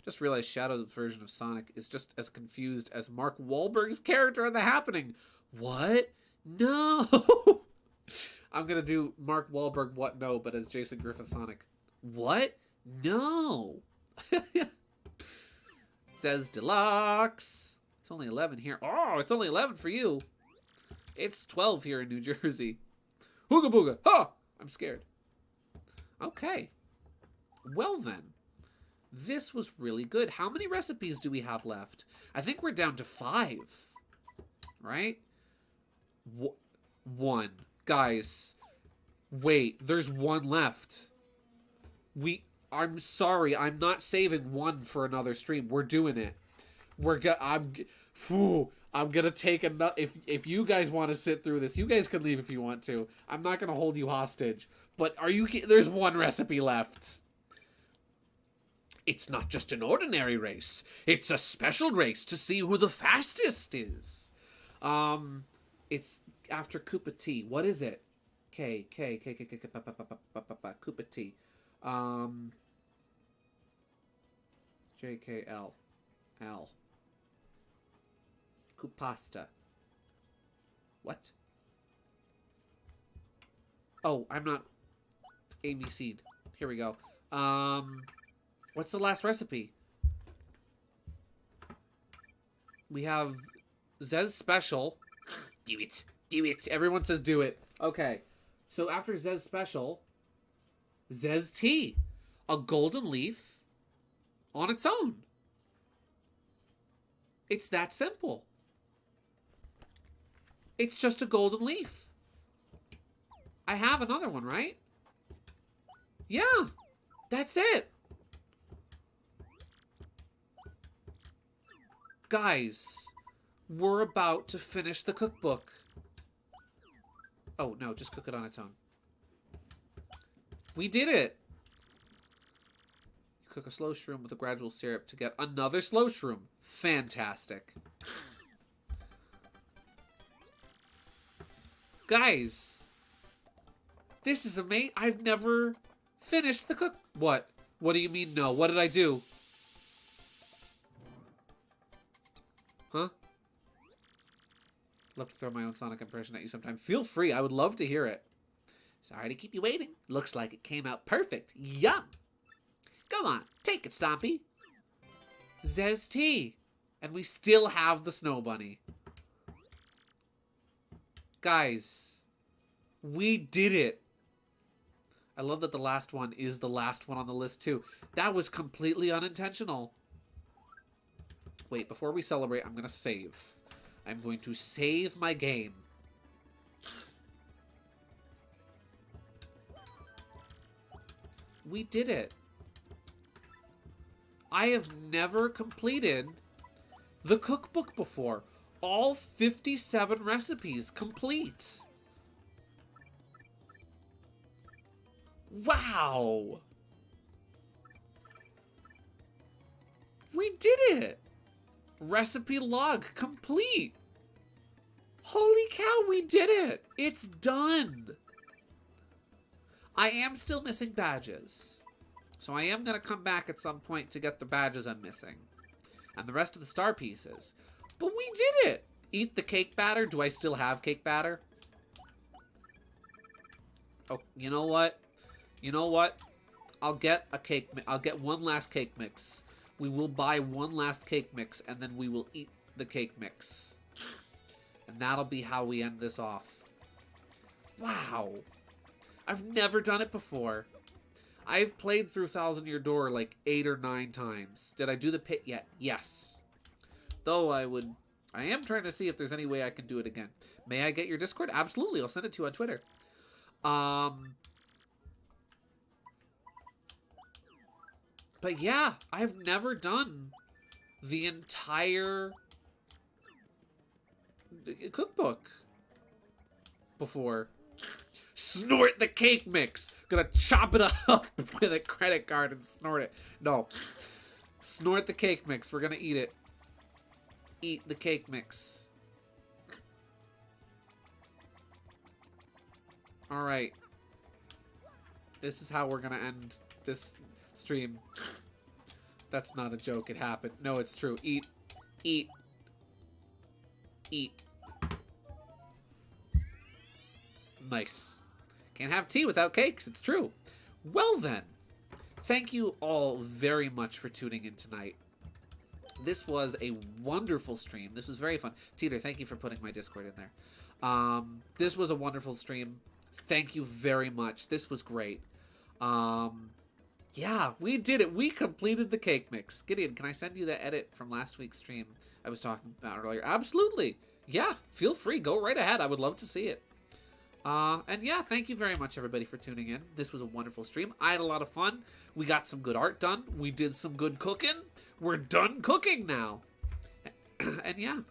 Just realized Shadow's version of Sonic is just as confused as Mark Wahlberg's character in The Happening. What? No! I'm gonna do Mark Wahlberg what no, but as Jason Griffith Sonic. What? No! Says Deluxe. It's only 11 here. Oh, it's only 11 for you. It's 12 here in New Jersey. Hooga booga! Ha! I'm scared. Okay. Well then. This was really good. How many recipes do we have left? I think we're down to 5. Right? 1. Guys. Wait, there's 1 left. I'm sorry, I'm not saving 1 for another stream. We're doing it. I'm gonna take another. If you guys want to sit through this, you guys can leave if you want to. I'm not gonna hold you hostage. But there's 1 recipe left. It's not just an ordinary race. It's a special race to see who the fastest is. It's after Koopa T. What is it? K, Koopa T. JKL. L. Koopasta. What? Oh, I'm not ABC'd. Here we go. What's the last recipe? We have Zez Special. Do it. Do it. Everyone says do it. Okay. So after Zez Special, Zez Tea. A golden leaf on its own. It's that simple. It's just a golden leaf. I have another one, right? Yeah. That's it. Guys, we're about to finish the cookbook. Oh, no, just cook it on its own. We did it! You cook a slow shroom with a gradual syrup to get another slow shroom. Fantastic. Guys, this is amazing. I've never finished the cook... What? What do you mean no? What did I do? Huh? Love to throw my own Sonic impression at you sometime. Feel free. I would love to hear it. Sorry to keep you waiting. Looks like it came out perfect. Yum! Come on. Take it, Stompy. Zez tea. And we still have the Snow Bunny. Guys, We did it. I love that the last one is the last one on the list, too. That was completely unintentional. Wait, before we celebrate, I'm going to save. I'm going to save my game. We did it. I have never completed the cookbook before. All 57 recipes complete. Wow. We did it. Recipe log complete. Holy cow, we did it. It's done. I am still missing badges. So I am going to come back at some point to get the badges I'm missing. And the rest of the star pieces. But we did it. Eat the cake batter. Do I still have cake batter? Oh, you know what? You know what? I'll get a cake. I'll get one last cake mix. We will buy one last cake mix, and then we will eat the cake mix. And that'll be how we end this off. Wow. I've never done it before. I've played through Thousand Year Door like 8 or 9 times. Did I do the pit yet? Yes. Though I am trying to see if there's any way I can do it again. May I get your Discord? Absolutely. I'll send it to you on Twitter. But yeah, I've never done the entire cookbook before. Snort the cake mix. Gonna chop it up with a credit card and snort it. No. Snort the cake mix. We're gonna eat it. Eat the cake mix. Alright. This is how we're gonna end this stream. That's not a joke. It happened. No, it's true. Eat. Eat. Eat. Nice. Can't have tea without cakes. It's true. Well then. Thank you all very much for tuning in tonight. This was a wonderful stream. This was very fun. Teeter, thank you for putting my Discord in there. This was a wonderful stream. Thank you very much. This was great. Yeah, we did it. We completed the cake mix. Gideon, can I send you the edit from last week's stream I was talking about earlier? Absolutely. Yeah, feel free. Go right ahead. I would love to see it. And yeah, thank you very much, everybody, for tuning in. This was a wonderful stream. I had a lot of fun. We got some good art done. We did some good cooking. We're done cooking now. And yeah,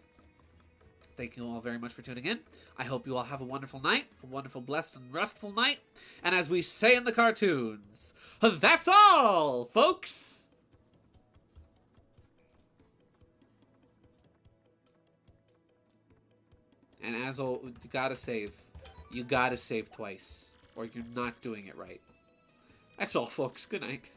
thank you all very much for tuning in. I hope you all have a wonderful night, a wonderful, blessed, and restful night. And as we say in the cartoons, that's all, folks! And as always, you gotta save. You gotta save twice, or you're not doing it right. That's all, folks. Good night.